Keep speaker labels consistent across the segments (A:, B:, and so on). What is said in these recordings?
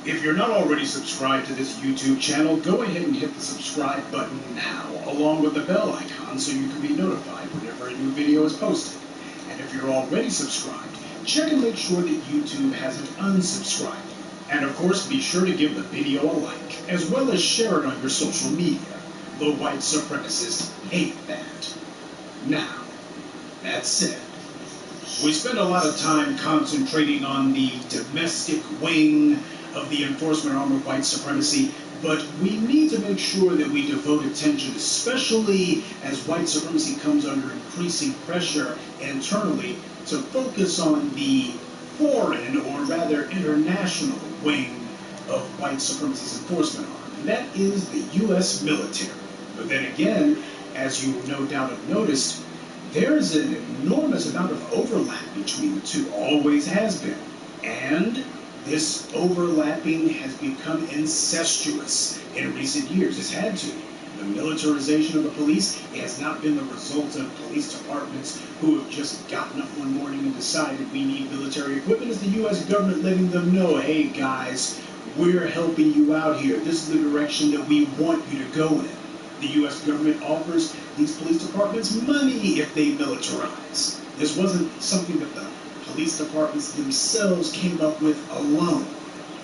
A: If you're not already subscribed to this YouTube channel, go ahead and hit the subscribe button now, along with the bell icon so you can be notified whenever a new video is posted. And if you're already subscribed, check and make sure that YouTube hasn't unsubscribed. And of course, be sure to give the video a like, as well as share it on your social media. The white supremacists hate that. Now, that said, we spend a lot of time concentrating on the domestic wing of the enforcement arm of white supremacy, but we need to make sure that we devote attention, especially as white supremacy comes under increasing pressure internally, to focus on the foreign, or rather international, wing of white supremacy's enforcement arm, and that is the U.S. military. But then again, as you no doubt have noticed, there's an enormous amount of overlap between the two, always has been, and this overlapping has become incestuous in recent years. It's had to. The militarization of the police has not been the result of police departments who have just gotten up one morning and decided we need military equipment. It's the U.S. government letting them know, hey guys, we're helping you out here. This is the direction that we want you to go in. The U.S. government offers these police departments money if they militarize. This wasn't something that the police departments themselves came up with alone.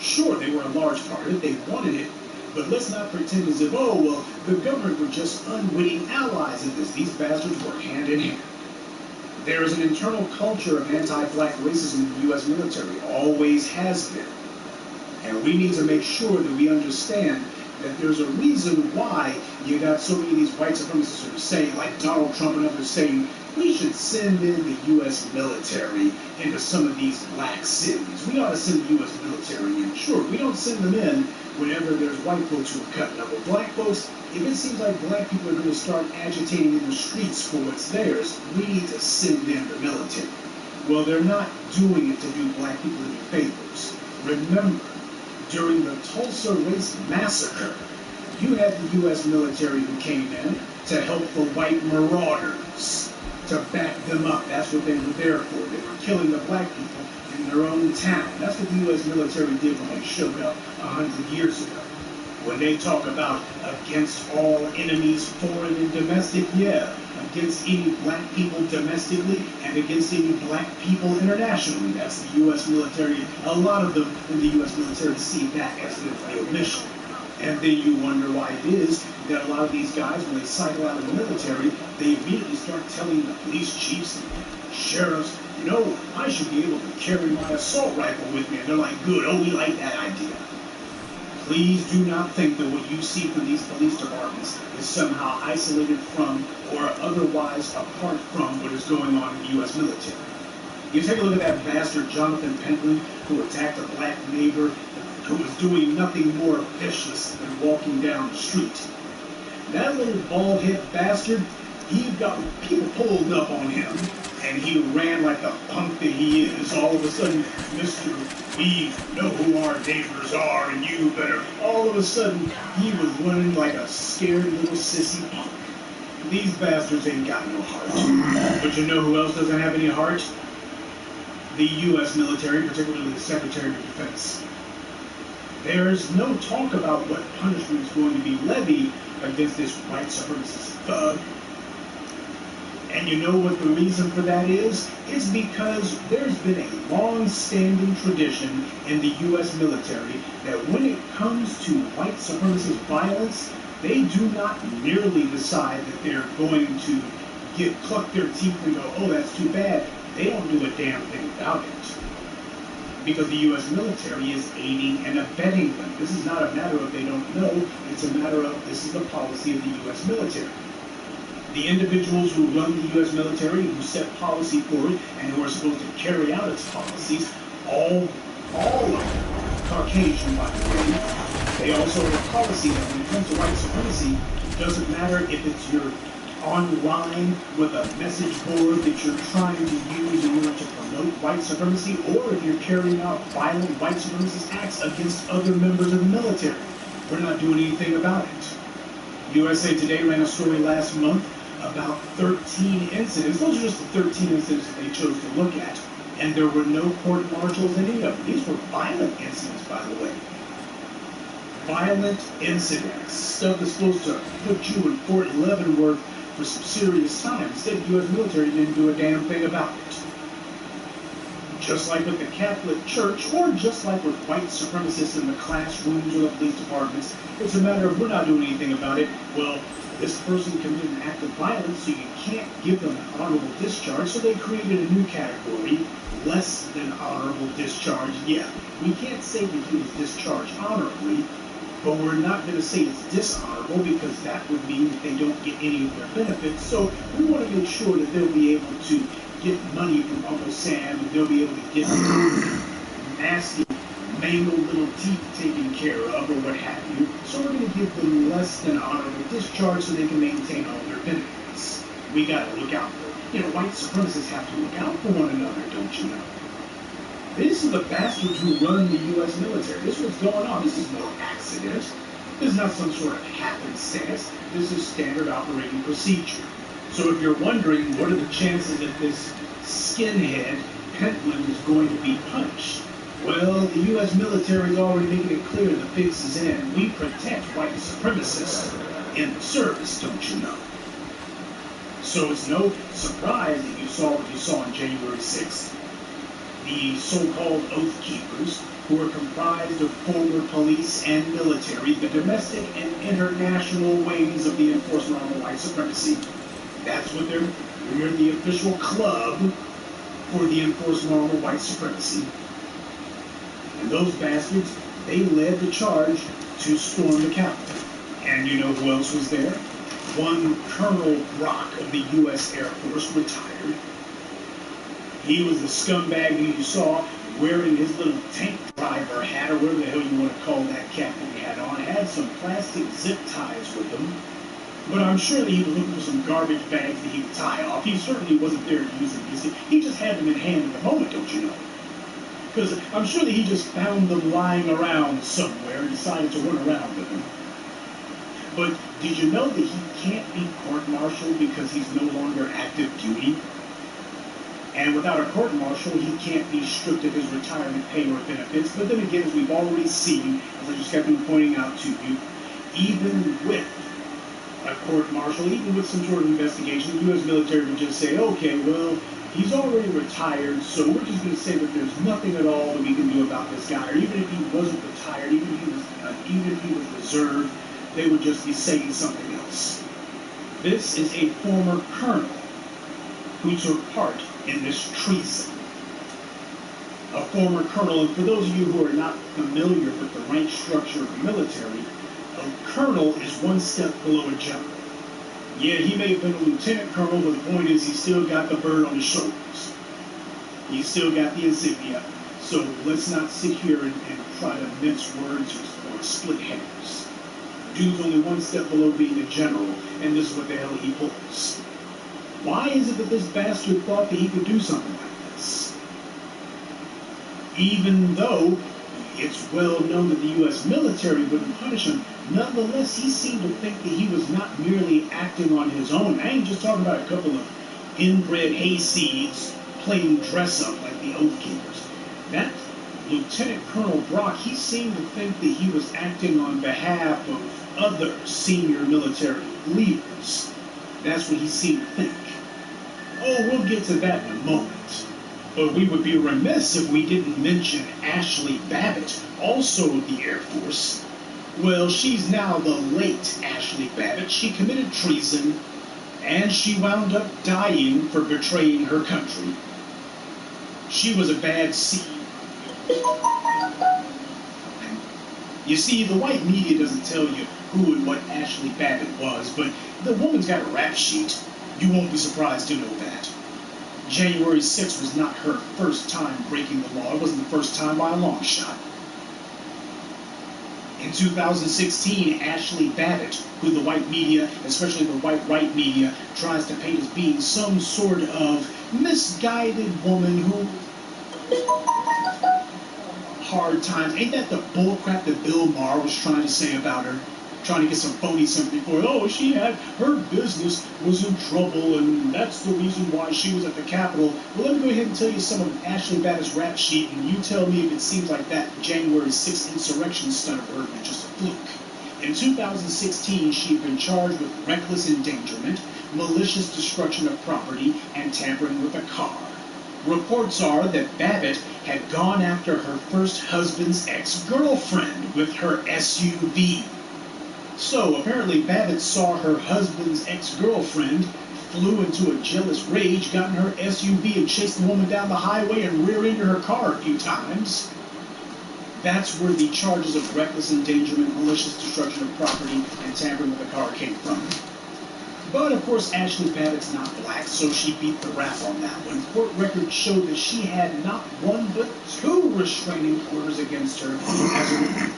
A: Sure, they were a large part of it, they wanted it, but let's not pretend as if, oh, well, the government were just unwitting allies in this. These bastards work hand in hand. There is an internal culture of anti-black racism in the U.S. military, always has been. And we need to make sure that we understand that there's a reason why you got so many of these white supremacists who are saying, like Donald Trump and others saying, we should send in the U.S. military into some of these black cities. We ought to send the U.S. military in. Sure, we don't send them in whenever there's white folks who are cutting up. But black folks, if it seems like black people are going to start agitating in the streets for what's theirs, we need to send in the military. Well, they're not doing it to do black people any favors. Remember, during the Tulsa Race Massacre, you had the U.S. military who came in to help the white marauders, to back them up. That's what they were there for. They were killing the black people in their own town. That's what the U.S. military did when they showed up 100 years ago. When they talk about against all enemies, foreign and domestic, yeah, against any black people domestically and against any black people internationally. That's the U.S. military. A lot of them in the U.S. military see that as their real mission. And then you wonder why it is that a lot of these guys, when they cycle out of the military, they immediately start telling the police chiefs and sheriffs, you know, I should be able to carry my assault rifle with me. And they're like, good, oh, we like that idea. Please do not think that what you see from these police departments is somehow isolated from or otherwise apart from what is going on in the U.S. military. You take a look at that bastard Jonathan Pentland who attacked a black neighbor who was doing nothing more vicious than walking down the street. That little bald-headed bastard, he got people pulled up on him, and he ran like the punk that he is. All of a sudden, Mr. We know who our neighbors are, and you better. All of a sudden, he was running like a scared little sissy punk. These bastards ain't got no heart. But you know who else doesn't have any heart? The U.S. military, particularly the Secretary of Defense. There's no talk about what punishment is going to be levied against this white supremacist thug. And you know what the reason for that is? It's because there's been a long-standing tradition in the U.S. military that when it comes to white supremacist violence, they do not merely decide that they're going to cluck their teeth and go, oh, that's too bad. They don't do a damn thing about it. Because the U.S. military is aiding and abetting them. This is not a matter of they don't know. It's a matter of this is the policy of the U.S. military. The individuals who run the U.S. military, who set policy for it, and who are supposed to carry out its policies, all of them, Caucasian, by the way, they also have a policy that when it comes to white supremacy, it doesn't matter if it's your online with a message board that you're trying to use in order to promote white supremacy, or if you're carrying out violent white supremacist acts against other members of the military. We're not doing anything about it. USA Today ran a story last month about 13 incidents. Those are just the 13 incidents that they chose to look at. And there were no court-martials in any of them. These were violent incidents, by the way. Violent incidents. Stuff that's supposed to put you in Fort Leavenworth for some serious time. Instead, the U.S. military didn't do a damn thing about it. Just like with the Catholic Church, or just like with white supremacists in the classrooms or the police departments, it's a matter of we're not doing anything about it. Well, this person committed an act of violence, so you can't give them an honorable discharge, so they created a new category, less than honorable discharge. Yeah, we can't say that he was discharged honorably, but we're not going to say it's dishonorable because that would mean that they don't get any of their benefits. So we want to make sure that they'll be able to get money from Uncle Sam, and they'll be able to get nasty, mangled little teeth taken care of, or what have you. So we're going to give them less than honorable discharge so they can maintain all their benefits. We got to look out for, white supremacists have to look out for one another, don't you know? This is the bastards who run the U.S. military. This is what's going on. This is no accident. This is not some sort of happenstance. This is standard operating procedure. So if you're wondering what are the chances that this skinhead, Pentland, is going to be punished, well, the U.S. military is already making it clear the fix is in. We protect white supremacists in the service, don't you know? So it's no surprise that you saw what you saw on January 6th. The so-called Oath Keepers, who are comprised of former police and military, the domestic and international wings of the enforcement of white supremacy. That's what we're the official club for the enforcement of white supremacy. And those bastards, they led the charge to storm the Capitol. And you know who else was there? One Colonel Brock of the U.S. Air Force, retired. He was the scumbag who you saw wearing his little tank driver hat, or whatever the hell you want to call that cap that he had on. Had some plastic zip ties with him. But I'm sure that he was looking for some garbage bags that he could tie off. He certainly wasn't there to use them. He just had them in hand at the moment, don't you know? Because I'm sure that he just found them lying around somewhere and decided to run around with them. But did you know that he can't be court-martialed because he's no longer active duty? And without a court-martial, he can't be stripped of his retirement pay or benefits. But then again, as we've already seen, as I just kept been pointing out to you, even with a court-martial, even with some sort of investigation, the U.S. military would just say, okay, well, he's already retired, so we're just going to say that there's nothing at all that we can do about this guy. Or even if he wasn't retired, even if he was reserved, they would just be saying something else. This is a former colonel who took part in this treason. A former colonel, and for those of you who are not familiar with the rank structure of the military, a colonel is one step below a general. Yeah, he may have been a lieutenant colonel, but the point is he still got the bird on his shoulders. He's still got the insignia. So let's not sit here and try to mince words or split hairs. Dude's only one step below being a general, and this is what the hell he pulls. Why is it that this bastard thought that he could do something like this? Even though it's well known that the U.S. military wouldn't punish him, nonetheless, he seemed to think that he was not merely acting on his own. I ain't just talking about a couple of inbred hayseeds playing dress-up like the Oath Keepers. That Lieutenant Colonel Brock, he seemed to think that he was acting on behalf of other senior military leaders. That's what he seemed to think. Oh, we'll get to that in a moment. But we would be remiss if we didn't mention Ashley Babbitt, also of the Air Force. Well, she's now the late Ashley Babbitt. She committed treason, and she wound up dying for betraying her country. She was a bad seed. You see, the white media doesn't tell you who and what Ashley Babbitt was, but the woman's got a rap sheet. You won't be surprised to know that. January 6th was not her first time breaking the law. It wasn't the first time by a long shot. In 2016, Ashley Babbitt, who the white media, especially the white right media, tries to paint as being some sort of misguided woman who... Hard times. Ain't that the bullcrap that Bill Maher was trying to say about her? trying to get some phony sympathy for it. Oh, her business was in trouble, and that's the reason why she was at the Capitol. Well, let me go ahead and tell you some of Ashley Babbitt's rap sheet, and you tell me if it seems like that January 6th insurrection stunt of hers was just a fluke. In 2016, she had been charged with reckless endangerment, malicious destruction of property, and tampering with a car. Reports are that Babbitt had gone after her first husband's ex-girlfriend with her SUV. So, apparently Babbitt saw her husband's ex-girlfriend, flew into a jealous rage, got in her SUV and chased the woman down the highway and rear-ended her car a few times. That's where the charges of reckless endangerment, malicious destruction of property, and tampering with a car came from. But, of course, Ashley Babbitt's not black, so she beat the rap on that one. Court records showed that she had not one but two restraining orders against her.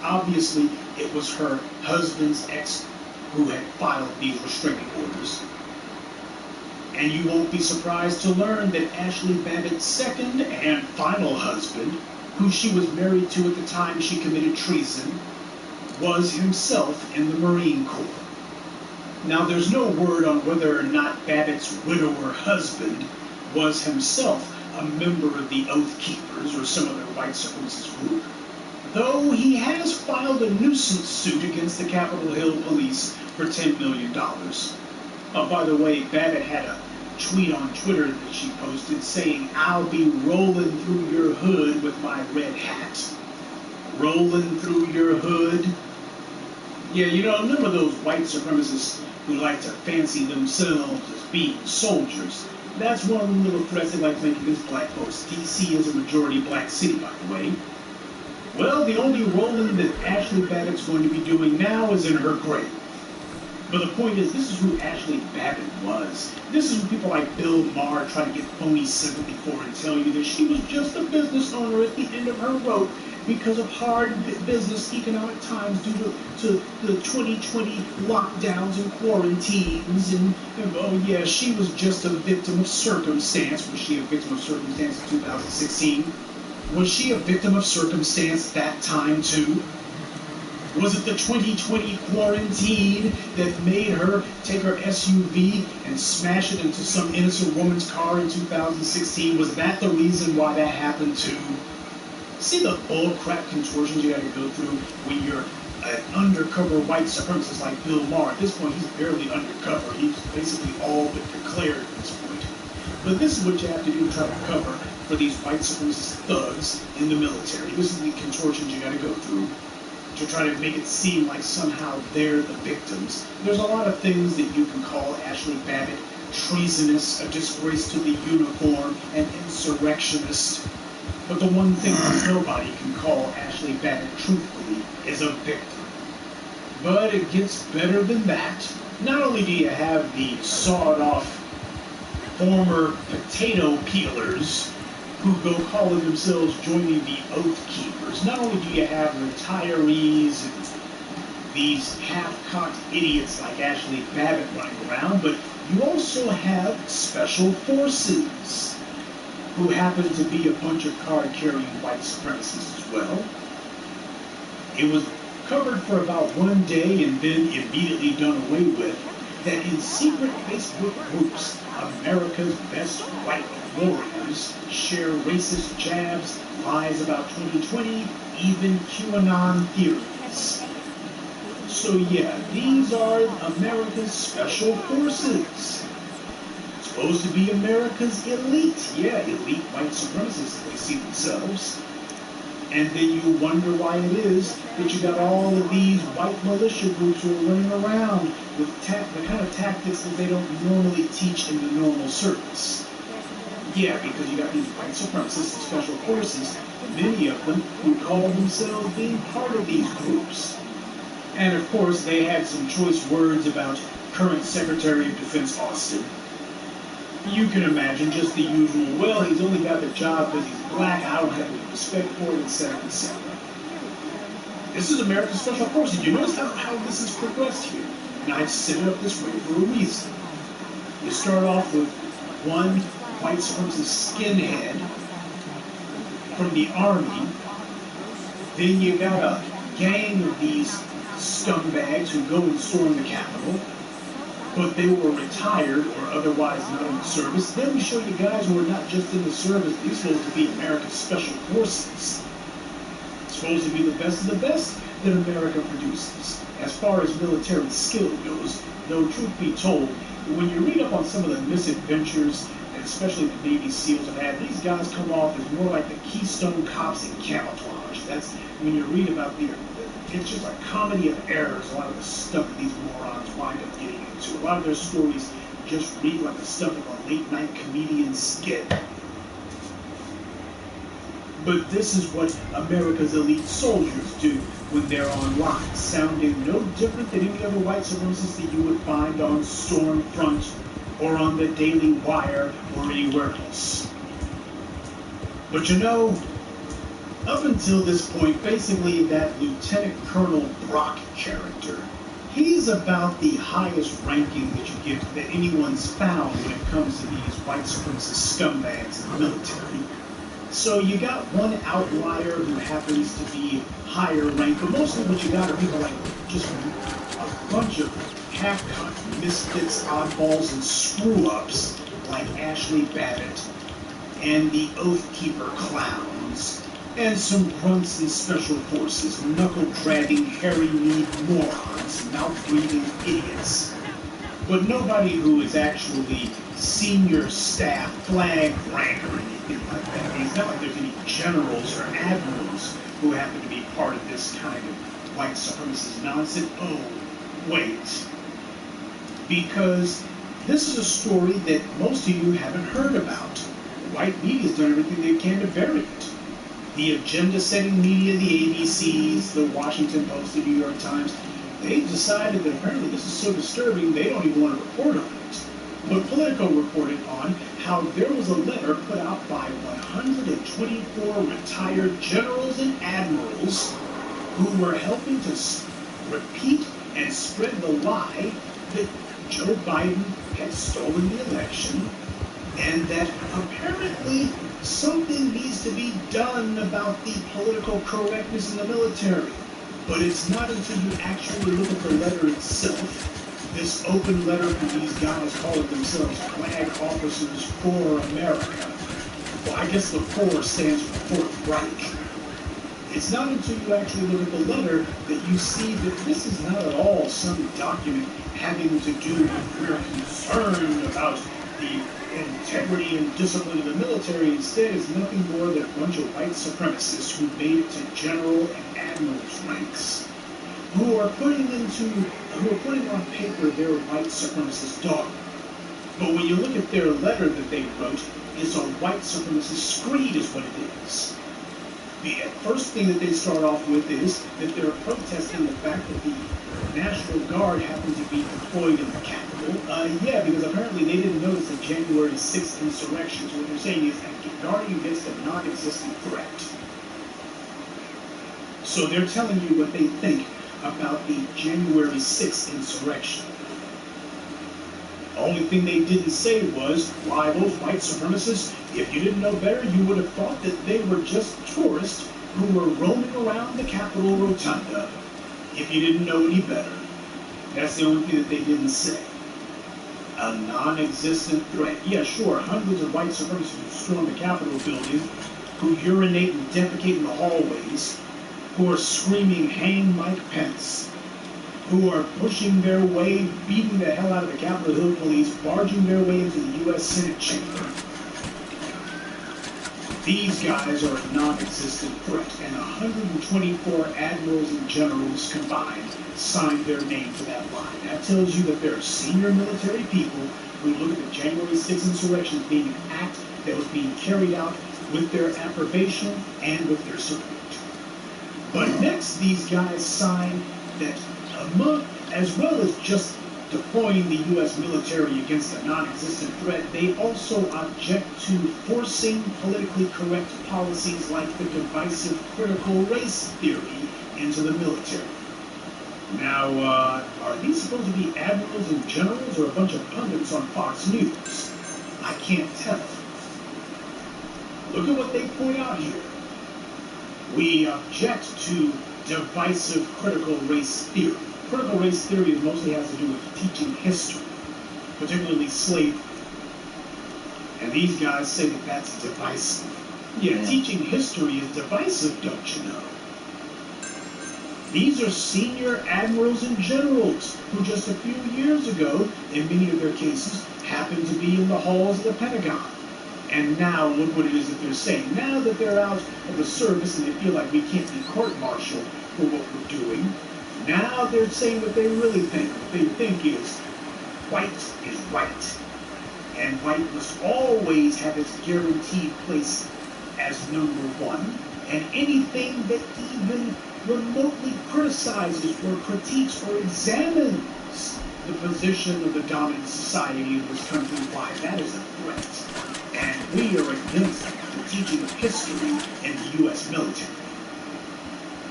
A: Obviously, it was her husband's ex who had filed these restraining orders. And you won't be surprised to learn that Ashley Babbitt's second and final husband, who she was married to at the time she committed treason, was himself in the Marine Corps. Now, there's no word on whether or not Babbitt's widower husband was himself a member of the Oath Keepers or some other white supremacist group, though he has filed a nuisance suit against the Capitol Hill police for $10 million. Oh, by the way, Babbitt had a tweet on Twitter that she posted saying, "I'll be rolling through your hood with my red hat." Rolling through your hood? Yeah, you know, remember those white supremacists who like to fancy themselves as being soldiers? That's one of them little threats they like making against black folks. D.C. is a majority black city, by the way. Well, the only rolling that Ashley Babbitt's going to be doing now is in her grave. But the point is, this is who Ashley Babbitt was. This is who people like Bill Maher try to get phony sympathy for and tell you that she was just a business owner at the end of her rope because of hard business economic times due to the 2020 lockdowns and quarantines. And oh yeah, she was just a victim of circumstance. Was she a victim of circumstance in 2016? Was she a victim of circumstance that time too? Was it the 2020 quarantine that made her take her SUV and smash it into some innocent woman's car in 2016? Was that the reason why that happened too? See the bullcrap contortions you gotta go through when you're an undercover white supremacist like Bill Maher. At this point, he's barely undercover. He's basically all but declared at this point. But this is what you have to do to try to cover for these white supremacist thugs in the military. This is the contortions you gotta go through to try to make it seem like somehow they're the victims. There's a lot of things that you can call Ashley Babbitt: treasonous, a disgrace to the uniform, an insurrectionist. But the one thing that nobody can call Ashley Babbitt truthfully is a victim. But it gets better than that. Not only do you have the sawed-off former potato peelers who go calling themselves joining the Oath Keepers, not only do you have retirees and these half-cocked idiots like Ashley Babbitt running around, but you also have special forces who happen to be a bunch of card-carrying white supremacists as well. It was covered for about one day and then immediately done away with that in secret Facebook groups, America's best white warriors share racist jabs, lies about 2020, even QAnon theories. So yeah, these are America's special forces. Supposed to be America's elite. Yeah, elite white supremacists, they see themselves. And then you wonder why it is that you got all of these white militia groups who are running around with the kind of tactics that they don't normally teach in the normal service. Yeah, because you got these white supremacists and special forces, many of them who call themselves being part of these groups. And of course, they had some choice words about current Secretary of Defense Austin. You can imagine just the usual, well, he's only got the job because he's black, I don't have any respect for it, etc., etc. This is America's Special Forces. You notice how this has progressed here. And I've set it up this way for a reason. You start off with one white supremacist skinhead from the army. Then you got a gang of these scumbags who go and storm the Capitol, but they were retired or otherwise not in the service. Then we show you guys who are not just in the service, they're supposed to be America's Special Forces. Supposed to be the best of the best that America produces. As far as military skill goes, though truth be told, when you read up on some of the misadventures, and especially the Navy SEALs have had, these guys come off as more like the Keystone Cops in camouflage. That's when you read about it's just a comedy of errors, a lot of the stuff that these morons wind up getting into. A lot of their stories just read like the stuff of a late-night comedian skit. But this is what America's elite soldiers do when they're online, sounding no different than any other white supremacists that you would find on Stormfront or on the Daily Wire or anywhere else. But you know, up until this point, basically that Lieutenant Colonel Brock character, he's about the highest ranking that you get that anyone's found when it comes to these white supremacist scumbags in the military. So you got one outlier who happens to be higher ranked, but mostly what you got are people like just a bunch of half-cut misfits, oddballs, and screw-ups like Ashley Babbitt and the Oath Keeper clowns, and some grunts and special forces, knuckle-dragging, hairy-kneed morons, mouth-breathing idiots. But nobody who is actually senior staff, flag rank, or anything like that. I mean, it's not like there's any generals or admirals who happen to be part of this kind of white supremacist nonsense. Oh, wait. Because this is a story that most of you haven't heard about. The white media's done everything they can to bury it. The agenda-setting media, the ABCs, the Washington Post, the New York Times, they decided that apparently this is so disturbing they don't even want to report on it. But Politico reported on how there was a letter put out by 124 retired generals and admirals who were helping to repeat and spread the lie that Joe Biden had stolen the election and that apparently something needs to be done about the political correctness in the military. But it's not until you actually look at the letter itself, this open letter from these guys calling themselves Flag Officers for America. Well, I guess the 4 stands for Fourth Reich. It's not until you actually look at the letter that you see that this is not at all some document having to do with we're concerned about the integrity and discipline of the military. Instead, it's nothing more than a bunch of white supremacists who made it to general and admiral's ranks, who are putting on paper their white supremacist dogma. But when you look at their letter that they wrote, it's a white supremacist screed is what it is. The first thing that they start off with is that they're protesting the fact that the National Guard happened to be deployed in the Capitol. Yeah, because apparently they didn't notice the January 6th insurrection. So what they're saying is that guarding against a non-existent threat. So they're telling you what they think about the January 6th insurrection. The only thing they didn't say was, why those white supremacists, if you didn't know better, you would have thought that they were just tourists who were roaming around the Capitol Rotunda. If you didn't know any better. That's the only thing that they didn't say. A non-existent threat. Yeah, sure, hundreds of white supremacists who storm the Capitol building, who urinate and defecate in the hallways, who are screaming, hang Mike Pence, who are pushing their way, beating the hell out of the Capitol Hill police, barging their way into the U.S. Senate chamber. These guys are a non-existent threat, and 124 admirals and generals combined signed their name to that line. That tells you that there are senior military people who look at the January 6th insurrection as being an act that was being carried out with their approbation and with their support. But next, these guys signed that as well as just deploying the U.S. military against a non-existent threat, they also object to forcing politically correct policies like the divisive critical race theory into the military. Now, are these supposed to be admirals and generals or a bunch of pundits on Fox News? I can't tell. Look at what they point out here. We object to divisive critical race theory. Critical race theory mostly has to do with teaching history, particularly slavery. And these guys say that that's divisive. Yeah, teaching history is divisive, don't you know? These are senior admirals and generals who just a few years ago, in many of their cases, happened to be in the halls of the Pentagon. And now, look what it is that they're saying. Now that they're out of the service and they feel like we can't be court-martialed for what we're doing, now they're saying what they really think. What they think is, white is right. And white must always have its guaranteed place as number one. And anything that even remotely criticizes or critiques or examines the position of the dominant society in this country, why, that is a threat. And we are against the teaching of history in the U.S. military.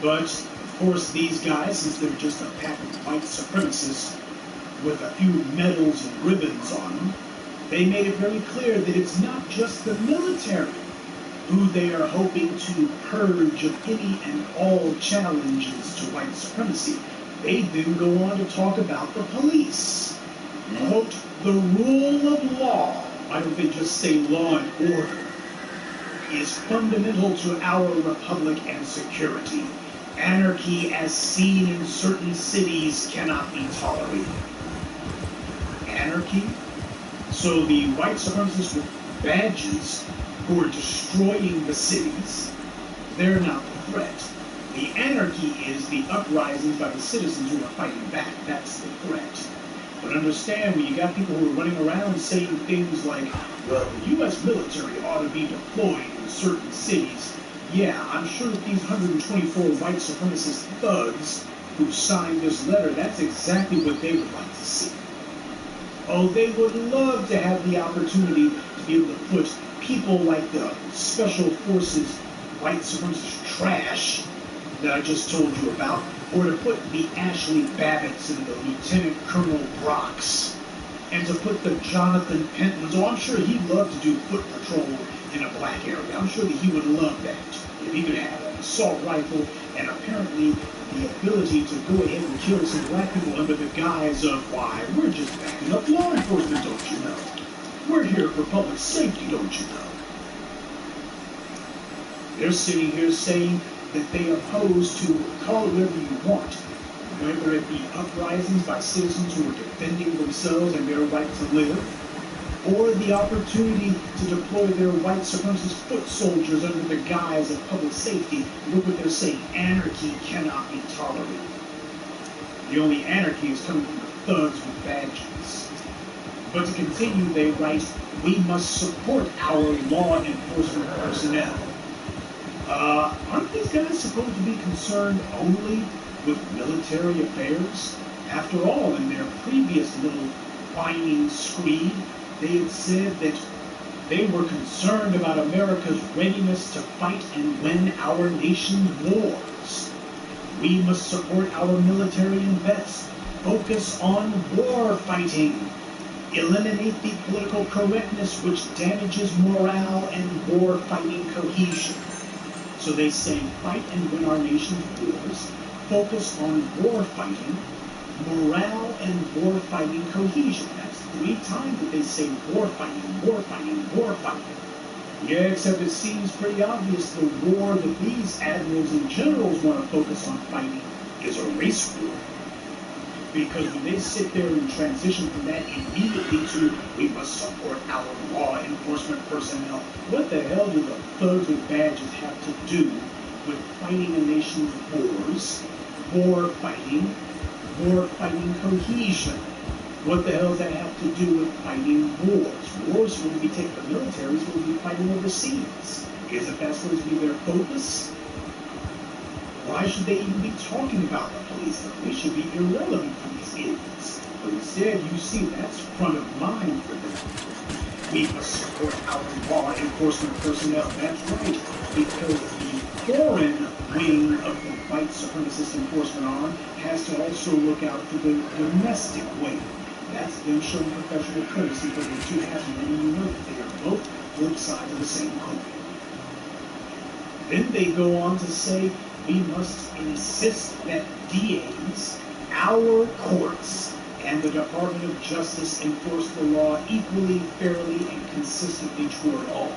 A: But, of course, these guys, since they're just a pack of white supremacists with a few medals and ribbons on them, they made it very clear that it's not just the military who they are hoping to purge of any and all challenges to white supremacy. They then go on to talk about the police. Quote, the rule of law, why don't they just say law and order, is fundamental to our republic and security. Anarchy as seen in certain cities cannot be tolerated. Anarchy? So the white supremacists with badges who are destroying the cities, they're not the threat. The anarchy is the uprisings by the citizens who are fighting back. That's the threat. But understand, when you got people who are running around saying things like, well, the U.S. military ought to be deployed in certain cities, yeah, I'm sure that these 124 white supremacist thugs who signed this letter, that's exactly what they would like to see. Oh, they would love to have the opportunity to be able to put people like the Special Forces white supremacist trash that I just told you about, or to put the Ashley Babbitts and the Lieutenant Colonel Brocks, and to put the Jonathan Pentlands. Oh, I'm sure he'd love to do foot patrol in a black area. I'm sure that he would love that. If he could have an assault rifle and apparently the ability to go ahead and kill some black people under the guise of, why, we're just backing up law enforcement, don't you know? We're here for public safety, don't you know? They're sitting here saying that they oppose to, call it whatever you want, whether it be uprisings by citizens who are defending themselves and their right to live, or the opportunity to deploy their white supremacist foot soldiers under the guise of public safety. Look what they're saying, anarchy cannot be tolerated. The only anarchy is coming from the thugs with badges. But to continue, they write, we must support our law enforcement personnel. Aren't these guys supposed to be concerned only with military affairs? After all, in their previous little whining screed, they had said that they were concerned about America's readiness to fight and win our nation's wars. We must support our military and vets, focus on war fighting, eliminate the political correctness which damages morale and war fighting cohesion. So they say, fight and win our nation's wars, focus on war fighting, morale and war fighting cohesion. That's 3 times that they say war fighting, war fighting, war fighting. Yeah, except it seems pretty obvious the war that these admirals and generals want to focus on fighting is a race war. Because when they sit there and transition from that immediately to, we must support our law enforcement personnel, what the hell do the thugs with badges have to do with fighting a nation's wars, war fighting cohesion? What the hell does that have to do with fighting wars? Wars will be taking the military, will be fighting overseas. Isn't that supposed to be their focus? Why should they even be talking about the police? They should be irrelevant to these idiots. But instead, you see, that's front of mind for them. We must support our law enforcement personnel. That's right, because the foreign wing of the white supremacist enforcement arm has to also look out for the domestic wing. That's them showing professional courtesy for their two halves, and letting you know that they are both sides of the same coin. Then they go on to say we must insist that DAs, our courts, and the Department of Justice enforce the law equally, fairly, and consistently toward all.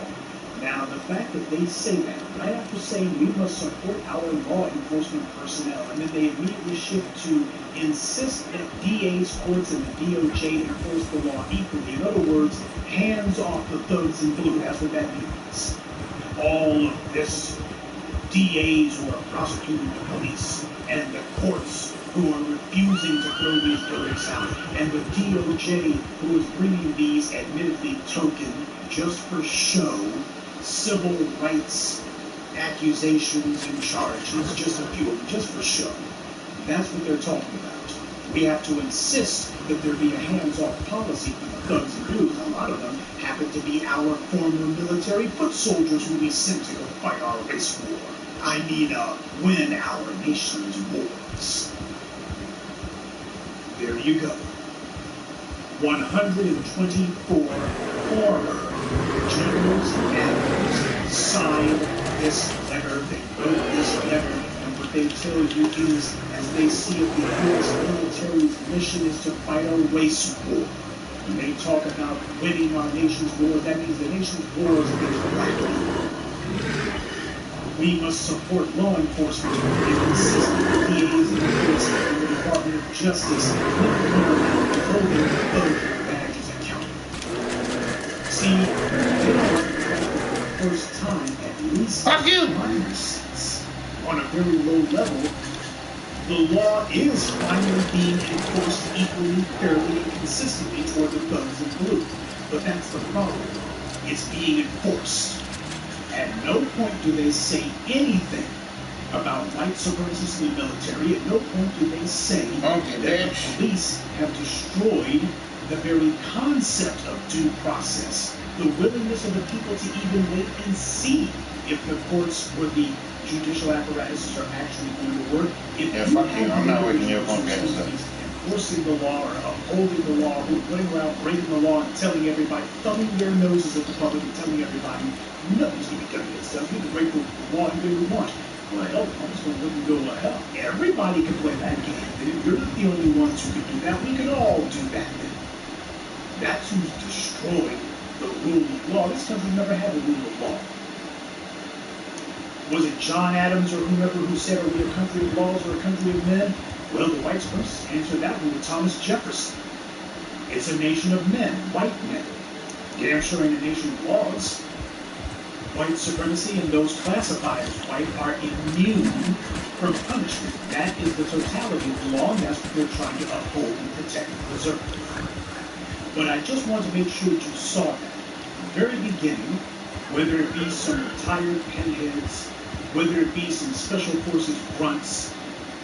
A: Now, the fact that they say that, right after saying we must support our law enforcement personnel, and then they immediately shift to insist that DAs, courts, and the DOJ enforce the law equally. In other words, hands off the thugs in blue. That's what that means. All of this, DAs who are prosecuting the police, and the courts who are refusing to throw these verdicts out, and the DOJ who is bringing these admittedly token, just for show, civil rights accusations and charges, just a few of them, just for show. That's what they're talking about. We have to insist that there be a hands-off policy for the thugs and blues. A lot of them happen to be our former military foot soldiers who we sent to go fight our race war. I mean, win our nation's wars. There you go. 124 former generals and admirals signed this letter. They wrote this letter, and what they tell you is, as they see it, the U.S. military's mission is to fight a race war. When they talk about winning our nation's wars, that means the nation's wars against black people. We must support law enforcement and consistent DAs and courts and the Department of Justice holding both badges accountable. See, for the first time, at least on a very low level, the law is finally being enforced equally, fairly, and consistently toward the thugs in blue. But that's the problem. It's being enforced. At no point do they say anything about white supremacists in the military. At no point do they say that the police have destroyed the very concept of due process, the willingness of the people to even wait and see if the courts or the judicial apparatuses are actually going to work. If enforcing the law or upholding the law, who are running around breaking the law and telling everybody, thumbing their noses at the public and telling everybody nothing's going to be done against us. We can break the law anyway we want. Well, I'm just going to let them go to hell. Everybody can play that game. If you're not the only ones who can do that, we can all do that then. That's who's destroyed the rule of law. This country never had a rule of law. Was it John Adams or whomever who said, are we a country of laws or a country of men? Well, the white supremacists answered that one with Thomas Jefferson. It's a nation of men, white men. Damn sure ain't a nation of laws. White supremacy and those classified as white are immune from punishment. That is the totality of the law, and that's what they're trying to uphold and protect and preserve. But I just want to make sure that you saw that from the very beginning, whether it be some retired pinheads, whether it be some special forces grunts,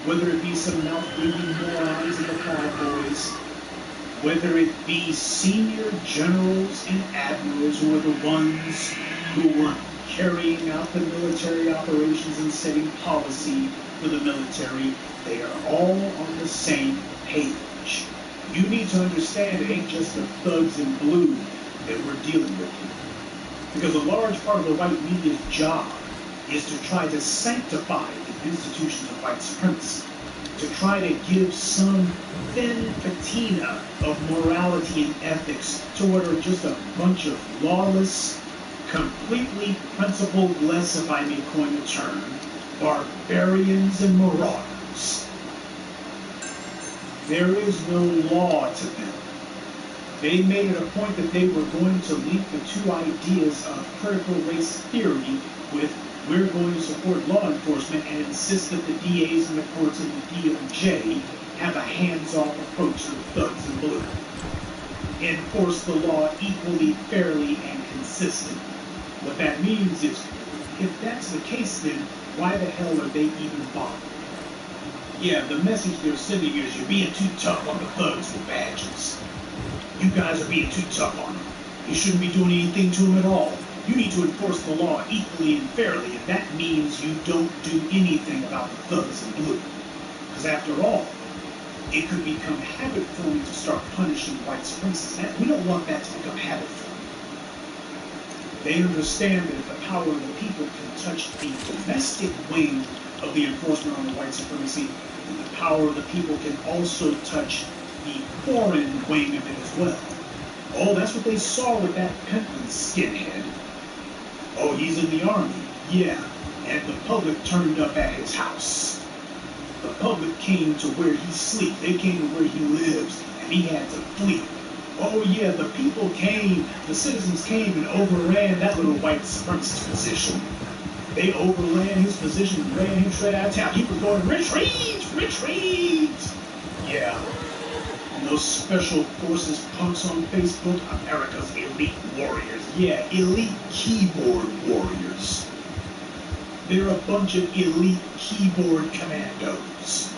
A: whether it be some mouth-breathing morons in the Proud Boys, whether it be senior generals and admirals who are the ones who were carrying out the military operations and setting policy for the military, they are all on the same page. You need to understand it ain't just the thugs in blue that we're dealing with here. Because a large part of the white media's job is to try to sanctify the institutions of white supremacy, to try to give some thin patina of morality and ethics to what are just a bunch of lawless, completely principleless, if I may coin the term, barbarians and marauders. There is no law to them. They made it a point that they were going to link the two ideas of critical race theory with we're going to support law enforcement and insist that the DAs and the courts and the DOJ have a hands-off approach to the thugs in blue. Enforce the law equally, fairly, and consistently. What that means is, if that's the case, then why the hell are they even bothering? Yeah, the message they're sending is you're being too tough on the thugs with badges. You guys are being too tough on them. You shouldn't be doing anything to them at all. You need to enforce the law equally and fairly, and that means you don't do anything about the thugs in blue. Because after all, it could become habit-forming to start punishing white supremacists. We don't want that to become habit-forming. They understand that if the power of the people can touch the domestic wing of the enforcement on the white supremacy, and the power of the people can also touch the foreign wing of it as well. Oh, that's what they saw with that Pentland skinhead. Oh, he's in the army. Yeah, and the public turned up at his house. The public came to where he sleeps. They came to where he lives, and he had to flee. Oh yeah, the people came, the citizens came and overran that little white supremacist position. They overran his position and ran him straight out of town. He was going, retreat, retreat! Yeah. And those special forces punks on Facebook, America's elite warriors. Yeah, elite keyboard warriors. They're a bunch of elite keyboard commandos.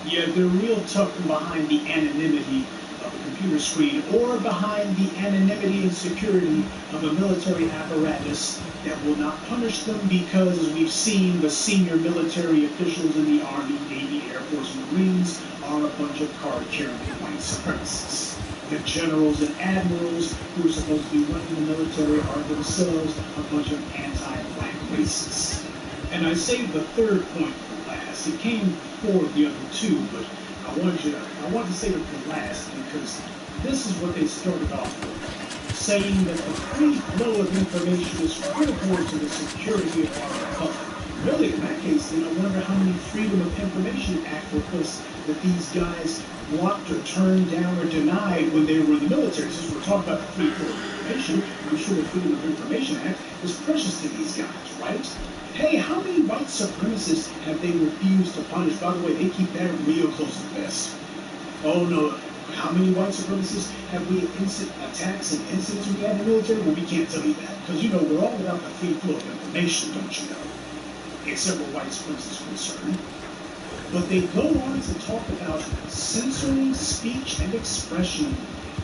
A: Yeah, they're real tough from behind the anonymity of a computer screen or behind the anonymity and security of a military apparatus that will not punish them because, as we've seen, the senior military officials in the Army, Navy, Air Force, and Marines are a bunch of card-carrying white supremacists. The generals and admirals who are supposed to be running the military are themselves a bunch of anti-black racists. And I saved the third point for last. It came before the other two, but I wanted to save it for last because this is what they started off with, saying that the free flow of information is critical to the security of our republic. Really, in that case, then I wonder how many Freedom of Information Act requests that these guys blocked or turned down or denied when they were in the military. Since we're talking about the free flow of information, I'm sure the Freedom of Information Act is precious to these guys, right? Hey, how many white supremacists have they refused to punish? By the way, they keep that real close to the vest. Oh no, how many white supremacists have we attacks and incidents we had in the military? Well, we can't tell you that, because you know we're all about the free flow of information, don't you know? Except where white supremacists are concerned. But they go on to talk about censoring speech and expression,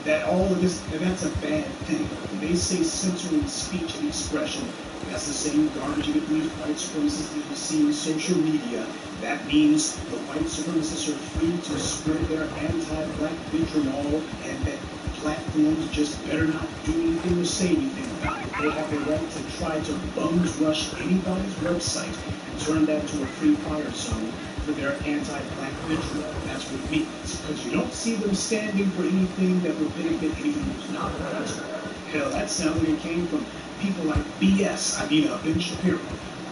A: that all of this, and that's a bad thing. When they say censoring speech and expression, that's the same garbage that these white supremacists that you see in social media. That means the white supremacists are free to spread their anti-black vitriol, and that platforms just better not do anything or say anything about it. They have the right to try to bums rush anybody's website and turn that to a free fire zone for their anti-black vitriol. That's what it means. Because you don't see them standing for anything that would benefit anyone who's not right. Hell, that sounds like it came from people like Ben Shapiro.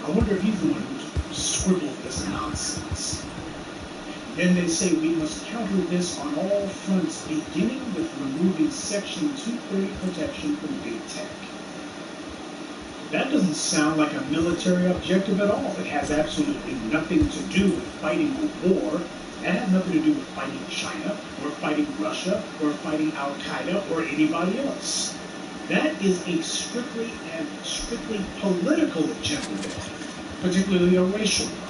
A: I wonder if he's the one who scribbled this nonsense. Then they say we must counter this on all fronts, beginning with removing Section 230 protection from big tech. That doesn't sound like a military objective at all. It has absolutely nothing to do with fighting a war. That has nothing to do with fighting China, or fighting Russia, or fighting Al-Qaeda, or anybody else. That is a strictly political agenda, particularly a racial one.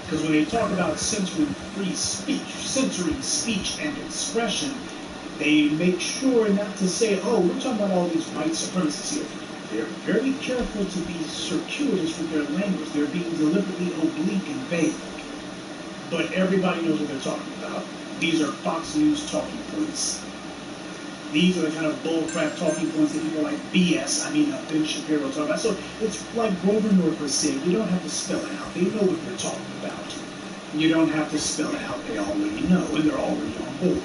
A: Because when they talk about censoring free speech, censoring speech and expression, they make sure not to say, oh, we're talking about all these white supremacists here. They're very careful to be circuitous with their language. They're being deliberately oblique and vague. But everybody knows what they're talking about. These are Fox News talking points. These are the kind of bullcrap talking points that people like Ben Shapiro talk about. So it's like Grover North was saying, you don't have to spell it out. They know what they're talking about. You don't have to spell it out. They already know, and they're already on board.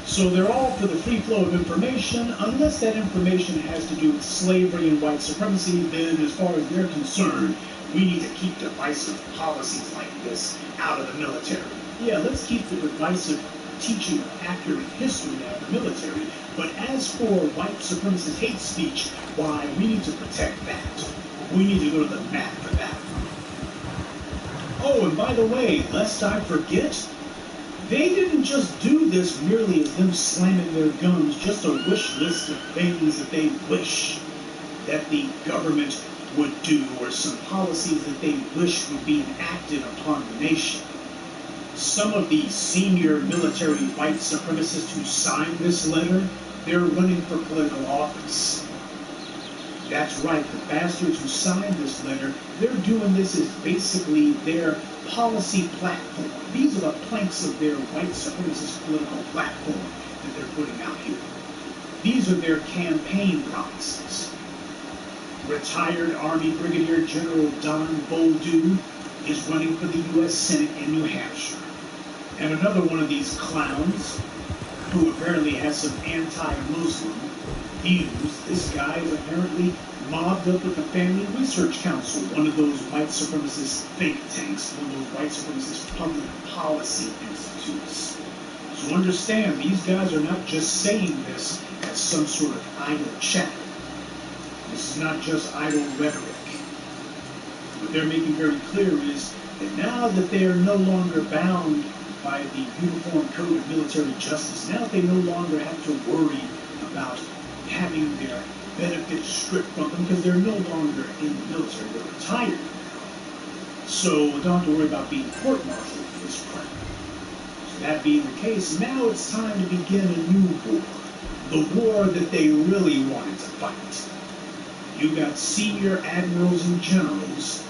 A: So they're all for the free flow of information, unless that information has to do with slavery and white supremacy. Then, as far as they're concerned, we need to keep divisive policies like this out of the military. Yeah, let's keep the divisive teaching of accurate history out of the military. But as for white supremacist hate speech, why, we need to protect that. We need to go to the mat for that. Oh, and by the way, lest I forget, they didn't just do this merely as them slamming their guns, just a wish list of things that they wish that the government would do, or some policies that they wish would be enacted upon the nation. Some of the senior military white supremacists who signed this letter, they're running for political office. That's right, the bastards who signed this letter, they're doing this as basically their policy platform. These are the planks of their white supremacist political platform that they're putting out here. These are their campaign promises. Retired Army Brigadier General Don Bolduc, is running for the U.S. Senate in New Hampshire. And another one of these clowns, who apparently has some anti-Muslim views, this guy is apparently mobbed up with the Family Research Council, one of those white supremacist think tanks, one of those white supremacist public policy institutes. So understand, these guys are not just saying this as some sort of idle chat. This is not just idle rhetoric. What they're making very clear is that now that they are no longer bound by the Uniform Code of Military Justice, now they no longer have to worry about having their benefits stripped from them because they're no longer in the military, they're retired now. So don't have to worry about being court-martialed for this crime. So that being the case, now it's time to begin a new war. The war that they really wanted to fight. You got senior admirals and generals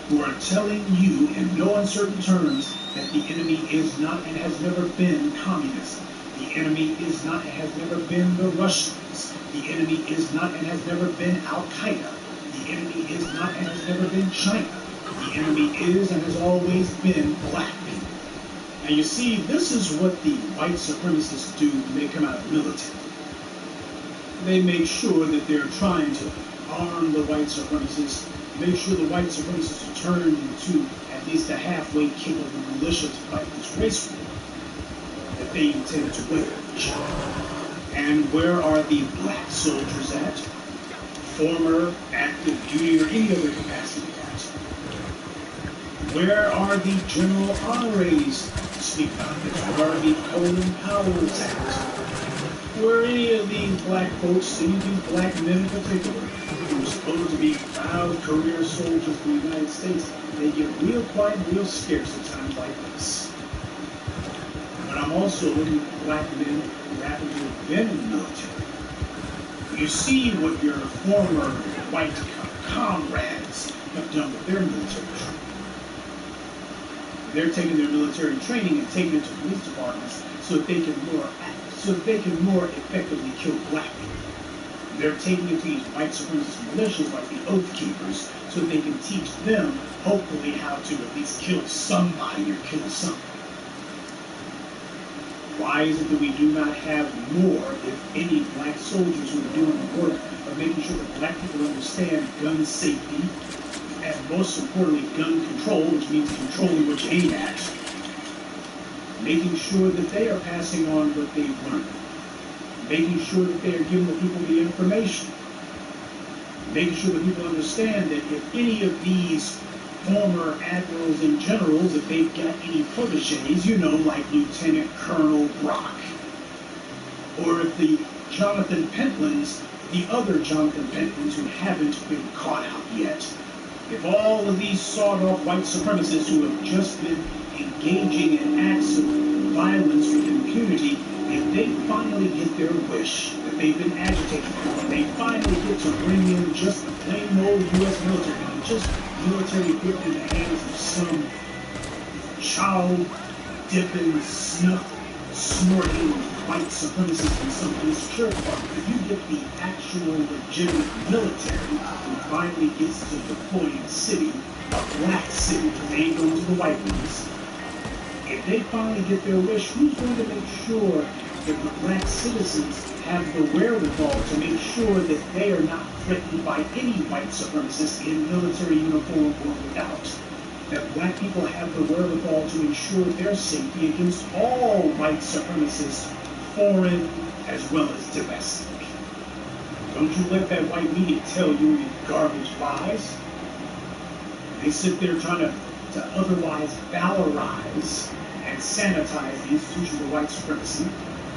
A: who are telling you in no uncertain terms that the enemy is not and has never been communism. The enemy is not and has never been the Russians. The enemy is not and has never been Al-Qaeda. The enemy is not and has never been China. The enemy is and has always been black people. Now you see, this is what the white supremacists do when they come out of the military. They make sure that they're trying to arm the white supremacists, make sure the white supremacists are turned into at least a halfway capable militia to fight this race war that they intend to wage. And where are the black soldiers at? Former, active duty, or any other capacity at? Where are the general honorees to speak about this? Where are the Colin Powells at? Where are any of these black folks, any of these black men in particular, who are supposed to be proud career soldiers for the United States? They get real quiet and real scarce at times like this. But I'm also looking at black men who happen to have been in the military. You see what your former white comrades have done with their military training. They're taking their military training and taking it to police departments so that they can more effectively kill black people. They're taking it to these white supremacist militias like the Oath Keepers so that they can teach them, hopefully, how to at least kill somebody or kill something. Why is it that we do not have more, if any, black soldiers who are doing the work of making sure that black people understand gun safety, and most importantly, gun control, which means controlling what you aim at, making sure that they are passing on what they've learned, making sure that they are giving the people the information, making sure that people understand that if any of these former admirals and generals, if they've got any proteges, you know, like Lieutenant Colonel Brock, or if the Jonathan Pentlands, the other Jonathan Pentlands who haven't been caught out yet, if all of these sawed-off white supremacists who have just been engaging in acts of violence with impunity, if they finally get their wish that they've been agitating for, they finally get to bring in just the plain old U.S. military, not just military equipment in the hands of some child-dipping, snuff-snorting white supremacists in some insecure department. If you get the actual legitimate military who finally gets to deploy in a city, a black city, because they ain't going to the white ones, if they finally get their wish, who's going to make sure that the black citizens have the wherewithal to make sure that they are not threatened by any white supremacists in military uniform or without? That black people have the wherewithal to ensure their safety against all white supremacists, foreign as well as domestic. Don't you let that white media tell you these garbage lies. They sit there trying to otherwise valorize and sanitize the institution of white supremacy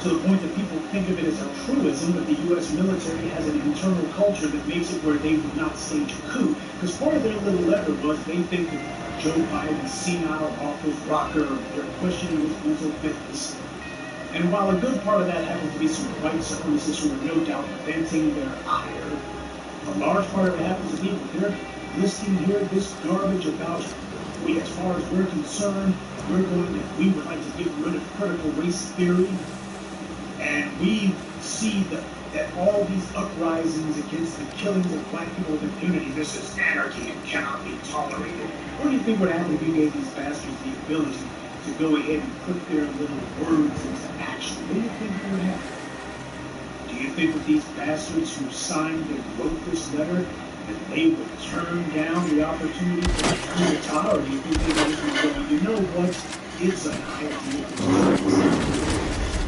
A: to the point that people think of it as a truism that the U.S. military has an internal culture that makes it where they would not stage a coup. Because part of their little letter was they think that Joe Biden's senile office rocker, they're questioning his mental fitness. And while a good part of that happens to be some white supremacists who are no doubt venting their ire, a large part of it happens to be that they're listing here this garbage about, as far as we're concerned, we would like to get rid of critical race theory, and we see the that all these uprisings against the killings of black people with impunity, this is anarchy and cannot be tolerated? What do you think would happen if you gave these bastards the ability to go ahead and put their little words into action? What do you think would happen? Do you think that these bastards who signed and wrote this letter, that they would turn down the opportunity for a coup d'etat, or do you think they would just be going, you know what, it's an idea?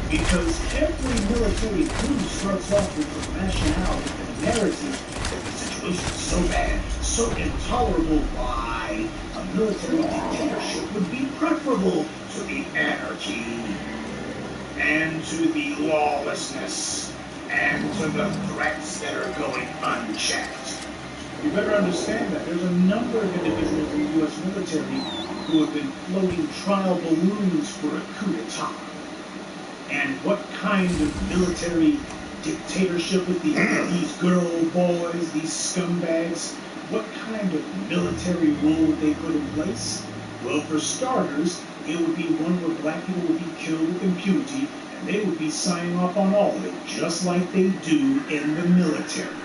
A: Because every military coup starts off with the rationale, with the narrative that the situation is so bad, so intolerable, why a military dictatorship would be preferable to the anarchy and to the lawlessness and to the threats that are going unchecked. You better understand that there's a number of individuals in the U.S. military who have been floating trial balloons for a coup d'etat. And what kind of military dictatorship with these girl boys, these scumbags, what kind of military rule would they put in place? Well, for starters, it would be one where black people would be killed with impunity, and they would be signing off on all of it, just like they do in the military.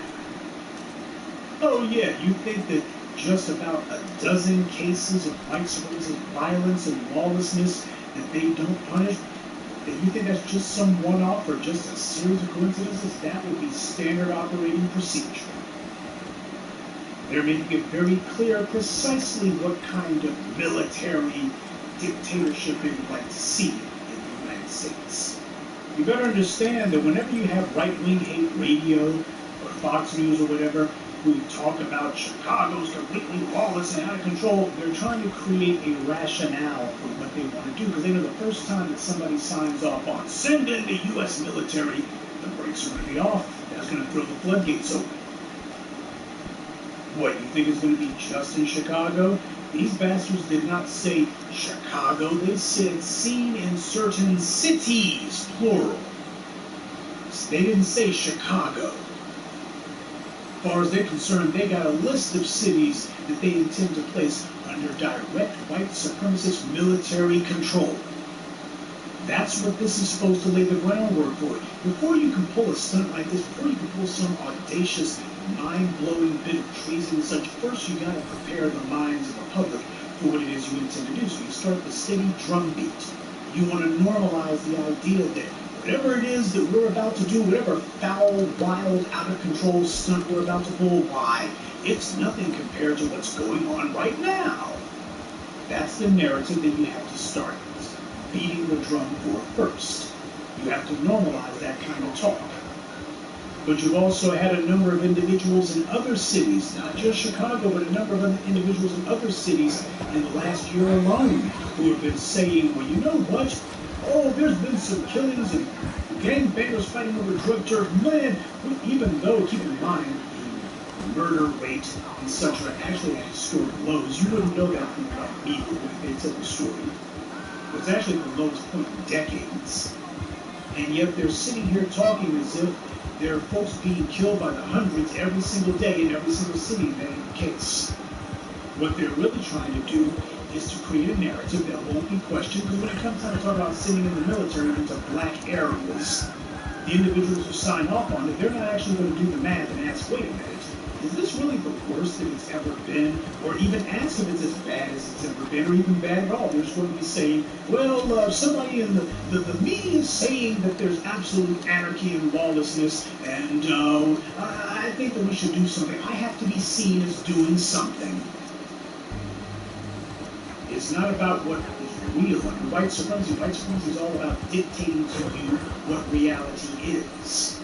A: Oh yeah, you think that just about a dozen cases of white supremacist violence and lawlessness that they don't punish, that you think that's just some one-off or just a series of coincidences? That would be standard operating procedure. They're making it very clear precisely what kind of military dictatorship they would like to see in the United States. You better understand that whenever you have right-wing hate radio or Fox News or whatever, who talk about Chicago's completely lawless and out of control, they're trying to create a rationale for what they want to do, because they know the first time that somebody signs off on send in the U.S. military, the brakes are going to be off. That's going to throw the floodgates open. What, you think it's going to be just in Chicago? These bastards did not say Chicago. They said seen in certain cities, plural. They didn't say Chicago. As far as they're concerned, they got a list of cities that they intend to place under direct white supremacist military control. That's what this is supposed to lay the groundwork for. Before you can pull a stunt like this, before you can pull some audacious, mind-blowing bit of treason and such, first you got to prepare the minds of the public for what it is you intend to do. So you start the steady drumbeat. You want to normalize the idea that whatever it is that we're about to do, whatever foul, wild, out-of-control stunt we're about to pull, why, it's nothing compared to what's going on right now. That's the narrative that you have to start beating the drum for first. You have to normalize that kind of talk. But you've also had a number of individuals in other cities, not just Chicago, but a number of other individuals in other cities in the last year alone who have been saying, well, you know what? Oh, there's been some killings and gangbangers fighting over drug terror. Man, even though, keep in mind, the murder rate and such are actually at historic lows. You wouldn't know that from about me if they tell the story. It's actually the lowest point in decades. And yet they're sitting here talking as if there are folks being killed by the hundreds every single day in every single city. That ain't the case. What they're really trying to do is to create a narrative that won't be questioned, because when it comes time to talk about sending in the military into black areas, the individuals who sign off on it, they're not actually going to do the math and ask, wait a minute, is this really the worst that it's ever been? Or even ask if it's as bad as it's ever been, or even bad at all. They're just going to be saying, well, somebody in the media is saying that there's absolute anarchy and lawlessness, and I think that we should do something. I have to be seen as doing something. It's not about what is real. Like white supremacy is all about dictating to you what reality is.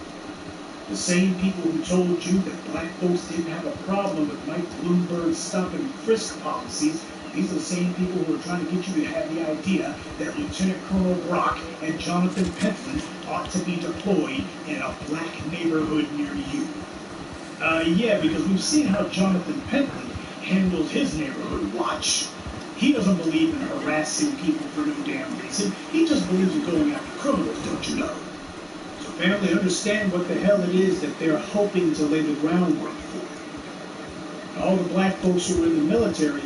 A: The same people who told you that black folks didn't have a problem with Mike Bloomberg's stop and frisk policies, these are the same people who are trying to get you to have the idea that Lieutenant Colonel Brock and Jonathan Pentland ought to be deployed in a black neighborhood near you. Yeah, because we've seen how Jonathan Pentland handled his neighborhood watch. He doesn't believe in harassing people for no damn reason. He just believes in going after criminals, don't you know? So family, understand what the hell it is that they're hoping to lay the groundwork for. And all the black folks who are in the military,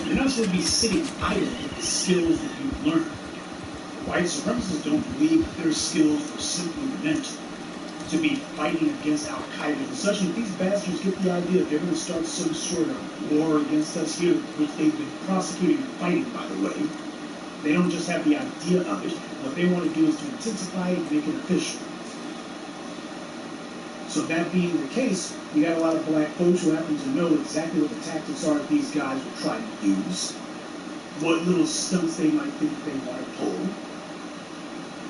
A: you're not supposed to be sitting idle with the skills that you've learned. White supremacists don't believe that their skills were simply mental. to be fighting against Al-Qaeda and such, and if these bastards get the idea they're going to start some sort of war against us here, which they've been prosecuting and fighting, by the way, they don't just have the idea of it. What they want to do is to intensify it and make it official. So that being the case, we got a lot of black folks who happen to know exactly what the tactics are these guys will try to use, what little stunts they might think they want to pull.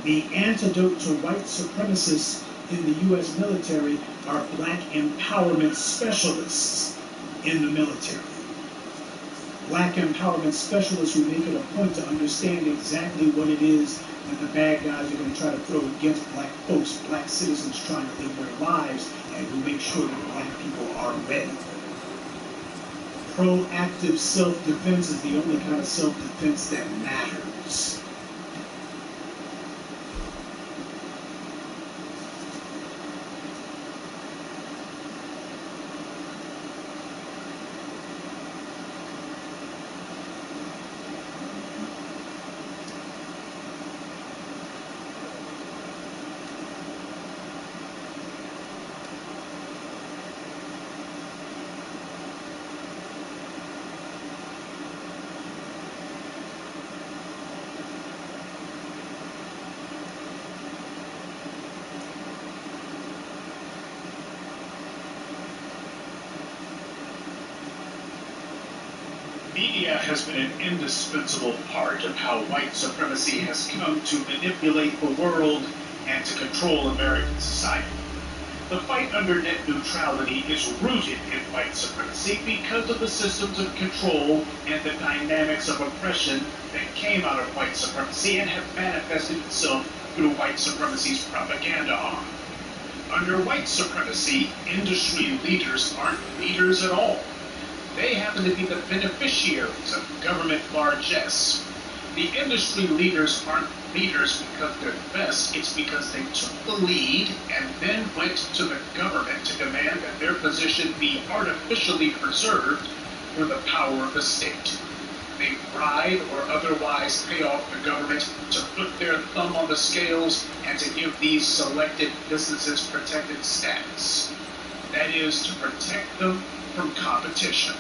A: The antidote to white supremacists in the U.S. military are black empowerment specialists in the military. Black empowerment specialists who make it a point to understand exactly what it is that the bad guys are going to try to throw against black folks, black citizens trying to live their lives, and who make sure that black people are ready. Proactive self-defense is the only kind of self-defense that matters. Media has been an indispensable part of how white supremacy has come to manipulate the world and to control American society. The fight under net neutrality is rooted in white supremacy because of the systems of control and the dynamics of oppression that came out of white supremacy and have manifested itself through white supremacy's propaganda arm. Under white supremacy, industry leaders aren't leaders at all. They happen to be the beneficiaries of government largesse. The industry leaders aren't leaders because they're the best, it's because they took the lead and then went to the government to demand that their position be artificially preserved through the power of the state. They bribe or otherwise pay off the government to put their thumb on the scales and to give these selected businesses protected status. That is, to protect them from competition.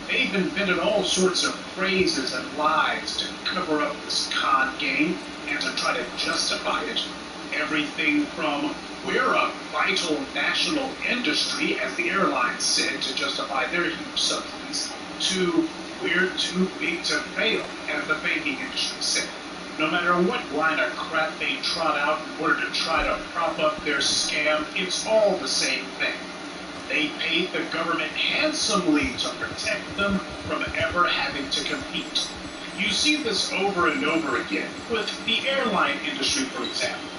A: They've invented all sorts of phrases and lies to cover up this con game and to try to justify it. Everything from, we're a vital national industry, as the airlines said to justify their huge subsidies, to we're too big to fail, as the banking industry said. No matter what line of crap they trot out in order to try to prop up their scam, it's all the same thing. They paid the government handsomely to protect them from ever having to compete. You see this over and over again with the airline industry, for example.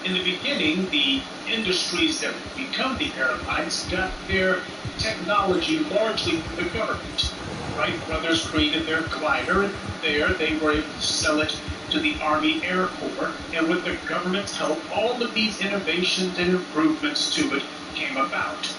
A: In the beginning, the industries that become the airlines got their technology largely from the government. Wright brothers created their glider, and there they were able to sell it to the Army Air Corps, and with the government's help, all of these innovations and improvements to it came about.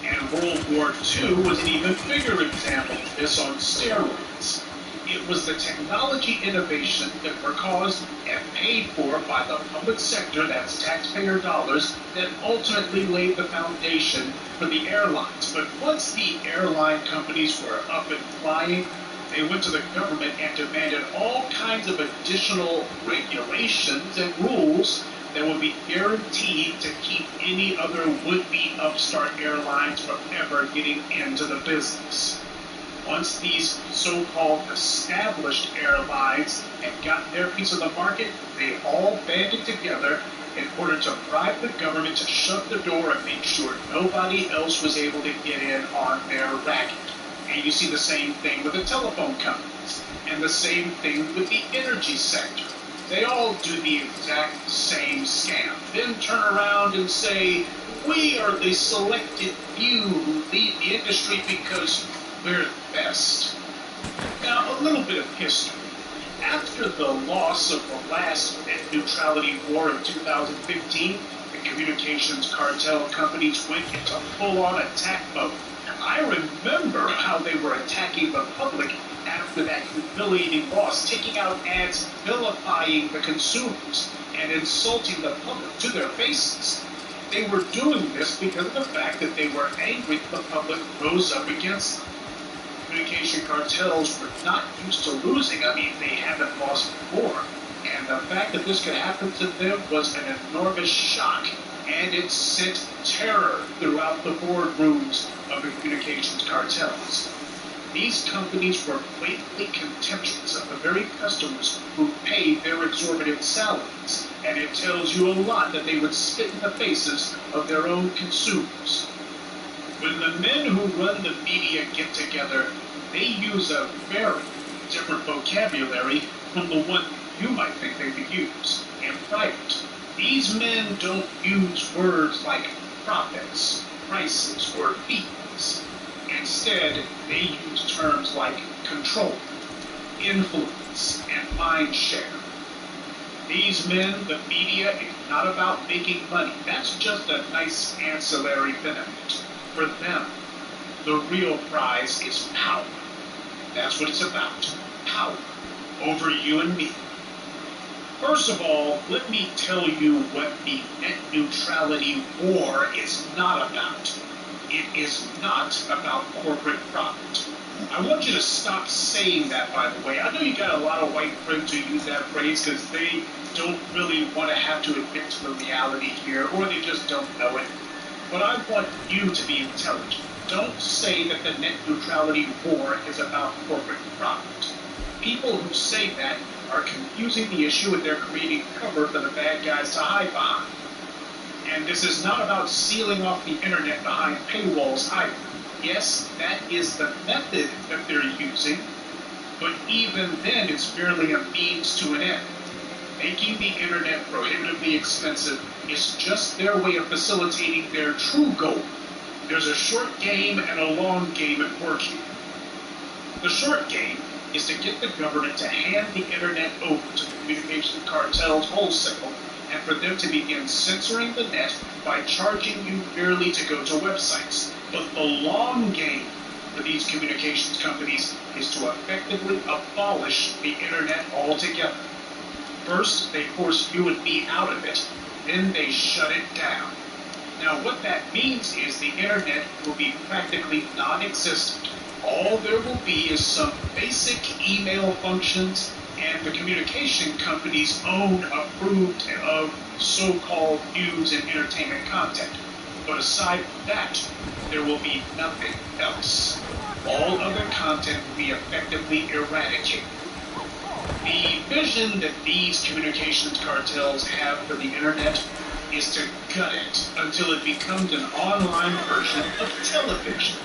A: And World War II was an even bigger example of this on steroids. It was the technology innovation that were caused and paid for by the public sector, that's taxpayer dollars, that ultimately laid the foundation for the airlines. But once the airline companies were up and flying, they went to the government and demanded all kinds of additional regulations and rules that would be guaranteed to keep any other would-be upstart airlines from ever getting into the business. Once these so-called established airlines had gotten their piece of the market, they all banded together in order to bribe the government to shut the door and make sure nobody else was able to get in on their racket. And you see the same thing with the telephone companies, and the same thing with the energy sector. They all do the exact same scam, then turn around and say, we are the selected few who lead the industry because we're the best. Now, a little bit of history. After the loss of the last net neutrality war in 2015, the communications cartel companies went into full-on attack mode. I remember how they were attacking the public after that humiliating loss, taking out ads vilifying the consumers and insulting the public to their faces. They were doing this because of the fact that they were angry that the public rose up against them. Communication cartels were not used to losing. I mean, they haven't lost before. And the fact that this could happen to them was an enormous shock, and it sent terror throughout the boardrooms of the communications cartels. These companies were blatantly contemptuous of the very customers who paid their exorbitant salaries, and it tells you a lot that they would spit in the faces of their own consumers. When the men who run the media get together, they use a very different vocabulary from the one you might think they would use in private. These men don't use words like profits, prices, or fees. Instead, they use terms like control, influence, and mind share. These men, the media, is not about making money. That's just a nice ancillary benefit. For them, the real prize is power. That's what it's about. Power over you and me. First of all, let me tell you what the net neutrality war is not about. It is not about corporate profit. I want you to stop saying that, by the way. I know you got a lot of white friends who use that phrase because they don't really want to have to admit to the reality here, or they just don't know it. But I want you to be intelligent. Don't say that the net neutrality war is about corporate profit. People who say that are confusing the issue, and they're creating cover for the bad guys to hide behind. And this is not about sealing off the internet behind paywalls either. Yes, that is the method that they're using, but even then it's merely a means to an end. Making the internet prohibitively expensive is just their way of facilitating their true goal. There's a short game and a long game at work here. The short game is to get the government to hand the internet over to the communications cartels wholesale, and for them to begin censoring the net by charging you merely to go to websites. But the long game for these communications companies is to effectively abolish the internet altogether. First, they force you and me out of it, then they shut it down. Now, what that means is the internet will be practically non-existent. All there will be is some basic email functions and the communication company's own approved of so-called news and entertainment content. But aside from that, there will be nothing else. All other content will be effectively eradicated. The vision that these communications cartels have for the internet is to gut it until it becomes an online version of television.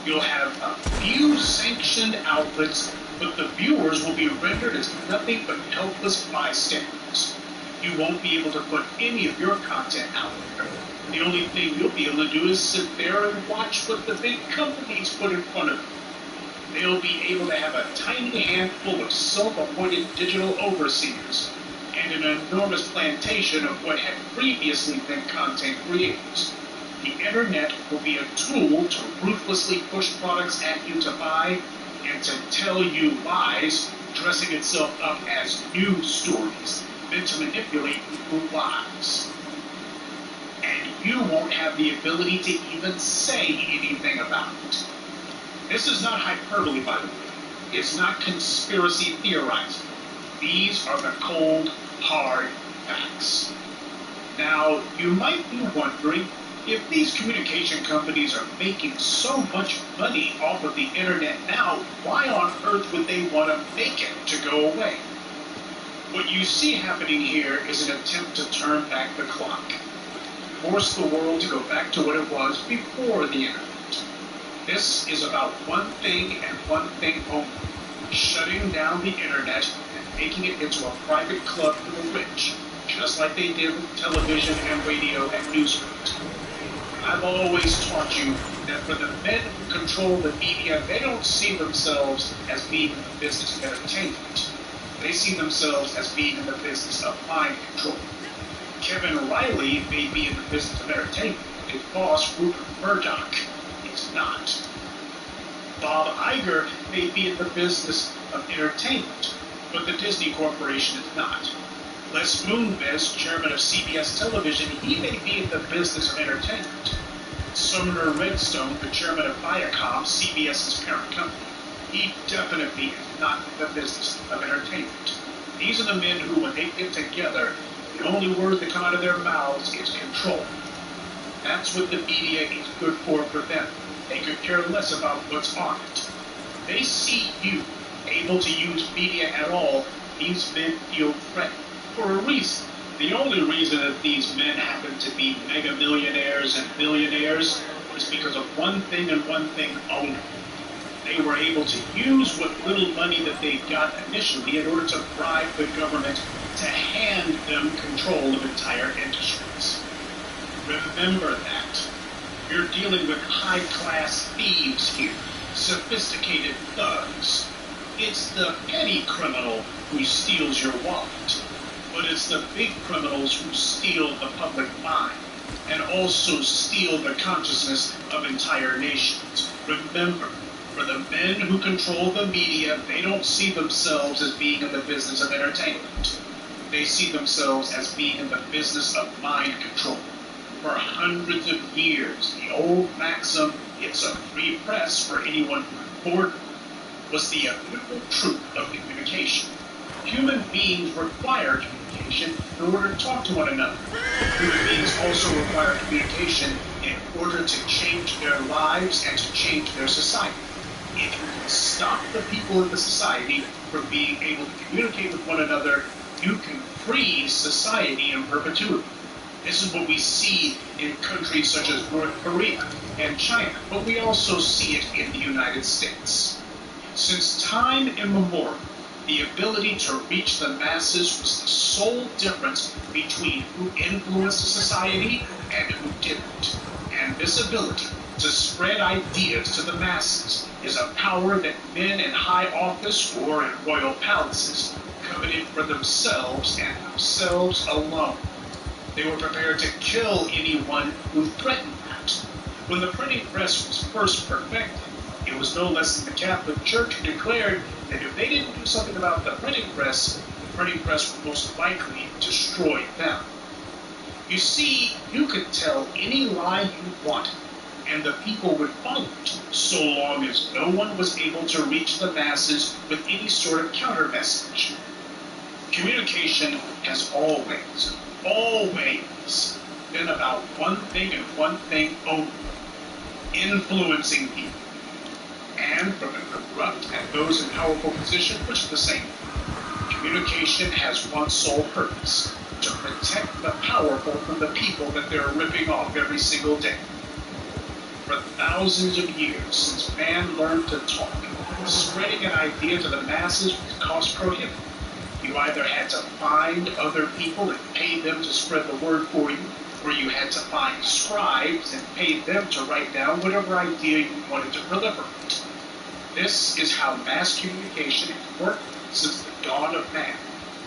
A: You'll have a few sanctioned outlets, but the viewers will be rendered as nothing but helpless bystanders. You won't be able to put any of your content out there. The only thing you'll be able to do is sit there and watch what the big companies put in front of you. They'll be able to have a tiny handful of self-appointed digital overseers and an enormous plantation of what had previously been content creators. The internet will be a tool to ruthlessly push products at you to buy and to tell you lies, dressing itself up as news stories, then to manipulate you through lies. And you won't have the ability to even say anything about it. This is not hyperbole, by the way. It's not conspiracy theorizing. These are the cold, hard facts. Now, you might be wondering, if these communication companies are making so much money off of the internet now, why on earth would they want to make it to go away? What you see happening here is an attempt to turn back the clock, force the world to go back to what it was before the internet. This is about one thing and one thing only: shutting down the internet and making it into a private club for the rich, just like they did with television and radio and newsprint. I've always taught you that for the men who control the media, they don't see themselves as being in the business of entertainment. They see themselves as being in the business of mind control. Kevin Riley may be in the business of entertainment. His boss, Rupert Murdoch, is not. Bob Iger may be in the business of entertainment, but the Disney Corporation is not.
B: Les Moonves, chairman of CBS Television, he may be in the business of entertainment. Sumner Redstone, the chairman of Viacom, CBS's parent company, he definitely is not in the business of entertainment. These are the men who, when they get together, the only word that come out of their mouths is control. That's what the media is good for them. They could care less about what's on it. They see you able to use media at all, these men feel threatened for a reason. The only reason that these men happen to be mega millionaires and billionaires is because of one thing and one thing only. They were able to use what little money that they got initially in order to bribe the government to hand them control of entire industries. Remember that. You're dealing with high-class thieves here, sophisticated thugs. It's the petty criminal who steals your wallet, but it's the big criminals who steal the public mind and also steal the consciousness of entire nations. Remember, for the men who control the media, they don't see themselves as being in the business of entertainment. They see themselves as being in the business of mind control. For hundreds of years, the old maxim, "It's a free press for anyone who's bored," was the immutable truth of communication. Human beings require communication in order to talk to one another. Human beings also require communication in order to change their lives and to change their society. If you can stop the people in the society from being able to communicate with one another, you can freeze society in perpetuity. This is what we see in countries such as North Korea and China, but we also see it in the United States. Since time immemorial, the ability to reach the masses was the sole difference between who influenced the society and who didn't. And this ability to spread ideas to the masses is a power that men in high office or in royal palaces coveted for themselves and themselves alone. They were prepared to kill anyone who threatened that. When the printing press was first perfected, it was no less than the Catholic Church who declared that if they didn't do something about the printing press would most likely destroy them. You see, you could tell any lie you wanted, and the people would follow it, so long as no one was able to reach the masses with any sort of counter message. Communication has always been about one thing and one thing only: influencing people. And from the corrupt and those in powerful positions, which is the same. Communication has one sole purpose: to protect the powerful from the people that they're ripping off every single day. For thousands of years, since man learned to talk, spreading an idea to the masses was cost prohibitive. You either had to find other people and pay them to spread the word for you, or you had to find scribes and pay them to write down whatever idea you wanted to proliferate. This is how mass communication has worked since the dawn of man.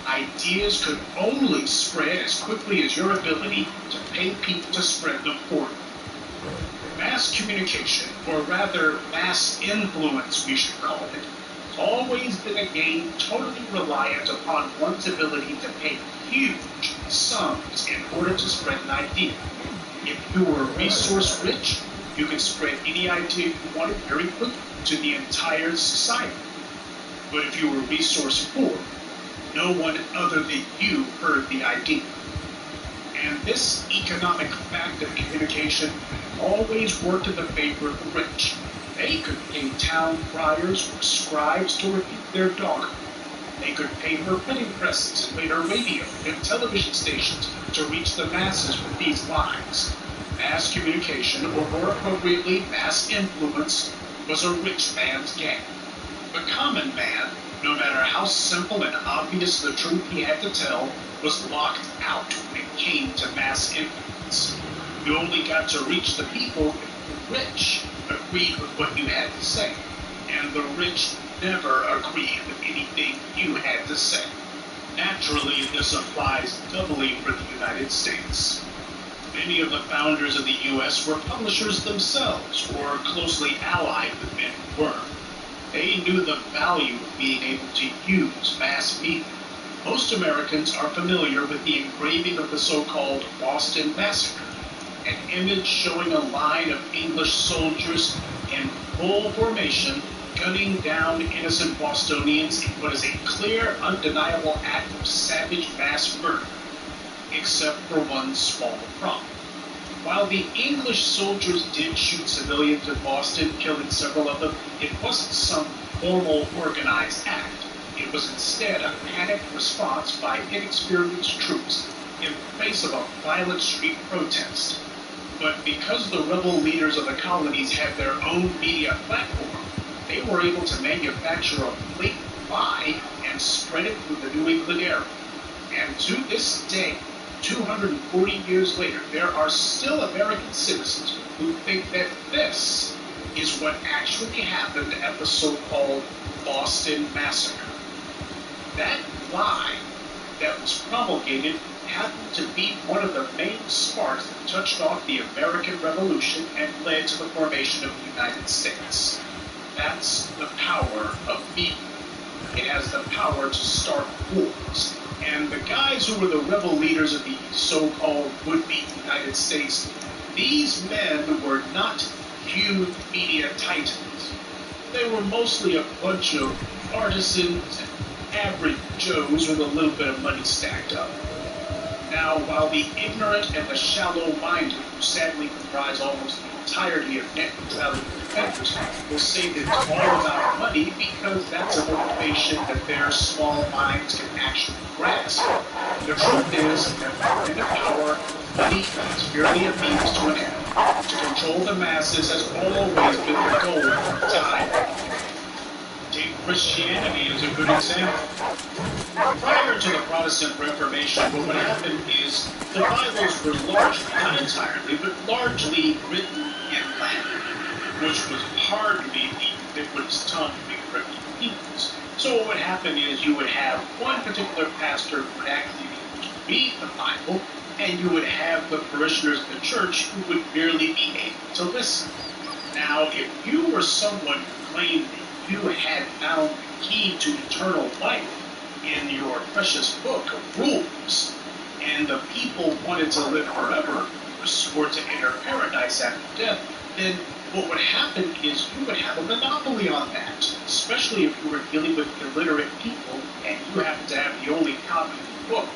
B: Ideas could only spread as quickly as your ability to pay people to spread them for you. Mass communication, or rather mass influence we should call it, has always been a game totally reliant upon one's ability to pay huge sums in order to spread an idea. If you were resource rich, you could spread any idea you wanted very quickly to the entire society. But if you were resource poor, no one other than you heard the idea. And this economic fact of communication always worked in the favor of the rich. They could pay town criers or scribes to repeat their dogma. They could pay for printing presses and later radio and television stations to reach the masses with these lies. Mass communication, or more appropriately, mass influence, was a rich man's game. The common man, no matter how simple and obvious the truth he had to tell, was locked out when it came to mass influence. You only got to reach the people if the rich agreed with what you had to say, and the rich never agreed with anything you had to say. Naturally, this applies doubly for the United States. Many of the founders of the U.S. were publishers themselves, or closely allied with men who were. They knew the value of being able to use mass media. Most Most Americans are familiar with the engraving of the so-called Boston Massacre, an image showing a line of English soldiers in full formation gunning down innocent Bostonians in what is a clear, undeniable act of savage mass murder, except for one small problem. While the English soldiers did shoot civilians in Boston, killing several of them, it wasn't some formal, organized act. It was instead a panicked response by inexperienced troops in face of a violent street protest. But because the rebel leaders of the colonies had their own media platform, they were able to manufacture a blatant lie and spread it through the New England area. And to this day, 240 years later, there are still American citizens who think that this is what actually happened at the so-called Boston Massacre. That lie that was promulgated happened to be one of the main sparks that touched off the American Revolution and led to the formation of the United States. That's the power of media. It has the power to start wars. And the guys who were the rebel leaders of the so-called would-be United States, these men were not huge media titans. They were mostly a bunch of artisans and average Joes with a little bit of money stacked up. Now, while the ignorant and the shallow-minded, who sadly comprise almost the entirety of net neutrality defenders, will say that it's all about money because that's a motivation that their small minds can actually grasp. The truth is that in the power, money is merely a means to an end. To control the masses has always been the goal of time. Take Christianity as a good example. Prior to the Protestant Reformation, what would happen is the Bibles were largely, not entirely, but largely written in Latin, which was hardly the ubiquitous tongue of the Caribbean peoples. So what would happen is you would have one particular pastor who would actually be able to read the Bible, and you would have the parishioners of the church who would merely be able to listen. Now, if you were someone who claimed that you had found the key to eternal life in your precious book of rules, and the people wanted to live forever, or swore to enter paradise after death, then what would happen is you would have a monopoly on that, especially if you were dealing with illiterate people and you happened to have the only copy of the book.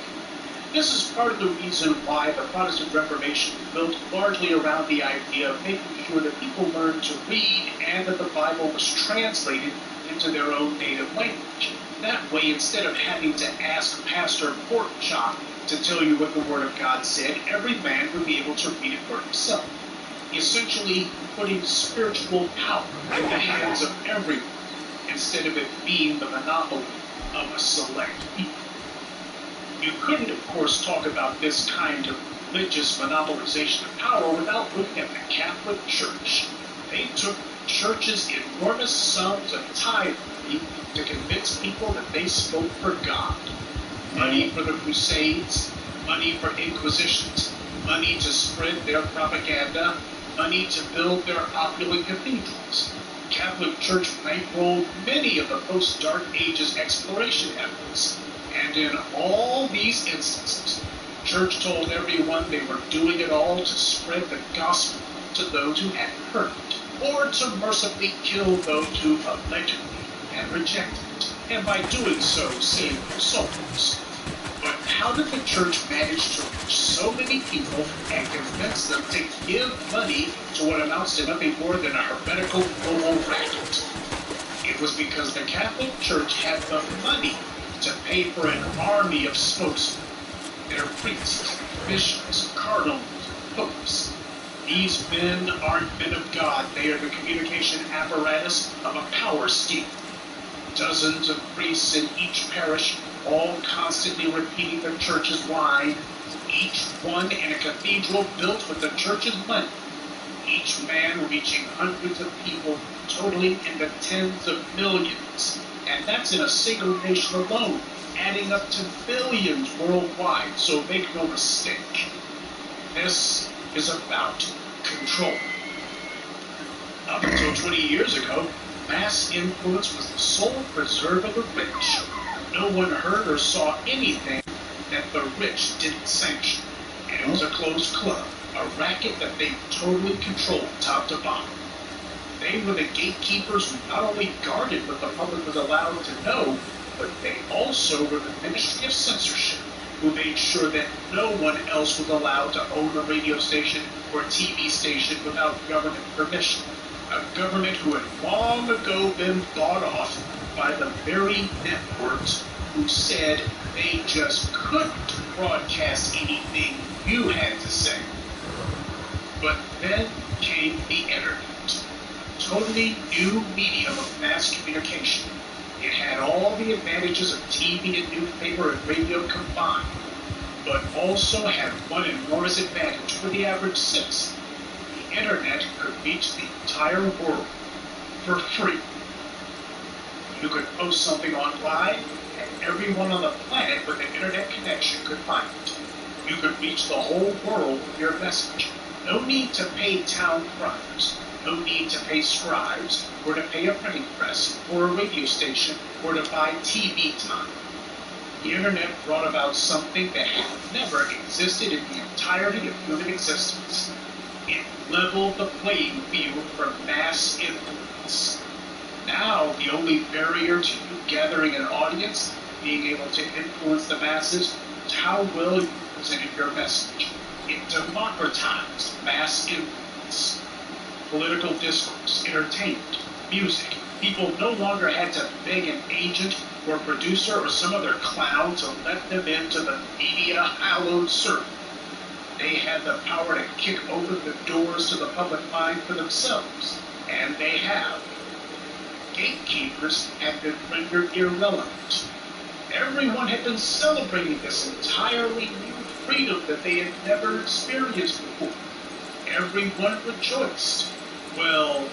B: This is part of the reason why the Protestant Reformation was built largely around the idea of making sure that people learned to read and that the Bible was translated into their own native language. That way, instead of having to ask Pastor Porkchop to tell you what the Word of God said, every man would be able to read it for himself, essentially putting spiritual power in the hands of everyone, instead of it being the monopoly of a select people. You couldn't, of course, talk about this kind of religious monopolization of power without looking at the Catholic Church. They took churches enormous sums of tithe money to convince people that they spoke for God. Money for the Crusades, money for inquisitions, money to spread their propaganda, money to build their opulent cathedrals. The Catholic Church bankrolled many of the post-Dark Ages exploration efforts. And in all these instances, the church told everyone they were doing it all to spread the gospel to those who hadn't heard it, or to mercifully kill those who allegedly had rejected it, and by doing so, save their souls. But how did the church manage to reach so many people and convince them to give money to what amounts to nothing more than a heretical global racket? It was because the Catholic Church had the money to pay for an army of spokesmen, their priests, bishops, cardinals, popes. These men aren't men of God. They are the communication apparatus of a power scheme. Dozens of priests in each parish, all constantly repeating the church's line, each one in a cathedral built with the church's money, each man reaching hundreds of people, totaling in the tens of millions. And that's in a single nation alone, adding up to billions worldwide, so make no mistake. This is about control. Up until 20 years ago, mass influence was the sole preserve of the rich. no one heard or saw anything that the rich didn't sanction. And it was a closed club, a racket that they totally controlled top to bottom. They were the gatekeepers who not only guarded what the public was allowed to know, but they also were the Ministry of Censorship, who made sure that no one else was allowed to own a radio station or TV station without government permission. A government who had long ago been bought off by the very networks who said they just couldn't broadcast anything you had to say. But then came the internet. Totally new medium of mass communication. It had all the advantages of TV and newspaper and radio combined, but also had one enormous advantage for the average citizen. The internet could reach the entire world for free. You could post something online, and everyone on the planet with an internet connection could find it. You could reach the whole world with your message. No need to pay town criers. No need to pay scribes, or to pay a printing press, or a radio station, or to buy TV time. The internet brought about something that had never existed in the entirety of human existence. It leveled the playing field for mass influence. Now, the only barrier to you gathering an audience, being able to influence the masses, is how well you presented your message. It democratized mass influence. Political discourse, entertainment, music. People no longer had to beg an agent or a producer or some other clown to let them into the media hallowed circle. They had the power to kick open the doors to the public mind for themselves, and they have. Gatekeepers had been rendered irrelevant. Everyone had been celebrating this entirely new freedom that they had never experienced before. Everyone rejoiced. Well,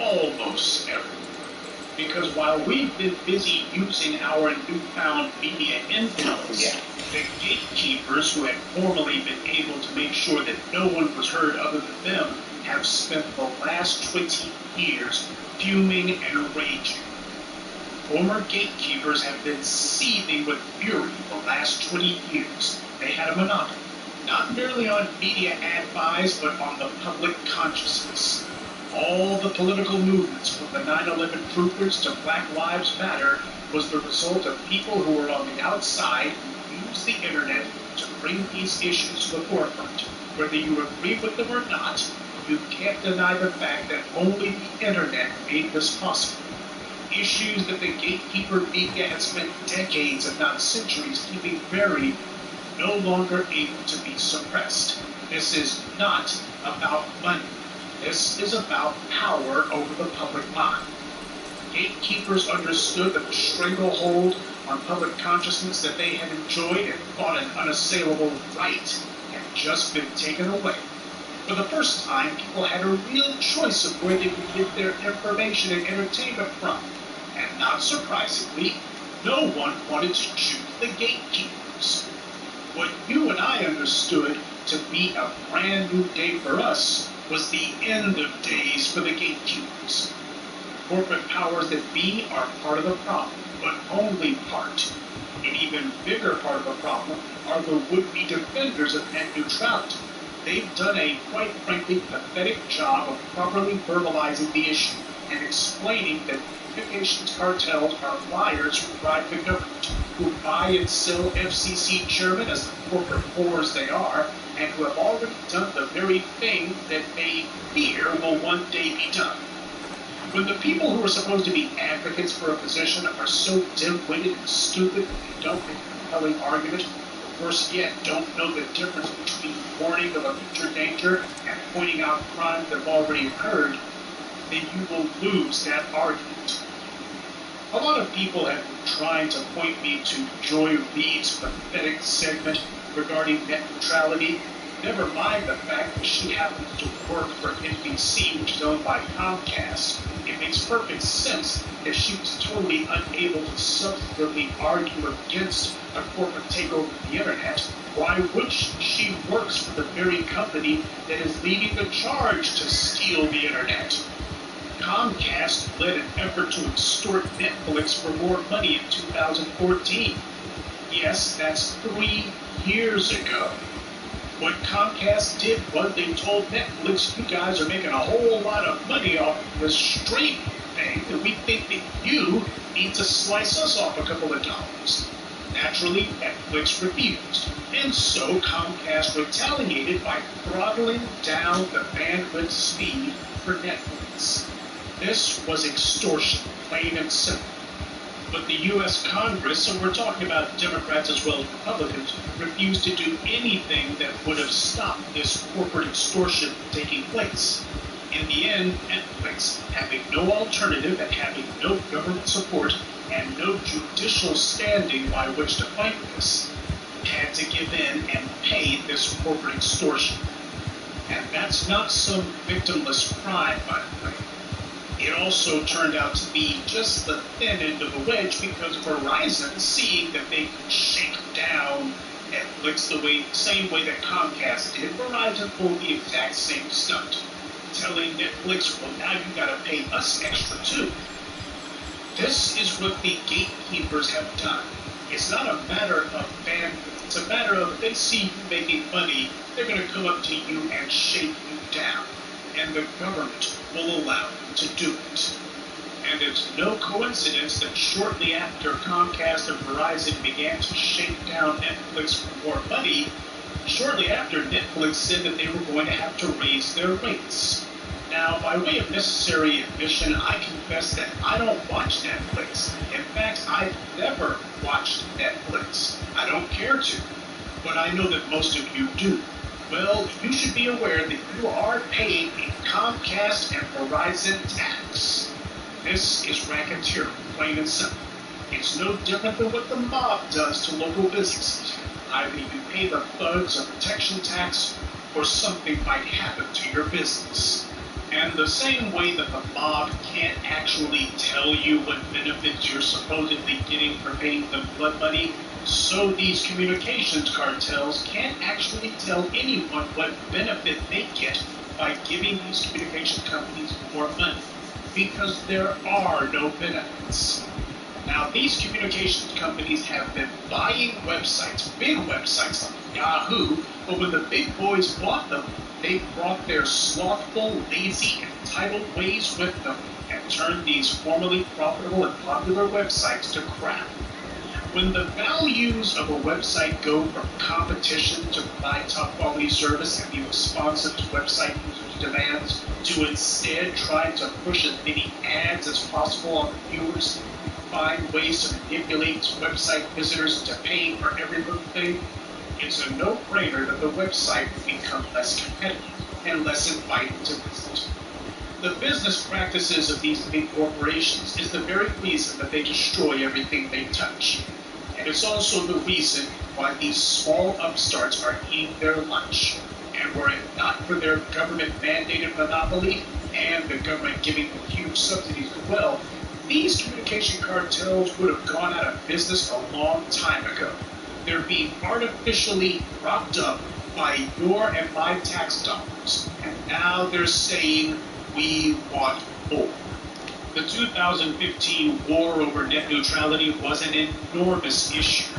B: almost everyone. Because while we've been busy using our newfound media influence, the gatekeepers who had formerly been able to make sure that no one was heard other than them have spent the last 20 years fuming and raging. Former gatekeepers have been seething with fury the last 20 years. They had a monopoly, not merely on media ad buys, but on the public consciousness. All the political movements, from the 9/11 truthers to Black Lives Matter, was the result of people who were on the outside who used the internet to bring these issues to the forefront. Whether you agree with them or not, you can't deny the fact that only the internet made this possible. Issues that the gatekeeper media has spent decades, if not centuries, keeping buried, no longer able to be suppressed. This is not about money. This is about power over the public mind. Gatekeepers understood that the stranglehold on public consciousness that they had enjoyed and thought an unassailable right had just been taken away. For the first time, people had a real choice of where they could get their information and entertainment from. And not surprisingly, no one wanted to choose the gatekeepers. What you and I understood to be a brand new day for us was the end of days for the gatekeepers. Corporate powers that be are part of the problem, but only part. An even bigger part of the problem are the would-be defenders of net neutrality. They've done a, quite frankly, pathetic job of properly verbalizing the issue and explaining that communications cartels are liars who drive the government, who buy and sell FCC chairmen as the corporate whores they are, and who have already done the very thing that they fear will one day be done. When the people who are supposed to be advocates for a position are so dim-witted and stupid that they don't make a compelling argument, or worse yet, don't know the difference between warning of a future danger and pointing out crimes that have already occurred, then you will lose that argument. A lot of people have been trying to point me to Joy Reid's pathetic segment regarding net neutrality. Never mind the fact that she happens to work for NBC, which is owned by Comcast. It makes perfect sense if she was totally unable to substantively argue against a corporate takeover of the internet. Why would she? She works for the very company that is leading the charge to steal the internet. Comcast led an effort to extort Netflix for more money in 2014. Yes, that's 3 years ago. What Comcast did was they told Netflix, you guys are making a whole lot of money off this streaming thing, and we think that you need to slice us off a couple of dollars. Naturally, Netflix refused, and so Comcast retaliated by throttling down the bandwidth speed for Netflix. This was extortion, plain and simple. But the U.S. Congress, and we're talking about Democrats as well as Republicans, refused to do anything that would have stopped this corporate extortion taking place. In the end, Netflix, having no alternative and having no government support and no judicial standing by which to fight this, had to give in and pay this corporate extortion. And that's not some victimless crime, by the way. It also turned out to be just the thin end of the wedge because Verizon, seeing that they could shake down Netflix the same way that Comcast did, Verizon pulled the exact same stunt, telling Netflix, well, now you gotta pay us extra too. This is what the gatekeepers have done. It's not a matter of bandwidth. It's a matter of if they see you making money, they're gonna come up to you and shake you down. And the government will allow them to do it. And it's no coincidence that shortly after Comcast and Verizon began to shake down Netflix for more money, shortly after Netflix said that they were going to have to raise their rates. Now, by way of necessary admission, I confess that I don't watch Netflix. In fact, I've never watched Netflix. I don't care to, but I know that most of you do. Well, you should be aware that you are paying a Comcast and Verizon tax. This is racketeering, plain and simple. It's no different than what the mob does to local businesses. Either you pay the thugs a protection tax, or something might happen to your business. And the same way that the mob can't actually tell you what benefits you're supposedly getting for paying them blood money, so these communications cartels can't actually tell anyone what benefit they get by giving these communication companies more money, because there are no benefits. Now, these communications companies have been buying websites, big websites like Yahoo, but when the big boys bought them, they brought their slothful, lazy, entitled ways with them and turned these formerly profitable and popular websites to crap. When the values of a website go from competition to provide top quality service and be responsive to website users' demands to instead trying to push as many ads as possible on the viewers, find ways to manipulate website visitors into paying for every little thing, it's a no-brainer that the website will become less competitive and less inviting to visit. The business practices of these big corporations is the very reason that they destroy everything they touch. And it's also the reason why these small upstarts are eating their lunch. And were it not for their government-mandated monopoly and the government giving them huge subsidies as well, these communication cartels would have gone out of business a long time ago. They're being artificially propped up by your and my tax dollars. And now they're saying, we want more. The 2015 war over net neutrality was an enormous issue,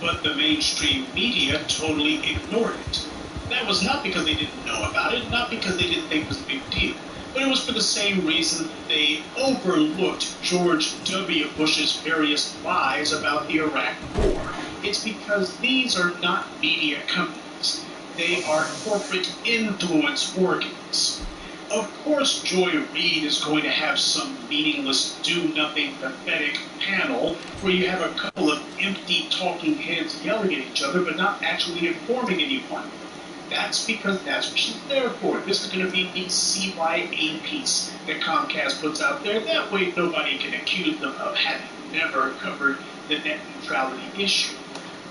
B: but the mainstream media totally ignored it. That was not because they didn't know about it, not because they didn't think it was a big deal, but it was for the same reason they overlooked George W. Bush's various lies about the Iraq War. It's because these are not media companies. They are corporate influence organs. Of course, Joy Reid is going to have some meaningless, do-nothing, pathetic panel where you have a couple of empty talking heads yelling at each other but not actually informing anyone. That's because that's what she's there for. This is going to be the CYA piece that Comcast puts out there. That way nobody can accuse them of having never covered the net neutrality issue.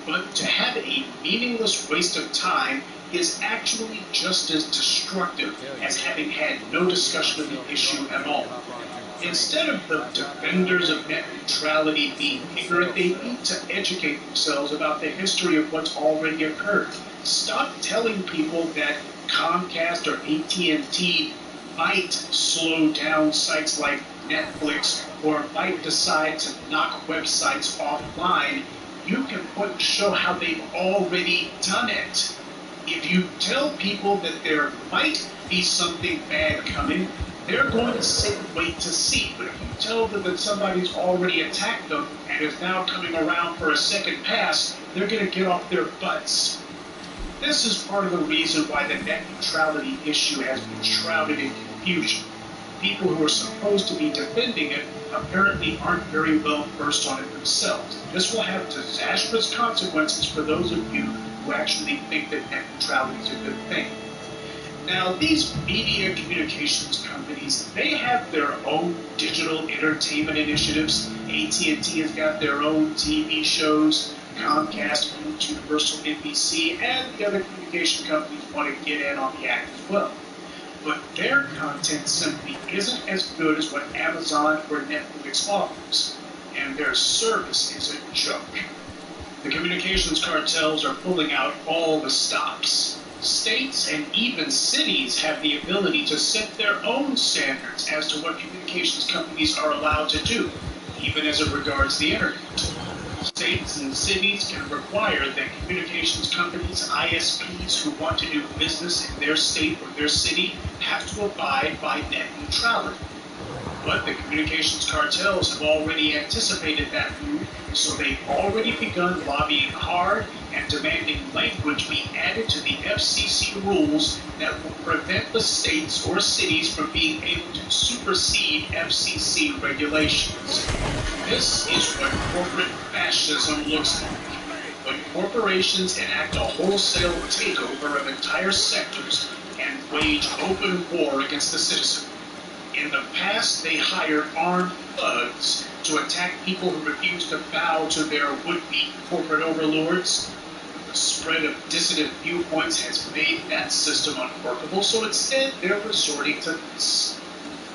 B: But to have a meaningless waste of time is actually just as destructive as having had no discussion of the issue at all. Instead of the defenders of net neutrality being ignorant, they need to educate themselves about the history of what's already occurred. Stop telling people that Comcast or AT&T might slow down sites like Netflix or might decide to knock websites offline, you can point and show how they've already done it. If you tell people that there might be something bad coming, they're going to sit and wait to see. But if you tell them that somebody's already attacked them and is now coming around for a second pass, they're going to get off their butts. This is part of the reason why the net neutrality issue has been shrouded in confusion. People who are supposed to be defending it apparently aren't very well versed on it themselves. This will have disastrous consequences for those of you who actually think that net neutrality is a good thing. Now, these media communications companies, they have their own digital entertainment initiatives. AT&T has got their own TV shows. Comcast, Universal, NBC, and the other communication companies want to get in on the act as well. But their content simply isn't as good as what Amazon or Netflix offers, and their service is a joke. The communications cartels are pulling out all the stops. States and even cities have the ability to set their own standards as to what communications companies are allowed to do, even as it regards the internet. States and cities can require that communications companies, ISPs, who want to do business in their state or their city have to abide by net neutrality. But the communications cartels have already anticipated that move, so they've already begun lobbying hard and demanding language be added to the FCC rules that will prevent the states or cities from being able to supersede FCC regulations. This is what corporate fascism looks like. When corporations enact a wholesale takeover of entire sectors and wage open war against the citizen. In the past, they hired armed thugs to attack people who refused to bow to their would-be corporate overlords. The spread of dissident viewpoints has made that system unworkable, so instead they're resorting to this.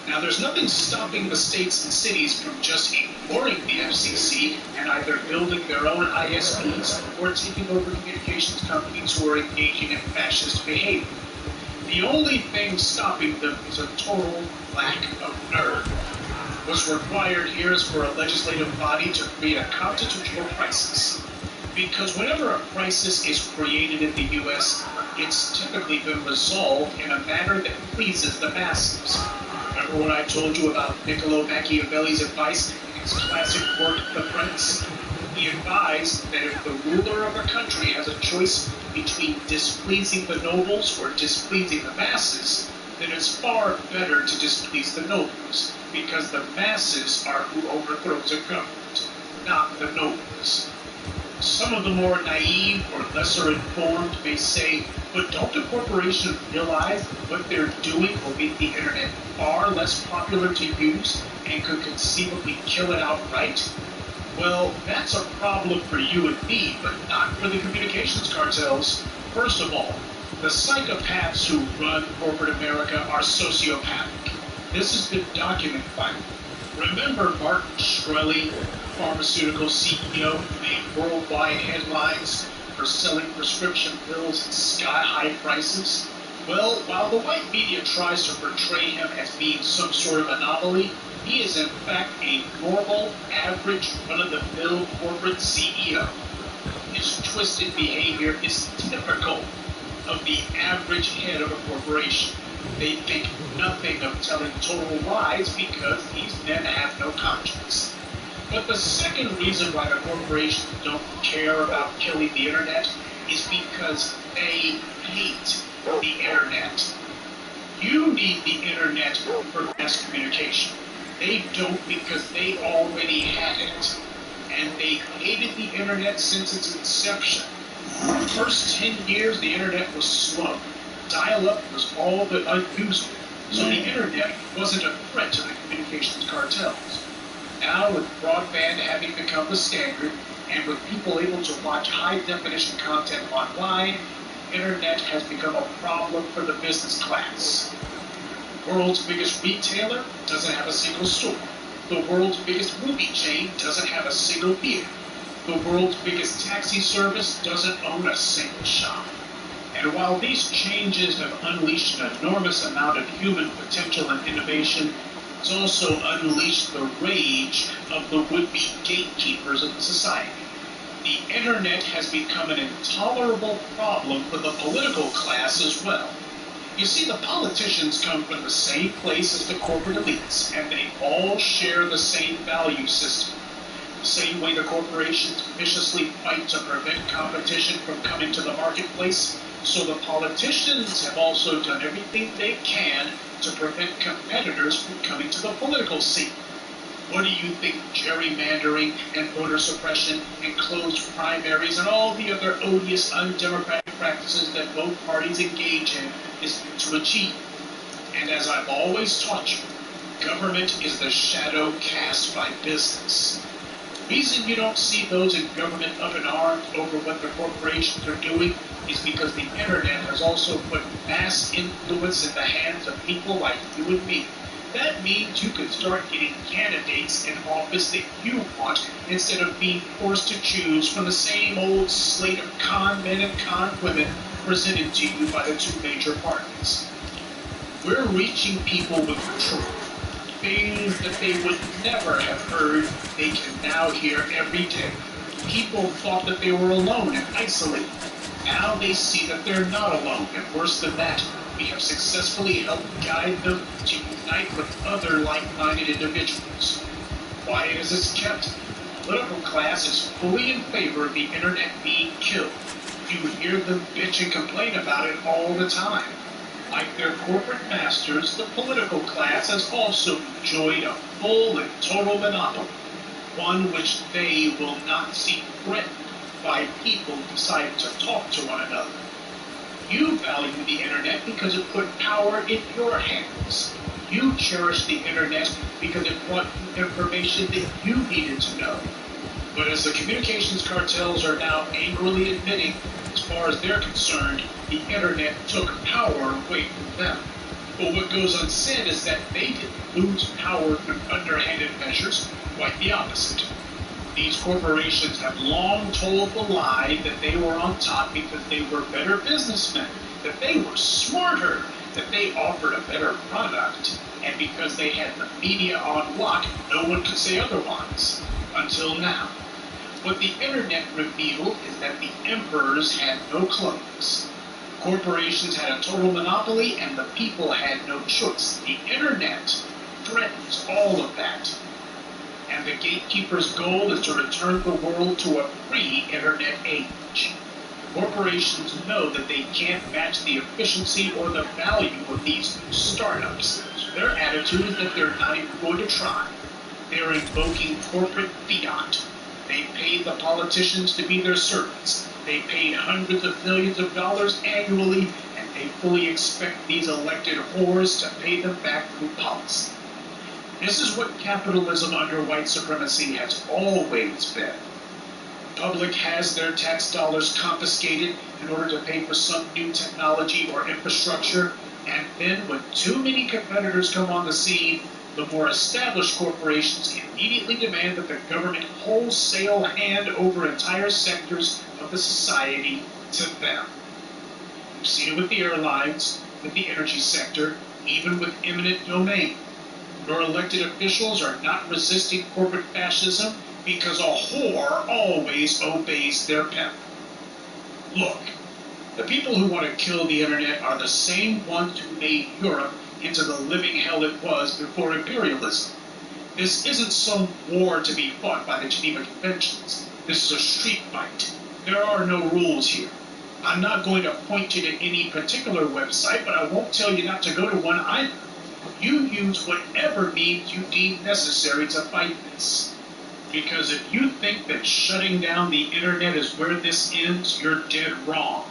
B: Now, there's nothing stopping the states and cities from just ignoring the FCC and either building their own ISPs or taking over communications companies who are engaging in fascist behavior. The only thing stopping them is a total lack of nerve. What's required here is for a legislative body to create a constitutional crisis. Because whenever a crisis is created in the U.S., it's typically been resolved in a manner that pleases the masses. Remember when I told you about Niccolo Machiavelli's advice in his classic work, The Prince? He advised that if the ruler of a country has a choice between displeasing the nobles or displeasing the masses, then it's far better to displease the nobles, because the masses are who overthrows a government, not the nobles. Some of the more naive or lesser informed may say, but don't the corporations realize that what they're doing will make the internet far less popular to use and could conceivably kill it outright? Well, that's a problem for you and me, but not for the communications cartels. First of all, the psychopaths who run corporate America are sociopathic. This has been documented by them. Remember Martin Shkreli, pharmaceutical CEO who made worldwide headlines for selling prescription pills at sky-high prices? Well, while the white media tries to portray him as being some sort of anomaly, he is in fact a normal, average, run-of-the-mill corporate CEO. His twisted behavior is typical of the average head of a corporation. They think nothing of telling total lies because these men have no conscience. But the second reason why the corporations don't care about killing the internet is because they hate the internet. You need the internet for mass communication. They don't because they already had it. And they hated the internet since its inception. The first 10 years, the internet was slow. Dial-up was all but unusable. So the internet wasn't a threat to the communications cartels. Now, with broadband having become the standard, and with people able to watch high-definition content online, internet has become a problem for the business class. The world's biggest retailer doesn't have a single store. The world's biggest movie chain doesn't have a single theater. The world's biggest taxi service doesn't own a single shop. And And while these changes have unleashed an enormous amount of human potential and innovation, it's also unleashed the rage of the would-be gatekeepers of the society. The internet has become an intolerable problem for the political class as well. You see, the politicians come from the same place as the corporate elites, and they all share the same value system. The same way the corporations viciously fight to prevent competition from coming to the marketplace, so the politicians have also done everything they can to prevent competitors from coming to the political scene. What do you think gerrymandering and voter suppression and closed primaries and all the other odious, undemocratic practices that both parties engage in is meant to achieve? And as I've always taught you, government is the shadow cast by business. The reason you don't see those in government up in arms over what the corporations are doing is because the internet has also put mass influence in the hands of people like you and me. That means you can start getting candidates in office that you want instead of being forced to choose from the same old slate of con men and con women presented to you by the two major parties. We're reaching people with truth. Things that they would never have heard, they can now hear every day. People thought that they were alone and isolated. Now they see that they're not alone, and worse than that, we have successfully helped guide them to unite with other like-minded individuals. Quiet as it's kept, the political class is fully in favor of the internet being killed. You hear them bitch and complain about it all the time. Like their corporate masters, the political class has also enjoyed a full and total monopoly, one which they will not see threatened by people deciding to talk to one another. You value the internet because it put power in your hands. You cherish the internet because it brought you information that you needed to know. But as the communications cartels are now angrily admitting, as far as they're concerned, the internet took power away from them. But what goes unsaid is that they didn't lose power through underhanded measures, quite the opposite. These corporations have long told the lie that they were on top because they were better businessmen, that they were smarter, that they offered a better product, and because they had the media on lock, no one could say otherwise. Until now. What the internet revealed is that the emperors had no clothes. Corporations had a total monopoly, and the people had no choice. The internet threatens all of that. And the gatekeeper's goal is to return the world to a free internet age. Corporations know that they can't match the efficiency or the value of these new startups. So their attitude is that they're not even going to try. They're invoking corporate fiat. They paid the politicians to be their servants. They paid hundreds of millions of dollars annually, and they fully expect these elected whores to pay them back through policy. This is what capitalism under white supremacy has always been. The public has their tax dollars confiscated in order to pay for some new technology or infrastructure, and then when too many competitors come on the scene, the more established corporations immediately demand that the government wholesale hand over entire sectors of the society to them. We've seen it with the airlines, with the energy sector, even with eminent domain. Your elected officials are not resisting corporate fascism because a whore always obeys their pimp. Look, the people who want to kill the internet are the same ones who made Europe into the living hell it was before imperialism. This isn't some war to be fought by the Geneva Conventions. This is a street fight. There are no rules here. I'm not going to point you to any particular website, but I won't tell you not to go to one either. You use whatever means you deem necessary to fight this. Because if you think that shutting down the internet is where this ends, you're dead wrong.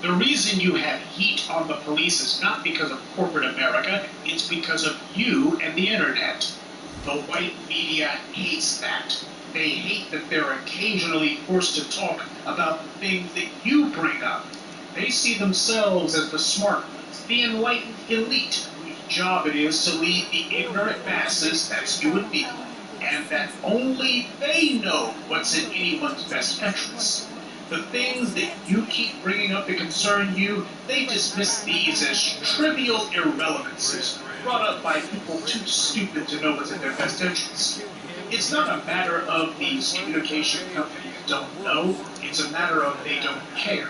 B: The reason you have heat on the police is not because of corporate America, it's because of you and the internet. The white media hates that. They hate that they're occasionally forced to talk about the things that you bring up. They see themselves as the smart ones, the enlightened elite, whose job it is to lead the ignorant masses, that's you and me, and that only they know what's in anyone's best interests. The things that you keep bringing up that concern you, they dismiss these as trivial irrelevances brought up by people too stupid to know what's in their best interest. It's not a matter of these communication companies don't know, it's a matter of they don't care.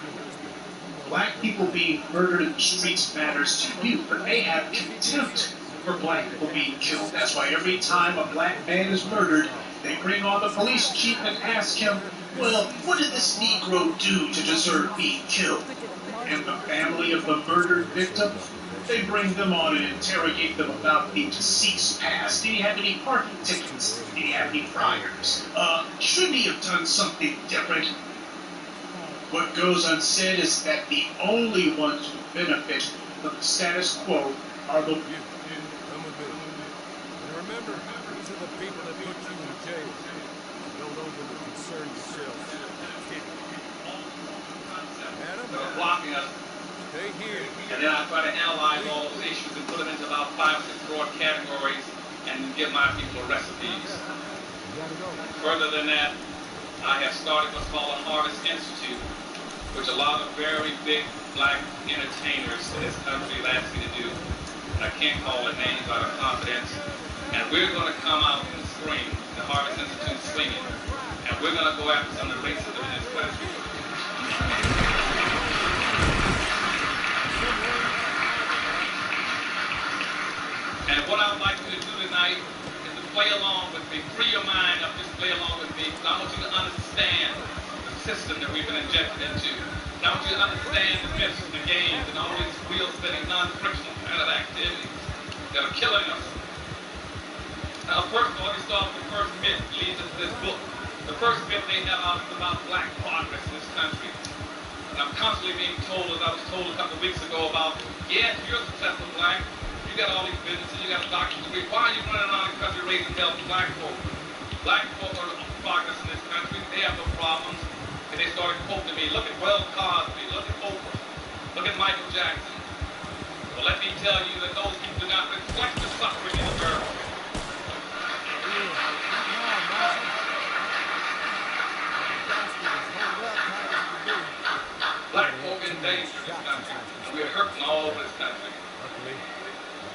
B: Black people being murdered in the streets matters to you, but they have contempt for black people being killed. That's why every time a black man is murdered, they bring on the police chief and ask him, well, what did this Negro do to deserve being killed? And the family of the murdered victim, they bring them on and interrogate them about the deceased's past. Did he have any parking tickets? Did he have any priors? Should he have done something different? What goes unsaid is that the only ones who benefit from the status quo are the...
C: And remember, these are the people that put you in jail. Don't overly concern yourself.
D: They're blocking us.
C: Stay here.
D: And then I try to analyze all those issues and put them into about 5 or 6 broad categories and give my people recipes. Further than that, I have started what's called a Harvest Institute, which a lot of very big black entertainers in this country have asked me to do. And I can't call their names out of confidence. And we're going to come out in the spring, the Harvest Institute swinging, and we're going to go after some of the racism in this country. And what I would like you to do tonight is to play along with me, free your mind up, just play along with me, because I want you to understand the system that we've been injected into. And I want you to understand the myths, the games, and all these wheel-spinning, non-frictional kind of activities that are killing us. Now, first of all, let me start with the first myth that leads us to this book. The first myth they have out is about black progress in this country. And I'm constantly being told, as I was told a couple of weeks ago, about, yes, you're a successful black. You got all these businesses, you got a doctor's degree. Why are you running around the country raising hell for black folk? Black folk are progress in this country. They have no problems. And they started quoting me, look at Will Cosby, look at Oprah, look at Michael Jackson. Well, let me tell you that those people do not reflect the suffering in the world. Black folk in danger in this country, and we're hurting all over this country.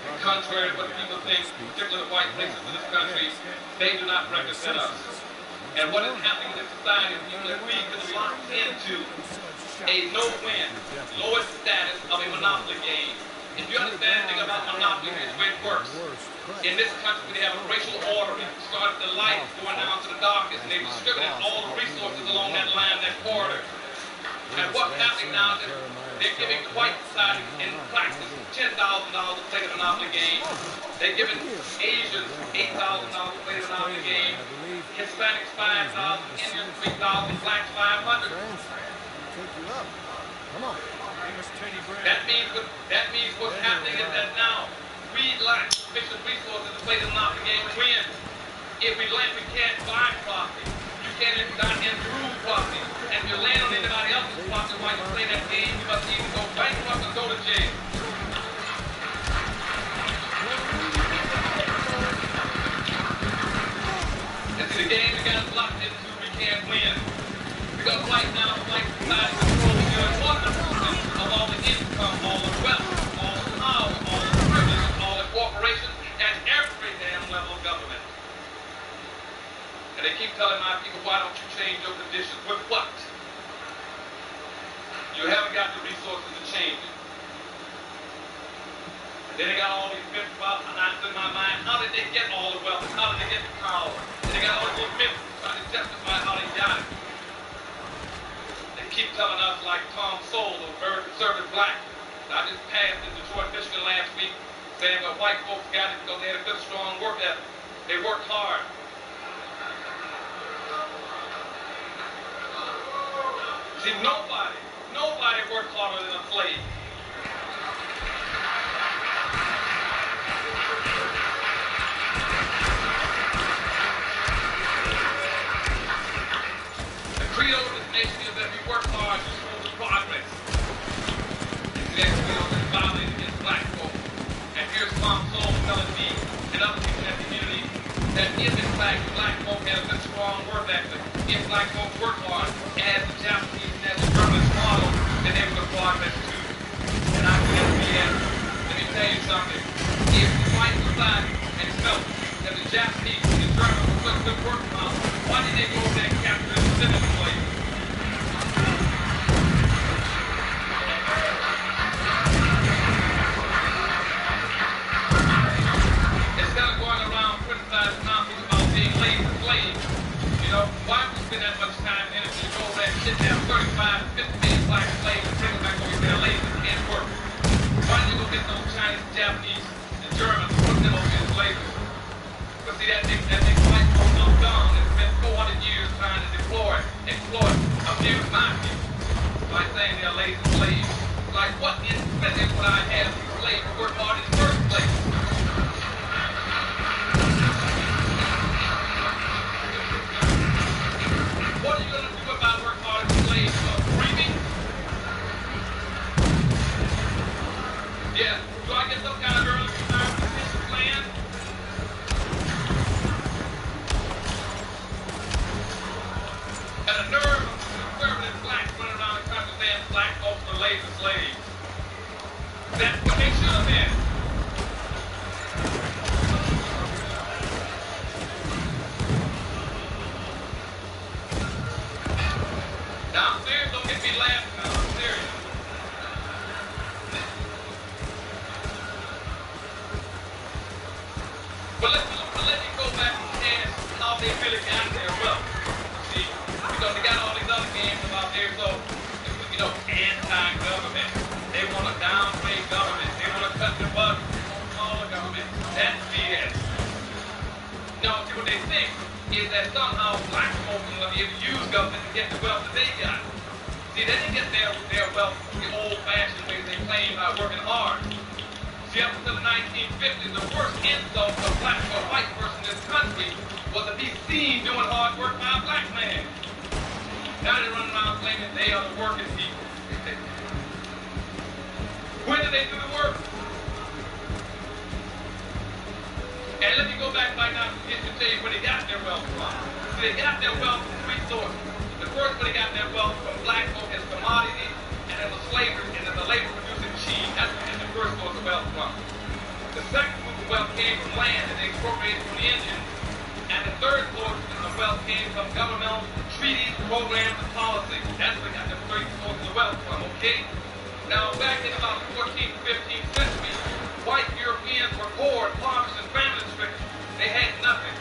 D: And contrary to what people think, particularly the white races in this country, they do not represent us. And what is happening in this society is people that we've been locked into a no-win, lowest status of a monopoly game. If you understand anything about monopoly, it's the way it works. In this country, they have a racial order. It started the light going down to the darkness, and they distributed all the resources along that line, that corridor. And what's happening now is they're giving the white society in practice $10,000 to play the monopoly game. They're giving Asians $8,000 to play the monopoly game. Hispanics $5,000, Indians $3,000, blacks $500. That means what's happening is that now we lack sufficient resources to play the monopoly game to win. If we lack, we can't buy property. You can't improve property. And if you land on anybody else's property while you play that game, you must either go bankrupt or go to jail. And see, the game we got locked into, we can't win. Because right now, the white society controls nearly 100% of all the income, all the wealth, all the power, all the privilege, all the corporations, and every damn level of government. And they keep telling my people, why don't you change your conditions? With what? You haven't got the resources to change it. And then they got all these myths about, and I in my mind, how did they get all the wealth? How did they get the power? And they got all these myths trying to justify how they got it. They keep telling us, like Tom Sowell, a very conservative black. I just passed in Detroit, Michigan last week, saying that white folks got it because they had a good, strong work ethic. They worked hard. See, nobody worked harder than a slave. The credo of this nation is that we work hard to move to progress. And see, that credo is violated against black folk. And here's Tom Sowell telling me and other people in that community that if in fact black folk have a good, strong work ethic, if black folk work hard, as the Japanese Progress 2, and I'm going to be in. Let me tell you something. If the white society and felt that the Japanese and the Germans were such good work out, why did they go over there and capture the Pacific slaves? Instead of going around criticizing non-people about being lazy slaves, you know, why would we spend that much time and energy to go over there and sit down 35 to 50 million black slaves and bring them back over here lazy and can't work? Why did they go get those Chinese, Japanese, and Germans and put them over here as slaves? But see, that makes white folks look dumb and spent 400 years trying to deploy, exploit, abuse my people by saying they're lazy slaves. Like, what incentive would I have to slave to work hard in the first place? What are you going to do about work hard as a slave? Breathing? Yeah. Do I get some kind of early retirement pension plan? And a nerve of conservative blacks running around the country saying black folks are lazy slaves. That's what they should have been. Now I'm serious, don't get me laughing now, I'm serious. But let me go back and how they really got their wealth. See, because they got all these other games about there, so, you know, anti-government. They want to downgrade government. They want to cut the budget. They want smaller government. That's BS. No, see, what they think is that somehow black folks will be able to use government to get the wealth that they got. See, they didn't get their wealth the old-fashioned way they claim by working hard. See, up until the 1950s, the worst insult to a black or white person in this country was to be seen doing hard work by a black man. Now they run around claiming they are the working people. When did they do the work? And let me go back right now to tell you where they got their wealth from. So they got their wealth from three sources. The first one they got their wealth from black folk as commodity and as a slavery and as a labor-producing machine. That's where the first source of wealth from. The second source of wealth came from land that they expropriated from the Indians. And the third source of wealth came from governmental treaties, programs, and policies. That's where they got their three sources of wealth from, okay? Now, back in about the 14th, 15th century, white Europeans were poor, impoverished, and famine-stricken. They had nothing.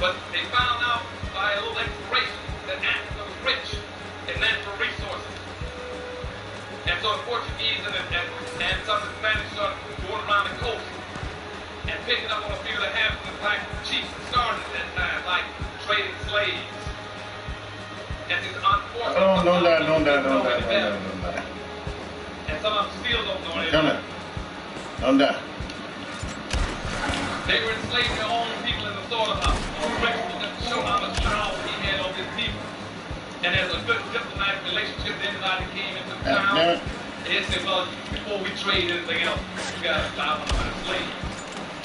D: But they found out by a little exploration that Africa was rich in natural resources. And so the Portuguese and some of the Spanish started going around the coast and picking up on a few of the habits of black chiefs that started at that time, like trading slaves. And it's unfortunate.
E: Oh, don't die.
D: And some of them still don't know anything.
E: Don't die.
D: They were enslaving their own people in the slaughterhouse. To show how much power he had over his people. And there's a good diplomatic relationship with anybody that came into the town. They said, well, before we trade anything else, we got to stop on the slaves.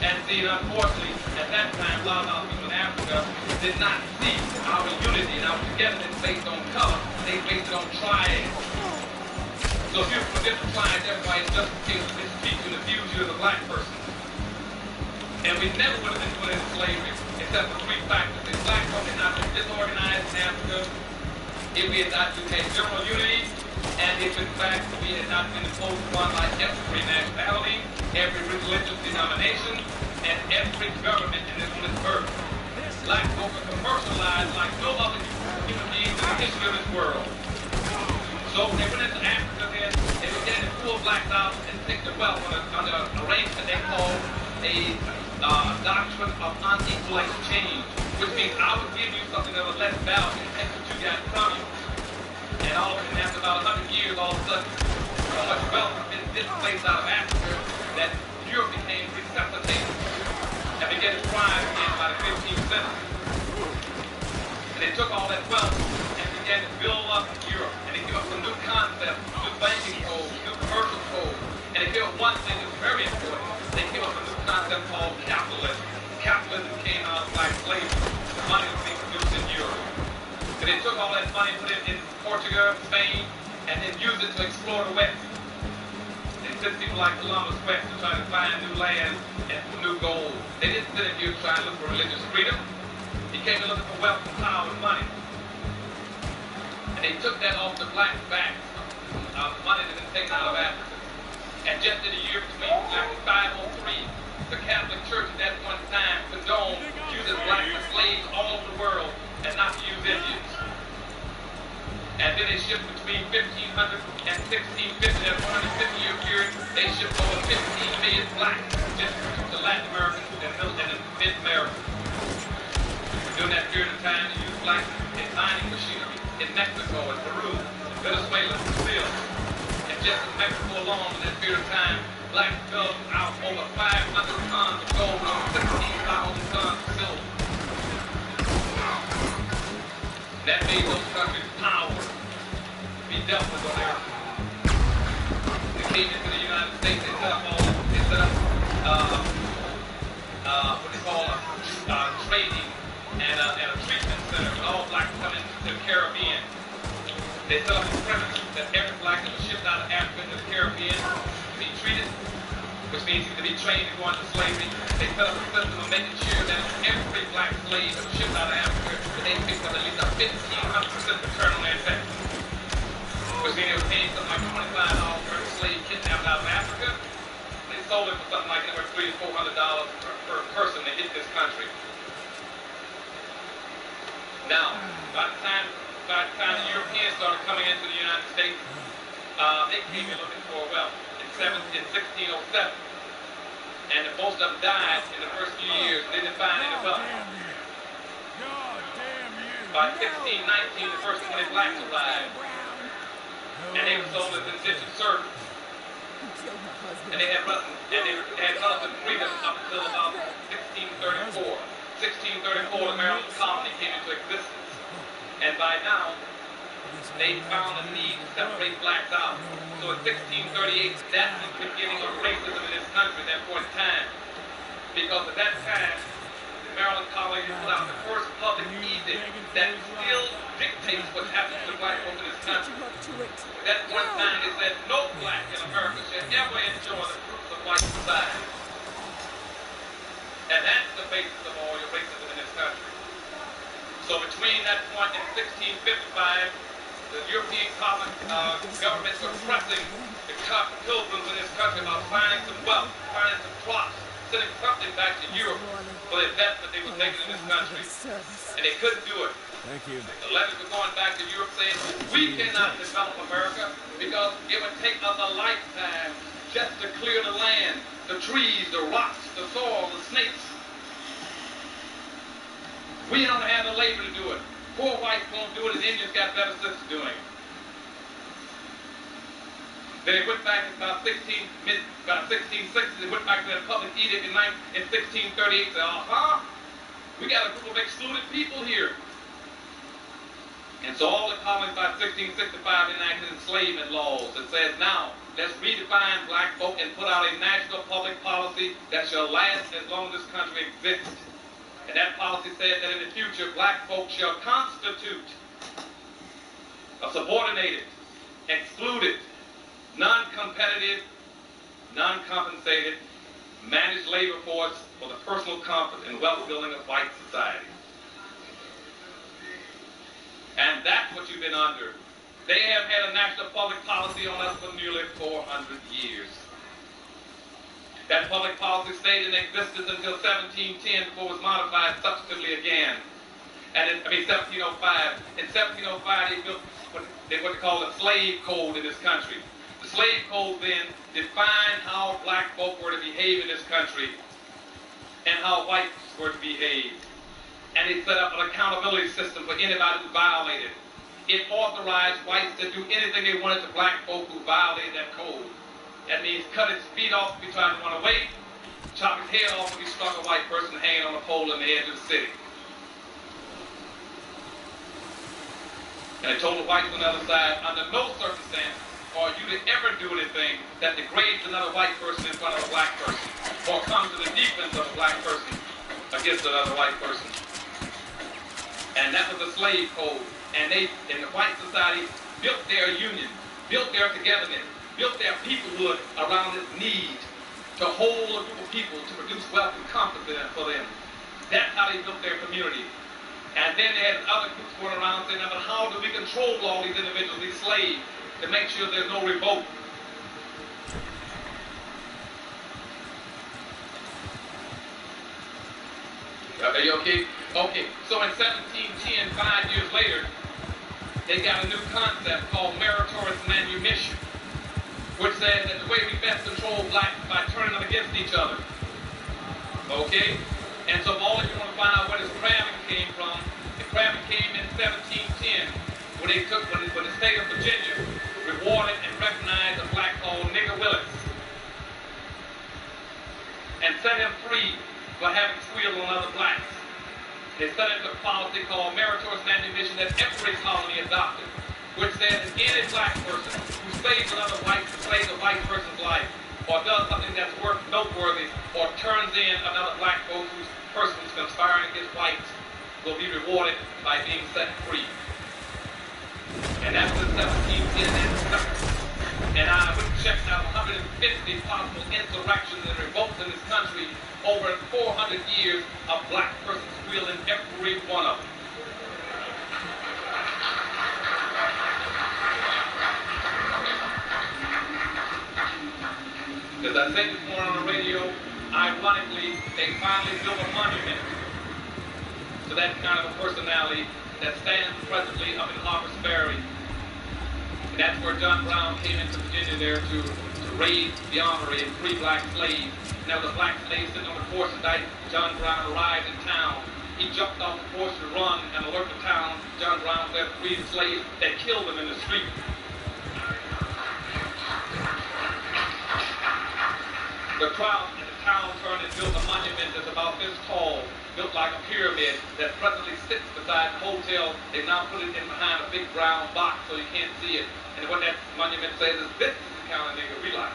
D: And see, unfortunately, at that time, a lot of our people in Africa did not see our unity and our togetherness based on color. They based it on tribes. So if you're from different tribes, everybody just mistreat you and abuse you as a black person. And we never would have been put into slavery except for three factors. If black folk had not been disorganized in Africa, if we had not had general unity, and if in fact we had not been imposed upon by every nationality, every religious denomination, and every government in this earth. Black folk are commercialized like no other human beings in the history of this world. So they went into Africa then, they began to pull blacks out and take the wealth under an arrangement they called a doctrine of unequal exchange, which means I would give you something of a less value and take what you got from you. And all of a sudden, after about 100 years, all of a sudden, so much wealth has been displaced out of Africa that Europe became resuscitated and began to thrive again by the 15th century. And they took all that wealth and began to build up Europe. And they came up with new concepts, new banking codes, new commercial codes. And they came up with one thing that's very important. They came up with a new concept called capitalism. Capitalism came out of black slavery. The money was being produced in Europe. So they took all that money, put it in Portugal, Spain, and then use it to explore the West. They sent people like Columbus west to try to find new land and new gold. They didn't send him here trying to look for religious freedom. He came to looking for wealth and power and money. And they took that off the black backs, the money that had been taken out of Africa. And just in the year between 503, the Catholic Church at that point in time condoned using blacks as slaves all over the world and not to use Indians. And then they shipped between 1500 and 1650, that 150-year period, they shipped over 15 million blacks just to Latin America and Mid-America. During that period of time, they used blacks in mining machinery in Mexico and Peru, Venezuela, Brazil. And just in Mexico alone, in that period of time, blacks dug out over 500 tons of gold and over 16,000 tons of silver. That made those countries power to be dealt with on earth. They came into the United States, they set up what they call a trading and a treatment center with all blacks coming to the Caribbean. They set up a premise that every black that was shipped out of Africa to the Caribbean to be treated, which means to be trained to go into slavery. They set up a system of making sure that every black slave that was shipped out of Africa, that they picked up at least a 1,500% return on their investment. Which means they were paying something like $25 per slave kidnapped out of Africa. They sold it for something like anywhere $300 to $400 per person to hit this country. Now, by the time the Europeans started coming into the United States, they came in looking for wealth in 1607. And most of them died in the first few years. They didn't find any wealth. By 1619, the first 20 blacks arrived. And they were sold as indentured servants. And they had relative freedom up until about 1634. 1634, the Maryland colony came into existence. And by now, they found a need to separate blacks out. So in 1638, that's the beginning of racism in this country at that point in time. Because at that time, the Maryland colony put out the first public edict that still dictates what's happening to the black folk in this country. At that point in time, they said no black in America should ever enjoy the fruits of white society. And that's the basis of all your racism in this country. So between that point in 1655, the European governments were pressing the pilgrims in this country about finding some wealth, finding some plots, sending something back to Europe for the investment they were making in this country. And they couldn't do it.
C: Thank you.
D: The letters were going back to Europe saying, we cannot develop America because it would take us a lifetime just to clear the land, the trees, the rocks, the soil, the snakes. We don't have the labor to do it. Poor whites won't do it, and Indians got better sense of doing it. Then they went back in about 1660, they went back to that public edict in 1638 and said, we got a group of excluded people here. And so all the colonies by 1665 enacted enslavement laws that says, now, let's redefine black folk and put out a national public policy that shall last as long as this country exists. And that policy said that in the future, black folk shall constitute a subordinated, excluded, non-competitive, non-compensated, managed labor force for the personal comfort and well-building of white society. And that's what you've been under. They have had a national public policy on us for nearly 400 years. That public policy stayed in existence until 1710 before it was modified subsequently again. And in 1705. In 1705, they built what they call the slave code in this country. The slave code then defined how black folk were to behave in this country and how whites were to behave. And it set up an accountability system for anybody who violated. It authorized whites to do anything they wanted to black folk who violated that code. That means cut his feet off if he tried to run away, chop his head off if he struck a white person hanging on a pole in the edge of the city. And they told the whites on the other side, under no circumstance are you to ever do anything that degrades another white person in front of a black person, or comes to the defense of a black person against another white person. And that was the slave code. And they, in the white society, built their union built their togetherness, built their peoplehood around this need to hold a group of people to produce wealth and comfort for them. That's how they built their community. And then they had other groups going around saying, but how do we control all these individuals, these slaves, to make sure there's no revolt? Are you okay? Okay, so in 1710, 5 years later, they got a new concept called meritorious manumission, which says that the way we best control blacks is by turning them against each other. Okay? And so if all of you want to find out where this crabbing came from, the crabbing came in 1710 when the state of Virginia rewarded and recognized a black called Nigger Willis and set him free for having squealed on other blacks. They set into a policy called meritorious manumission that every colony adopted, which says that any black person who saves another white, saves a white person's life, or does something that's worth noteworthy, or turns in another black person who's conspiring against whites, will be rewarded by being set free. And that's in 1710. And I went and checked out 150 possible insurrections and revolts in this country over 400 years of black persons squealing every one of them. As I said this morning on the radio, ironically, they finally built a monument to that kind of a personality that stands presently up in Harper's Ferry. And that's where John Brown came into Virginia there to raise the armory and free black slaves. And there was a black slave sitting on the porch the night John Brown arrived in town. He jumped off the porch to run and alert the town. John Brown left free the slaves that killed him in the street. The crowd in the town turned and built a monument that's about this tall, built like a pyramid, that presently sits beside the hotel. They now put it in behind a big brown box so you can't see it. And what that monument says is, this is the kind of nigga we like.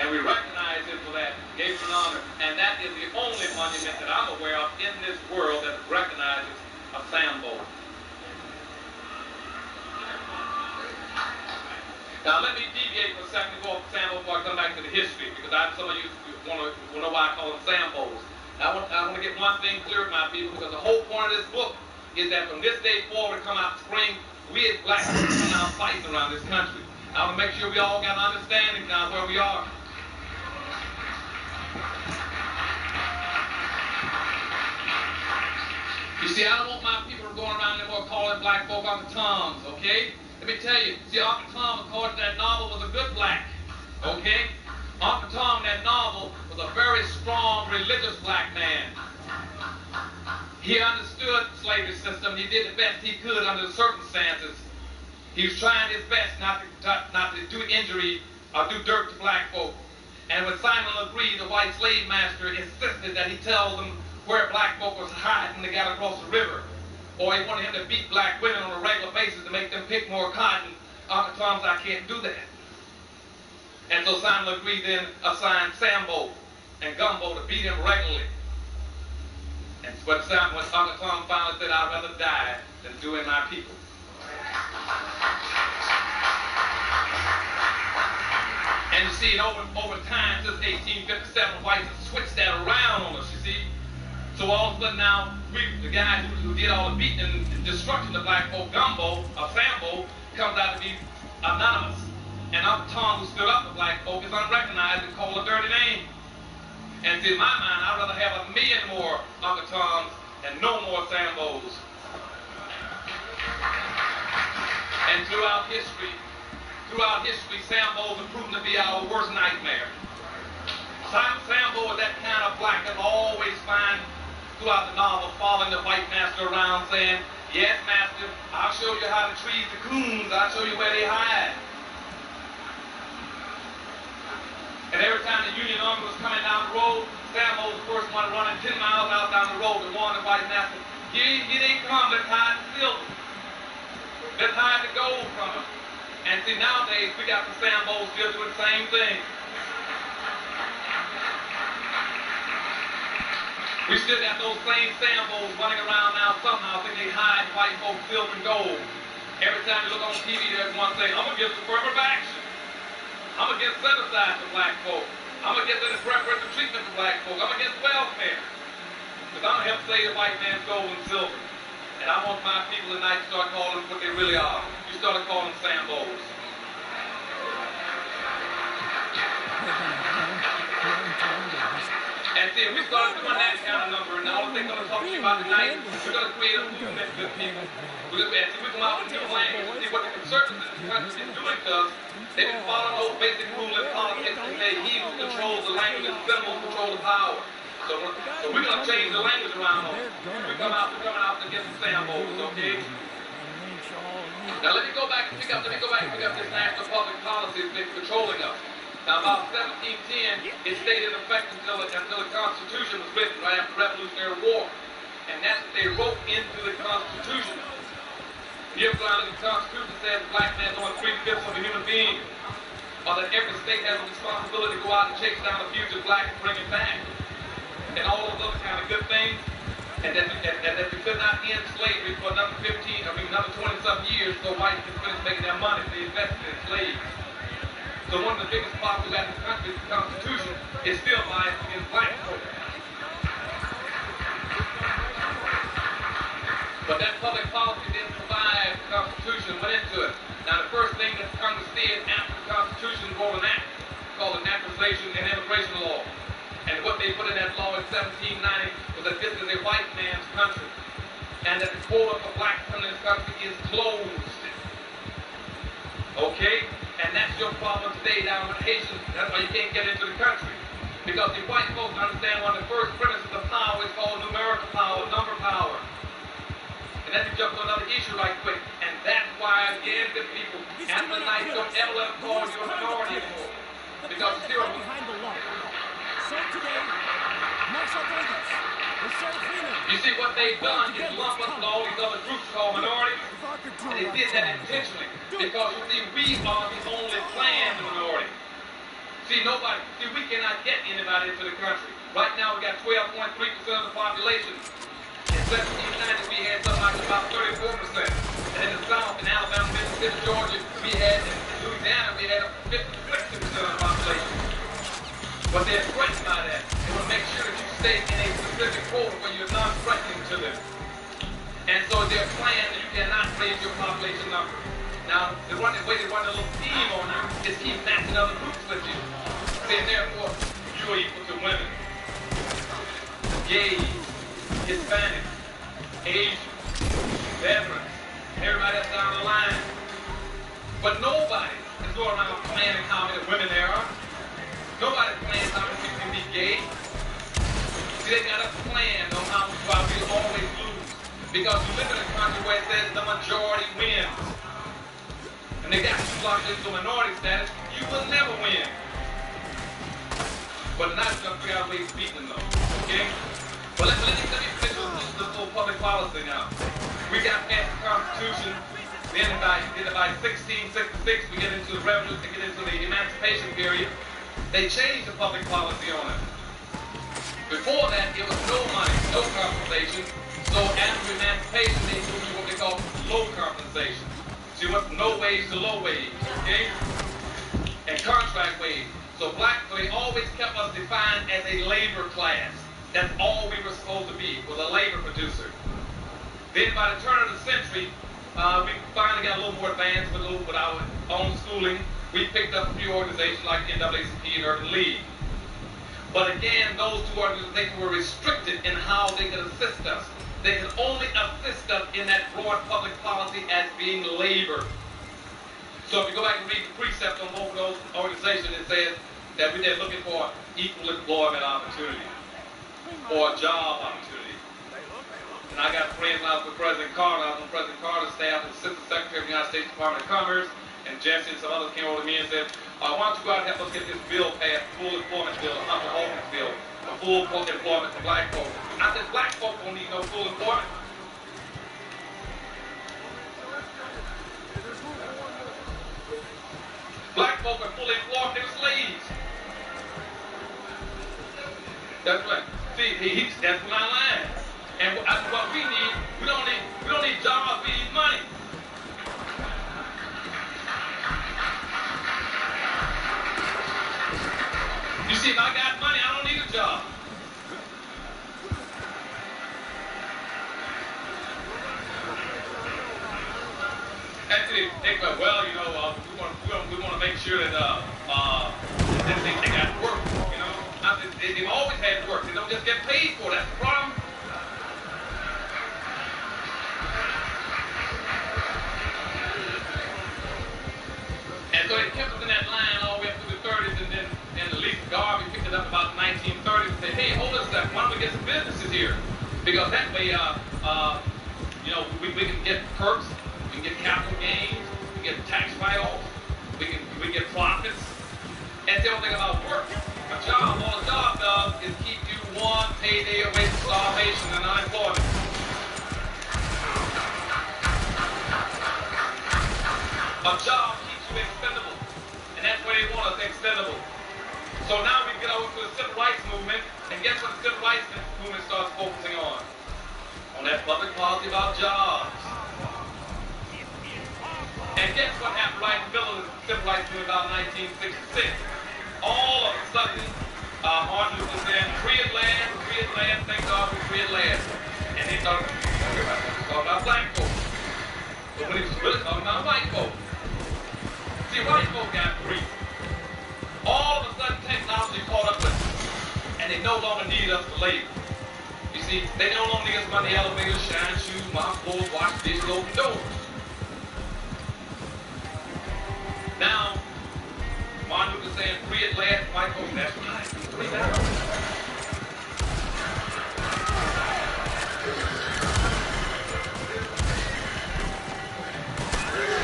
D: And we recognize him for that, gave him an honor. And that is the only monument that I'm aware of in this world that recognizes a Sambo. Now let me deviate for a second and go off Sambo before I come back to the history, because some of you want to know why I call them Sambos. I want to get one thing clear, my people, because the whole point of this book is that from this day forward, come out spring, we as black people come out fighting around this country. I want to make sure we all got an understanding now where we are. You see, I don't want my people going around anymore calling black folk Uncle Toms, okay? Let me tell you, see, Uncle Tom, according to that novel, was a good black, okay? Uncle Tom in that novel was a very strong, religious black man. He understood the slavery system. He did the best he could under the circumstances. He was trying his best not to do injury or do dirt to black folk. And when Simon Legree, the white slave master, insisted that he tell them where black folk was hiding when they got across the river, or he wanted him to beat black women on a regular basis to make them pick more cotton, Uncle Tom said, I can't do that. And so Simon Legree then assigned Sambo and Gumbo to beat him regularly. And when Uncle Tom finally said, I'd rather die than do in my people. And you see, over time, since 1857, whites have switched that around on us, you see. So all of a sudden now, the guy who did all the beating and destruction of black folk, Gumbo, or Sambo, comes out to be anonymous. And Uncle Tom, who stood up for black folk, is unrecognized and called a dirty name. And in my mind, I'd rather have 1 million more Uncle Toms and no more Sambos. And throughout history, Sambos have proven to be our worst nightmare. Sambo is that kind of black that always find throughout the novel following the white master around saying, yes, master, I'll show you how to treat the coons. I'll show you where they hide. And every time the Union Army was coming down the road, Sambo was the first one running 10 miles out down the road to warn the white master, here they come, let's hide the silver. Let's hide the gold from them. And see, nowadays, we got the Sambos still doing the same thing. We still got those same Sambos running around now somehow thinking they hide white folks' silver and gold. Every time you look on TV, there's one thing, I'm against affirmative action. I'm against set-aside for black folk. I'm against any preferential treatment for black folk. I'm against welfare. Because I'm going to help save the white man's gold and silver. And I want my people tonight to start calling them what they really are. You started calling them Sambos. And see, if we started doing that kind of number, and all the things I'm going to talk to you about tonight, we're going to create a movement with people. We're going to come out with new language and see what the conservatives in the country is doing to us. They didn't follow those basic rules in politics and say he who controls the language and symbols control the power. So we're going to change the language around them. We're coming out to get some Sambos, okay? Now let me go back and pick up this national public policy that's been controlling us. Now, about 1710, it stayed in effect until the Constitution was written right after the Revolutionary War. And that's what they wrote into the Constitution. If you ever go out and look at the Constitution, it says black man is only 3/5 of a human being. Or that every state has a responsibility to go out and chase down a fugitive black and bring it back. And all those other kind of good things. And that we could not end slavery for another 20-something years so whites can finish making their money they invested in slaves. So one of the biggest problems we got in the country, the Constitution, is still biased against black folk. But that public policy didn't survive the Constitution, went into it. Now the first thing that Congress did after the Constitution wrote an act called the Naturalization and Immigration Law. And what they put in that law in 1790 was that this is a white man's country. And that the quota for blacks coming in this country is closed. Okay? And that's your problem today down with Haitians. That's why you can't get into the country. Because the white folks understand one of the first premises of power is called numerical power, number power. And then we jump to another issue right quick. And that's why, again, good people, after tonight, don't ever let them call you a minority anymore. Because still
F: behind the law. So today,
D: you see, what they've done is lump us with all these other groups called minorities. And they did that intentionally. Because, you see, we are the only planned minority. See, we cannot get anybody into the country. Right now, we got 12.3% of the population. In 1790, we had something like about 34%. And in the South, in Alabama, Mississippi, Georgia, in Louisiana, we had 50% of the population. But they're threatened by that. They want to make sure that you stay in a specific quota where you're not threatening to them. And so their plan is you cannot raise your population number. Now, the way they run a little scheme on you is keep matching other groups with you. Saying, therefore, you are equal to women, gays, Hispanics, Asians, veterans, everybody that's down the line. But nobody is going around planning how many women there are. Nobody plans how many people can be gay. See, they got a plan on how we always lose. Because you live in a country where it says the majority wins. And they got you locked into minority status, you will never win. But not going to figure out ways to beat them though. Okay? But let me finish this little public policy now. We got past the Constitution. Then by 1666, we get into the revolution, we get into the emancipation period. They changed the public policy on it. Before that, it was no money, no compensation. So after emancipation, they moved to what they call low compensation. So you went from no wage to low wage, okay? And contract wage. So they always kept us defined as a labor class. That's all we were supposed to be, was a labor producer. Then by the turn of the century, we finally got a little more advanced with our own schooling. We picked up a few organizations like the NAACP and Urban League. But again, those two organizations were restricted in how they could assist us. They could only assist us in that broad public policy as being labor. So if you go back and read the precepts on both of those organizations, it says that they're looking for equal employment opportunity or a job opportunity. And I got friends when I was with President Carter. I was on President Carter's staff as Assistant Secretary of the United States Department of Commerce. And Jesse and some others came over to me and said, why don't you go out and help us get this bill passed, full employment bill, the Uncut bill, for full employment for black folks. I said, black folks don't need no full employment. Black folk are fully employed, they're slaves. That's right. See, that's my line. And what we need, we don't need jobs, we need money. they go, well, you know, we want to make sure that they got work, you know. They've always had work. They don't just get paid for it. That's the problem. And so it kept us in that line all the way up through the 30s, and then at least Garvey picked it up about the 1930s and said, hey, hold on a second, why don't we get some businesses here? Because that way, you know, we can get perks, we can get capital gains, we can get tax write-offs, we can get profits, and they don't think about work. A job, all a job does is keep you one payday away from starvation and unemployment. A job keeps you expendable, and that's where they want us, expendable. So now we get over to the civil rights movement, and guess what the civil rights movement starts focusing on? On that public policy about jobs. And guess what happened right in the middle of the civil rights movement about 1966? All of a sudden, Martin Luther was saying, free at last, thank God we're free at last. And they started talking about black folks. But when he was really talking about white folks. See, white folks got free. All of a sudden, technology caught up with them. And they no longer need us for labor. You see, they no longer need us about the elevators, shine shoes, mop floors, wash dishes, open doors. Now, Martin Luther saying, free at last, white folks, that's right. Free now.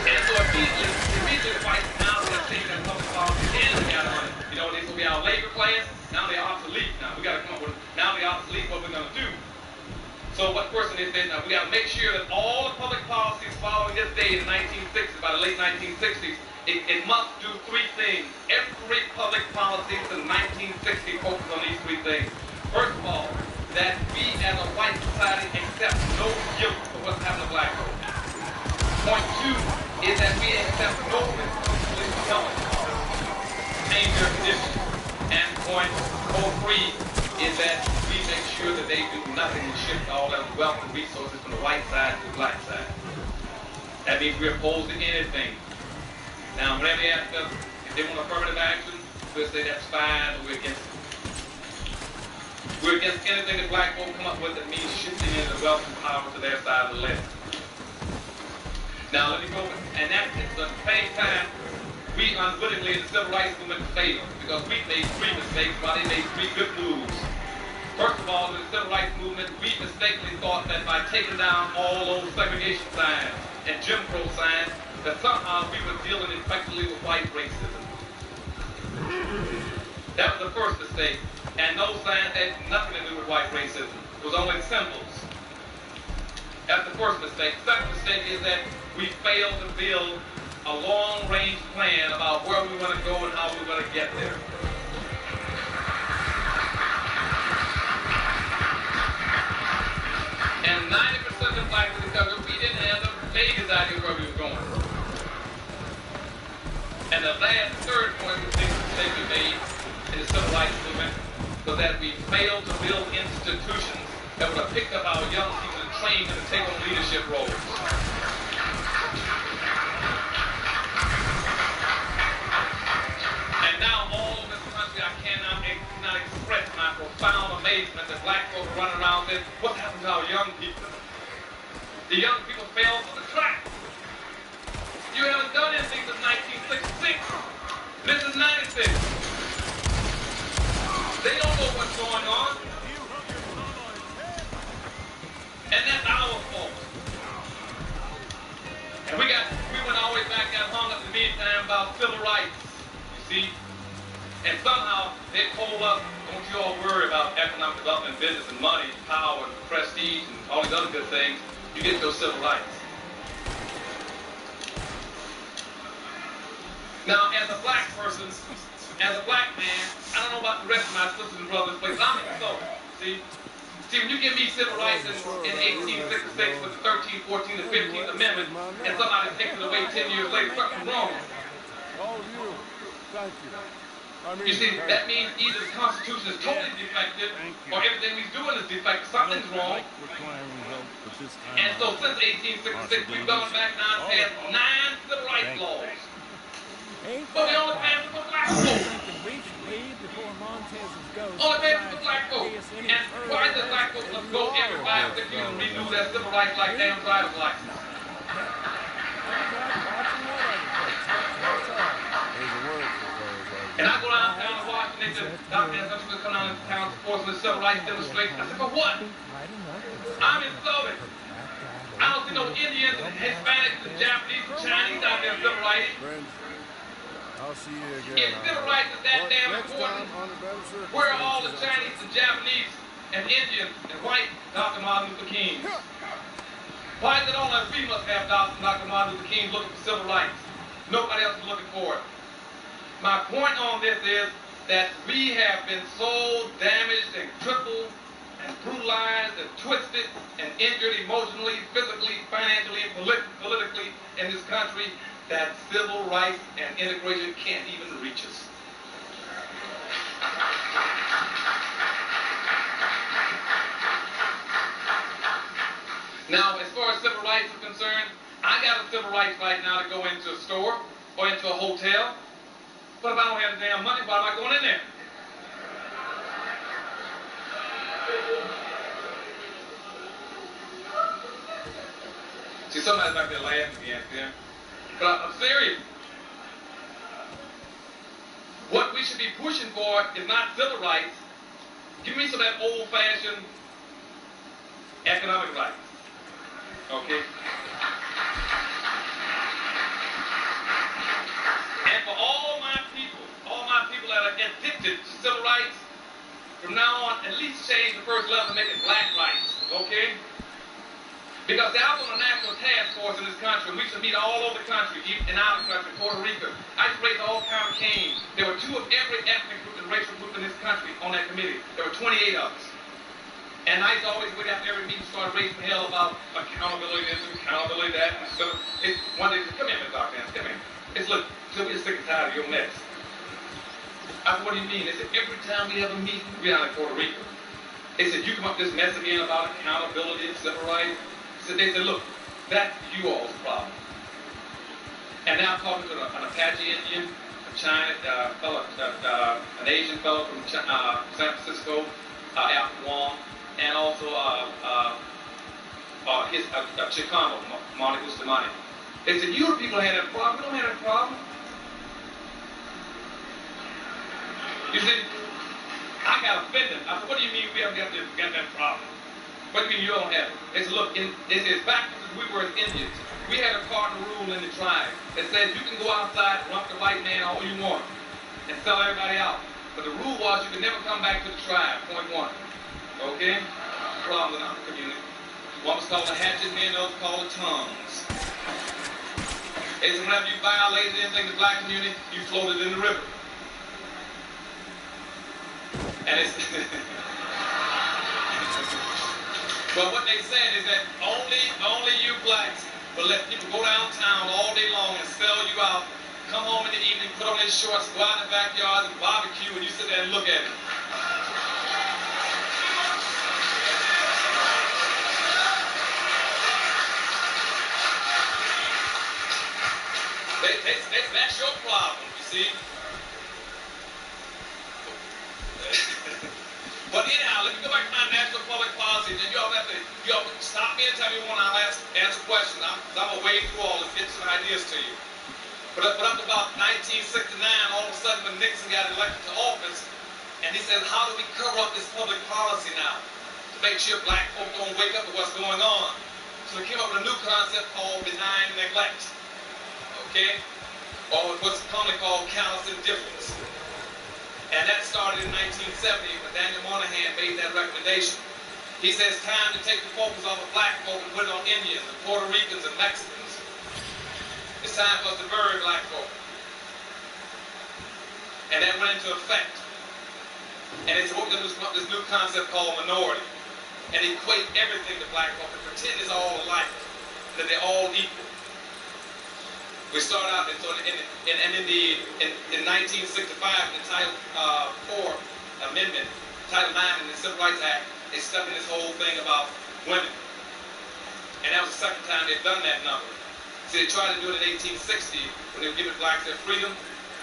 D: And so immediately the whites now they're taking that public policy and they got money. You know, they used to be our labor class, now they're obsolete. Now we gotta come up with, now they're obsolete, what we're gonna do. So what person they said, now we gotta make sure that all the public policies following this day in the 1960s, by the late 1960s, it must do three things. Every public policy since 1960 focuses on these three things. First of all, that we as a white society accept no guilt for what's happened to black folks. Point two is that we accept no responsibility for help, change their conditions. And point 03 is that we make sure that they do nothing to shift all that wealth and resources from the white side to the black side. That means we're opposed to anything. Now, whenever they ask us if they want affirmative action, we'll say that's fine, or we're against it. We're against anything that black folk come up with that means shifting in the wealth and power to their side of the ledger. Now, let me go, and that at the same time, we unwittingly in the civil rights movement failed because we made three mistakes while they made three good moves. First of all, in the civil rights movement, we mistakenly thought that by taking down all those segregation signs and Jim Crow signs, that somehow we were dealing effectively with white racism. That was the first mistake. And those signs had nothing to do with white racism. It was only symbols. That's the first mistake. The second mistake is that we failed to build a long-range plan about where we want to go and how we're going to get there. And 90% of black people discovered we didn't have the vaguest idea where we were going. And the last third point mistake we made in the civil rights movement was that we failed to build institutions that would have picked up our young people and trained them to take on leadership roles. And now all over this country, I cannot express my profound amazement that black folks run around and say, what happened to our young people? The young people fell for the trap. You haven't done anything since 1966. This is 96. They don't know what's going on. And that's our fault. And we went all the way back and hung up the meantime about civil rights, you see. And somehow they told us, don't you all worry about economic development, business and money, power, and prestige, and all these other good things. You get those civil rights. Now, as a black person, as a black man, I don't know about the rest of my sisters and brothers, but I'm a consultant, see? See, when you give me civil rights in 1866 with the 13th, 14th, and 15th Amendment, and somebody takes it away 10 years later, something's wrong.
C: Oh, you. Thank you.
D: You see, that means either the Constitution is totally defective, or everything we're doing is defective. Something's wrong. And so since 1866, we've gone back now and passed 9
F: Ain't
D: But they
F: that
D: only paying for black folks.
F: thinking we should leave before Montez's ghost
D: Only paying for
F: decides
D: black
F: to
D: folks.
F: pay us any
D: And why
F: further
D: does black folks must go every 5 or 6 years and renew their civil rights like damn driver's license?
F: Watching what other folks do. That's all.
C: There's a word for those
D: And I go downtown to Washington, they said, Dr. Ann, some people come down to town supporting the civil rights demonstration. I said, for what? I'm insulted. I don't see no Indians, Hispanics, and Japanese, and Chinese out there civil rights.
C: friends. I'll see you again.
D: If civil rights is that
C: But
D: damn
C: next
D: important,
C: time, under better circumstances,
D: where are all the Chinese and Japanese and Indians and white Dr. Martin Luther King? Why is it only we must have Dr. Martin Luther King looking for civil rights? Nobody else is looking for it. My point on this is that we have been so damaged and crippled and brutalized and twisted and injured emotionally, physically, financially, and politically in this country that civil rights and integration can't even reach us. Now, as far as civil rights are concerned, I got a civil rights right now to go into a store or into a hotel. But if I don't have the damn money, why am I going in there? See, somebody's back there laughing again, yeah? But I'm serious. What we should be pushing for is not civil rights. Give me some of that old-fashioned economic rights. Okay? And for all my people that are addicted to civil rights, from now on, at least change the first level and make it black rights. Okay? Because I was on a national task force in this country, and we should meet all over the country, even out of the country, Puerto Rico. I used to raise all kinds of cane. There were 2 of every ethnic group and racial group in this country on that committee. There were 28 of us. And I used to always wait after every meeting, start raising hell about accountability this, accountability that. And so one day, come here, Miss Dr. Ann, come here. It's look, till we're sick and tired of your mess. I said, what do you mean? They said, every time we have a meeting, we're out in Puerto Rico. They said, you come up with this mess again about accountability and civil rights. They said, look, that's you all's problem. And now I'm talking to an Apache Indian, a China fellow, an Asian fellow from San Francisco, Al Wong, and also his Chicano, Monty Bustamante. They said, you the people had that problem. We don't have that problem. You see, I got offended. I said, what do you mean we haven't got that problem? What do you mean you don't have it? They said, look, it says back as we were as Indians, we had a cardinal rule in the tribe that says you can go outside and rump the white man all you want and sell everybody out. But the rule was you could never come back to the tribe, point 1. Okay? Problems in our community. One was called the hatchet men, the other was called the tongues. They said whenever you violated anything in the black community, you floated in the river. And it's... But what they said is that only you blacks will let people go downtown all day long and sell you out, come home in the evening, put on their shorts, go out in the backyard and barbecue, and you sit there and look at it. That's your problem, you see. But anyhow, let me go back to my national public policy, and then y'all have to stop me anytime you want to answer questions. I'm going to wade through all this, get some ideas to you. But up to about 1969, all of a sudden when Nixon got elected to office, and he said, how do we cover up this public policy now to make sure black folk don't wake up to what's going on? So he came up with a new concept called benign neglect, okay? Or what's commonly called callous indifference. And that started in 1970 when Daniel Moynihan made that recommendation. He says, time to take the focus off of black folk and put it on Indians and Puerto Ricans and Mexicans. It's time for us to bury black folk. And that went into effect. And it's what this new concept called minority. And equate everything to black folk and pretend it's all alike, that they're all equal. We start out, in 1965, the Title IV Amendment, Title IX in the Civil Rights Act, they stuck in this whole thing about women. And that was the second time they've done that number. See, they tried to do it in 1860 when they were giving blacks their freedom.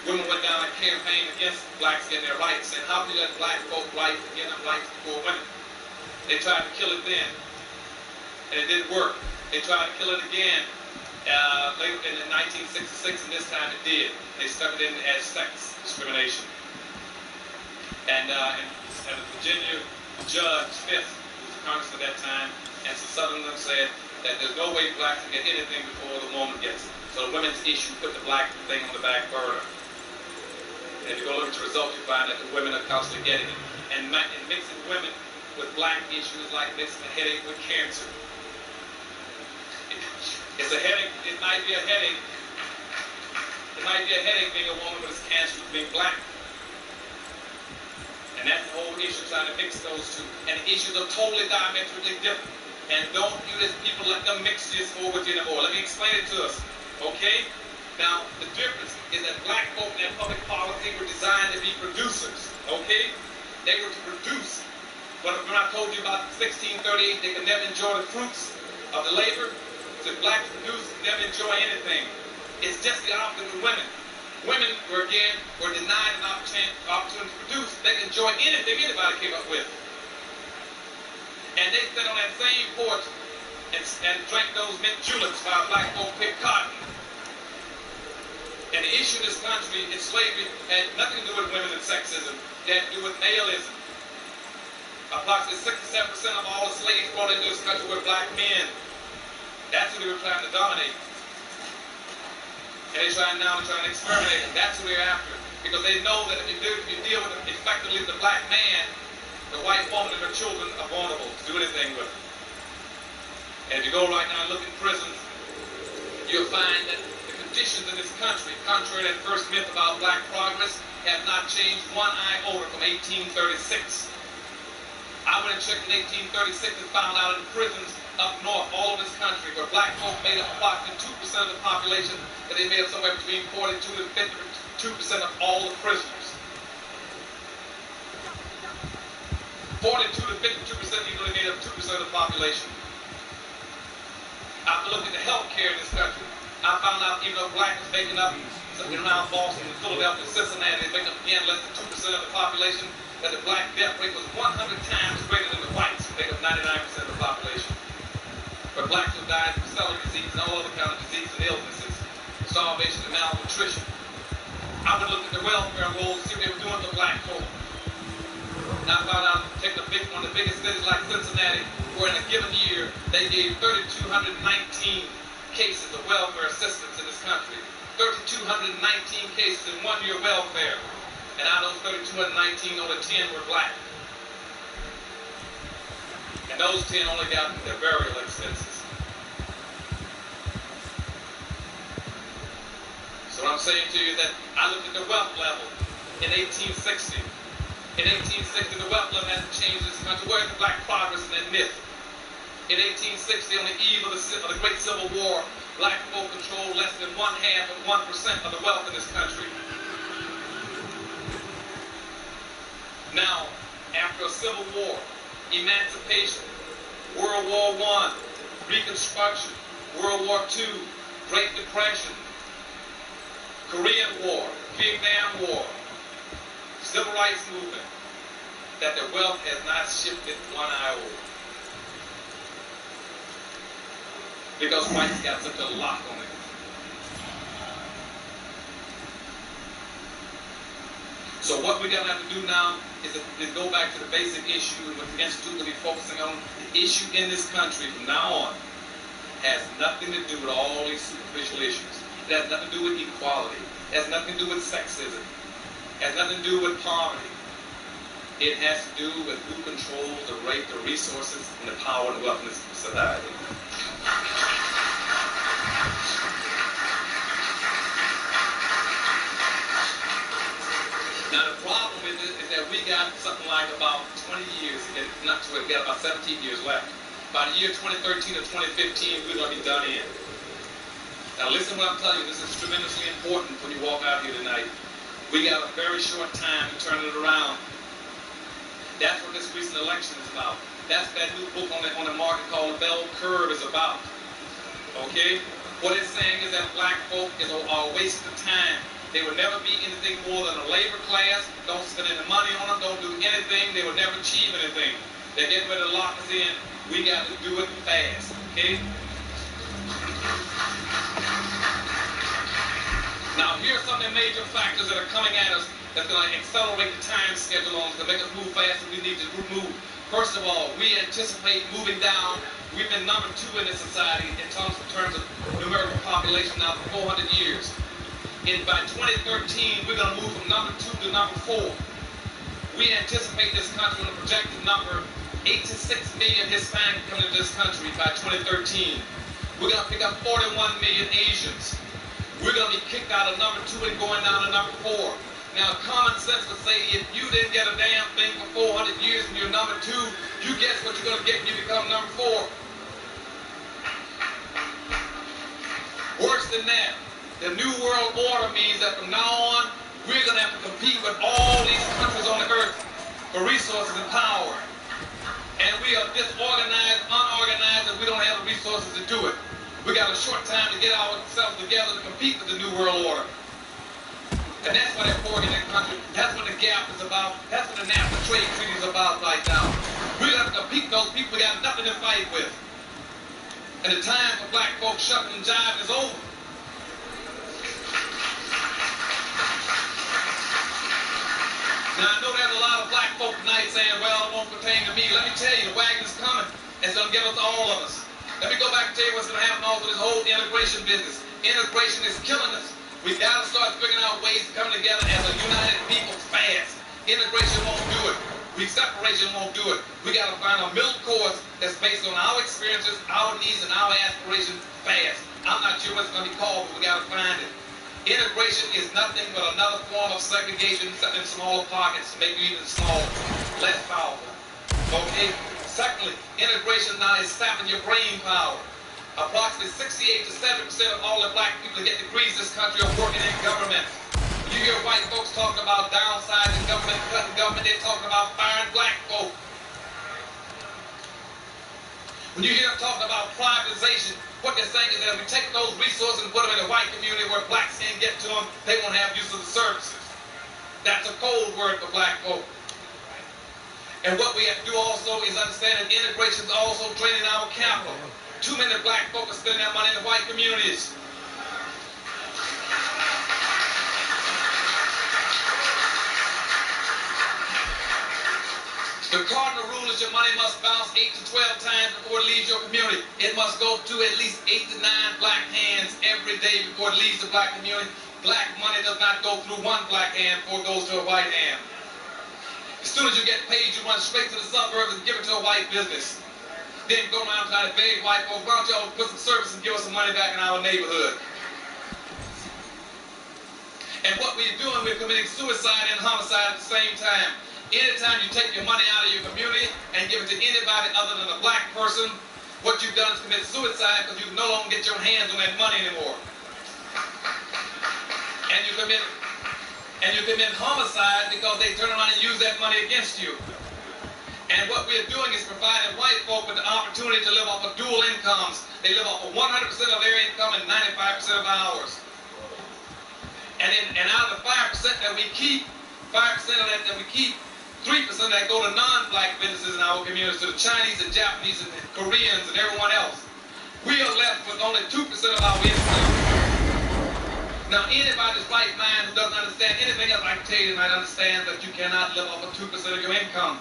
D: women went down and campaigned against blacks getting their rights, saying, how can you let black folk rights and give them rights before women? They tried to kill it then, and it didn't work. They tried to kill it again later in 1966, and this time it did. They stuck it in as sex discrimination. And a Virginia Judge Smith, who was the Congress at that time, and some Southerners said that there's no way blacks can get anything before the woman gets it. So the women's issue put the black thing on the back burner. And if you go look at the results, you find that the women are constantly getting it. And mixing women with black issues is like mixing a headache with cancer. It's a headache. It might be a headache. It might be a headache being a woman, but it's cancer being black. And that's the whole issue, trying to mix those two. And the issues are totally diametrically different. And don't you as people let them mix this over with you anymore. Let me explain it to us. Okay? Now, the difference is that black folk in their public policy were designed to be producers. Okay? They were to produce. But when I told you about 1638, they could never enjoy the fruits of the labor. So blacks produce, never enjoy anything. It's just the opposite with women. Women were denied an opportunity to produce. They could enjoy anything anybody came up with. And they sat on that same porch and drank those mint juleps while black folk picked cotton. And the issue in this country in slavery had nothing to do with women and sexism. It had to do with maleism. Approximately 67% of all the slaves brought into this country were black men. That's who they were trying to dominate. And they're trying now to exterminate them. That's who they're after. Because they know that if you deal with them effectively with the black man, the white woman and her children are vulnerable to do anything with them. And if you go right now and look in prisons, you'll find that the conditions in this country, contrary to that first myth about black progress, have not changed one iota from 1836. I went and checked in 1836 and found out in prisons up north, all over this country, where black folk made up approximately 2% of the population, that they made up somewhere between 42 and 52% of all the prisoners. 42 to 52% even only made up 2% of the population. After looking at the health care in this country, I found out even though black was making up something around Boston, Philadelphia, Cincinnati, they make up again less than 2% of the population, that the black death rate was 100 times greater than the whites, who make up 99% of the population. But blacks who died from cellular disease and all other kind of diseases and illnesses, starvation and malnutrition. I would look at the welfare rolls, see what they were doing to black folk. And I found out, take one of the biggest cities like Cincinnati, where in a given year, they gave 3,219 cases of welfare assistance in this country. 3,219 cases in 1 year welfare. And out of those 3,219, only 10 were black. And those 10 only got their burial expenses. So what I'm saying to you is that I looked at the wealth level in 1860. In 1860, the wealth level hasn't changed in this country. Where's the black progress in that myth? In 1860, on the eve of the Great Civil War, black folk controlled less than 1/2 of 1% of the wealth in this country. Now, after a civil war, emancipation, World War I, Reconstruction, World War II, Great Depression, Korean War, Vietnam War, Civil Rights Movement, that their wealth has not shifted one iota. Because whites got such a lock on it. So what we're going to have to do now is go back to the basic issue, and what the Institute will be focusing on. The issue in this country from now on has nothing to do with all these superficial issues. It has nothing to do with equality. It has nothing to do with sexism. It has nothing to do with poverty. It has to do with who controls the rate, the resources, and the power and wealth in this society. Now the problem with it is that we got something like about 20 years, not 20, we got about 17 years left. By the year 2013 or 2015, we're going to be done in. Now listen to what I'm telling you, this is tremendously important when you walk out here tonight. We got a very short time to turn it around. That's what this recent election is about. That's that new book on the market called The Bell Curve is about. Okay? What it's saying is that black folk are a waste of time. They will never be anything more than a labor class. Don't spend any money on them. Don't do anything. They will never achieve anything. They're getting ready to lock us in. We got to do it fast, okay? Now, here are some of the major factors that are coming at us that's going to accelerate the time schedule on us to make us move faster. We need to move. First of all, we anticipate moving down. We've been number 2 in this society in terms of numerical population now for 400 years. By 2013, we're going to move from number 2 to number 4. We anticipate this country with a projected number 8 to 6 million Hispanic coming into this country by 2013. We're going to pick up 41 million Asians. We're going to be kicked out of number 2 and going down to number 4. Now, common sense would say if you didn't get a damn thing for 400 years and you're number 2, you guess what you're going to get when you become number 4. Worse than that, the New World Order means that from now on, we're going to have to compete with all these countries on the earth for resources and power. And we are disorganized, unorganized, and we don't have the resources to do it. We got a short time to get ourselves together to compete with the New World Order. And that's what they're pouring in that country. That's what the gap is about. That's what the NAFTA trade treaty is about right now. We're going to have to compete with those people we got nothing to fight with. And the time for black folks shucking and jiving is over. Now, I know there's a lot of black folk tonight saying, well, it won't pertain to me. Let me tell you, the wagon is coming. It's going to get us to all of us. Let me go back and tell you what's going to happen also with this whole integration business. Integration is killing us. We got to start figuring out ways to come together as a united people fast. Integration won't do it. Separation won't do it. We got to find a middle course that's based on our experiences, our needs, and our aspirations fast. I'm not sure what it's going to be called, but we got to find it. Integration is nothing but another form of segregation in smaller pockets to make you even smaller, less powerful. Okay? Secondly, integration now is sapping your brain power. Approximately 68 to 70% of all the black people that get degrees in this country are working in government. You hear white folks talking about downsizing government, cutting government, they're talking about firing black folk. When you hear them talking about privatization, what they're saying is that if we take those resources and put them in the white community where blacks can't get to them, they won't have use of the services. That's a cold word for black folk. And what we have to do also is understand that integration is also draining our capital. Too many black folk are spending their money in the white communities. The cardinal rule is your money must bounce 8 to 12 times before it leaves your community. It must go to at least 8 to 9 black hands every day before it leaves the black community. Black money does not go through one black hand before it goes to a white hand. As soon as you get paid, you run straight to the suburbs and give it to a white business. Then go around trying to beg white folks, why don't y'all put some service and give us some money back in our neighborhood? And what we're doing, we're committing suicide and homicide at the same time. Anytime you take your money out of your community and give it to anybody other than a black person, what you've done is commit suicide because you no longer get your hands on that money anymore. And you commit homicide because they turn around and use that money against you. And what we're doing is providing white folk with the opportunity to live off of dual incomes. They live off of 100% of their income and 95% of ours. And out of the 5% that we keep, 5% of that we keep, 3% that go to non-black businesses in our communities, to the Chinese and Japanese and Koreans and everyone else. We are left with only 2% of our income. Now, anybody's right mind who doesn't understand anything else I can tell you tonight understands that you cannot live off of 2% of your income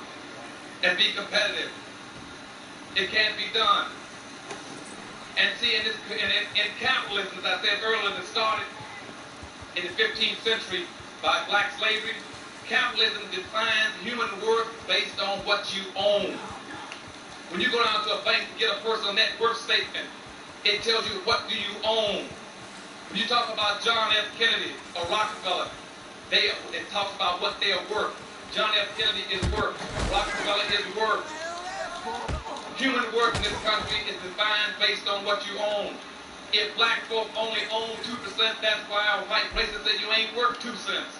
D: and be competitive. It can't be done. And see, in capitalism, as I said earlier, that started in the 15th century by black slavery, capitalism defines human worth based on what you own. When you go down to a bank to get a personal net worth statement, it tells you what do you own. When you talk about John F. Kennedy or Rockefeller, it talks about what they are worth. John F. Kennedy is worth. Rockefeller is worth. Human worth in this country is defined based on what you own. If black folk only own 2%, that's why our white racists say you ain't worth 2 cents.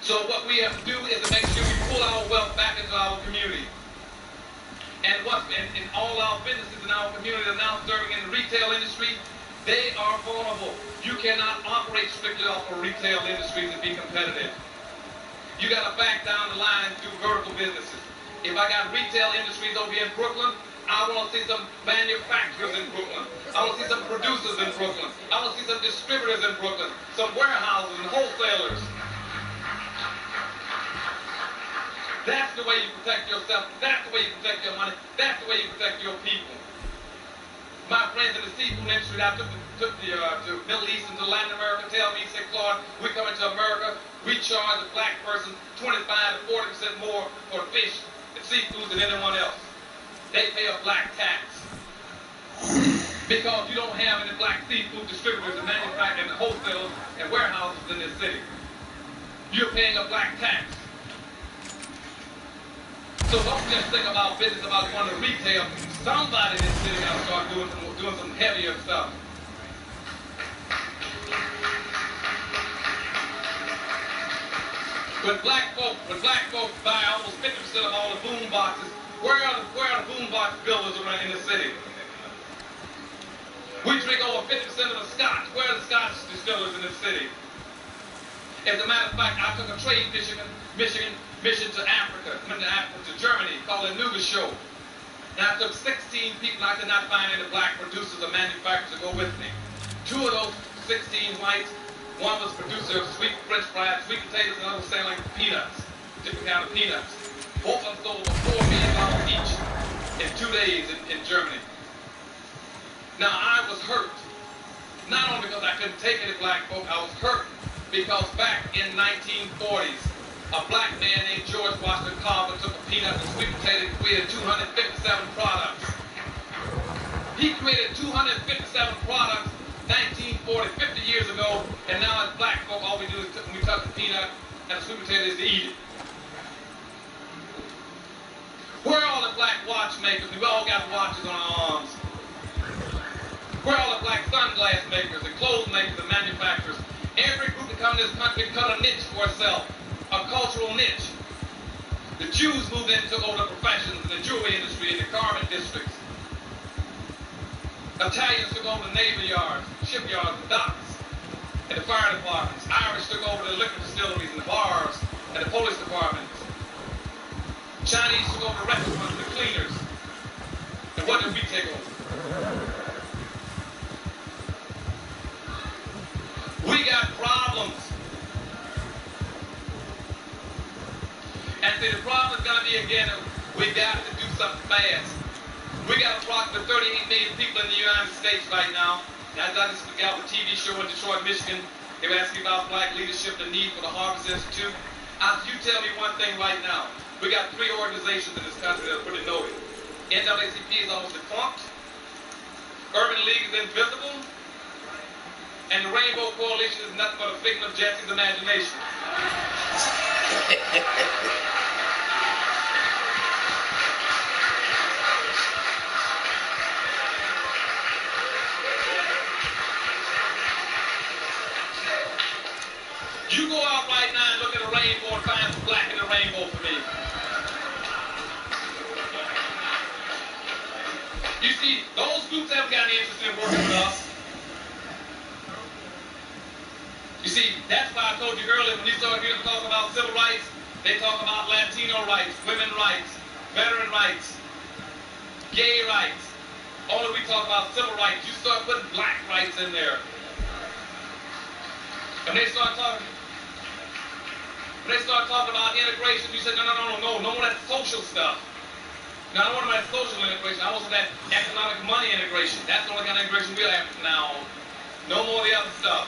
D: So what we have to do is to make sure we pull our wealth back into our community. And all our businesses in our community are now serving in the retail industry. They are vulnerable. You cannot operate strictly off of retail industries and be competitive. You got to back down the line and do vertical businesses. If I got retail industries over here in Brooklyn, I want to see some manufacturers in Brooklyn. I want to see some producers in Brooklyn. I want to see some distributors in Brooklyn, some warehouses and wholesalers. That's the way you protect yourself. That's the way you protect your money. That's the way you protect your people. My friends in the seafood industry that I took to Middle East and to Latin America tell me, say, Claude, we come into America, we charge a black person 25 to 40% more for fish and seafood than anyone else. They pay a black tax. Because you don't have any black seafood distributors and manufacturers and wholesalers and warehouses in this city. You're paying a black tax. So don't just think about business about going to retail. Somebody in this city got to start doing some heavier stuff. When black folks buy almost 50% of all the boom boxes, where are the boom box builders around in the city? We drink over 50% of the scotch. Where are the scotch distillers in this city? As a matter of fact, I took a trade mission to Africa, to Germany, called the Nuga Show. And I took 16 people, and I could not find any black producers or manufacturers to go with me. 2 of those 16 whites, one was producer of sweet French fries, sweet potatoes, and the other was selling like peanuts, different kind of peanuts. Both of them sold for $4 million each in 2 days in Germany. Now, I was hurt. Not only because I couldn't take any black folk, I was hurt because back in 1940s, a black man named George Washington Carver took a peanut and sweet potato and created 257 products. He created 257 products 1940, 50 years ago, and now as black folk, all we do is when we touch the peanut and the sweet potato is to eat it. Where are all the black watchmakers? We all got watches on our arms. Where are all the black sunglass makers and clothes makers and manufacturers? Every group that comes in this country cut a niche for itself, a cultural niche. The Jews moved in and took over the professions in the jewelry industry and the garment districts. Italians took over the naval yards, shipyards, and docks, and the fire departments. Irish took over the liquor distilleries and the bars and the police departments. Chinese took over the restaurants and the cleaners. And what did we take over? We got problems. And see, the problem is going to be, again, we got to do something fast. We got approximately 38 million people in the United States right now. And I just got a TV show in Detroit, Michigan. They were asking about black leadership, the need for the Harvest Institute. You tell me one thing right now. We got 3 organizations in this country that are pretty noted. NAACP is almost defunct. Urban League is invisible. And the Rainbow Coalition is nothing but a figment of Jesse's imagination. You go out right now and look at a rainbow and find some black in the rainbow for me. You see, those groups haven't got any interest in working with us. You see, that's why I told you earlier when you started hearing talk about civil rights, they talk about Latino rights, women rights, veteran rights, gay rights. Only we talk about civil rights. You start putting black rights in there. And they start talking about integration, you said, no more of that social stuff. Now, I don't want that social integration. I want some of that economic money integration. That's the only kind of integration we'll have from now on. No more of the other stuff.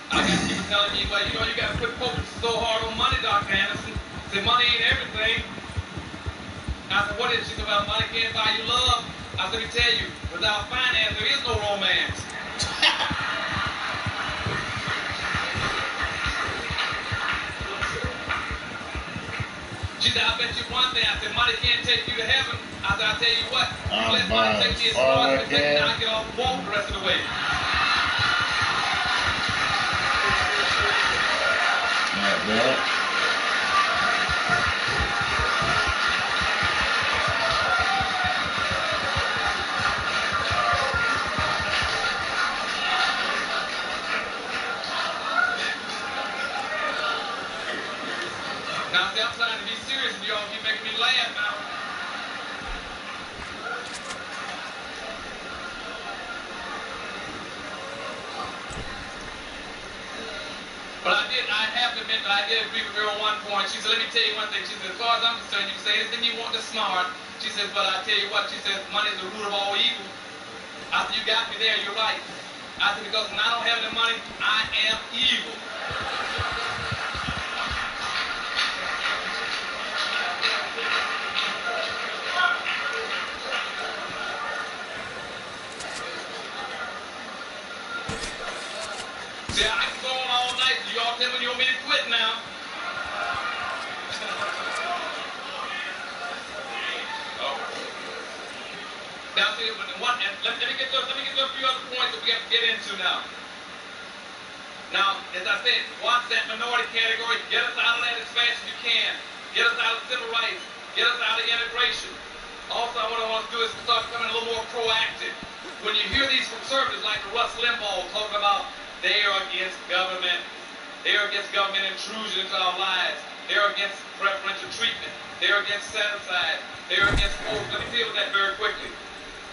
D: I got people telling me, well, you got to quit focusing so hard on money, Dr. Anderson. Say, money ain't everything. I said, what is it? She said, well, money can't buy you love. I said, let me tell you, without finance, there is no romance. She said, I bet you one thing. I said, money can't take you to heaven. I said, I'll tell you what. You let money take you as far as it takes you, now get off the walk the rest of the way. admit that I did agree with her on one point. She said, let me tell you one thing. She said, as far as I'm concerned, you can say anything you want that's smart. She said, but I tell you what, she said, money is the root of all evil. I said, you got me there, you're right. I said, because when I don't have any money, I am evil. See, I can go on all night. You all tell me you want me to quit now. Oh. Now, see, let me get to a few other points that we have to get into now. Now, as I said, watch that minority category. Get us out of that as fast as you can. Get us out of civil rights. Get us out of immigration. Also, what I want to do is start becoming a little more proactive. When you hear these conservatives like Russ Limbaugh talking about they are against government. They are against government intrusion into our lives. They are against preferential treatment. They are against set-aside. They are against quotas. Let me deal with that very quickly.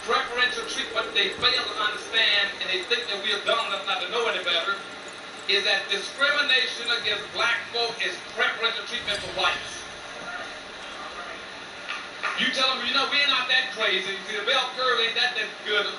D: Preferential treatment, what they fail to understand, and they think that we are dumb enough not to know any better, is that discrimination against black folk is preferential treatment for whites. You tell them, you know, we're not that crazy. You see, the bell curve ain't that good.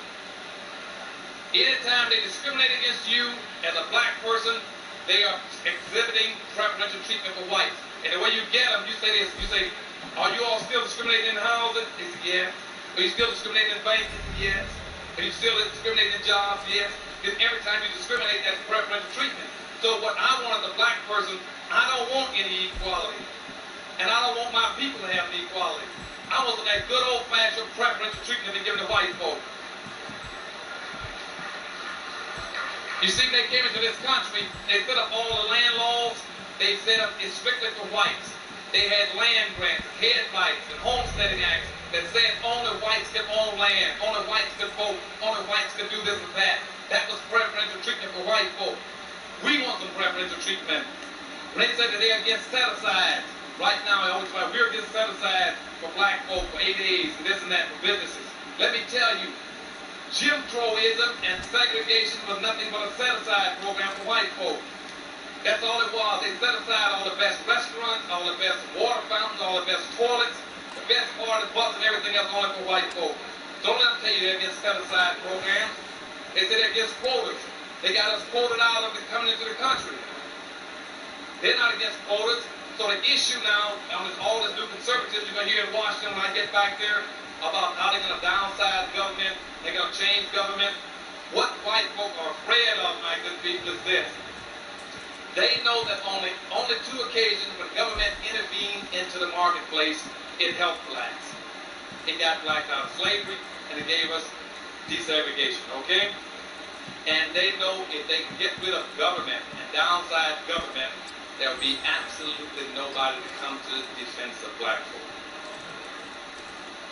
D: Anytime they discriminate against you as a black person, they are exhibiting preferential treatment for whites. And the way you get them, you say this, you say, are you all still discriminating in housing? They say, yes. Are you still discriminating in banking? Yes. Are you still discriminating in jobs? Yes. Because every time you discriminate, that's preferential treatment. So what I want as a black person, I don't want any equality. And I don't want my people to have any equality. I want that good old-fashioned preferential treatment to be given to white folk. You see, they came into this country, they set up all the land laws, they set up it strictly for whites. They had land grants, head rights, and homesteading acts that said only whites can own land, only whites can vote, only whites can do this and that. That was preferential treatment for white folk. We want some preferential treatment. When they say that they're against set-aside, right now I always find we're against set-aside for black folk for 8 days and this and that for businesses. Let me tell you, Jim Crowism and segregation was nothing but a set-aside program for white folk. That's all it was. They set aside all the best restaurants, all the best water fountains, all the best toilets, the best party bus and everything else only for white folk. Don't let them tell you they're against set-aside programs. They say they're against quotas. They got us quoted out of it coming into the country. They're not against quotas. So the issue now on all this new conservatism you're going to hear in Washington when I get back there about how they're going to downsize government, they're going to change government. What white folk are afraid of, my good people, is this. They know that only 2 occasions when government intervened into the marketplace, it helped blacks. It got blacks out of slavery, and it gave us desegregation, okay? And they know if they can get rid of government and downsize government, there will be absolutely nobody to come to the defense of black folk.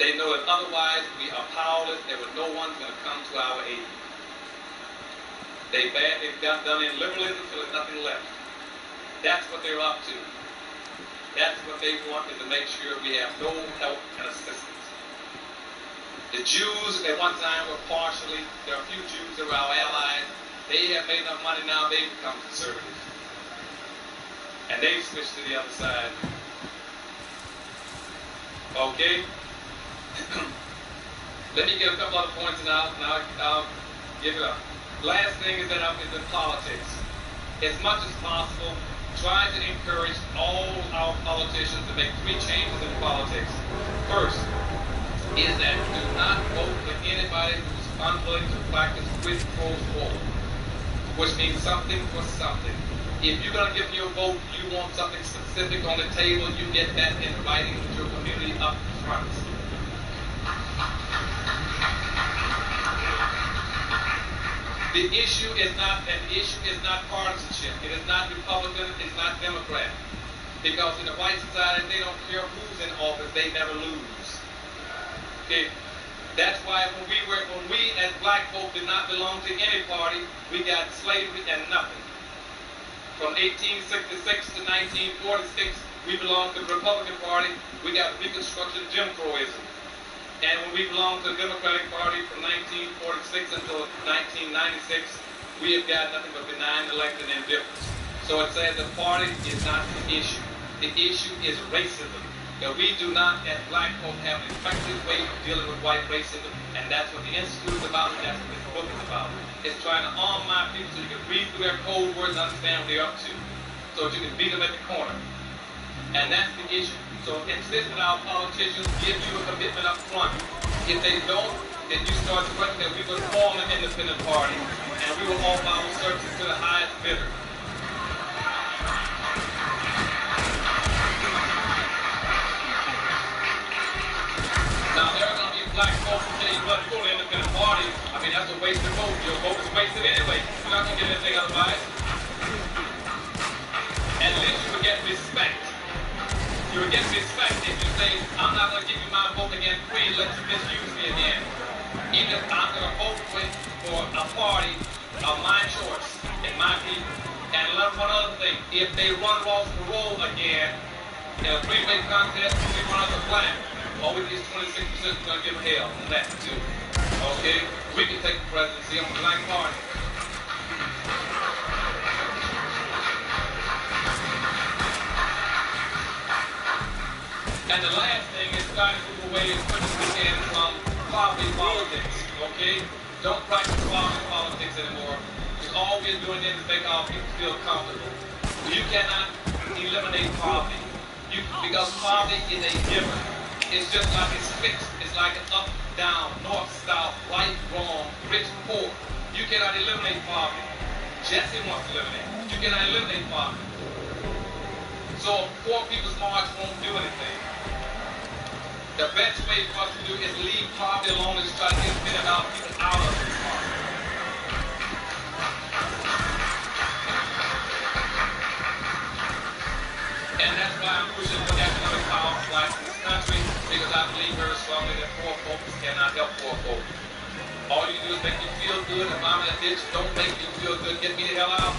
D: They know that otherwise we are powerless. There was no one going to come to our aid. They've got done in liberalism till there's nothing left. That's what they're up to. That's what they want, is to make sure we have no help and assistance. The Jews at one time were partially, there are a few Jews that were our allies. They have made enough money now, they've become conservative. And they've switched to the other side. Okay? Let me get a couple other points and I'll give it up. Last thing is that is in politics. As much as possible, try to encourage all our politicians to make 3 changes in politics. First is that do not vote for anybody who's unwilling to practice quid pro quo, which means something for something. If you're going to give me your vote, you want something specific on the table, you get that in writing with your community up front. The issue is not partisanship. It is not Republican, it's not Democrat. Because in the white society, they don't care who's in office, they never lose. Okay? That's why when we as black folk did not belong to any party, we got slavery and nothing. From 1866 to 1946, we belonged to the Republican Party. We got Reconstruction Jim Crowism. And when we belonged to the Democratic Party from 1946 until 1996, we have got nothing but benign neglect and indifference. So So it says the party is not the issue. The issue is racism. That we do not, as black folk, have an effective way of dealing with white racism, and that's what the Institute is about, and that's what this book is about. It's trying to arm my people so you can read through their code words and understand what they're up to, so that you can beat them at the corner. And that's the issue. So insist that our politicians give you a commitment up front. If they don't, then you start to recognize that we will form an independent party, and we will offer our services to the highest bidder. Now, there are going to be black folks who tell you, well, you go to an independent party. I mean, that's a waste of vote. Your vote is wasted anyway. You're not going to get anything otherwise. At least you will get respect. You will get respect if you say, I'm not going to give you my vote again free and let you misuse me again. Even if I'm going to vote for a party of my choice and my people. And one other thing, if they run off the roll again in a three-way contest, they run as a black. All we need is 26%, we're going to give them hell on that too. Okay? We can take the presidency on the black party. And the last thing is try to move away as quick as we can from poverty politics. Okay? Don't practice poverty politics anymore. Because all we're doing is to make our people feel comfortable. You cannot eliminate poverty. Because poverty is a given. It's just like it's fixed. It's like an up, down, north, south, right, wrong, rich, poor. You cannot eliminate poverty. Jesse wants to eliminate it. You cannot eliminate poverty. So poor people's march won't do anything. The best way for us to do is leave poverty alone and try to get many of our people out of this poverty. And that's why I'm pushing for economic power of blacks in this country, because I believe very strongly that poor folks cannot help poor folks. All you do is make you feel good. If I'm in a ditch, don't make me feel good. Get me the hell out.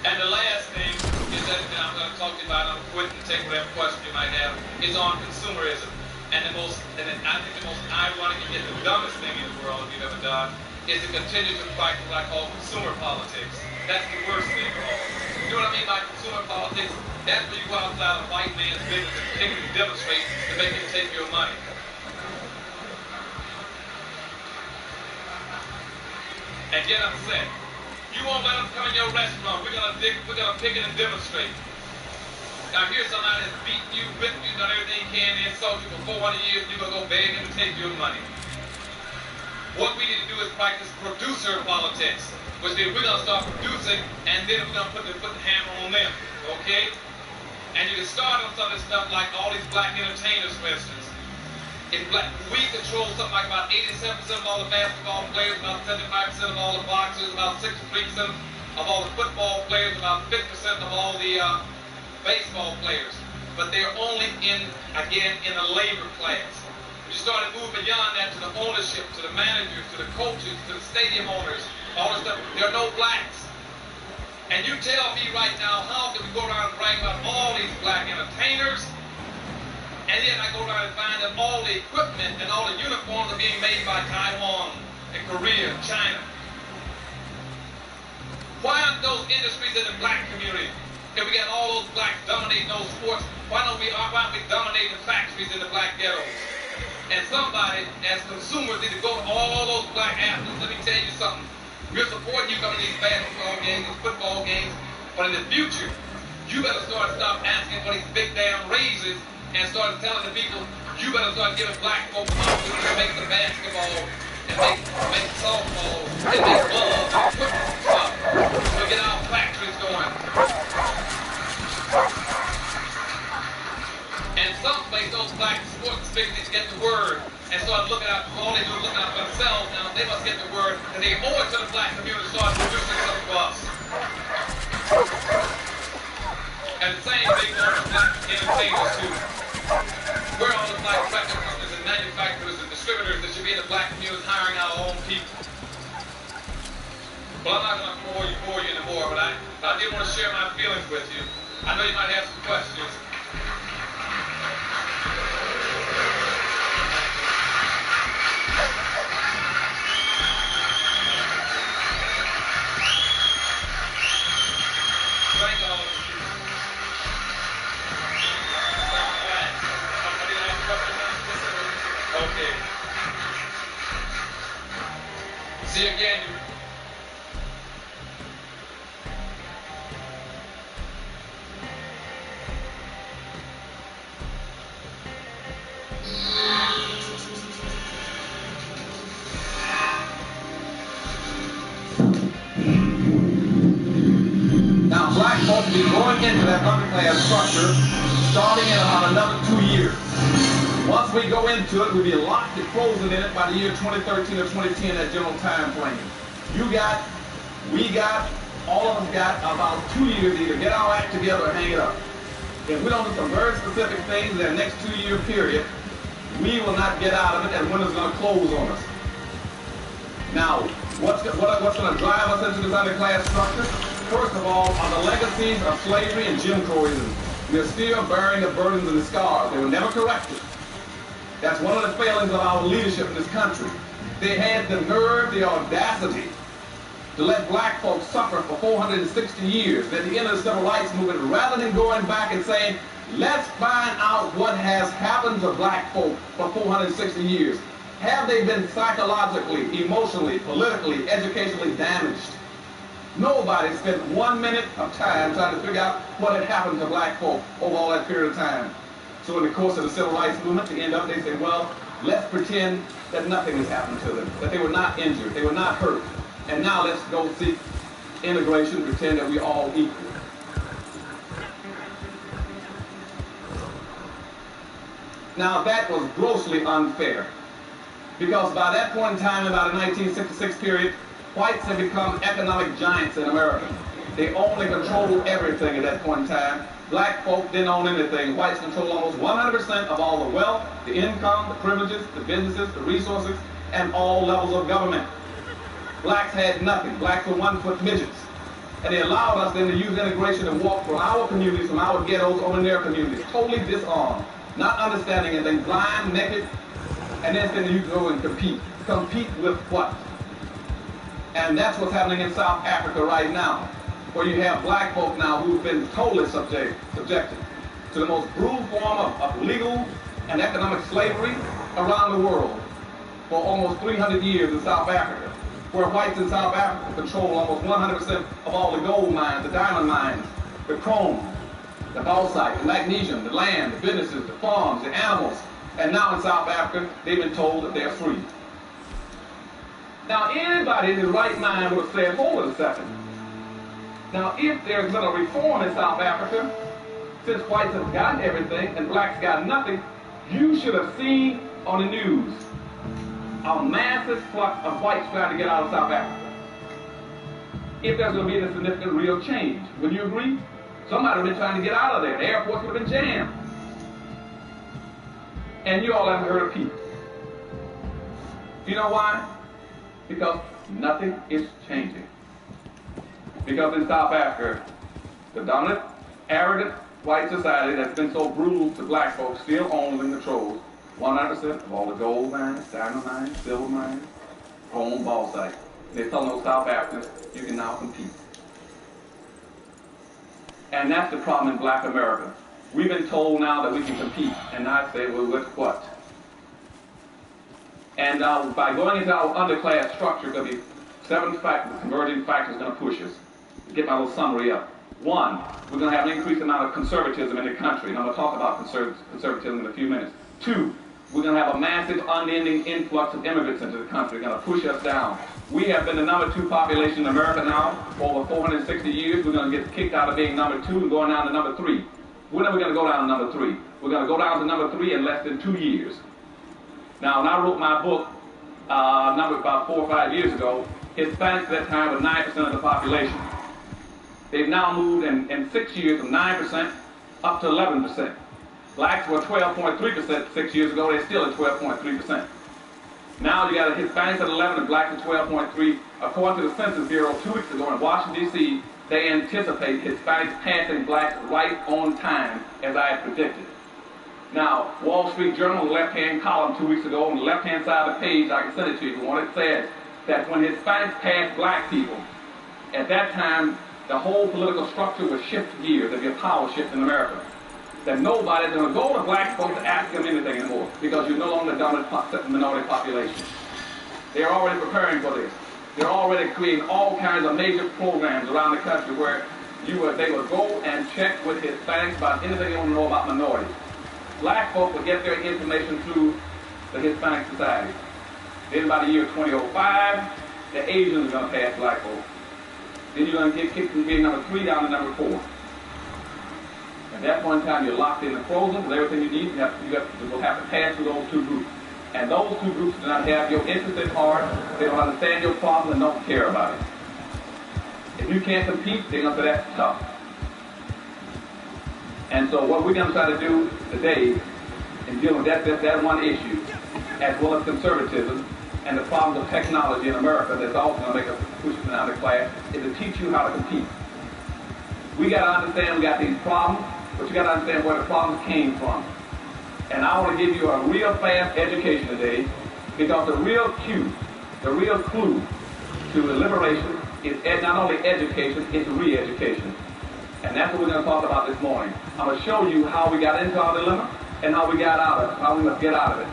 D: And the last thing is that I'm going to talk to you about, I'm quitting and take whatever question you might have, is on consumerism. And I think the most ironic and yet the dumbest thing in the world we've ever done is to continue to practice what I call consumer politics. That's the worst thing of all. You know what I mean by consumer politics? That's where you go outside a white man's business and take him to demonstrate to make him take your money. And get upset. You won't let them come in your restaurant. We're gonna pick it and demonstrate. Now here's somebody that's beaten you, whipped you, done everything he can, and insult you for 400 years, and you're gonna go beg him to take your money. What we need to do is practice producer politics, which means we're going to start producing, and then we're going to put the hammer on them, okay? And you can start on some of this stuff like all these black entertainers, for instance. We control something like about 87% of all the basketball players, about 75% of all the boxers, about 63% of all the football players, about 50% of all the baseball players. But they're only in the labor class. You start to move beyond that to the ownership, to the managers, to the coaches, to the stadium owners, all this stuff. There are no blacks. And you tell me right now, how can we go around and brag about all these black entertainers, and then I go around and find that all the equipment and all the uniforms are being made by Taiwan and Korea and China? Why aren't those industries in the black community? If we got all those blacks dominating those sports, why aren't we dominating the factories in the black ghettos? And somebody, as consumers, need to go to all those black athletes. Let me tell you something. We're supporting you coming to these basketball games, these football games, but in the future, you better stop asking for these big damn raises and start telling the people, you better start giving black folks opportunities to make the basketball and make softball and make gloves and equipment and stuff. So get our factories going. And someplace those black sports figures need to get the word and start looking out. All they do is looking out for themselves now. They must get the word, and they owe it to the black community to start producing something for us. And the same thing goes for black entertainers too. We're all the black record companies and manufacturers and distributors that should be in the black community hiring our own people. Well, I'm not going to bore you anymore, but I did want to share my feelings with you. I know you might have some questions. Okay. See again.
G: Now, black folks will be going into that underclass structure starting in about another 2 years. Once we go into it, we'll be locked and frozen in it by the year 2013 or 2010, that general time frame. You got, we got, all of us got about 2 years to either get our act together or hang it up. If we don't do some very specific things in that next 2 year period, we will not get out of it, and winter's going to close on us. Now, what's going to drive us into this underclass structure? First of all, are the legacies of slavery and Jim Crowism. We're still bearing the burdens and the scars. They were never corrected. That's one of the failings of our leadership in this country. They had the nerve, the audacity to let black folks suffer for 460 years at the end of the civil rights movement, rather than going back and saying, let's find out what has happened to black folk for 460 years. Have they been psychologically, emotionally, politically, educationally damaged? Nobody spent 1 minute of time trying to figure out what had happened to black folk over all that period of time. So in the course of the civil rights movement, they end up, they say, well, let's pretend that nothing has happened to them, that they were not injured, they were not hurt. And now let's go seek integration, pretend that we're all equal. Now that was grossly unfair, because by that point in time, about the 1966 period, whites had become economic giants in America. They owned and controlled everything at that point in time. Black folk didn't own anything. Whites controlled almost 100% of all the wealth, the income, the privileges, the businesses, the resources, and all levels of government. Blacks had nothing. Blacks were 1 foot midgets. And they allowed us then to use integration and walk from our communities, from our ghettos, over in their communities, totally disarmed, not understanding anything, blind, naked, and then you go and compete. Compete with what? And that's what's happening in South Africa right now, where you have black folk now who've been totally subjected to the most brutal form of legal and economic slavery around the world for almost 300 years in South Africa, where whites in South Africa control almost 100% of all the gold mines, the diamond mines, the chrome, the bauxite, the magnesium, the land, the businesses, the farms, the animals. And now in South Africa, they've been told that they're free. Now, anybody in his right mind would have said, hold it a second. Now, if there's been a reform in South Africa, since whites have gotten everything and blacks got nothing, you should have seen on the news a massive flood of whites trying to get out of South Africa. If there's going to be a significant real change, would you agree? Somebody would have been trying to get out of there. The airports would have been jammed. And you all haven't heard of peace. You know why? Because nothing is changing. Because in South Africa, the dominant, arrogant white society that's been so brutal to black folks still owns and controls 100% of all the gold mines, diamond mines, silver mines, chrome, bauxite. They're telling those South Africans, you can now compete. And that's the problem in black America. We've been told now that we can compete, and I say, well, with what? And by going into our underclass structure, there'll be 7 converging factors going to push us. Get my little summary up. 1, we're going to have an increased amount of conservatism in the country, and I'm going to talk about conservatism in a few minutes. 2, we're going to have a massive, unending influx of immigrants into the country. They're going to push us down. We have been the number 2 population in America now for over 460 years. We're going to get kicked out of being number 2 and going down to number 3. When are we going to go down to number 3? We're going to go down to number 3 in less than 2 years. Now, when I wrote my book, about 4 or 5 years ago, Hispanics at that time were 9% of the population. They've now moved in 6 years from 9% up to 11%. Blacks were 12.3% 6 years ago. They're still at 12.3%. Now you got Hispanics at 11 and blacks at 12.3. According to the Census Bureau 2 weeks ago in Washington, D.C., they anticipate Hispanics passing blacks right on time, as I had predicted. Now, Wall Street Journal, the left-hand column 2 weeks ago, on the left-hand side of the page, I can send it to you if you want, it says that when Hispanics passed black people, at that time, the whole political structure would shift gears. There'd be a power shift in America. that nobody's going to go to black folks to ask them anything anymore because you're no longer the dominant minority population. They're already preparing for this. They're already creating all kinds of major programs around the country where they would go and check with Hispanics about anything they want to know about minorities. Black folk will get their information through the Hispanic Society. Then by the year 2005, the Asians are going to pass black folk. Then you're going to get kicked from being number 3 down to number 4. At that point in time, you're locked in and frozen with everything you need. You will have to pass through those 2 groups. And those 2 groups do not have your interest at heart. They don't understand your problem and don't care about it. If you can't compete, they're going to say that's tough. And so what we're going to try to do today in dealing with that one issue, as well as conservatism and the problems of technology in America that's also going to make us push us out of class, is to teach you how to compete. We got to understand we got these problems, but you got to understand where the problems came from. And I want to give you a real fast education today, because the real cue, the real clue to liberation is not only education, it's re-education. And that's what we're going to talk about this morning. I'm going to show you how we got into our dilemma and how we got out of it, how we must get out of it.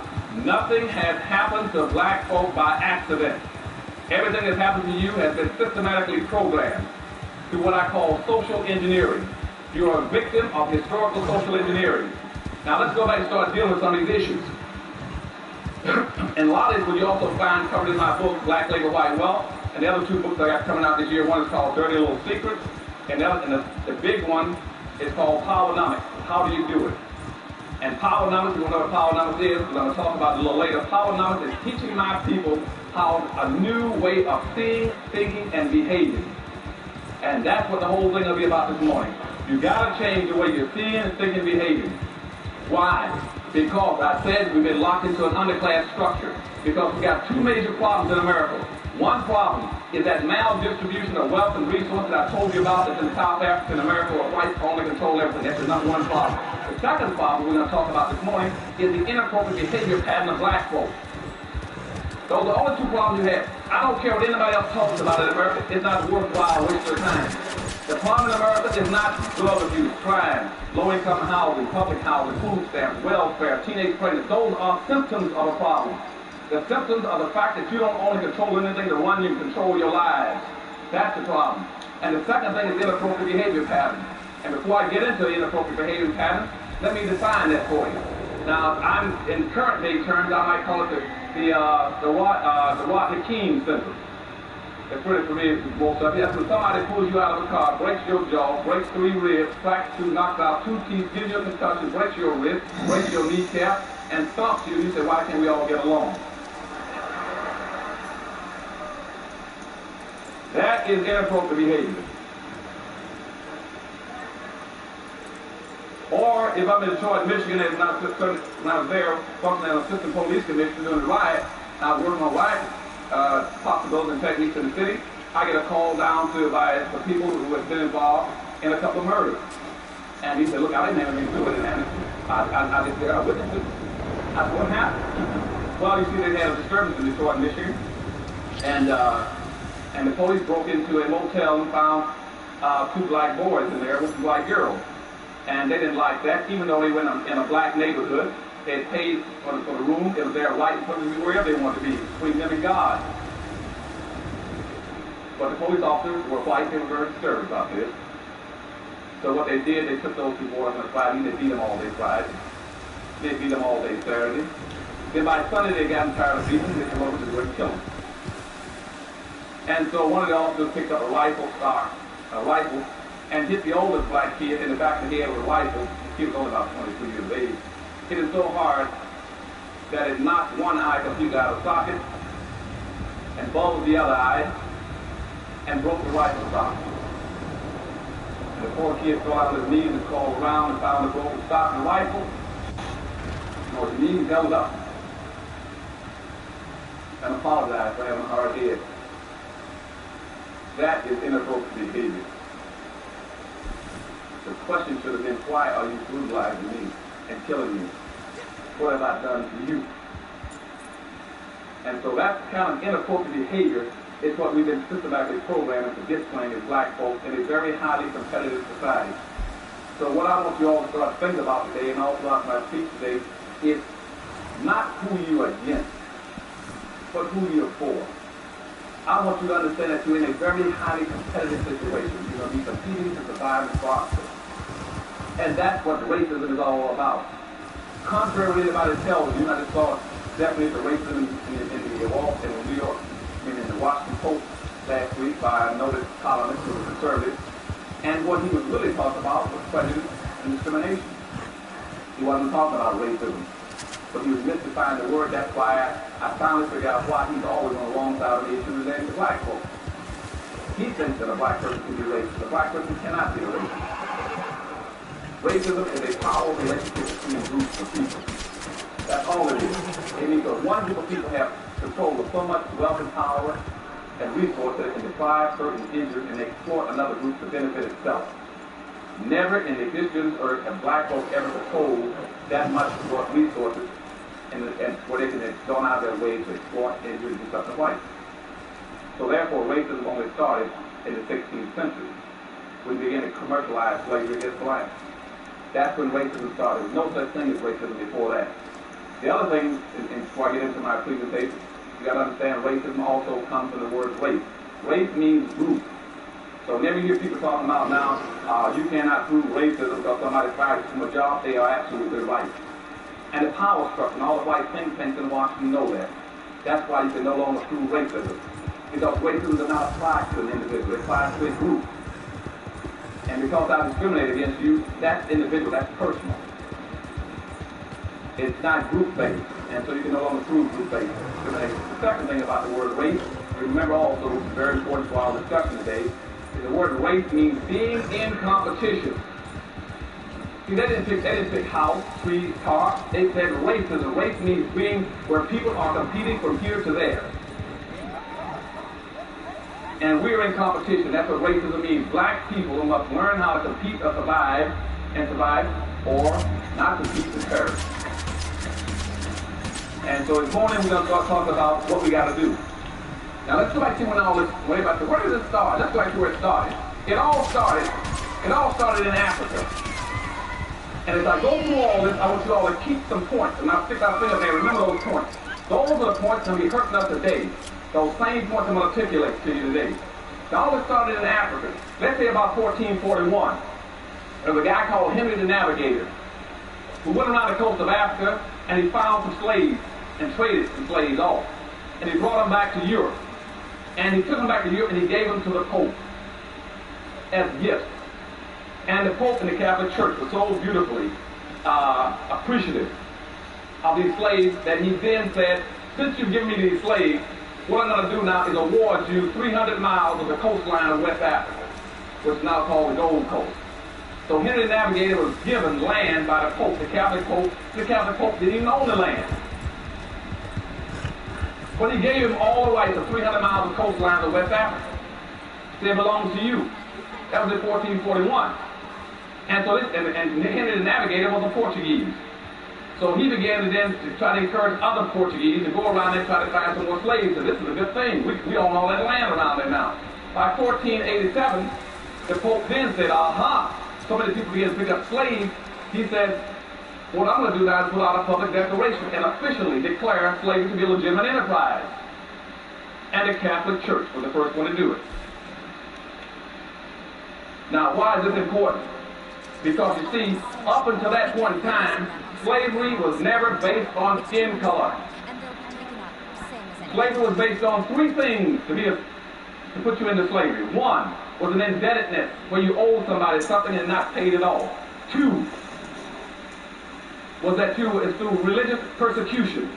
G: Nothing has happened to black folk by accident. Everything that's happened to you has been systematically programmed through what I call social engineering. You're a victim of historical social engineering. Now let's go back and start dealing with some of these issues. And a lot of these will you also find covered in my book, Black Labor, White Wealth, and the other 2 books I got coming out this year. One is called Dirty Little Secrets, and the big one is called Powernomics. How do you do it? And Powernomics, you want to know what Powernomics is? We're going to talk about it a little later. Powernomics is teaching my people how a new way of seeing, thinking, and behaving. And that's what the whole thing will be about this morning. You got to change the way you're seeing, thinking, and behaving. Why? Because I said we've been locked into an underclass structure. Because we've got 2 major problems in America. One problem is that maldistribution of wealth and resources that I told you about that's in South Africa and America, where whites only control everything. That's not one problem. The second problem we're going to talk about this morning is the inappropriate behavior pattern of black folks. Those are the only 2 problems you have. I don't care what anybody else talks about in America. It's not worthwhile waste your time. The problem in America is not drug abuse, crime, low-income housing, public housing, food stamps, welfare, teenage pregnancy. Those are symptoms of a problem. The symptoms are the fact that you don't only control anything to run, you control your lives. That's the problem. And the second thing is inappropriate behavior pattern. And before I get into the inappropriate behavior pattern, let me define that for you. Now, I'm in current day terms, I might call it the Rodney King syndrome. It's pretty familiar to most of you. That's when somebody pulls you out of a car, breaks your jaw, breaks 3 ribs, cracks 2, knocks out 2 teeth, gives you a concussion, breaks your wrist, breaks your kneecap, and stomps you. You say, why can't we all get along? That is inappropriate behavior. Or if I'm in Detroit, Michigan, and when I was there, functioning as an assistant police commissioner during the riot, I was working on riot possibilities and techniques in the city. I get a call down by the people who had been involved in a couple of murders. And he said, look, I didn't have anything to do with it. And I just there, I witnessed it. I said, what happened? Well, you see, they had a disturbance in Detroit, Michigan. And the police broke into a motel and found 2 black boys in there with 2 black girls. And they didn't like that, even though they went in a black neighborhood. They had paid for the room. It was their right to put them wherever they wanted to be, between them and God. But the police officers were white. They were very disturbed about this. So what they did, they took those 2 boys on a Friday. They beat them all day Friday. They beat them all day Saturday. Then by Sunday, they got them tired of beating them. They came over to go and kill them. And so one of the officers picked up a rifle, and hit the oldest black kid in the back of the head with a rifle. He was only about 22 years of age. Hit him so hard that it knocked one eye completely out of socket and bulged the other eye and broke the rifle socket. And the poor kid fell out on his knees and crawled around and found the broken socket and rifle. And his knees held up and apologized for having a hard head. That is inappropriate behavior. The question should have been, why are you brutalizing me and killing me? What have I done to you? And so that kind of inappropriate behavior is what we've been systematically programming to discipline as black folks in a very highly competitive society. So what I want you all to start thinking about today, and all throughout my speech today, is not who you're against, but who you're for. I want you to understand that you're in a very highly competitive situation. You're going to be competing to survive and prosper. And that's what racism is all about. Contrary to what anybody tells you, I just saw definitely the racism in New York, in the Washington Post last week by a noted columnist who was conservative. And what he was really talking about was prejudice and discrimination. He wasn't talking about racism, but he was mystifying the word. That's why I finally figured out why he's always on the wrong side of the issue related to black folks. He thinks that a black person can be racist. A black person cannot be a racist. Racism is a powerful relationship between groups of people. That's all it is. It means that one group of people have control of so much wealth and power and resources that it can deprive certain injured and exploit another group to benefit itself. Never in the history of earth have black folks ever controlled that much resources and where they can have gone out of their way to exploit injured and stuff of whites. So therefore, racism only started in the 16th century. We began to commercialize slavery against blacks. That's when racism started. There was no such thing as racism before that. The other thing, and before I get into my presentation, you got to understand racism also comes from the word race. Race means group. So whenever you hear people talking about now, you cannot prove racism because somebody fired from a job, they are absolutely right. And the power structure and all the white think tanks in Washington know that. That's why you can no longer prove racism. Because racism does not apply to an individual, it applies to a group. And because I discriminate against you, that's individual, that's personal. It's not group-based, and so you can no longer prove group-based discrimination. The second thing about the word race, remember also, which is very important for our discussion today, is the word race means being in competition. See, they didn't pick house, tree, car. They said racism. Race means being where people are competing from here to there. And we're in competition. That's what racism means. Black people must learn how to compete or survive, or not compete and perish. And so this morning we're going to start talking about what we got to do. Now let's go back to when all this, where did it start? Let's go back to where it started. It all started in Africa. And as I go through all this, I want you all to keep some points. And I'll stick our finger there. Remember those points. Those are the points that will be hurting us today. Those same points I'm going to articulate to you today. Now, all this started in Africa. Let's say about 1441. There was a guy called Henry the Navigator who went around the coast of Africa and he found some slaves and traded some slaves off. And he brought them back to Europe. And he took them back to Europe and he gave them to the Pope as gifts. And the Pope and the Catholic Church were so beautifully appreciative of these slaves that he then said, since you've given me these slaves, what I'm going to do now is award you 300 miles of the coastline of West Africa, which is now called the Gold Coast. So Henry the Navigator was given land by the Pope, the Catholic Pope. The Catholic Pope didn't even own the land. But he gave him all the rights of 300 miles of coastline of West Africa. So it belongs to you. That was in 1441. And so Henry the Navigator was a Portuguese. So he began to try to encourage other Portuguese to go around and try to find some more slaves. So this is a good thing. We own all that land around there now. By 1487, the Pope then said, aha, so many people began to pick up slaves. He said, what I'm going to do now is put out a public declaration and officially declare slavery to be a legitimate enterprise. And the Catholic Church was the first one to do it. Now, why is this important? Because you see, up until that point in time, slavery was never based on skin color. Slavery was based on three things to put you into slavery. One was an indebtedness, where you owed somebody something and not paid it all. Two was that you were through religious persecution.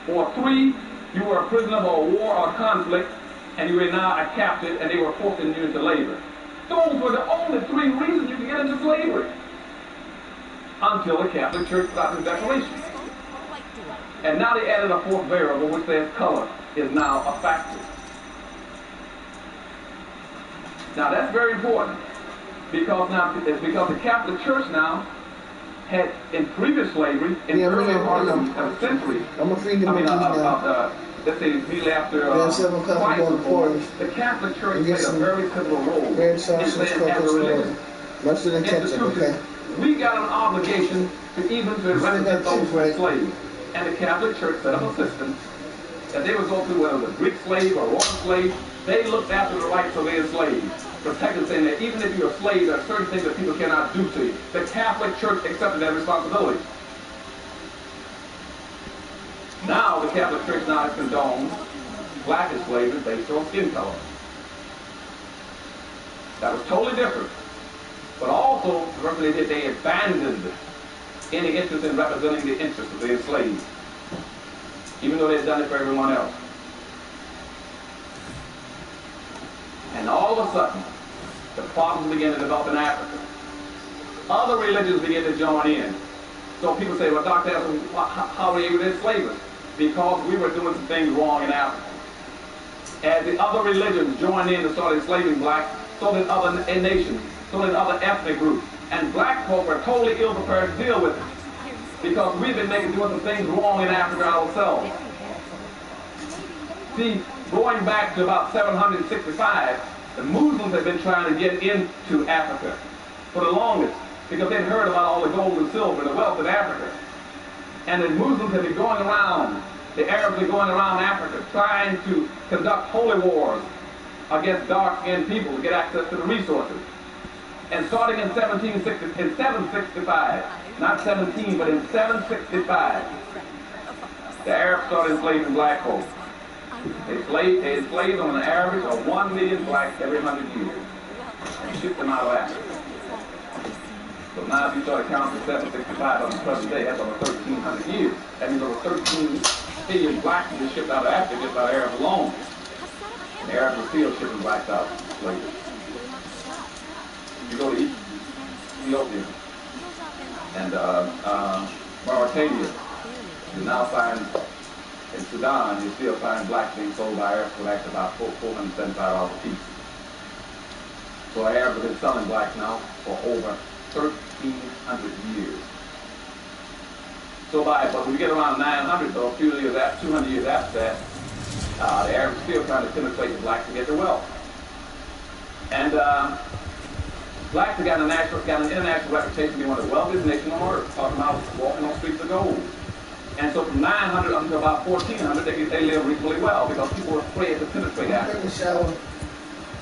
G: Or three, you were a prisoner of a war or conflict, and you were now a captive, and they were forcing you into labor. Those were the only three reasons you could get into slavery. Until the Catholic Church put out this declaration. And now they added a fourth variable, which says color is now a factor. Now that's very important, because the Catholic Church now had, in previous slavery, in the early part of the century, let's say immediately after Christ was born, the Catholic Church played a very pivotal role in saying as a religious institution, we got an obligation to even to represent those who were slaves. And the Catholic Church set up a system that they would go through, whether it was a Greek slave or a Roman slave, they looked after the rights of their slaves, protected, saying that even if you're a slave, there are certain things that people cannot do to you. The Catholic Church accepted that responsibility. Now the Catholic Church now has condoned black slavery based on skin color. That was totally different. But also, they abandoned any interest in representing the interests of the enslaved, even though they had done it for everyone else. And all of a sudden, the problems began to develop in Africa. Other religions began to join in. So people say, well, Dr. Evans, how were you able to enslave us? Because we were doing some things wrong in Africa. As the other religions joined in to start enslaving blacks, so did other nations, so did other ethnic groups. And black folk were totally ill-prepared to deal with it, because we've been doing some things wrong in Africa ourselves. See, going back to about 765, the Muslims have been trying to get into Africa for the longest, because they'd heard about all the gold and silver and the wealth of Africa. And the Muslims have been going around, the Arabs are going around Africa, trying to conduct holy wars against dark-skinned people to get access to the resources. And starting in 765, not 17, but in 765, the Arabs started enslaving black folks. They enslaved on an average of 1 million blacks every 100 years and shipped them out of Africa. So now if you start counting from 765 on the present day, that's over 1,300 years. That means over 13 million blacks just shipped out of Africa just by the Arabs alone. And the Arabs are still shipping blacks out slavery. You go to Ethiopia and Mauritania, you now find, in Sudan, you still find blacks being sold by Arabs for blacks about $475 a piece. So Arabs have been selling blacks now for over 1,300 years. So but when we get around 900, though, a few years after, 200 years after that, the Arabs are still trying to penetrate the blacks to get their wealth. And blacks have got an international reputation to be one of the wealthiest nations on earth, talking about walking on streets of gold. And so from 900 up to about 1400, they live reasonably well, because people were afraid to penetrate Africa.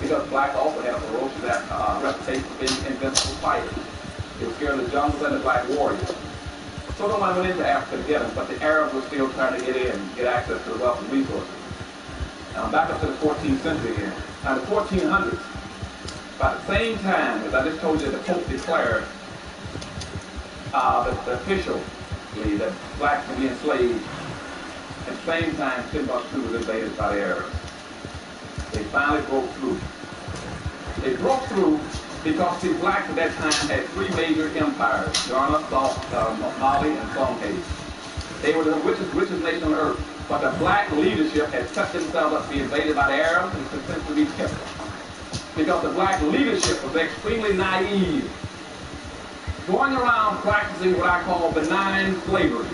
G: Because blacks also had a ferocious reputation for being invincible fighters. They were scared of the jungles and the black warriors. So no one went into Africa to get them, but the Arabs were still trying to get in, get access to the wealth and resources. Now I'm back up to the 14th century here. Now the 1400s, by the same time as I just told you, the Pope declared the officially that blacks would be enslaved. At the same time, Timbuktu was invaded by the Arabs. They finally broke through. They broke through because the blacks at that time had three major empires: Ghana, Mali, and Songhai. They were the richest nation on earth. But the black leadership had set themselves up to be invaded by the Arabs and potentially be killed. Because the black leadership was extremely naive, going around practicing what I call benign slavery.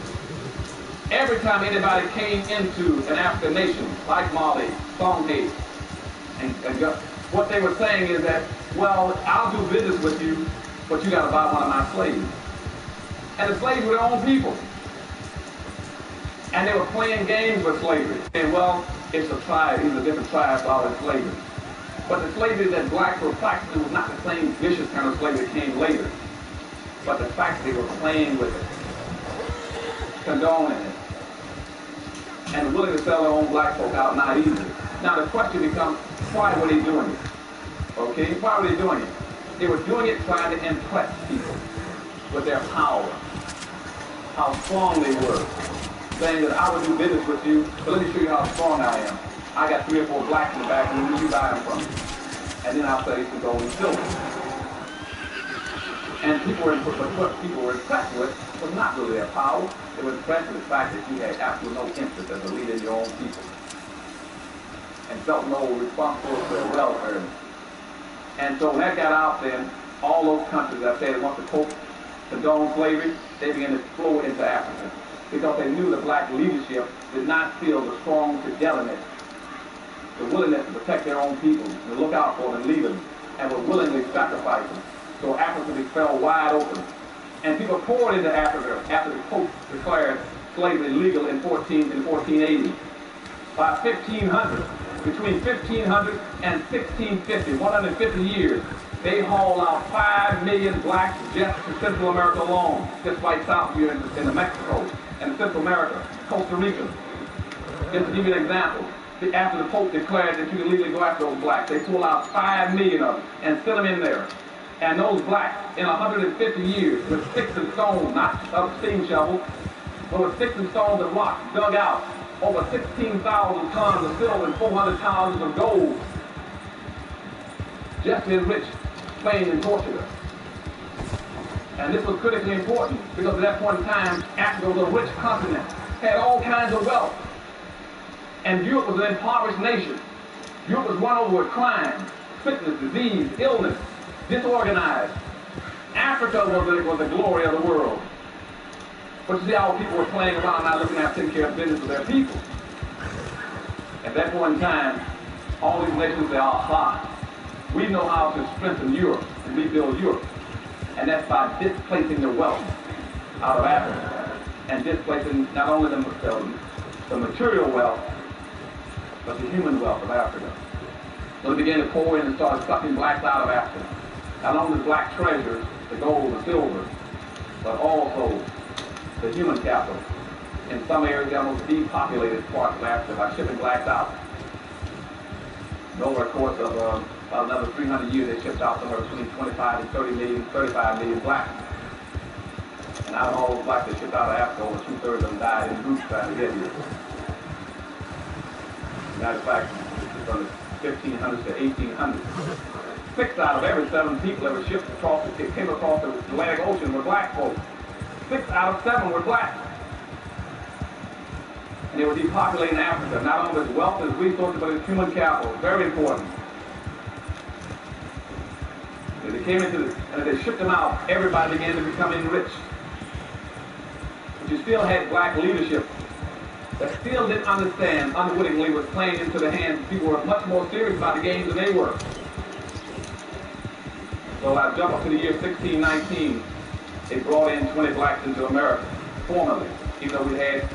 G: Every time anybody came into an African nation, like Mali, Songhai, and what they were saying is that, well, I'll do business with you, but you got to buy one of my slaves. And the slaves were their own people. And they were playing games with slavery. And well, it's a tribe, these are different tribes all in slavery. But the slavery that blacks were practicing was not the same vicious kind of slavery that came later. But the fact that they were playing with it, condoning it, and willing to sell their own black folk out naively. Now the question becomes, why were they doing it? Okay, why were they doing it? They were doing it trying to impress people with their power, how strong they were, saying that I would do business with you, but let me show you how strong I am. I got 3 or 4 blacks in the back, and where you buy them from? And then I'll sell you some gold and silver. And what people were impressed with was not really their power. They were impressed with the fact that you had absolutely no interest as a leader in your own people, and felt no responsibility for their welfare. And so when that got out, then all those countries, I said, once the Pope condoned slavery, they began to flow into Africa, because they knew the black leadership did not feel the strong togetherness, the willingness to protect their own people, to look out for them and lead them, and would willingly sacrifice them. So Africa fell wide open And people poured into Africa after the Pope declared slavery legal in 1480. By 1500, between 1500 and 1650, 150 years, they hauled out 5 million blacks just to Central America alone, just right south here in Mexico and Central America, Costa Rica. Just to give you an example, after the Pope declared that you could legally go after those blacks, they pulled out 5 million of them and sent them in there. And those blacks, in 150 years, with sticks and stones, not a steam shovel, but with sticks and stones and rocks, dug out over 16,000 tons of silver and 400 tons of gold, just to enrich Spain and Portugal. And this was critically important because at that point in time, Africa was a rich continent, had all kinds of wealth. And Europe was an impoverished nation. Europe was run over with crime, sickness, disease, illness, disorganized. Africa was the glory of the world. But you see how people were playing around now looking at taking care of business of their people. At that point in time, all these nations say, aha, we know how to strengthen Europe and rebuild Europe. And that's by displacing the wealth out of Africa and displacing not only the material wealth, but the human wealth of Africa. So they began to pour in and started sucking blacks out of Africa. Not only the black treasures, the gold, the silver, but also the human capital. In some areas, the almost depopulated parts of Africa by shipping blacks out. And over a course of about another 300 years, they shipped out somewhere between 25 and 35 million blacks. And out of all those blacks they shipped out of Africa, over 2/3 of them died in groups trying to get here. Matter of fact, from the 1500s to 1800s, 6 out of every 7 people that were shipped across, came across the Atlantic Ocean were black folks. 6 out of 7 were black. And they were depopulating Africa, not only its wealth, its resources, but its human capital. Very important. As they came into and as they shipped them out, everybody began to become enriched. But you still had black leadership that still didn't understand, unwittingly was playing into the hands of people who were much more serious about the games than they were. So I jump up to the year 1619. They brought in 20 blacks into America, formally, even though we had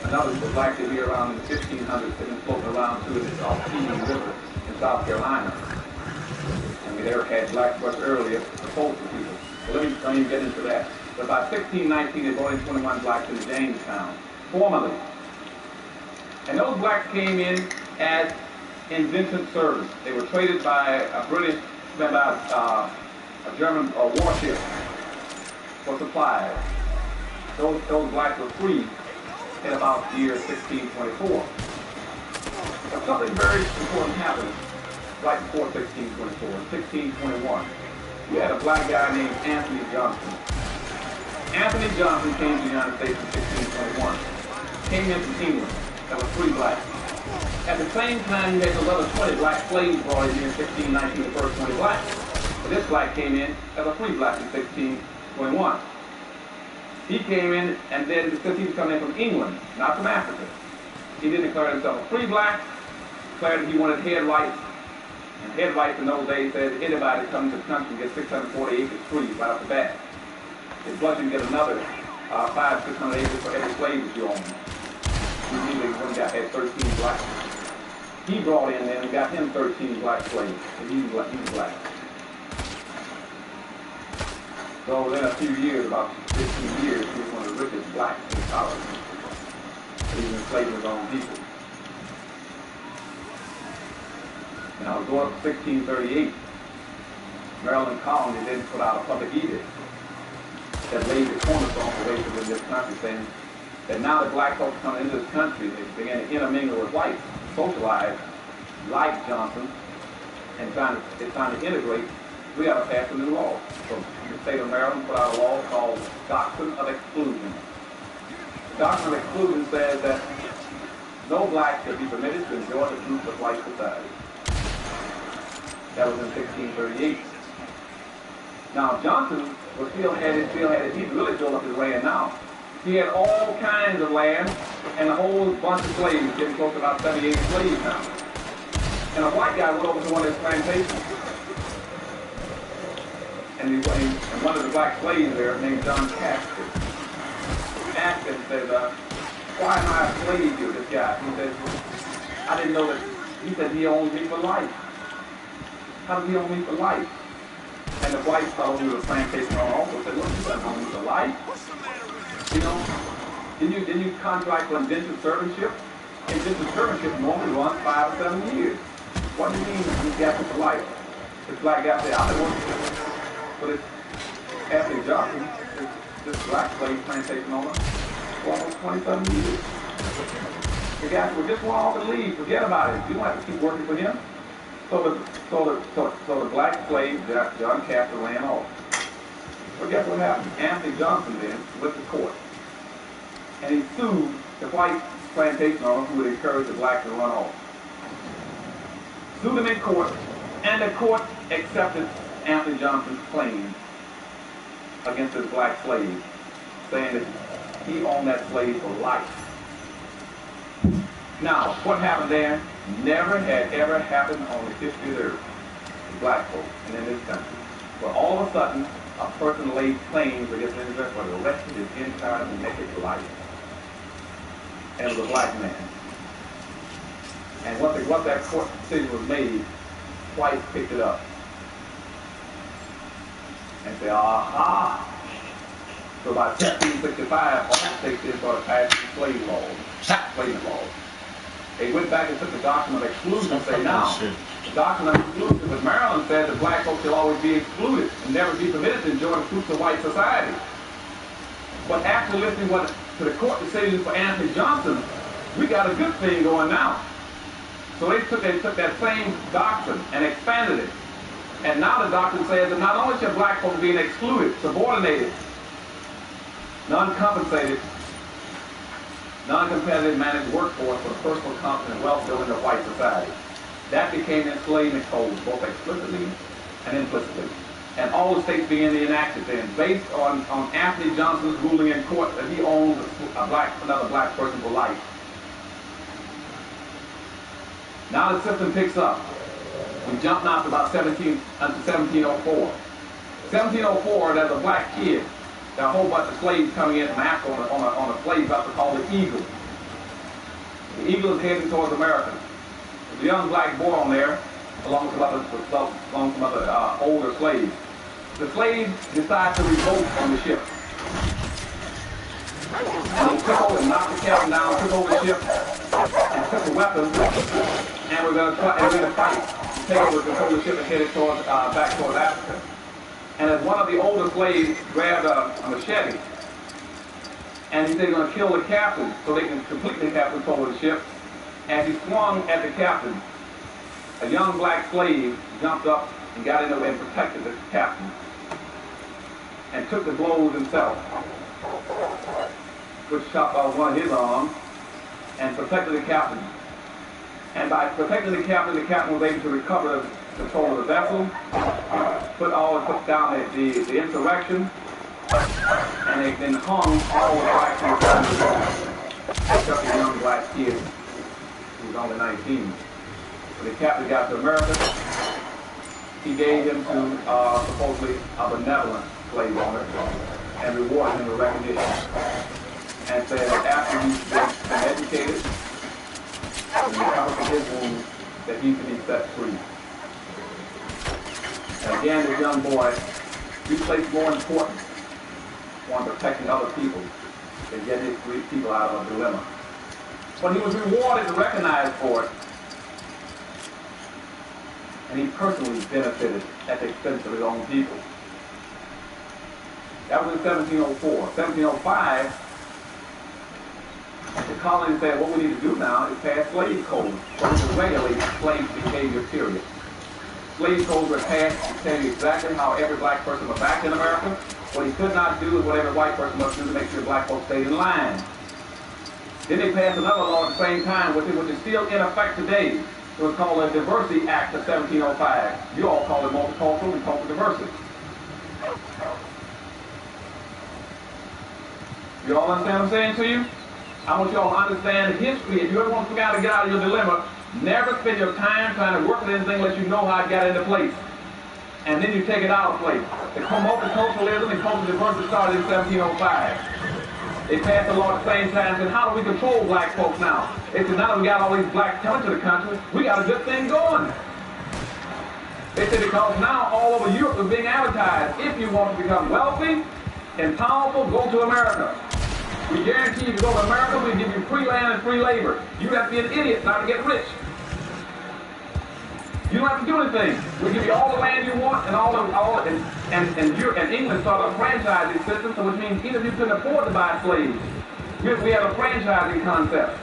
G: another black that here around in the 1500s that been floating around to the Keys River in South Carolina. And we there had blacks much earlier, the postal people. So let me get into that. But by 1619, they brought in 21 blacks into Jamestown, formally. And those blacks came in as indentured servants. They were traded by a British, a German warship for supplies. Those blacks were free in about the year 1624. But something very important happened right before 1624. In 1621, we had a black guy named Anthony Johnson. Anthony Johnson came to the United States in 1621. Came in from England. That was 3 blacks. At the same time, you had those other 20 black slaves brought in here in 1619, the first 20 blacks. But this black came in as a free black in 1621. He came in, and then because he was coming in from England, not from Africa, he didn't declare himself a free black, declared that he wanted head rights. And head rights in those days said anybody that comes to the country gets 640 acres free right off the bat. Plus you get another 500-600 acres for every slave that you own. Usually one guy had 13 blacks. He brought in then and got him 13 black slaves, and he was black. So within a few years, about 15 years, he was one of the richest blacks in the colony. Even enslaving his own people. Now, going up to 1638, Maryland colony then put out a public edict that laid the cornerstone for racism in this country, saying that now that black folks come into this country, they began to intermingle with whites, socialize, like Johnson, and trying to integrate. We got to pass a new law. So the state of Maryland put out a law called Doctrine of Exclusion. The Doctrine of Exclusion says that no black should be permitted to enjoy the fruits of white society. That was in 1638. Now Johnson was he really filled up his land now. He had all kinds of land and a whole bunch of slaves, getting close to about 78 slaves now. And a white guy went over to one of his plantations and one of the black slaves there named John Castor asked him, said, why am I a slave to this guy? He said, I didn't know that. He said, he owns me for life. How does he own me for life? And the white fellow who was plantation owner also said, look, you doesn't own me for life. You know, didn't you contract for indentured servantship? Indentured servantship normally runs 5 or 7 years. What do you mean you got it for life? This black guy said, I've been working for this Anthony Johnson, this black slave plantation owner, for almost 27 years. The guy said, well, just walk off and leave. Forget about it. You don't have to keep working for him. So the black slave, John Castor, ran off. Well, guess what happened? Anthony Johnson then went to court. And he sued the white plantation owner who would encourage the black to run off. Sued him in court, and the court accepted Anthony Johnson's claim against his black slave, saying that he owned that slave for life. Now, what happened there never had ever happened on the history of the earth to black folks and in this country, where all of a sudden a person laid claims against an individual for the rest of his entire naked life. And it was a black man. And once that court decision was made, whites picked it up and said, aha. So by 1765, white states then started passing slave laws, slave laws. They went back and took the doctrine of exclusion and say, now, the doctrine of exclusion, but Maryland said that black folks shall always be excluded and never be permitted to enjoy the fruits of white society. But after listening to the court decision for Anthony Johnson, we got a good thing going now. So they took that same doctrine and expanded it. And now the doctrine says that not only shall black folks be excluded, subordinated, non-compensated, non-competitive managed workforce for the personal comfort and wealth building of white society. That became enslavement codes, both explicitly and implicitly. And all the states began to enact it then, based on Anthony Johnson's ruling in court that he owned another black person for life. Now the system picks up. We jump now to about 1704. 1704, there's a black kid. There are a whole bunch of slaves coming in from Africa on a slave vessel called the Eagle. The Eagle is heading towards America. There's a young black boy on there, along with some other older slaves. The slaves decide to revolt on the ship. And they took over and knocked the captain down, took over the ship, and took the weapons, and we're going to fight. Take over, control the ship and headed towards, back towards Africa. And as one of the older slaves grabbed a machete, and he said he's going to kill the captain so they can completely have control of the ship. As he swung at the captain, a young black slave jumped up and got in there and protected the captain, and took the blows himself, which chopped off one of his arms, and protected the captain. And by protecting the captain was able to recover control of the vessel, put down the insurrection, and they then hung all the blacks in the country, except the young black kid who was only 19. When the captain got to America, he gave him to supposedly a benevolent slave owner and rewarded him with recognition, and said that after he's been educated and recovered from his wounds, that he can be set free. And again, this young boy, he placed more importance on protecting other people than getting his people out of a dilemma. But he was rewarded and recognized for it, and he personally benefited at the expense of his own people. That was in 1704. 1705, the colony said, what we need to do now is pass slave codes so we can regulate slave behavior, period. Slave codes were passed to tell you exactly how every black person must act in America. What he could not do is what every white person must do to make sure black folks stayed in line. Then they passed another law at the same time, which is still in effect today. It was called the Diversity Act of 1705. You all call it multicultural, we call it diversity. You all understand what I'm saying to you? I want you all to understand history. If you ever want to get out of your dilemma, never spend your time trying to work at anything unless you know how it got into place. and then you take it out of place. The multiculturalism and cultural diversity started in 1705. They passed the law at the same time and said, how do we control black folks now? They said, now that we got all these blacks coming to the country, we got a good thing going. They said, because now all over Europe is being advertised, if you want to become wealthy and powerful, go to America. We guarantee you to go to America, we give you free land and free labor. You have to be an idiot not to get rich. You don't have to do anything. We give you all the land you want and England started a franchising system, so which means even if you couldn't afford to buy slaves, we have a franchising concept.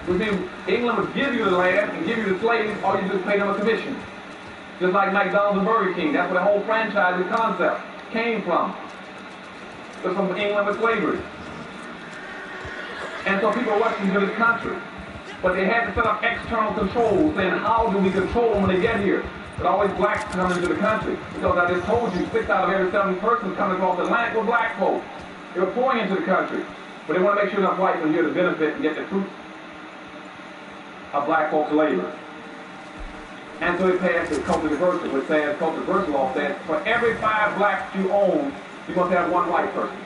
G: Which means England would give you the land and give you the slaves, all you do is pay them a commission. Just like McDonald's and Burger King. That's where the whole franchising concept came from. It's from England with slavery. And so people are rushing into this country. But they had to set up external controls saying, how do we control them when they get here? But always blacks coming into the country. Because I just told you, 6 out of every 7 persons coming across the Atlantic were black folk. They were pouring into the country. But they want to make sure enough whites are here to benefit and get the fruit of black folks' labor. And so it passed the cultural diversity, which says, cultural diversity law says, for every 5 blacks you own, you must have 1 white person.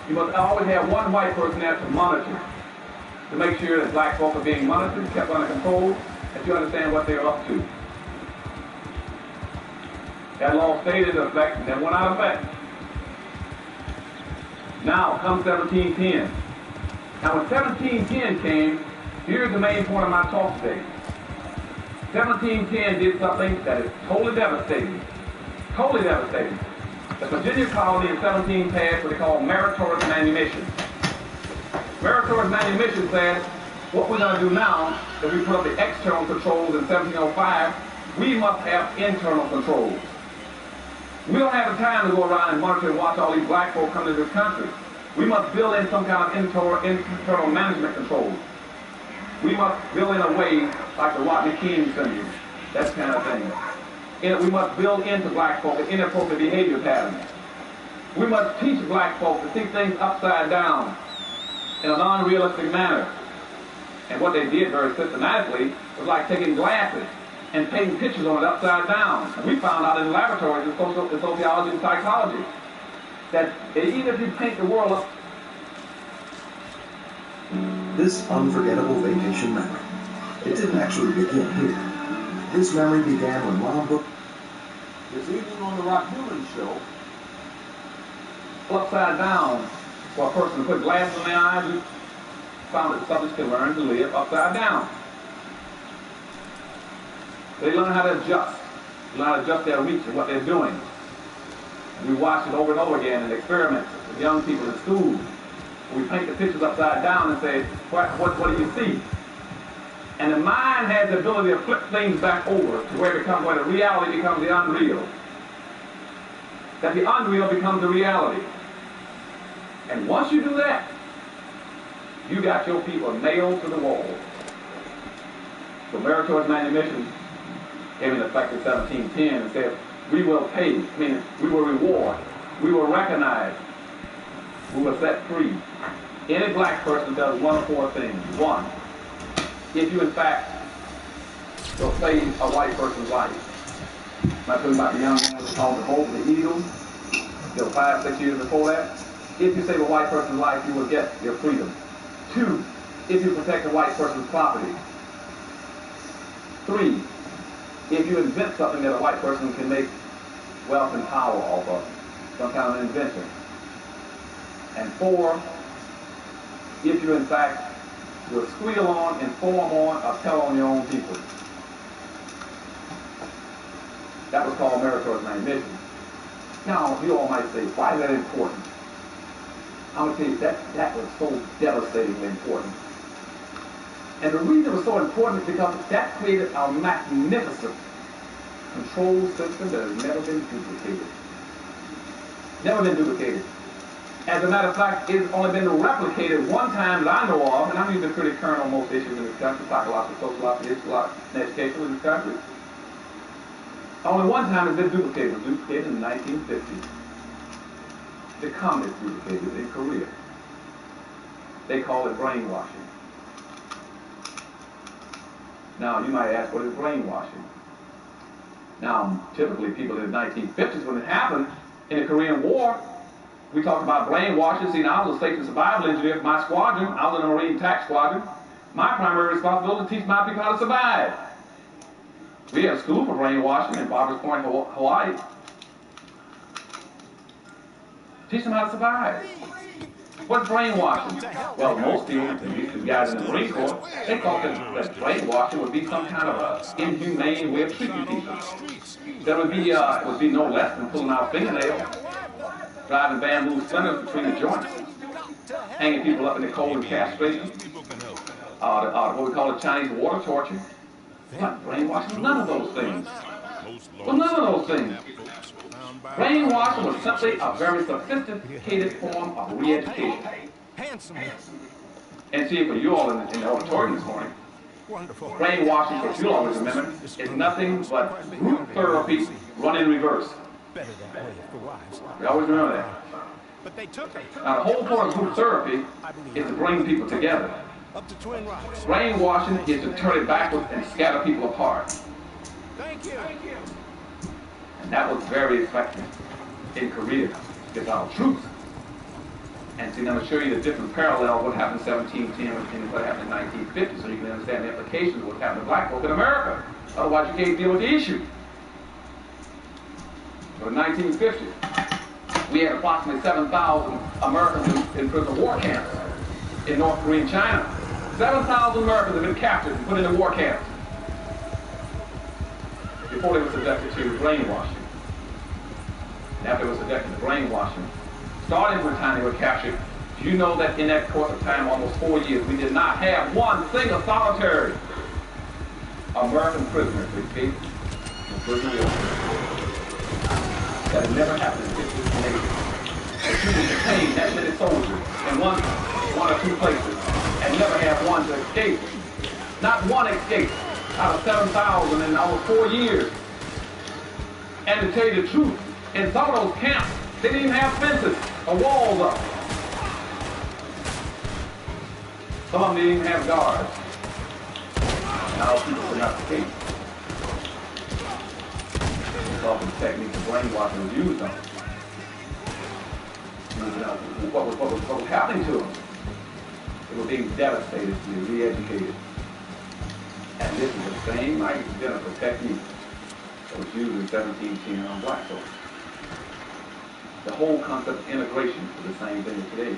G: You must always have 1 white person there to monitor, to make sure that black folk are being monitored, kept under control, that you understand what they're up to. That law stayed in effect and then went out of effect. Now comes 1710. Now when 1710 came, here's the main point of my talk today. 1710 did something that is totally devastating. Totally devastating. The Virginia colony in 17 passed what they call meritorious manumission. Meritorious manumission says, what we're going to do now, if we put up the external controls in 1705, we must have internal controls. We don't have the time to go around and monitor and watch all these black folk come to this country. We must build in some kind of internal management controls. We must build in a way like the Rodney King syndrome, that kind of thing. And we must build into black folk an inappropriate behavior pattern. We must teach black folk to see things upside down in an unrealistic manner. And what they did very systematically was like taking glasses and taking pictures on it upside down. And we found out in laboratories in sociology and psychology that even if you paint the world up.
H: This unforgettable vacation memory. It didn't actually begin here. This memory began when Mom booked
G: This evening on the Rock Newman Show, upside down, for a person to put glasses on their eyes, we found that subjects can learn to live upside down. They learn how to adjust. They learn how to adjust their reach and what they're doing. And we watch it over and over again in experiments with young people in school. We paint the pictures upside down and say, what do you see? And the mind has the ability to flip things back over to where the reality becomes the unreal. That the unreal becomes the reality. And once you do that, you got your people nailed to the wall. So meritorious manumission came into effect in 1710 and said, we will pay, meaning we will reward, we will recognize, we will set free any black person does 1 of 4 things. 1, if you in fact will save a white person's life. I'm talking about the young man who was called the Bolt and the Eagle, 5, 6 years before that. If you save a white person's life, you will get your freedom. 2, if you protect a white person's property. 3, if you invent something that a white person can make wealth and power off of, some kind of invention. And 4, if you in fact will squeal on, inform on, or tell on your own people. That was called meritorious manumission. Now, you all might say, why is that important? I'm going to tell you, that was so devastatingly important. And the reason it was so important is because that created a magnificent control system that has never been duplicated. Never been duplicated. As a matter of fact, it's only been replicated 1 time that I know of, and I'm usually pretty current on most issues in this country, psychological, sociological, and education in this country. Only 1 time it's been duplicated. It was duplicated in 1950. The communists duplicated it in Korea. They call it brainwashing. Now, you might ask, what is brainwashing? Now, typically people in the 1950s, when it happened in the Korean War, we talked about brainwashing. See, now I was a station survival engineer for my squadron. I was in a Marine TAC squadron. My primary responsibility was to teach my people how to survive. We had a school for brainwashing in Barbers Point, Hawaii. Teach them how to survive. What's brainwashing? Well, most people, at least the guys in the Marine Corps, they thought that brainwashing would be some kind of an inhumane way of treating people. There would be, it would be no less than pulling out fingernails, driving bamboo splinters between the joints, hanging people up in the cold and castration, what we call the Chinese water torture. But brainwashing, none of those things. Well, none of those things. Brainwashing was simply a very sophisticated form of re-education. And see, for you all in the auditorium this morning, brainwashing, what you always remember, is nothing but group therapy run in reverse. We always remember that. Now, the whole point of group therapy is to bring people together. Brainwashing is to turn it backwards and scatter people apart. And that was very effective in Korea to get our troops. And see, I'm going to show you the different parallel of what happened in 1710 and what happened in 1950, so you can understand the implications of what happened to black folk in America. Otherwise, you can't deal with the issue. So in 1950, we had approximately 7,000 Americans in prison war camps in North Korean China. 7,000 Americans have been captured and put into war camps before they were subjected to brainwashing. And after they were subjected to brainwashing, starting from the time they were captured, do you know that in that course of time, almost 4 years, we did not have one single solitary American prisoner to escape from prison war? That had never happened in 50 nations. But you can detain that many soldiers in one or two places and never have one to escape. Not one escape out of 7,000 in almost 4 years. And to tell you the truth, in some of those camps, they didn't even have fences or walls up. Some of them didn't even have guards. Now people could not escape. Often the techniques of brainwashing was used on them. What was happening to them? They were being devastated, re-educated. And this is the same identical technique that was used in 1710 on black folks. The whole concept of integration is the same thing as today.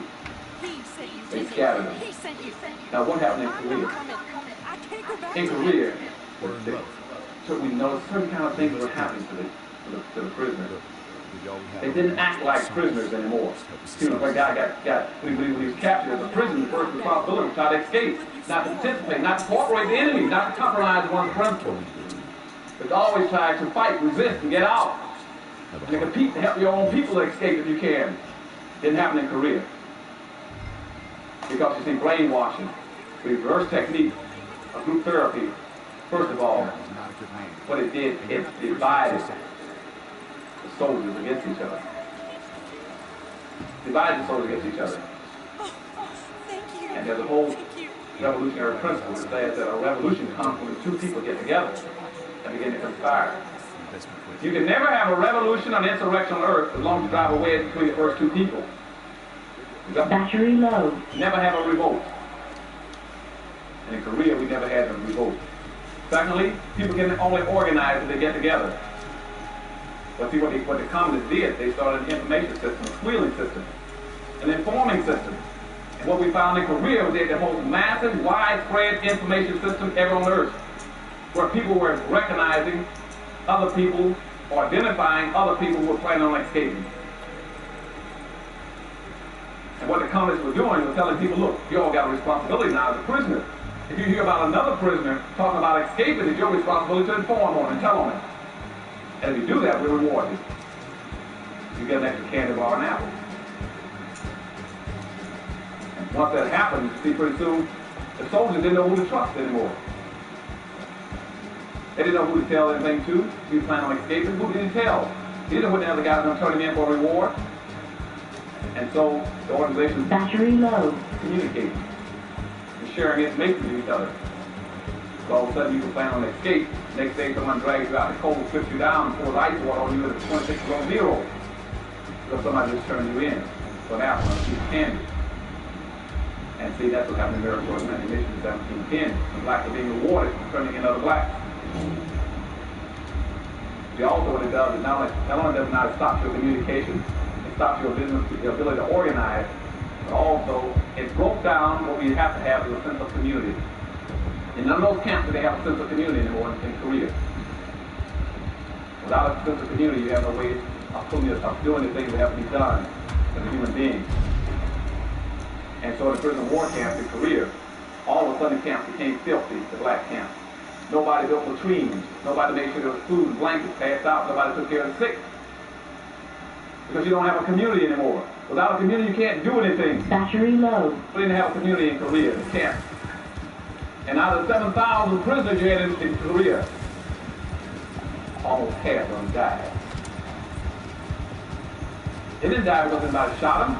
G: They scattered them. Now what happened in Korea? In Korea, we noticed certain kind of things were happening to the prisoners. They didn't act like prisoners anymore. See, when a guy when he was captured as a prisoner, the first responsibility was to try to escape, not to participate, not to cooperate with the enemy, not to compromise one's principles. But to always try to fight, resist, and get out. And to compete to help your own people escape if you can. Didn't happen in Korea. Because you see, brainwashing, the reverse technique of group therapy, first of all, what it did, it divided the soldiers against each other. Divided the soldiers against each other. And there's a whole revolutionary principle that says that a revolution comes when two people get together and begin to conspire. You can never have a revolution or an insurrection on earth as long as you drive a wedge between the first two people.
I: Battery low.
G: Never have a revolt. And in Korea, we never had a revolt. Secondly, people can only organize if they get together. But see, what the communists did, they started an information system, a squealing system, an informing system. And what we found in Korea was they had the most massive, widespread information system ever on earth, where people were recognizing other people or identifying other people who were planning on escaping. And what the communists were doing was telling people, look, you all got a responsibility now as a prisoner. If you hear about another prisoner talking about escaping, it's your responsibility to inform on it and tell on it. And if you do that, we'll reward you. You get an extra candy bar and apple. And once that happened, see, pretty soon, the soldiers didn't know who to trust anymore. They didn't know who to tell anything to. He was planning on escaping. Who did he tell? He didn't know what the other guy was going to turn him in for a reward. And so the organization
I: battery low.
G: Communicating and sharing information with each other. So all of a sudden you can plan on an escape. Next day someone drags you out in the cold, strips you down, and pours ice water on you at 26 below zero. So somebody just turned you in. So now on a piece of candy. And see, that's what happened in Miracle in Mission in 1710. The blacks are being rewarded for turning in other blacks. See, also what it does is not only does it not stop your communication, it stops your business, your ability to organize, but also it broke down what we have to have is a sense of community. In none of those camps do they have a sense of community anymore in Korea. Without a sense of community, you have no way of doing the things that have to be done as a human being. And so in the prison war camps in Korea, all of a sudden the camps became filthy, the black camps. Nobody built latrines. Nobody made sure there was food and blankets passed out. Nobody took care of the sick. Because you don't have a community anymore. Without a community, you can't do anything.
I: Battery low.
G: We didn't have a community in Korea, the camp. And out of 7,000 prisoners you had in Korea, almost half of them died. They didn't die because anybody shot them.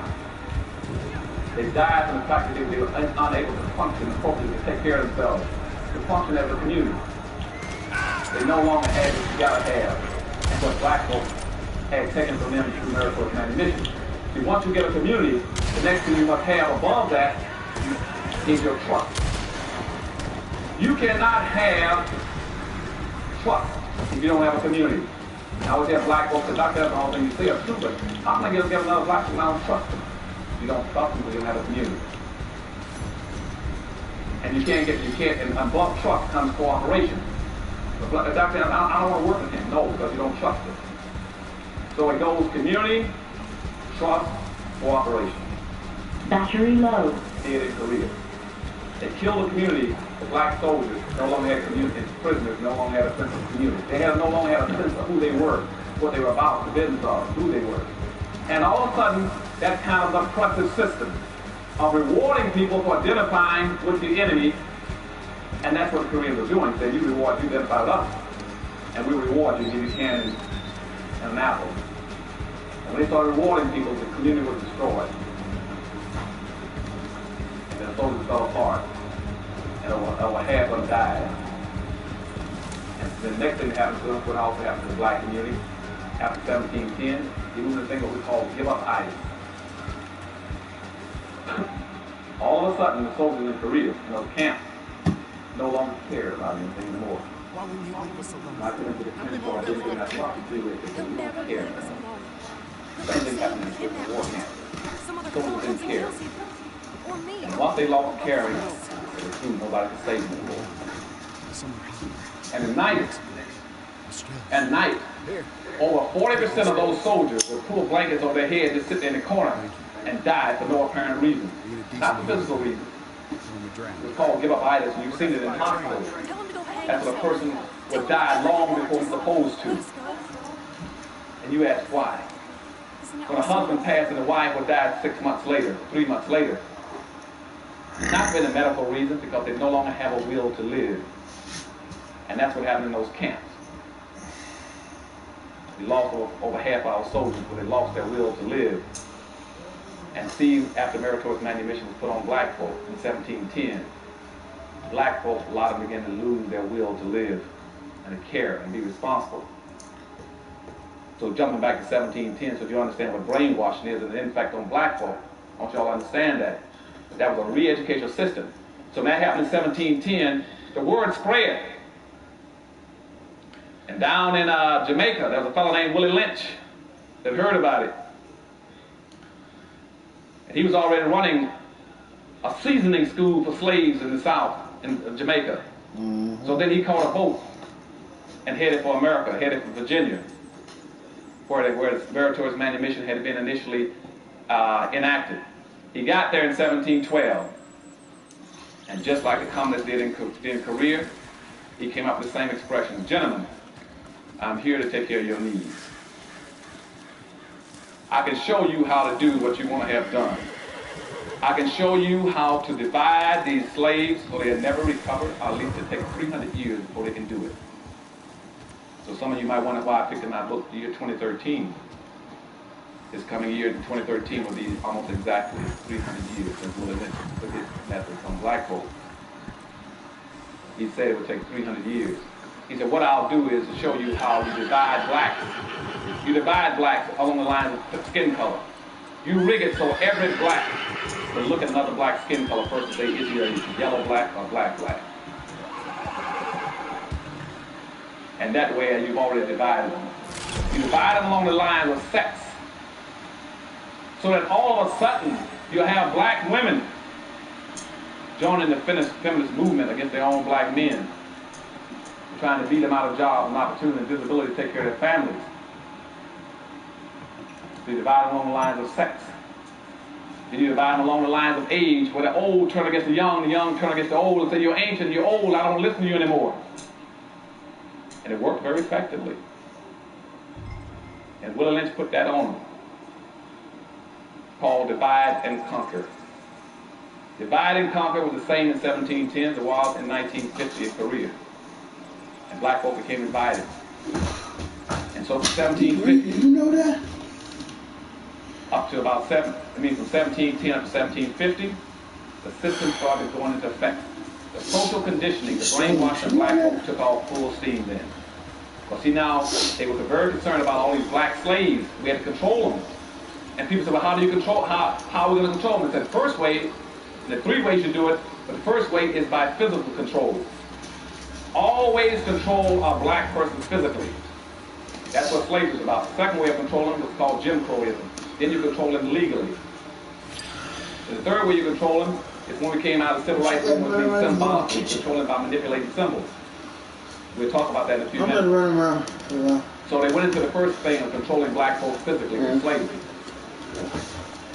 G: They died from the fact that they were unable to function appropriately, to take care of themselves, to function as a community. They no longer had what you gotta have, and what black folks had taken from them through Miracle Command Mission. See, once you get a community, the next thing you must have above that is your trust. You cannot have trust if you don't have a community. Now, we have black folks, the doctor has the whole thing you say are true, but how can I get another black person I don't trust them? You don't trust them because you don't have a community. And and above trust comes cooperation. The doctor says, I don't want to work with him. No, because you don't trust him. So it goes community, trust, cooperation.
I: Battery low.
G: Here in Korea. They killed the community. The black soldiers no longer had community. The prisoners no longer had a sense of community. They no longer had a sense of who they were, what they were about, the business of, who they were. And all of a sudden, that kind of oppressive system of rewarding people for identifying with the enemy, and that's what the Koreans are doing. Say, you identify with us, and we reward you, give you candy and an apple. And when they started rewarding people, the community was destroyed. And then the soldiers fell apart, and over half of them died. And the next thing that happened to us, what also happened to the black community, after 1710, they moved to thing what we call give up idols. All of a sudden, the soldiers in Korea, in those camps, no longer cared about anything anymore.
F: Why wouldn't you leave us alone?
G: I couldn't get a chance for anything in that spot to do it because they don't care. Same thing happened in the prison war camp. Soldiers didn't care. And once they lost caring, they were through, nobody could save them anymore. And at night, over 40% of those soldiers would pull blankets over their head, just sit there in the corner, and die for no apparent reason. Not for physical reason. It's called give up idols, and you've seen it in hospitals. That's when a person would die long before he's supposed to. And you ask why. When a husband passed and the wife would die 6 months later, 3 months later, not for any medical reasons, because they no longer have a will to live. And that's what happened in those camps. We lost over half our soldiers when they lost their will to live. And see, after meritorious manumission was put on black folk in 1710, black folk, a lot of them began to lose their will to live and to care and be responsible. So jumping back to 1710, so you understand what brainwashing is and the impact on black folk, I want y'all to understand that. That was a re-educational system. So when that happened in 1710, the word spread. And down in Jamaica, there was a fellow named Willie Lynch that heard about it. And he was already running a seasoning school for slaves in the South, in Jamaica. Mm-hmm. So then he caught a boat and headed for America, headed for Virginia, where the meritorious manumission had been initially enacted. He got there in 1712. And just like the communists did in Korea, he came up with the same expression: gentlemen, I'm here to take care of your needs. I can show you how to do what you want to have done. I can show you how to divide these slaves so they'll never recover, or at least it'll take 300 years before they can do it. So some of you might wonder why I picked in my book the year 2013. This coming year, 2013, will be almost exactly 300 years since Willie Lynch put his methods on black folk.
J: He said it would take 300 years. He said, what I'll do is to show you how you divide blacks. You divide blacks along the lines of skin color. You rig it so every black will look at another black skin color first and say, is he a yellow black or black black? And that way you've already divided them. You divide them along the lines of sex. So that all of a sudden you have black women joining the feminist movement against their own black men, trying to beat them out of jobs and opportunity and visibility to take care of their families. So you divide them along the lines of sex. Then you divide them along the lines of age, where the old turn against the young turn against the old, and say, you're ancient, you're old, I don't listen to you anymore. And it worked very effectively. And Willie Lynch put that on them, called divide and conquer. Divide and conquer was the same in 1710 as it was in 1950 in Korea. And black folk became divided. And so from 1750...
E: You know that?
J: Up to about from 1710 up to 1750, the system started going into effect. The social conditioning, the brainwashing of black folk took off full steam then. Because see now, they were very concerned about all these black slaves. We had to control them. And people said, well, how do you control, how are we going to control them? They said, the first way, there are 3 ways you do it, but the first way is by physical control. Always control a black person physically. That's what slavery was about. The second way of controlling them was called Jim Crowism. Then you control them legally. And the third way you control them is when we came out of the civil rights movement, being symbolic. You control them by manipulating symbols. We'll talk about that in a few minutes.
E: Running around.
J: So they went into the first thing of controlling black folks physically with slavery.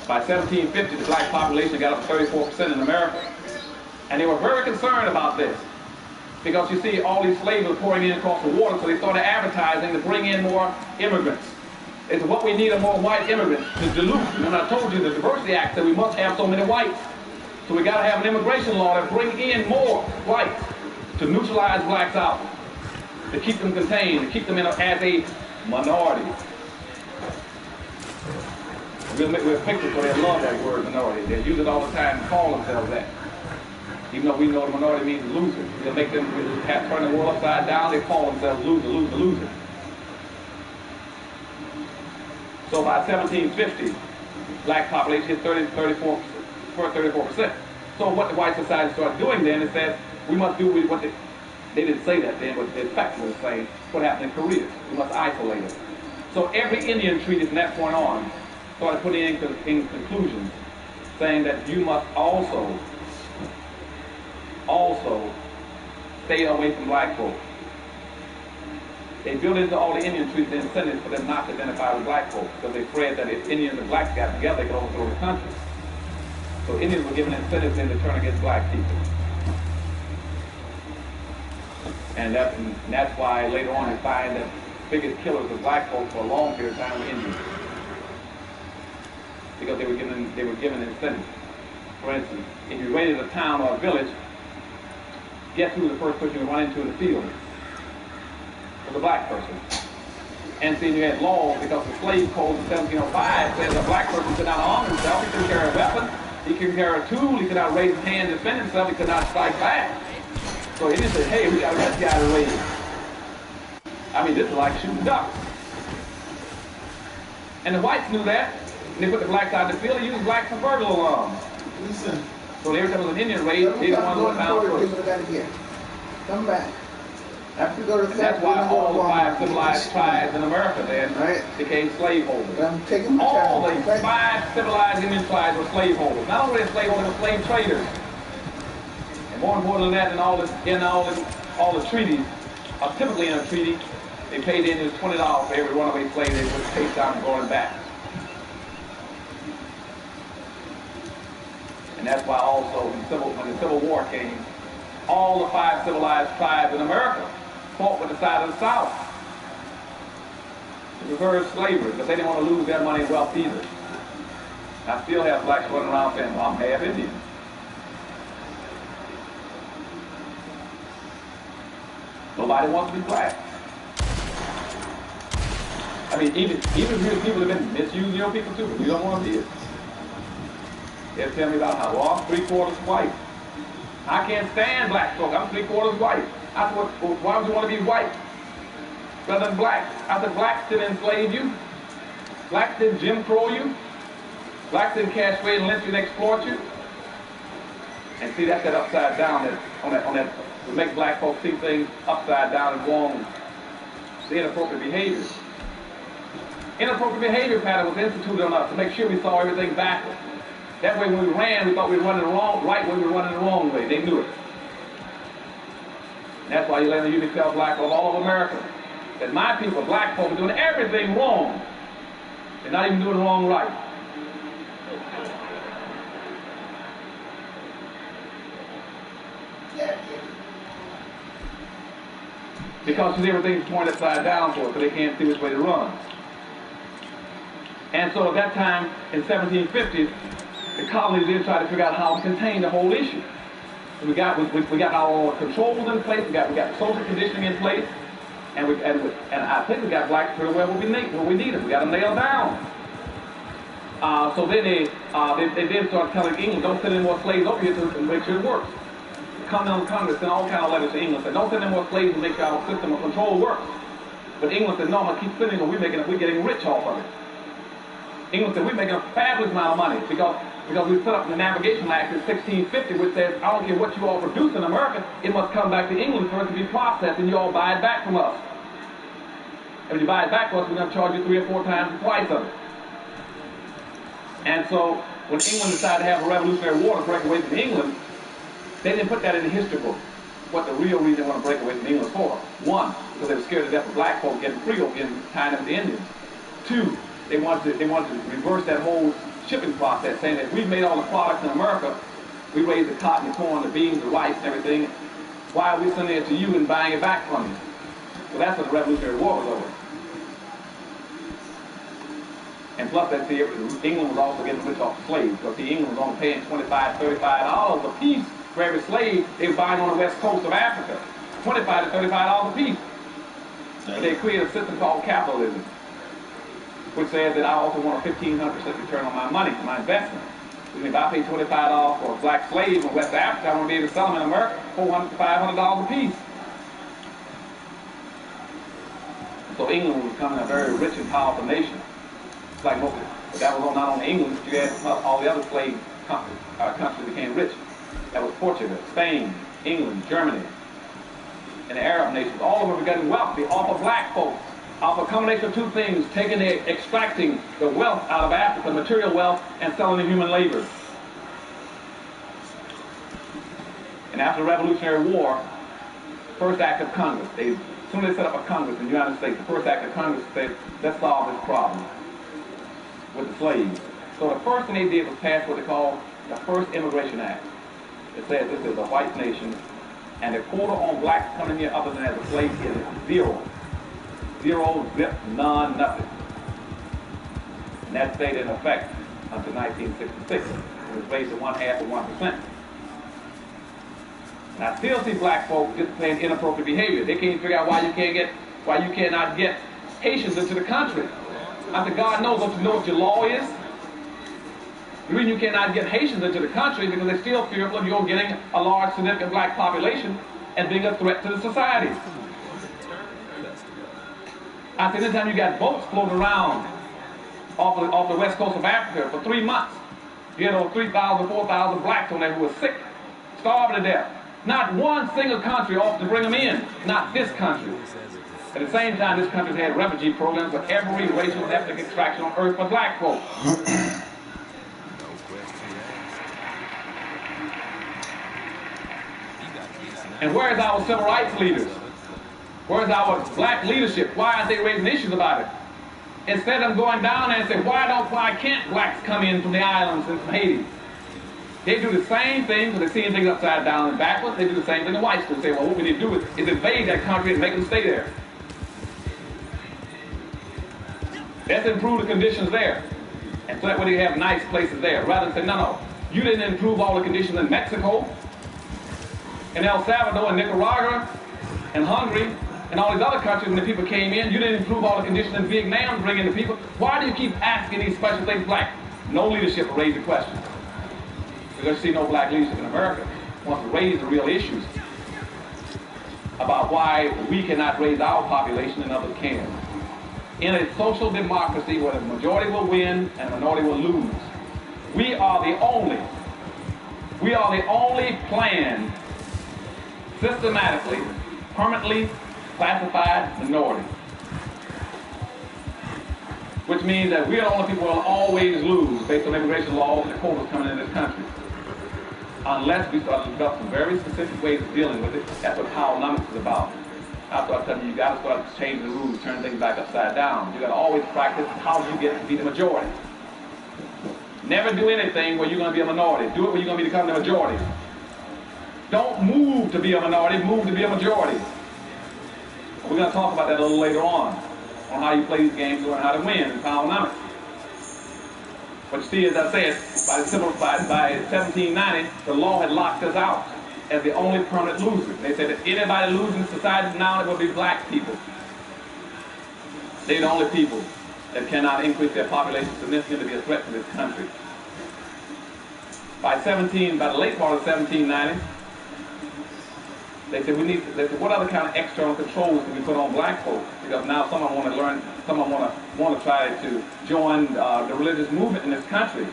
J: By 1750, the black population got up to 34% in America. And they were very concerned about this. Because you see, all these slaves were pouring in across the water, so they started advertising to bring in more immigrants. They said, what we need are more white immigrants to dilute. And I told you, the Diversity Act said we must have so many whites. So we got to have an immigration law that bring in more whites to neutralize blacks out, to keep them contained, to keep them as a minority. We'll picture so they love that word minority. They use it all the time and call themselves that. Even though we know the minority means loser. They'll make them turn the world upside down, they call themselves loser, loser, loser. So by 1750, black population hit 34%. So what the white society started doing then is that we must do what they didn't say that then, but the fact was saying what happened in Korea. We must isolate it. So every Indian treaty from that point on started putting in conclusions saying that you must also stay away from black folk. They built into all the Indian treaties the incentives for them not to identify with black folk because they afraid that if Indians and blacks got together, they could overthrow the country. So Indians were given incentives then to turn against black people. And that's why later on they find that the biggest killers of black folk for a long period of time were Indians. Because they were given incentives. For instance, if you raided a town or a village, guess who the first person you run into in the field was a black person. And then you had laws because the slave code in 1705 says a black person could not arm himself, he couldn't carry a weapon, he couldn't carry a tool, he could not raise his hand to defend himself, he could not strike back. So Indians said, hey, we got to arrest this guy to raise. I mean, this is like shooting ducks. And the whites knew that, and they put the blacks out in the field, they used blacks for burglar alarms.
E: Listen.
J: So every time there was an Indian raid, they the ones who were found first.
E: Come back. After we go to the
J: and that's why all the 5 civilized tribes in America then became slaveholders.
E: I'm taking my
J: all
E: time.
J: the 5 civilized Indian tribes were slaveholders. Not only slaveholders, they were slave traders. And more important than that, in all the treaties, typically in a treaty, they paid the Indians $20 for every runaway slave they would chase down and going back. And that's why also when the Civil War came, all the 5 civilized tribes in America fought with the side of the South to reverse slavery because they didn't want to lose their money and wealth either. I still have blacks running around saying, well, I'm half Indian. Nobody wants to be black. I mean, even if people have been misusing your people too, but you don't want to be it. They'll tell me about how, well, I'm 3/4 white. I can't stand black folk. I'm 3/4 white. I said, well, why would you want to be white rather than black? I said, blacks didn't enslave you. Blacks didn't Jim Crow you. Blacks didn't castrate and lynch you and exploit you. And see, that's that upside down, to make black folks see things upside down and wrong. The inappropriate behavior. Inappropriate behavior pattern was instituted on us to make sure we saw everything backwards. That way when we ran, we thought we were running the right way, we were running the wrong way. They knew it. And that's why you let the unique tell black of all of America that my people, black folk, are doing everything wrong. They're not even doing it wrong right. Because everything's pointed upside down for us, so they can't see which way to run. And so at that time, in 1750s, the colonies did try to figure out how to contain the whole issue. We got our controls in place, we got social conditioning in place, and I think we got blacks pretty well where we need them. We got them nailed down. So then they did start telling England, don't send any more slaves over here to make sure it works. Continental Congress sent all kinds of letters to England, said don't send any more slaves to make sure our system of control works. But England said, no, I'm gonna keep sending them, we're getting rich off of it. England said, we're making a fabulous amount of money because we set up the Navigation Act in 1650, which says, I don't care what you all produce in America, it must come back to England for it to be processed, and you all buy it back from us. And when you buy it back from us, we're going to charge you 3 or 4 times the price of it. And so, when England decided to have a Revolutionary War to break away from England, they didn't put that in the history book, what the real reason they want to break away from England for. 1, because they were scared to death of black folk getting free over and tying up the Indians. 2, they wanted to reverse that whole shipping process, saying that we've made all the products in America, we raise the cotton, the corn, the beans, the rice, and everything, why are we sending it to you and buying it back from you? Well, that's what the Revolutionary War was over. And plus, that England was also getting rich off the slaves, because the England was only paying $25, $35 a piece for every slave they were buying on the west coast of Africa. $25 to $35 a piece. And they created a system called capitalism, which says that I also want a 1,500% return on my money, my investment. If I pay $25 for a black slave in West Africa, I want to be able to sell them in America $400 to $500 a piece. So England was becoming a very rich and powerful nation. It's like that was not only England, but you had all the other slave countries became rich. That was Portugal, Spain, England, Germany, and the Arab nations. All of them were getting wealthy off of black folks. Off a combination of 2 things, extracting the wealth out of Africa, material wealth, and selling the human labor. And after the Revolutionary War, first act of Congress, as soon as they set up a Congress in the United States, the first act of Congress said, let's solve this problem with the slaves. So the first thing they did was pass what they call the First Immigration Act. It says this is a white nation, and the quota on blacks coming here other than as a slave is 0. 0, zip, none, nothing. And that stayed in effect until 1966. It was raised to 1/2 of 1%. And I still see black folks displaying inappropriate behavior. They can't figure out why you cannot get Haitians into the country. I said, God knows, don't you know what your law is? The reason you cannot get Haitians into the country is because they're still fearful of you getting a large, significant black population and being a threat to the society. I said, anytime you got boats floating around off the west coast of Africa for 3 months, you had over 3,000, 4,000 blacks on there who were sick, starving to death. Not one single country offered to bring them in, not this country. At the same time, this country's had refugee programs for every racial and ethnic extraction on earth for black folks. And where's our civil rights leaders? Where's our black leadership? Why aren't they raising issues about it? Instead of them going down there and say, why can't blacks come in from the islands and from Haiti? They do the same thing because they're seeing things upside down and backwards. They do the same thing the whites do. Say, well, what we need to do is invade that country and make them stay there. Let's improve the conditions there. And so that way they have nice places there. Rather than say, no, you didn't improve all the conditions in Mexico, in El Salvador, and Nicaragua, and Hungary, and all these other countries when the people came in. You didn't improve all the conditions in Vietnam, bringing the people. Why do you keep asking these special things? Like, no leadership will raise the question. Because you see no black leadership in America. wants to raise the real issues about why we cannot raise our population and others can. In a social democracy where the majority will win and the minority will lose, we are the only planned, systematically, permanently classified minority. Which means that we are the only people who will always lose based on immigration laws and the quotas coming in this country. Unless we start to develop some very specific ways of dealing with it. That's what Powernomics is about. I start telling you, you got to start changing the rules, turn things back upside down. You got to always practice how you get to be the majority. Never do anything where you're going to be a minority. Do it where you're going to become the majority. Don't move to be a minority, move to be a majority. We're going to talk about that a little later on how you play these games and learn how to win in Powernomics. But you see, as I said, by 1790, the law had locked us out as the only permanent losers. They said that anybody losing society now, it will be black people. They're the only people that cannot increase their population significantly to be a threat to this country. By the late part of 1790, they said what other kind of external controls can we put on black folks? Because now someone want to learn, someone want to try to join the religious movement in this country.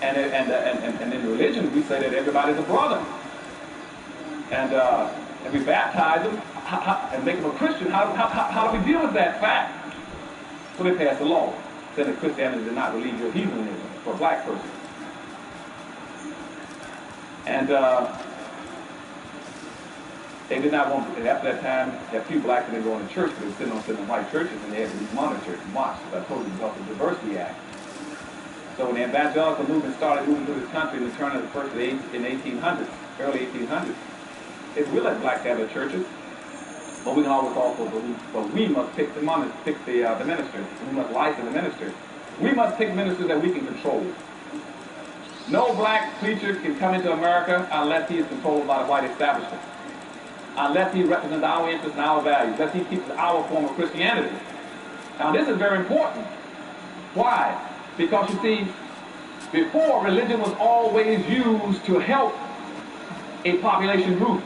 J: And in religion, we say that everybody's a brother. And we baptize them and make them a Christian. How do we deal with that fact? So they passed a law saying that Christianity did not relieve your heathenism for a black person. And they did not want, after that time, there were few blacks that didn't go into church, but they were sitting in white churches, and they had to be monitored and watched. So I told you about the Diversity Act. So when the evangelical movement started moving through this country in the turn of the first in 1800s, early 1800s, we let blacks have their churches, but we can always also, but we must pick the ministers. We must license the ministers. We must pick ministers that we can control. No black preacher can come into America unless he is controlled by the white establishment. Unless he represents our interests and our values, unless he keeps our form of Christianity. Now this is very important. Why? Because you see, before, religion was always used to help a population group.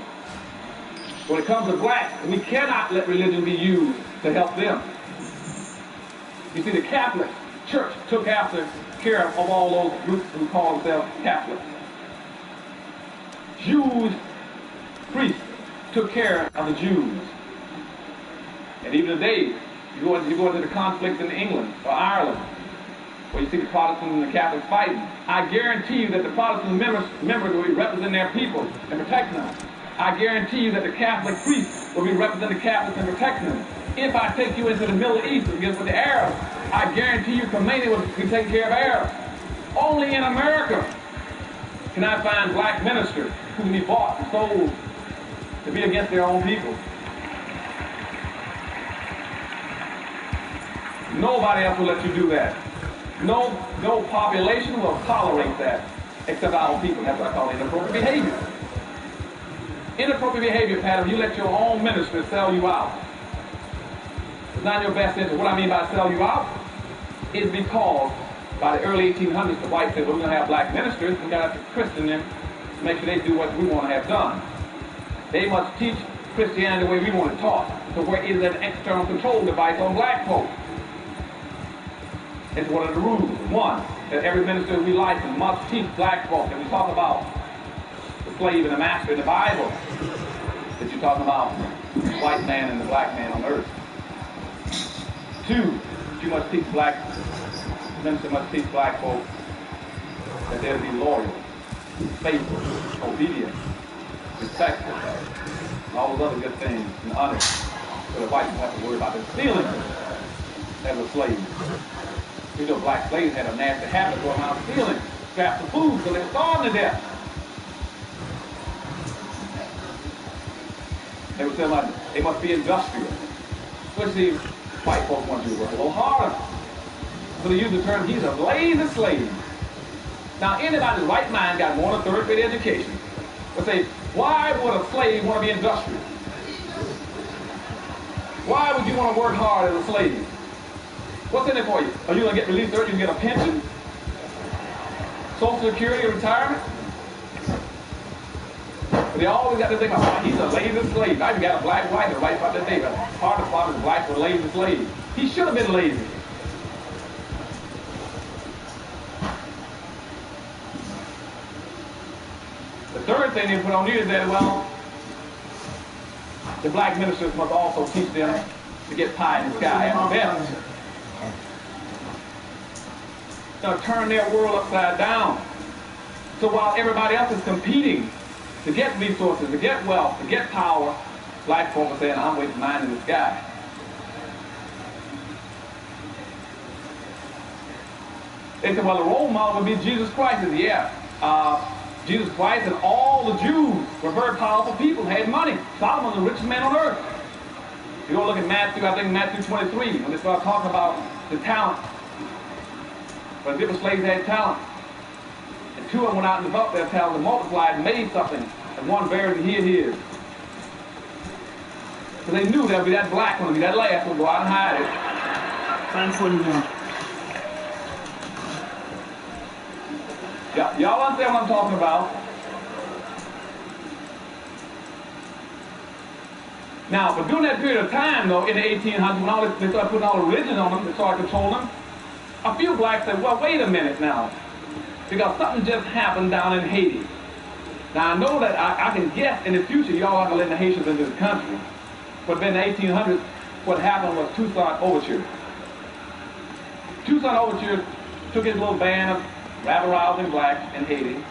J: When it comes to blacks, we cannot let religion be used to help them. You see, the Catholic Church took care of all those groups who call themselves Catholics. Jews, priests, took care of the Jews. And even today, you go into the conflicts in England or Ireland, where you see the Protestants and the Catholics fighting. I guarantee you that the Protestant members will be representing their people and protecting them. I guarantee you that the Catholic priests will be representing the Catholics and protecting them. If I take you into the Middle East and get with the Arabs, I guarantee you Khomeini will be taking care of Arabs. Only in America can I find black ministers who can be bought and sold to be against their own people. Nobody else will let you do that. No population will tolerate that except our people. That's what I call inappropriate behavior. Inappropriate behavior pattern, you let your own minister sell you out. It's not in your best interest. What I mean by sell you out is because by the early 1800s, the whites said, well, we're going to have black ministers. We've got to Christian them to make sure they do what we want to have done. They must teach Christianity the way we want it taught. So where is an external control device on black folks? It's one of the rules. One, that every minister we license must teach black folk. And we talk about the slave and the master in the Bible. That you're talking about the white man and the black man on earth. Two, you must teach minister must teach black folk that they're to be loyal, faithful, obedient, respectful, and all those other good things, and honor. So the whites don't have to worry about their feelings as a slave. You know, black slaves had a nasty habit of going out stealing scraps of food so they're starving to death. They would tell them they must be industrial. Especially white folks want you to work a little harder. So they use the term, he's a lazy slave. Now anybody's right mind got more than a third grade education would say, why would a slave want to be industrial? Why would you want to work hard as a slave? What's in it for you? Are you going to get released early? You can get a pension? Social Security or retirement? But they always got to think about, he's a lazy slave. Now you got a black white that right about that day, but part of the problem is blacks were lazy slaves. He should have been lazy. The third thing they put on you is that, well, the black ministers must also teach them to get pie in the sky and best. Now turn their world upside down. So while everybody else is competing to get resources, to get wealth, to get power, black folk are saying, I'm waiting mine in the sky. They said, well, the role model would be Jesus Christ. And yeah, Jesus Christ and all the Jews were very powerful people, had money. Solomon was the richest man on earth. You go look at Matthew, I think Matthew 23, when they start talking about the talent. But different slaves had talent. And two of them went out and developed their talent and multiplied and made something. And one buried and hid his. So they knew there'd be that black one, that last one, go out and hide it.
E: Time for you now.
J: Y'all understand what I'm talking about? Now, but during that period of time, though, in the 1800s, when they started putting all the religion on them, they started controlling them, a few blacks said, well, wait a minute now, because something just happened down in Haiti. Now, I know that I can guess in the future y'all are going to let the Haitians into the country, but in the 1800s, what happened was Toussaint Overture. Toussaint Overture took his little band of rabble-rousing blacks in Haiti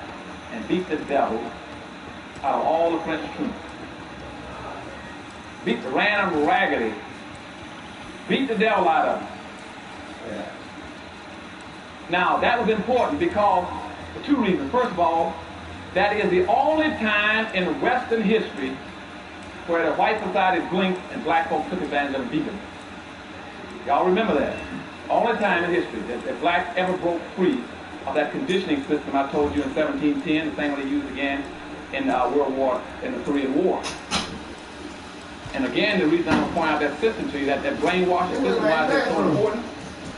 J: and beat the devil out of all the French troops. Ran them raggedy. Beat the devil out of them. Yeah. Now, that was important because, for two reasons. First of all, that is the only time in Western history where the white society blinked and black folks took advantage of and beat them. Y'all remember that? Only time in history that blacks ever broke free of that conditioning system I told you in 1710, the same one they used again in in the Korean War. And again, the reason I'm going to point out that system to you, that brainwashing system, why it's so important,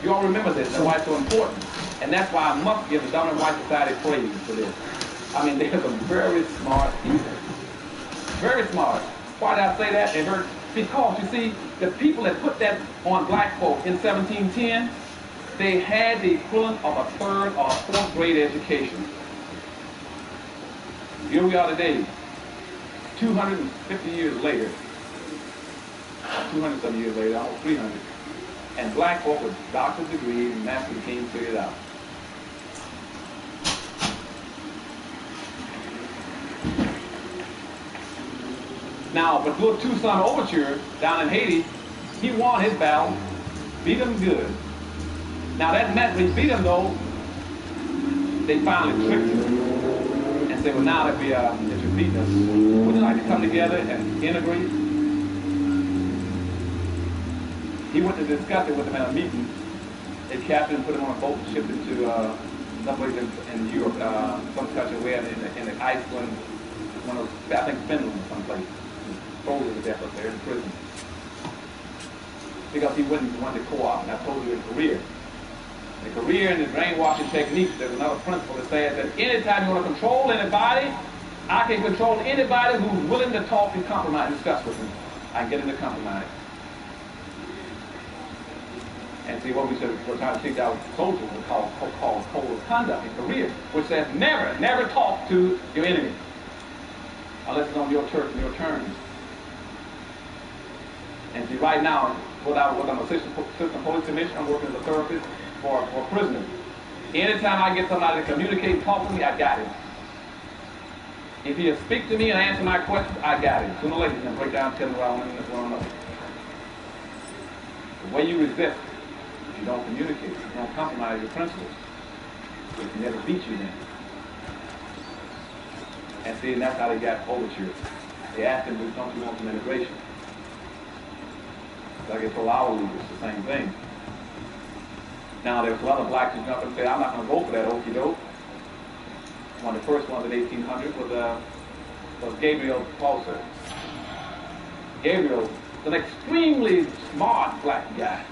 J: you all remember this, and why it's so important. And that's why I must give the dominant white society praise for this. I mean, they're some very smart people. Very smart. Why did I say that? Because, you see, the people that put that on black folk in 1710, they had the equivalent of a third or fourth grade education. Here we are today, 250 years later, 200 some years later, almost 300, and black folk with doctorate degrees and master's degrees figured it out. Now, but little Toussaint Overture down in Haiti, he won his battle, beat him good. Now that meant when he beat him though, they finally tricked him and said, well, now that you're beating us, would you like to come together and integrate? He went to discuss it with them at a meeting. They captured him, put him on a boat and shipped him to someplace in Europe, some country where in the Iceland, one of those, I think Finland or someplace. Frozen to death up there in prison. Because he wanted to co-op, and I told you in Korea. In Korea and the brainwashing techniques, there's another principle that says that anytime you want to control anybody, I can control anybody who's willing to talk and compromise and discuss with me. I can get him to compromise. And see what we're trying to figure out with soldiers is called code of conduct in Korea, which says never talk to your enemy unless it's on your turf and your terms. And see, right now, I'm assistant police commissioner, I'm working as a therapist for prisoners. Anytime I get somebody to communicate and talk to me, I got him. If he'll speak to me and answer my questions, I got him. Sooner or later, he's going to break down, tell me what I want to know. The way you resist, if you don't communicate, you don't compromise your principles, they can never beat you then. And see, and that's how they got Overture. They asked him, don't you want some integration? Like I told our leaders, the same thing. Now, there's a lot of blacks who jump up and say, I'm not going to go for that okie doke. One of the first ones in 1800 was Gabriel Pulser. Gabriel was an extremely smart black guy.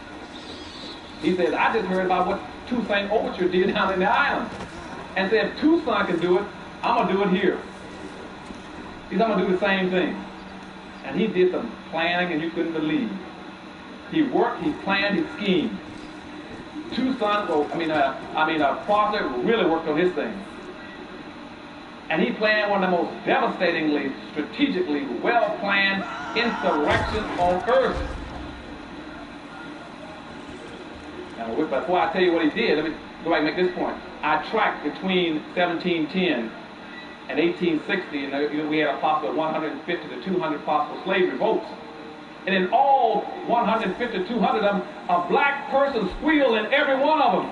J: He said, I just heard about what Toussaint Overture did down in the island. And said, if Toussaint can do it, I'm going to do it here. He said, I'm going to do the same thing. And he did some planning and you couldn't believe. He worked, he planned, he schemed. Two sons, Prosser really worked on his thing. And he planned one of the most devastatingly, strategically well-planned insurrections on earth. Now, before I tell you what he did, let me go back and make this point. I tracked between 1710 and 1860, and we had a possible 150 to 200 possible slave revolts. And in all 150 to 200 of them, a black person squealed in every one of them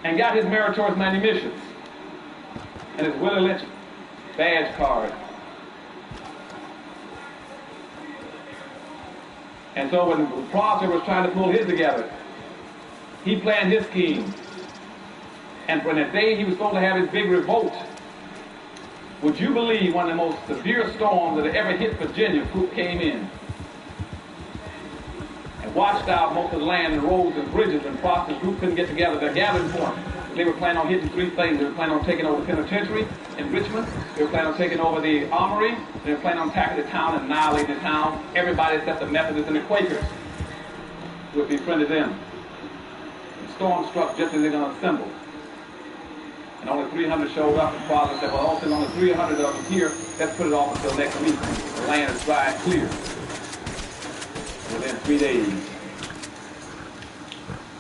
J: and got his meritorious manumissions and his Willie Lynch badge card. And so when Prosser was trying to pull his together, he planned his scheme. And for the day he was supposed to have his big revolt, would you believe one of the most severe storms that ever hit Virginia came in and washed out most of the land and roads and bridges, and Prosser's group couldn't get together their gathering point. They were planning on hitting three things. They were planning on taking over the penitentiary in Richmond. They were planning on taking over the armory. They were planning on attacking the town and annihilating the town. Everybody except the Methodists and the Quakers would befriended them. The storm struck just as they're going to assemble. And only 300 showed up, and Prosser said, well, since only 300 of them here, let's put it off until next week. The land is dry and clear. Within 3 days,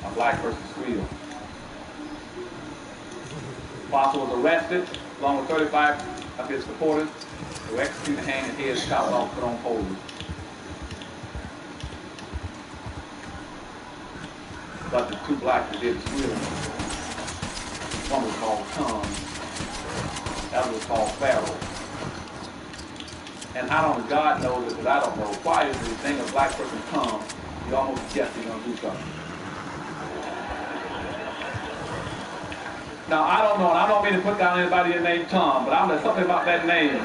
J: a black person squealed. Prosser was arrested, along with 35 of his supporters, who were executed, hanged, and heads chopped off, put on poles. But the two blacks that did squeal, one was called Tom, the other was called Pharaoh. And I don't, God knows it, but I don't know. Why is the thing a black person comes, you almost guess he's going to do something. Now, I don't know, and I don't mean to put down anybody named Tom, but there's something about that name.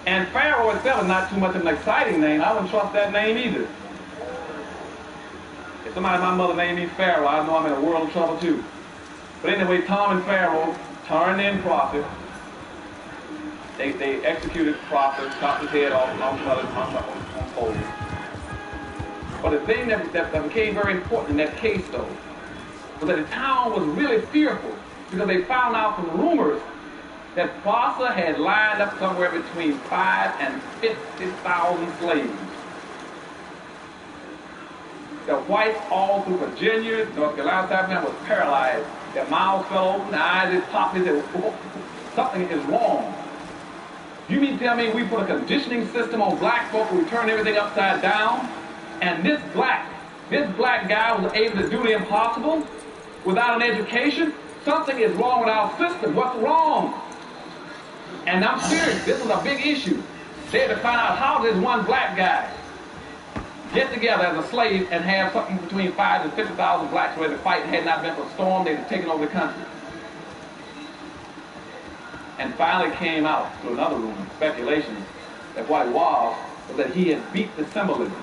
J: And Pharaoh itself is not too much of an exciting name. I wouldn't trust that name either. If somebody, my mother named me Pharaoh, I know I'm in a world of trouble too. But anyway, Tom and Pharaoh turned in Prosser. They executed Prosser, chopped his head off, on poles. But the thing that became very important in that case, though, was that the town was really fearful because they found out from rumors that Prosser had lined up somewhere between 5,000 and 50,000 slaves. The whites all through Virginia, North Carolina, South Carolina was paralyzed. Their mouths fell open, their eyes just popped. They said, something is wrong. You mean to tell me we put a conditioning system on black folk and we turned everything upside down? And this black guy was able to do the impossible without an education? Something is wrong with our system. What's wrong? And I'm serious, this was a big issue. They had to find out how does one black guy get together as a slave and have something between 5,000 and 50,000 blacks ready to fight. Had not been for a storm, they'd have taken over the country. And finally came out through another rumor, speculation, that what it was that he had beat the symbolism.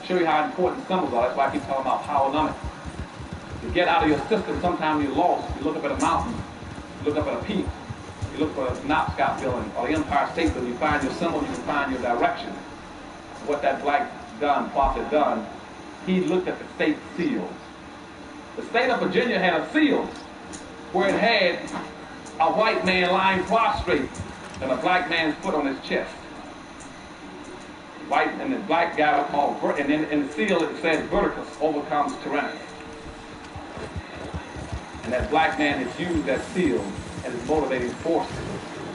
J: Show you how important symbols are. That's why I keep talking about power numbers. To get out of your system, sometimes you're lost. You look up at a mountain, you look up at a peak, you look for a Knopscott building or the Empire State Building, you find your symbol, you can find your direction. What that black Prosser done, he looked at the state seal. The state of Virginia had a seal where it had a white man lying prostrate and a black man's foot on his chest. White and the black guy was called, and then in the seal it said Verticus overcomes Tyrannus. And that black man has used that seal as his motivating force,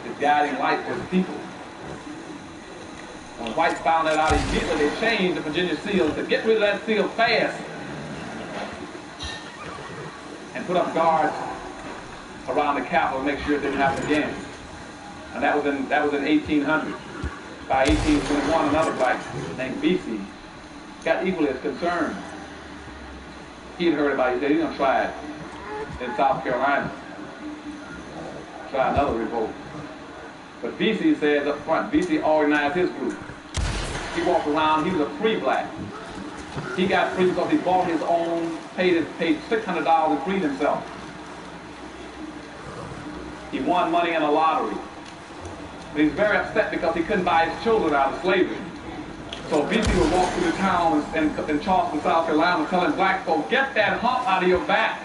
J: his guiding light for his people. When whites found that out immediately, they changed the Virginia seal to get rid of that seal fast and put up guards around the Capitol to make sure it didn't happen again. And that was in 1800. By 1821, another black named BC got equally as concerned. He had heard about it. He said he's going to try it in South Carolina. Try another revolt. But BC says up front, BC organized his group. He walked around, he was a free black. He got free because he bought his own, paid $600 and freed himself. He won money in a lottery. But he's very upset because he couldn't buy his children out of slavery. So BC would walk through the town in Charleston, South Carolina, telling black folks, get that hump out of your back.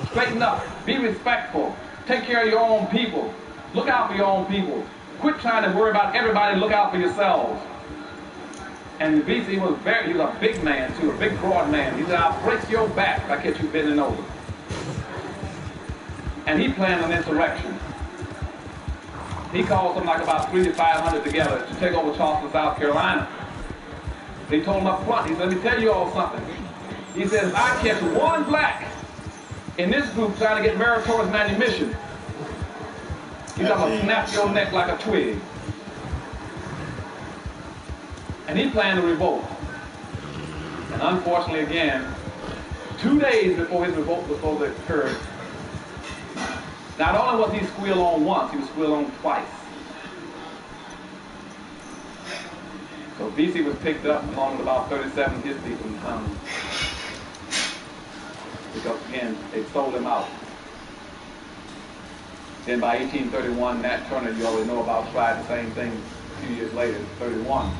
J: Straighten up. Be respectful. Take care of your own people. Look out for your own people. Quit trying to worry about everybody. Look out for yourselves. And BC was he was a big man too, a big broad man. He said, I'll break your back if I catch you bending over. And he planned an insurrection. He called something like about 300 to 500 together to take over Charleston, South Carolina. They told him up front, he said, let me tell you all something. He says, if I catch one black in this group trying to get meritorious manumission, he's going to snap your neck like a twig. And he planned a revolt. And unfortunately, again, 2 days before his revolt was supposed to occur, not only was he squealed on once, he was squealed on twice. So BC was picked up along with about 37 of his people in town. Because again, they sold him out. Then by 1831, Nat Turner, you already know about, tried the same thing a few years later, 31.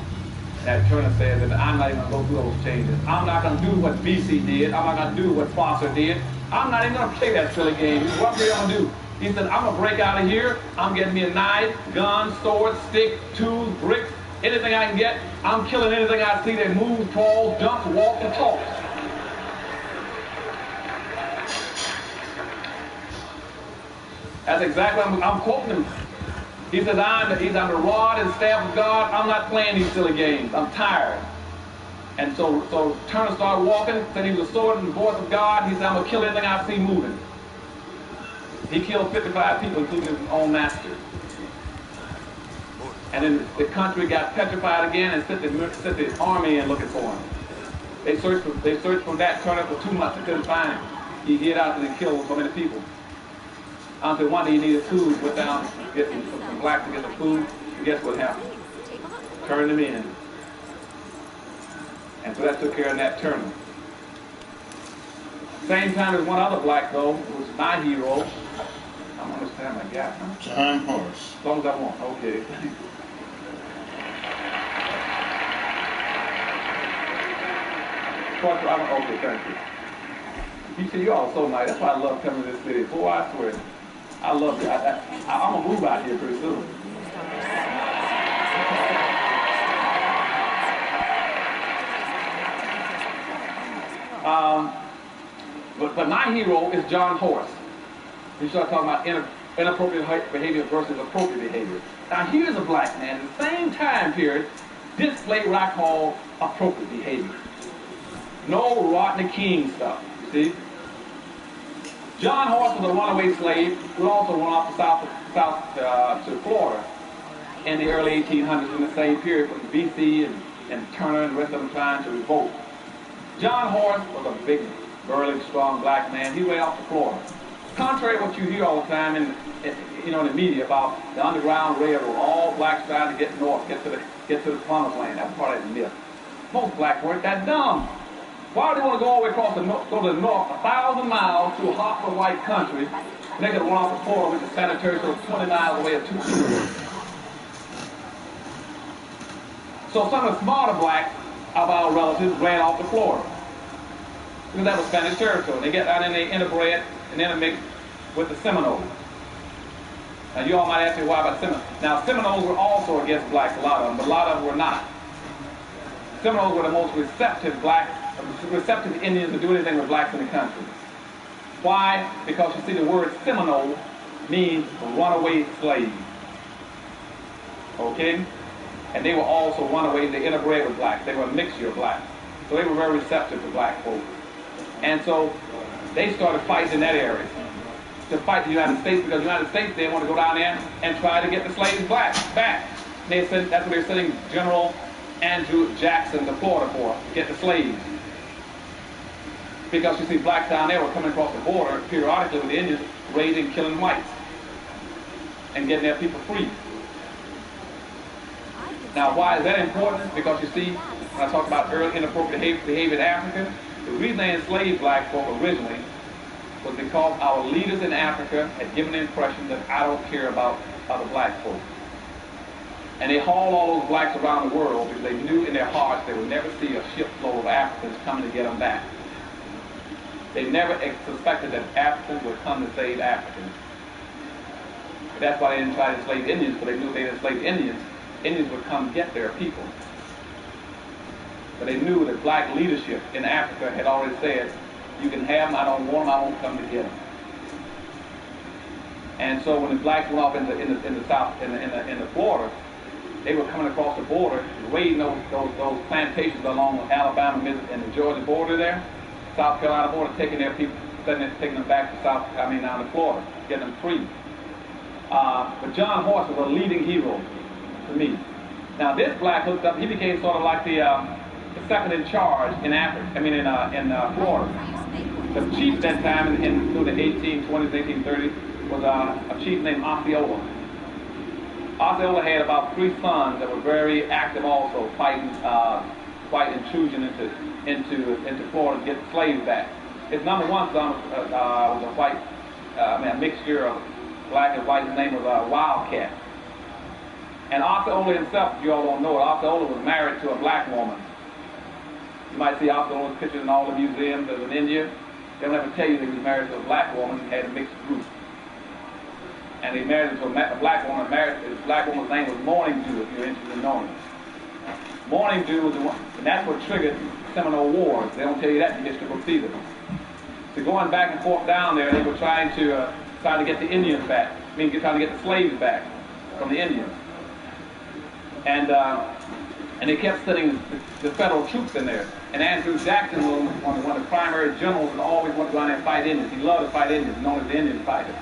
J: Nat Turner said that I'm not even going to go through those changes. I'm not going to do what BC did. I'm not going to do what Foster did. I'm not even going to play that silly game. What are we going to do? He said, I'm going to break out of here. I'm getting me a knife, gun, sword, stick, tools, bricks, anything I can get. I'm killing anything I see that moves, crawls, jumps, walks, and talks. That's exactly what I'm quoting him. He says, I'm the rod and staff of God. I'm not playing these silly games. I'm tired. And so Turner started walking, said he was a sword and the voice of God. He said, I'm going to kill anything I see moving. He killed 55 people, including his own master. And then the country got petrified again and sent the army in looking for him. They searched for Nat Turner for 2 months. They couldn't find him. He hid out and killed so many people. Until one day he needed food, went down to get some blacks to get the food, and guess what happened? Turned them in. And so that took care of Nat Turner. Same time as one other black, though, who was my hero. I don't understand my gap, huh?
K: John Horace.
J: As long as I want. Okay. Okay, thank you. You see, you all so nice. That's why I love coming to this city. Boy, I swear. I love it. I'm going to move out here pretty soon. But my hero is John Horace. We start talking about inappropriate behavior versus appropriate behavior. Now here's a black man in the same time period displayed what I call appropriate behavior. No Rodney King stuff, you see. John Horace was a runaway slave who also went off south to Florida in the early 1800s, in the same period when BC and Turner and the rest of them trying to revolt. John Horace was a big, burly, strong black man. He went off to Florida. Contrary to what you hear all the time in the media about the Underground Railroad, all blacks trying to get north, get to the promised land. That's part of the myth. Most blacks weren't that dumb. Why do they want to go all the way across go to the north 1,000 miles to a hostile white country? They could run off to Florida, which is sanitary, so 20 miles away or 2 miles. So some of the smarter blacks of our relatives ran off to Florida, because that was Spanish territory. They get out and they interbred and intermixed with the Seminoles. Now you all might ask me why about Seminoles. Now Seminoles were also against blacks, a lot of them, but a lot of them were not. Seminoles were the most receptive Indians to do anything with blacks in the country. Why? Because you see the word Seminole means runaway slave. Okay? And they were also runaways. They interbred with blacks. They were a mixture of blacks. So they were very receptive to black folk. And so they started fighting in that area to fight the United States, because the United States didn't want to go down there and try to get the slaves back. That's what they were sending General Andrew Jackson to Florida for, to get the slaves. Because you see, blacks down there were coming across the border periodically with the Indians, raiding, killing whites, and getting their people free. Now, why is that important? Because you see, when I talk about early inappropriate behavior in Africa, the reason they enslaved black folk originally was because our leaders in Africa had given the impression that I don't care about other black folks. And they hauled all those blacks around the world because they knew in their hearts they would never see a shipload of Africans coming to get them back. They never suspected that Africans would come to save Africans. That's why they didn't try to enslave Indians, because they knew if they enslaved Indians, Indians would come get their people. But they knew that black leadership in Africa had already said, you can have them, I don't want them, I won't come to get them. And so when the blacks went off in the South, in the Florida, they were coming across the border, raiding those plantations along Alabama, Mississippi, and the Georgia border there, South Carolina border, taking their people, taking them back to down to Florida, getting them free. But John Horse was a leading hero to me. Now this black hooked up, he became sort of like the second in charge in Africa, in Florida. The chief at that time through the 1820s, 1830s was a chief named Osceola. Osceola had about 3 sons that were very active also, fighting intrusion into Florida to get the slaves back. His number 1 son was a mixture of black and white. His name was Wildcat. And Osceola himself, if you all don't know it, Osceola was married to a black woman. You might see Osceola's pictures in all the museums in India. They'll never tell you that he was married to a black woman and had a mixed group. And he married to a black woman. His black woman's name was Morning Dew, if you're interested in knowing it. Morning Dew was the one, and that's what triggered Seminole Wars. They don't tell you that in the history books either. So going back and forth down there, they were trying to get the Indians back. Trying to get the slaves back from the Indians. And they kept sending the federal troops in there. And Andrew Jackson was one of the primary generals that always wanted to go out there and fight Indians. He loved to fight Indians, known as the Indian fighter.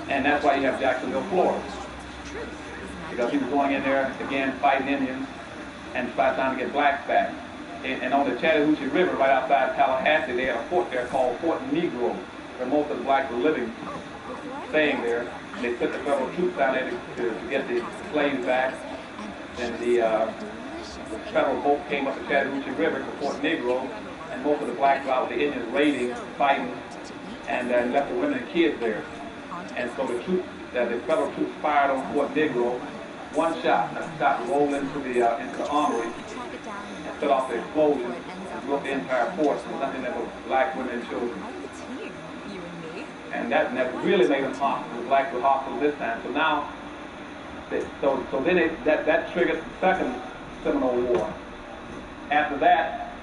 J: And that's why you have Jacksonville, Florida. Because he was going in there, again, fighting Indians and trying to get blacks back. And on the Chattahoochee River, right outside Tallahassee, they had a fort there called Fort Negro, where most of the blacks were living, staying there. And they sent the federal troops down there to get the slaves back. Then the federal boat came up the Chattahoochee River to Fort Negro, and most of the blacks were out with the Indians raiding, fighting, and left the women and kids there. And so the federal troops fired on Fort Negro, one shot, and the shot rolled into the armory and set off the explosion and blew up the entire fort. So nothing that was black women and children. And that really made them hostile. The blacks were hostile this time. So now, that triggered the second Seminole War. After that,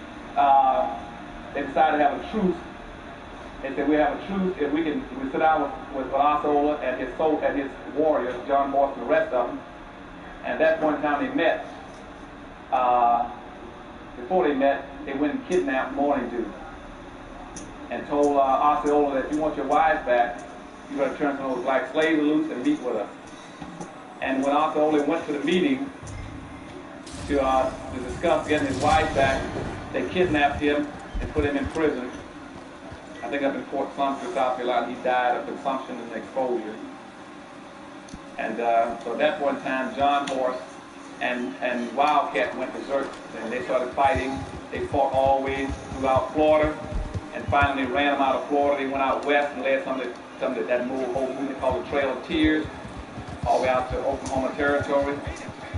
J: they decided to have a truce. They said we have a truce if we sit down with Osceola and his warriors, John Morse and the rest of them. And at that point in time they met. Before they met, they went and kidnapped Morning Dew and told Osceola that if you want your wives back, you better turn some of those black slaves loose and meet with us. And when Osceola went to the meeting to discuss getting his wife back, they kidnapped him and put him in prison. I think up in Fort Sumter, South Carolina. He died of consumption and exposure. And so at that point in time, John Horse and Wildcat went berserk, and they started fighting. They fought all the way throughout Florida, and finally ran them out of Florida. They went out west and led some of that whole movement called the Trail of Tears, all the way out to Oklahoma Territory.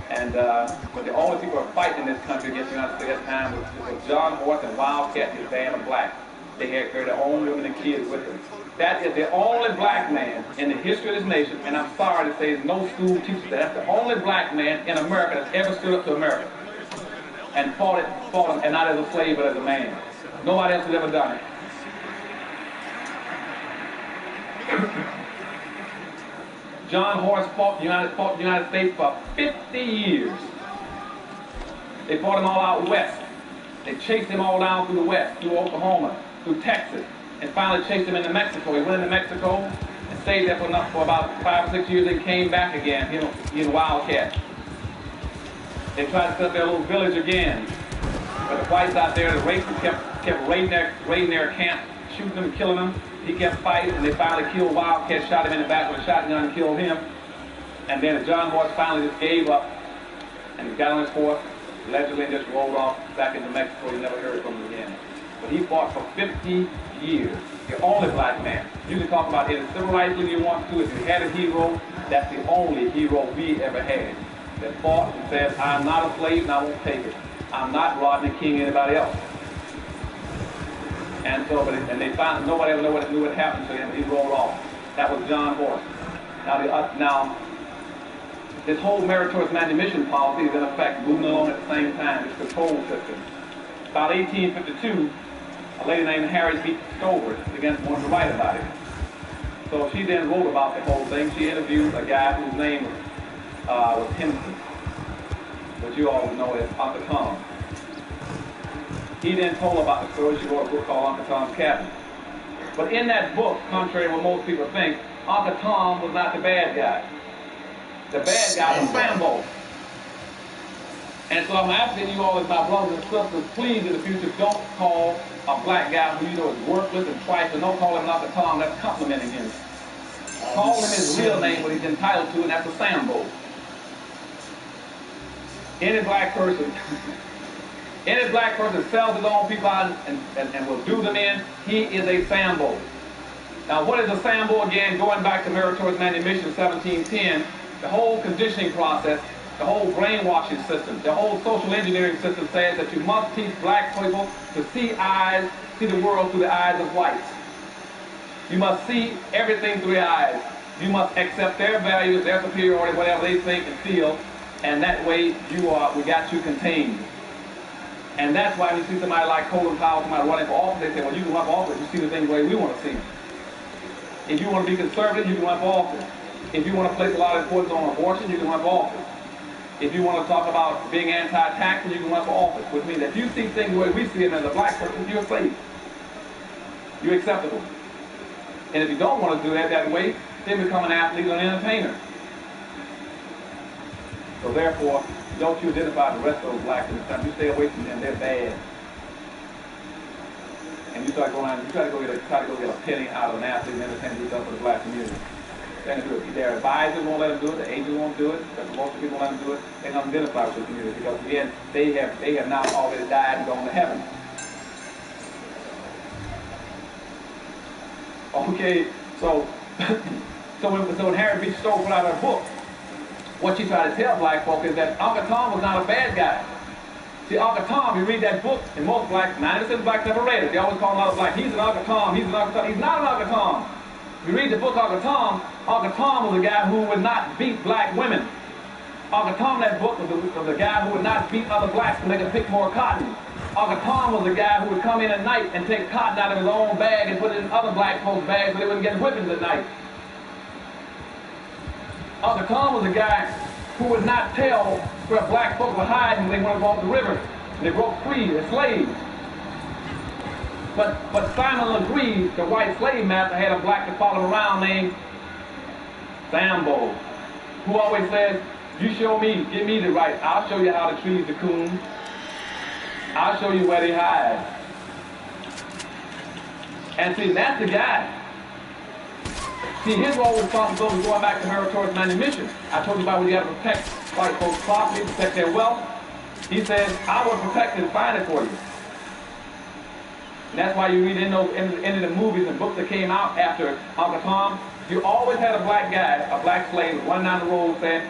J: And but the only people who were fighting in this country against the United States at that time was John Horse and Wildcat and his band of blacks. They had their own women and kids with them. That is the only black man in the history of this nation, and I'm sorry to say there's no school teaches that. That's the only black man in America that's ever stood up to America and fought it, and not as a slave, but as a man. Nobody else has ever done it. John Horse fought the United States for 50 years. They fought him all out west. They chased him all down through the west, through Oklahoma, through Texas, and finally chased him into Mexico. He went into Mexico and stayed there for about 5 or 6 years. They came back again, he and Wildcat. They tried to set up their little village again. But the whites out there, the racists kept raiding their camp, shooting them, killing them. He kept fighting, and they finally killed Wildcat, shot him in the back with a shotgun and killed him. And then John Horse finally just gave up, and he got on his horse, allegedly and just rolled off back into Mexico. You never heard from him again. But he fought for 50 years. The only black man. You can talk about any civil rights leader you want to. If you had a hero, that's the only hero we ever had. That fought and said, I'm not a slave and I won't take it. I'm not Rodney King or anybody else. And so, and they found nobody ever knew what happened to him. He rolled off. That was John Horse. Now, this whole meritorious manumission policy is in effect, moving along at the same time. It's a control system. About 1852, a lady named Harriet B. Stover began to want to write about it. So she then wrote about the whole thing. She interviewed a guy whose name was Henson, which you all know as Uncle Tom. He then told about the story. She wrote a book called Uncle Tom's Cabin. But in that book, contrary to what most people think, Uncle Tom was not the bad guy. The bad guy was Sambo. And so I'm asking you all as my brothers and sisters, please in the future don't call a black guy who you know is worthless and trifling. Don't call him Uncle Tom. That's complimenting him. Call him his real name, what he's entitled to, and that's a Sambo. Any black person sells his own people out and will do them in, he is a Sambo. Now what is a Sambo again? Going back to meritorious manumission 1710, the whole conditioning process, the whole brainwashing system, the whole social engineering system says that you must teach black people to see the world through the eyes of whites. You must see everything through their eyes. You must accept their values, their superiority, whatever they think and feel, and that way we got you contained. And that's why when you see somebody like Colin Powell, somebody running for office, they say, well, you can run for office, you see the thing the way we want to see them. If you want to be conservative, you can run for office. If you want to place a lot of importance on abortion, you can run for office. If you want to talk about being anti-taxing, you can run for office. Which means that if you see things the way we see them as a black person, you're safe. You're acceptable. And if you don't want to do that way, then become an athlete or an entertainer. So therefore, don't you identify the rest of those blacks in this time. You stay away from them. They're bad. And you try to go get a penny out of an athlete and entertain yourself for the black community. They're going to do it. Their advisors won't let them do it. The agents won't do it. Most of the people won't let them do it. They're going to identify with the community because again, they have now already died and gone to heaven. Okay, so when Harriet B. Stowe put out her book, what she tried to tell black folk is that Uncle Tom was not a bad guy. See, Uncle Tom, you read that book, and most blacks, 90% of blacks never read it. They always call him out black. He's an Uncle Tom. He's an Uncle Tom. He's not an Uncle Tom. If you read the book Uncle Tom was a guy who would not beat black women. Uncle Tom, that book, was a guy who would not beat other blacks so they could pick more cotton. Uncle Tom was a guy who would come in at night and take cotton out of his own bag and put it in other black folks' bags so they wouldn't get whippings at night. Uncle Tom was a guy who would not tell where black folks were hiding when they went across the river. And they broke free, they're slaves. But Simon Legree, the white slave master, had a black to follow him around named Sambo, who always says, you show me, give me the right, I'll show you how to treat the coon. I'll show you where they hide. And see, that's the guy. See, his role responsibility going back to meritorious manumission. I told you about when you have to protect white folks' property, protect their wealth. He says, I will protect it and find it for you. And that's why you read in the movies and books that came out after Uncle Tom, you always had a black guy, a black slave, running down the road saying,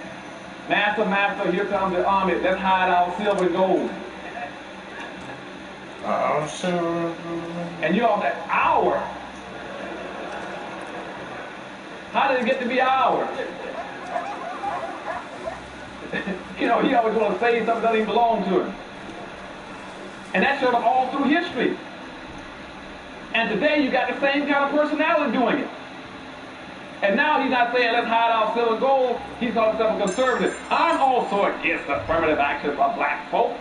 J: Master, master, here comes the army, let's hide our silver and gold. And you all said, our? How did it get to be ours? You know, he always want to say something that doesn't even belong to him. And that showed up all through history. And today you got the same kind of personality doing it. And now he's not saying let's hide our silver and gold. He's calling himself a conservative. I'm also against affirmative action for black folk.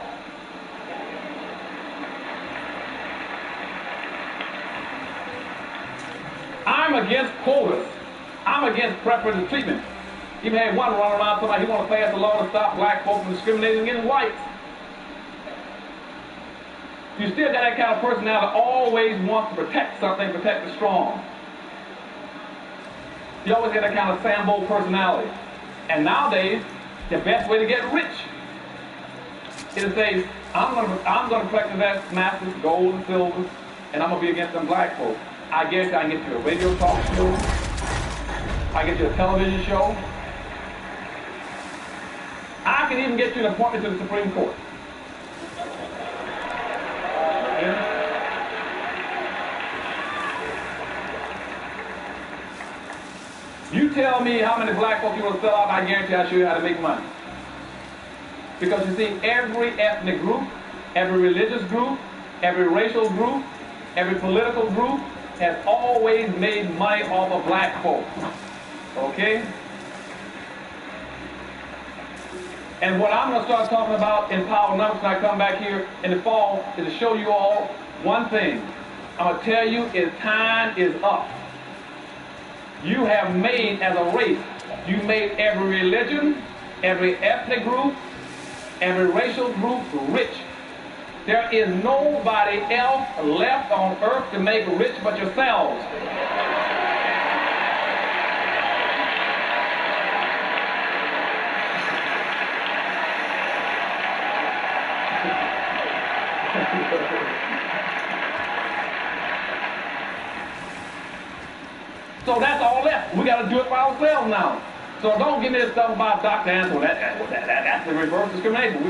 J: I'm against quotas. I'm against preferential treatment. Even had one run around somebody, he want to pass a law to stop black folk from discriminating against whites. You still got that kind of personality that always wants to protect something, protect the strong. You always get that kind of Sambo personality. And nowadays, the best way to get rich is to say, I'm going to protect the best masters, gold and silver, and I'm going to be against them black folks. I guarantee I can get you a radio talk show. I can get you a television show. I can even get you an appointment to the Supreme Court. You tell me how many black folks you want to sell out, I guarantee I'll show you how to make money. Because you see, every ethnic group, every religious group, every racial group, every political group has always made money off of black folks. Okay? And what I'm going to start talking about in Power Numbers when I come back here in the fall is to show you all one thing. I'm going to tell you is time is up. You have made, as a race, you made every religion, every ethnic group, every racial group rich. There is nobody else left on earth to make rich but yourselves. So that's all left. We got to do it for ourselves now. So don't give me this stuff about Dr. Ansel. That's the reverse discrimination.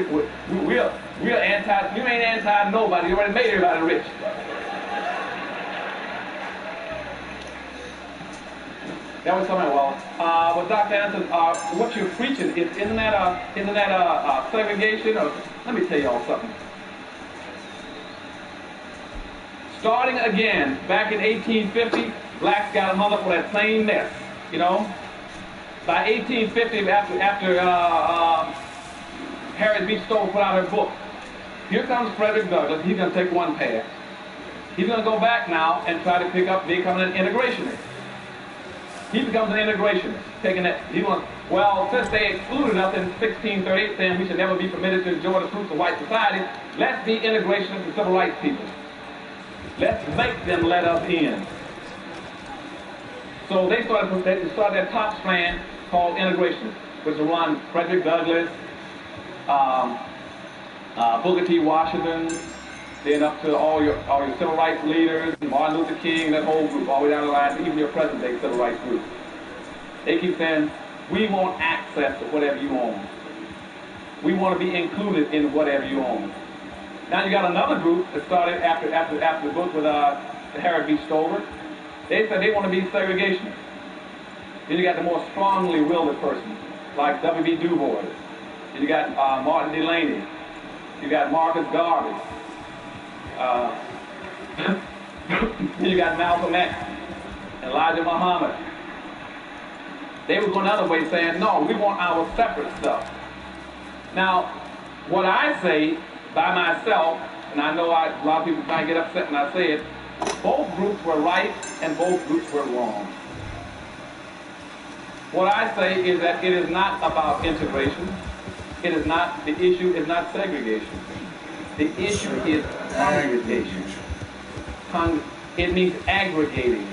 J: We're anti. You ain't anti nobody. You already made everybody rich. That was something. Well, Dr. Ansel, what you're preaching isn't that segregation? Or, let me tell y'all something. Starting again, back in 1850, blacks got hung up for that same mess, you know. By 1850, after Harriet B. Stowe put out her book, here comes Frederick Douglass. He's going to take one path. He's going to go back now and try to pick up becoming an integrationist. He becomes an integrationist, taking that. Well, since they excluded us in 1638, saying we should never be permitted to enjoy the fruits of white society, let's be integrationists and civil rights people. Let's make them let us in. So they started that top strand called integration, which will run Frederick Douglass, Booker T. Washington, then up to all your civil rights leaders, Martin Luther King, that whole group, all the way down the line, even your present day civil rights group. They keep saying, we want access to whatever you own. We want to be included in whatever you own. Now you got another group that started after the book with Harriet B. Stover. They said they want to be segregationists. Then you got the more strongly willed person, like W.B. Du Bois. Then you got Martin Delaney. You got Marcus Garvey. Then you got Malcolm X, Elijah Muhammad. They were going another way, saying, no, we want our separate stuff. Now, what I say by myself, and I know a lot of people might get upset when I say it, both groups were right and both groups were wrong. What I say is that it is not about integration. It is not, the issue is not segregation. The issue is congregation. It means aggregating.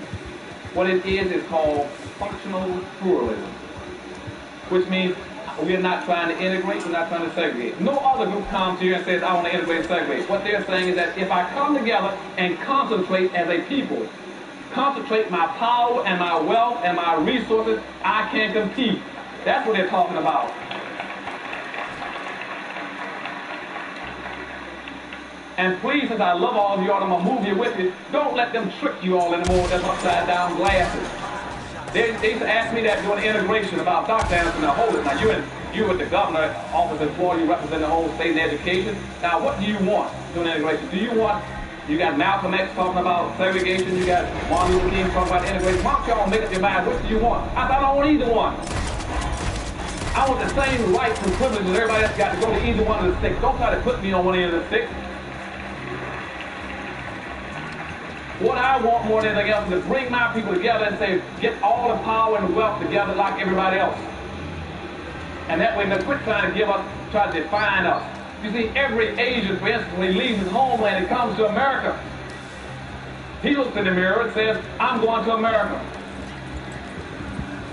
J: What it is called functional pluralism, which means we're not trying to integrate, we're not trying to segregate. No other group comes here and says, I want to integrate and segregate. What they're saying is that if I come together and concentrate as a people, concentrate my power and my wealth and my resources, I can compete. That's what they're talking about. And please, since I love all of you all, I'm going to move you with me, don't let them trick you all anymore with them upside down glasses. They used to ask me that during integration about Dr. Anderson. Now hold it. Now you with the governor office in Florida, you represent the whole state in education. Now what do you want during integration? Do you want, you got Malcolm X talking about segregation, you got Martin Luther King talking about integration. Why don't y'all make up your mind, what do you want? I said, I don't want either one. I want the same rights and privileges everybody else got to go to either one of the sticks. Don't try to put me on one end of the sticks. What I want more than anything else is to bring my people together and say, get all the power and wealth together like everybody else. And that way, they'll quit trying to give us, try to define us. You see, every Asian, for instance, when he leaves his homeland and comes to America, he looks in the mirror and says, I'm going to America.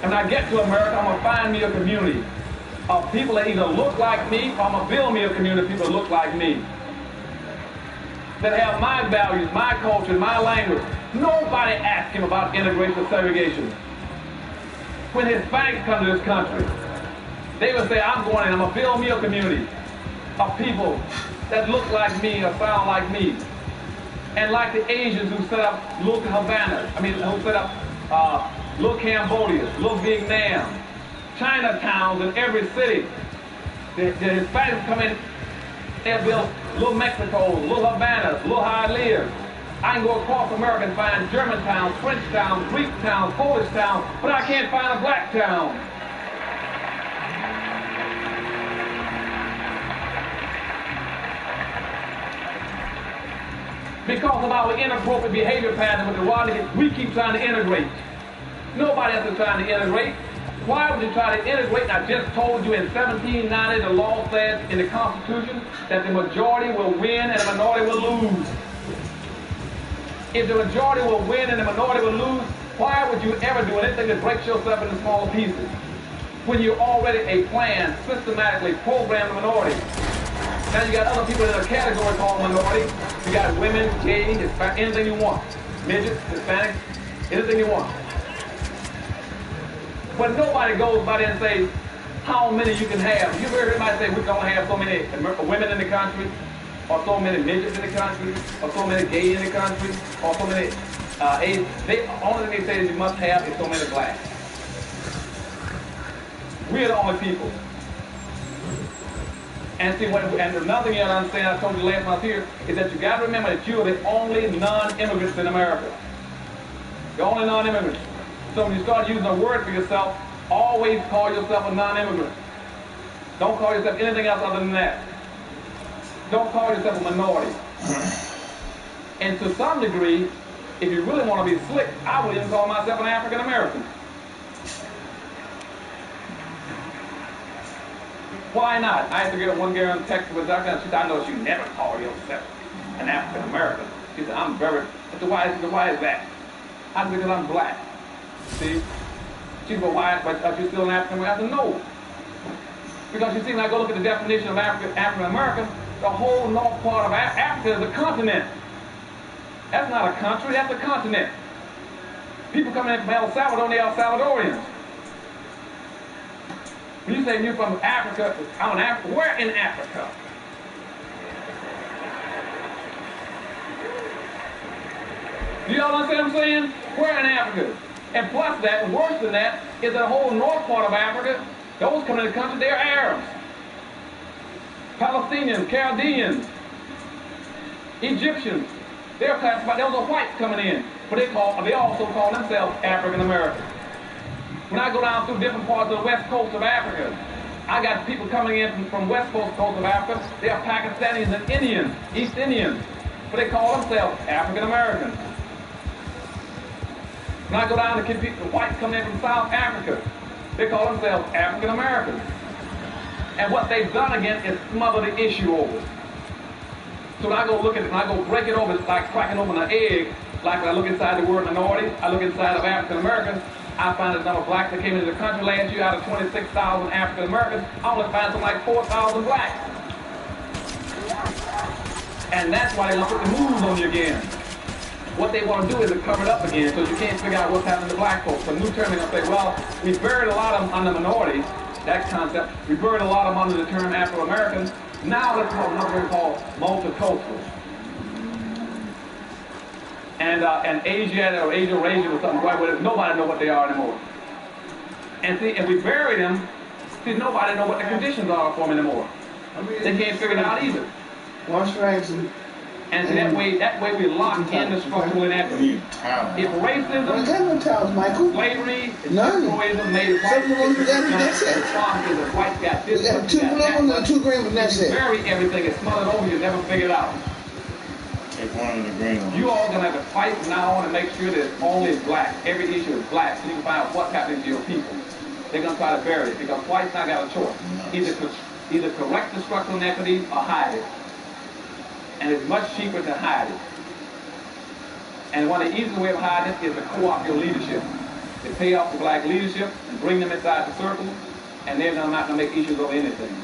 J: And when I get to America, I'm going to find me a community of people that either look like me, or I'm going to build me a community of people that look like me, that have my values, my culture, my language. Nobody asked him about integration or segregation. When Hispanics come to this country, they would say, I'm going in, I'm going to build me a community of people that look like me or sound like me. And like the Asians who set up little Havana, who set up little Cambodia, little Vietnam, Chinatowns in every city. The Hispanics come in, they build little Mexicos, little Havanas, little Hialeahs. I can go across America and find German towns, French towns, Greek towns, Polish towns, but I can't find a black town. Because of our inappropriate behavior pattern with the Rwanda, we keep trying to integrate. Nobody else is trying to integrate. Why would you try to integrate? I just told you in 1790 the law says in the Constitution that the majority will win and the minority will lose. If the majority will win and the minority will lose, why would you ever do anything that breaks yourself into smaller pieces? When you already a plan systematically program the minority. Now you got other people in a category called minority. You got women, gay, Hispanic, anything you want. Midgets, Hispanics, anything you want. But nobody goes by there and says how many you can have. You heard everybody say we can only have so many women in the country, or so many midgets in the country, or so many gay in the country, or so many AIDS. The only thing they say is you must have is so many blacks. We're the only people. And see, and another thing you gotta understand, I told you last month here, is that you gotta remember that you are the only non-immigrants in America. The only non-immigrants. So when you start using a word for yourself, always call yourself a non-immigrant. Don't call yourself anything else other than that. Don't call yourself a minority. And to some degree, if you really want to be slick, I would even call myself an African American. Why not? I had to get one girl in Texas with Dr. She said, I know you never call yourself an African American. She said, I'm very, I said, why is that? I said, because I'm black. See? She said, well, why, but are you still an African American? I said, no. Because you see, when I go look at the definition of African American, the whole north part of Africa is a continent. That's not a country, that's a continent. People coming in from El Salvador, they're El Salvadorians. When you say you're from Africa, I'm an African. Where in Africa? Do y'all understand what I'm saying? Where in Africa? And plus that, worse than that, is the whole north part of Africa. Those coming in the country, they're Arabs, Palestinians, Chaldeans, Egyptians. They're classified. Those are whites coming in, but they also call themselves African Americans. When I go down through different parts of the west coast of Africa, I got people coming in from west coast of Africa. They are Pakistanis and Indians, East Indians, but they call themselves African Americans. When I go down to the whites coming in from South Africa, they call themselves African Americans. And what they've done again is smother the issue over. So when I go look at it, when I go break it over, it's like cracking open an egg. Like when I look inside the word minority, I look inside of African Americans, I find the number of blacks that came into the country last year out of 26,000 African Americans, I only find something like 4,000 blacks. And that's why they want to put the moves on you again. What they want to do is to cover it up again so you can't figure out what's happening to black folks. So new term, they're going to say, well, we buried a lot of them under minority, that concept. We buried a lot of them under the term Afro-American. Now let's call another thing called multicultural. And Asian or Asia-Rasian or something, right? Nobody knows what they are anymore. And see, if we bury them, see, nobody knows what the conditions are for them anymore. They can't figure it out either.
E: Wash rags and
J: that way we lock in the structural inequity. If racism,
E: we got no towels, Michael.
J: Slavery,
E: none.
J: made it
E: Some of them we got
J: white got this,
E: we got 2 grams and 2 grams, and that's it.
J: Bury everything, it's smothered over, you never figure it out.
K: Take one of the green ones.
J: You all gonna have to fight from now on to make sure that only black. Every issue is black, so you can find out what's happening to your people. They're gonna try to bury it because whites not got a choice. Either correct the structural inequities or hide it. And it's much cheaper to hide it. And one of the easiest way of hiding it is to co-opt your leadership. They pay off the black leadership and bring them inside the circle, and they're not gonna make issues over anything.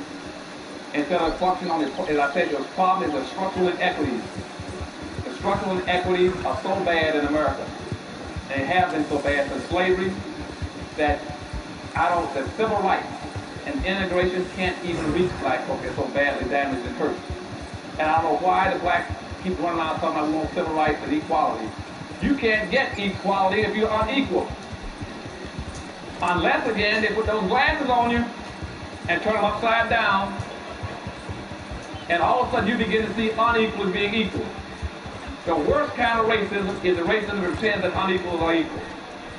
J: Instead of functioning on, as I said, your problem is the structural inequities. structural inequities are so bad in America, and have been so bad since slavery, that that civil rights and integration can't even reach black folk. They're so badly damaged and hurt. And I don't know why the blacks keep running around talking about we want civil rights and equality. You can't get equality if you're unequal. Unless, again, they put those glasses on you and turn them upside down, and all of a sudden you begin to see unequal as being equal. The worst kind of racism is the racism that pretends that unequals are equal.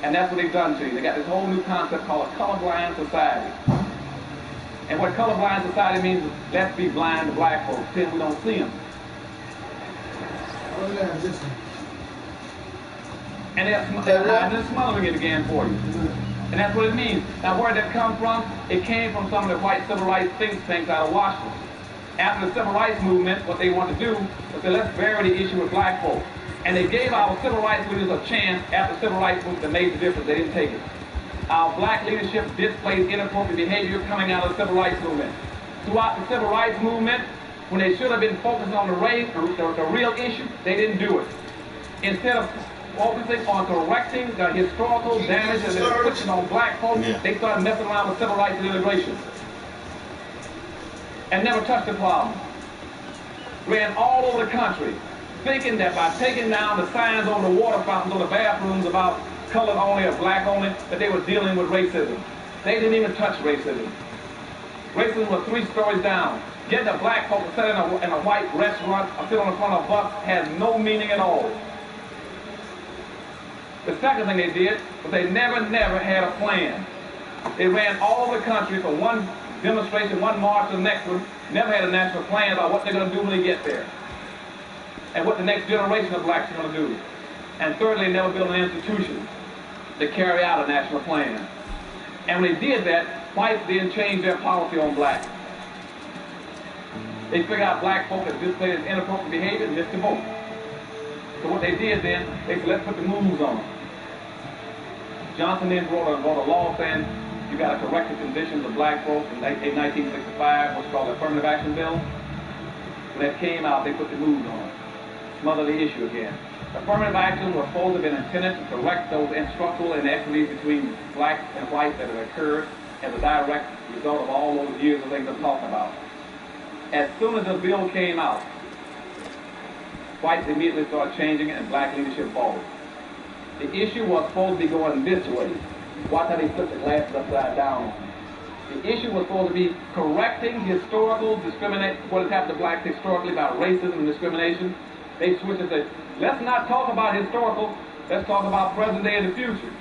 J: And that's what they've done to you. They got this whole new concept called a colorblind society. And what colorblind society means is let's be blind to black folks, pretend we don't see them. And they're smothering it again for you. And that's what it means. Now, where did that come from? It came from some of the white civil rights think tanks out of Washington. After the civil rights movement, what they wanted to do was say, let's bury the issue with black folks. And they gave our civil rights leaders a chance after the civil rights movement that made the difference. They didn't take it. Our black leadership displayed inappropriate behavior coming out of the civil rights movement. Throughout the civil rights movement, when they should have been focused on the real issue, they didn't do it. Instead of focusing on correcting the historical damage and the infliction on black folks, they started messing around with civil rights and integration. And never touched the problem. Ran all over the country, thinking that by taking down the signs on the water fountains on the bathrooms about color only or black only, that they were dealing with racism. They didn't even touch racism. Racism was 3 stories down. Getting a black folk to sit in a white restaurant or sit on the front of a bus has no meaning at all. The second thing they did was they never had a plan. They ran all over the country from one demonstration, one march to the next one, never had a national plan about what they're going to do when they get there, and what the next generation of blacks are going to do. And thirdly, they never built an institution to carry out a national plan. And when they did that, whites then changed their policy on blacks. They figured out black folk that displayed inappropriate behavior and missed the vote. So what they did then, they said, let's put the moves on them. Johnson then wrote a law saying you got to correct the conditions of black folks in 1965, what's called the Affirmative Action Bill. When that came out, they put the moves on it. Smother the issue again. Affirmative action was supposed to have been intended to correct those structural inequities between blacks and whites that had occurred as a direct result of all those years of things I'm talking about. As soon as the bill came out, whites immediately started changing it and black leadership followed. The issue was supposed to be going this way. Watch how they flipped the glasses upside down. The issue was supposed to be correcting historical discrimination, what has happened to blacks historically about racism and discrimination. They switched and said, let's not talk about historical, let's talk about present day and the future.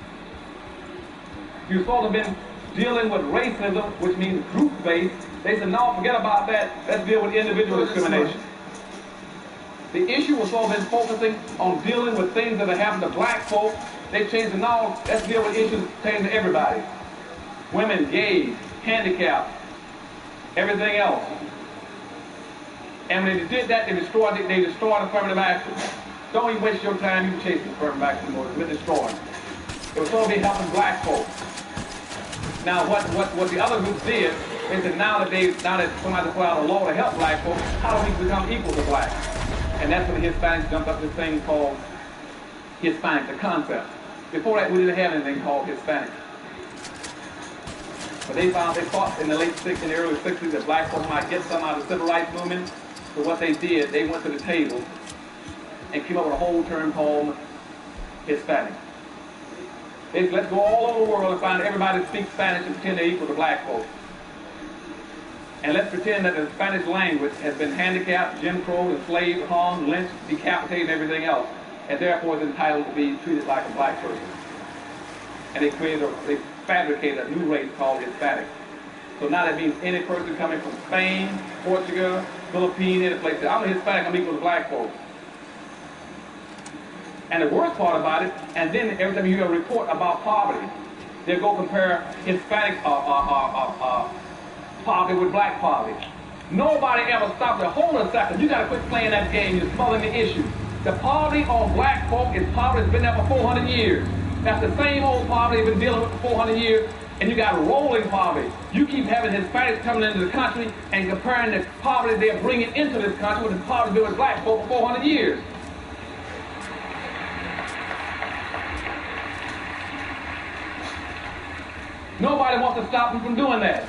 J: You're supposed to have been dealing with racism, which means group-based. They said, no, forget about that, let's deal with individual discrimination. The issue was supposed to be focusing on dealing with things that have happened to black folk. They changed it, no, let's deal with issues pertaining to everybody. Women, gays, handicapped, everything else. And when they did that, they destroyed affirmative action. Don't even waste your time even chasing affirmative action anymore. It's been destroyed. It was supposed to be helping black folks. Now what the other groups did, they said now that somebody put out a law to help black folks, how do we become equal to blacks? And that's when the Hispanics jumped up this thing called Hispanic, the concept. Before that, we didn't have anything called Hispanic. But they thought in the early 60s that black folks might get some out of the civil rights movement. So what they did, they went to the table and came up with a whole term called Hispanic. They said, let's go all over the world and find everybody that speaks Spanish and pretend they're equal to black folks. And let's pretend that the Spanish language has been handicapped, Jim Crow, enslaved, hung, lynched, decapitated, and everything else, and therefore is entitled to be treated like a black person. And they fabricated a new race called Hispanic. So now that means any person coming from Spain, Portugal, Philippines, any place, I'm a Hispanic, I'm equal to black folks. And the worst part about it, and then every time you hear a report about poverty, they'll go compare Hispanic poverty with black poverty. Nobody ever stopped to hold a second. You got to quit playing that game. You're smothering the issue. The poverty on black folk is poverty that's been there for 400 years. That's the same old poverty they've been dealing with for 400 years. And you got rolling poverty. You keep having Hispanics coming into the country and comparing the poverty they're bringing into this country with the poverty with black folk for 400 years. Nobody wants to stop them from doing that.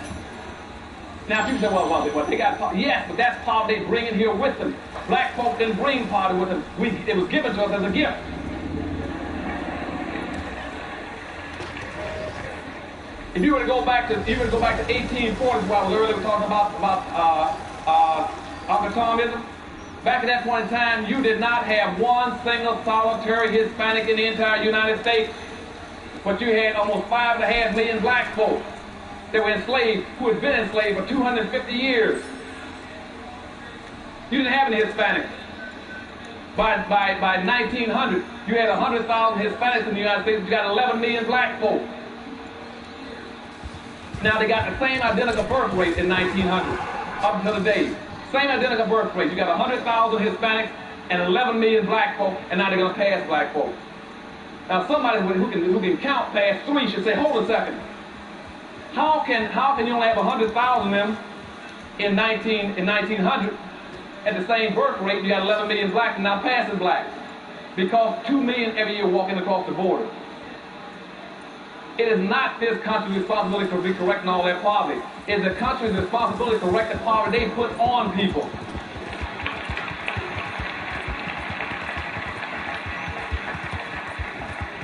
J: Now, people say, well, they got poverty. Yes, but that's poverty they bring it here with them. Black folk didn't bring poverty with them. It was given to us as a gift. If you were to go back to 1840s, where I was earlier talking about Uncut, back at that point in time, you did not have one single solitary Hispanic in the entire United States, but you had almost 5.5 million black folk that were enslaved, who had been enslaved for 250 years. You didn't have any Hispanics. By 1900, you had 100,000 Hispanics in the United States, but you got 11 million black folk. Now they got the same identical birth rate in 1900, up until today. Same identical birth rate. You got 100,000 Hispanics and 11 million black folk, and now they're going to pass black folk. Now somebody who can count past 3 should say, hold a second. How can you only have 100,000 of them in 1900 at the same birth rate? You got 11 million blacks and now passing blacks, because 2 million every year walking across the border. It is not this country's responsibility to be correcting all that poverty. It is the country's responsibility to correct the poverty they put on people.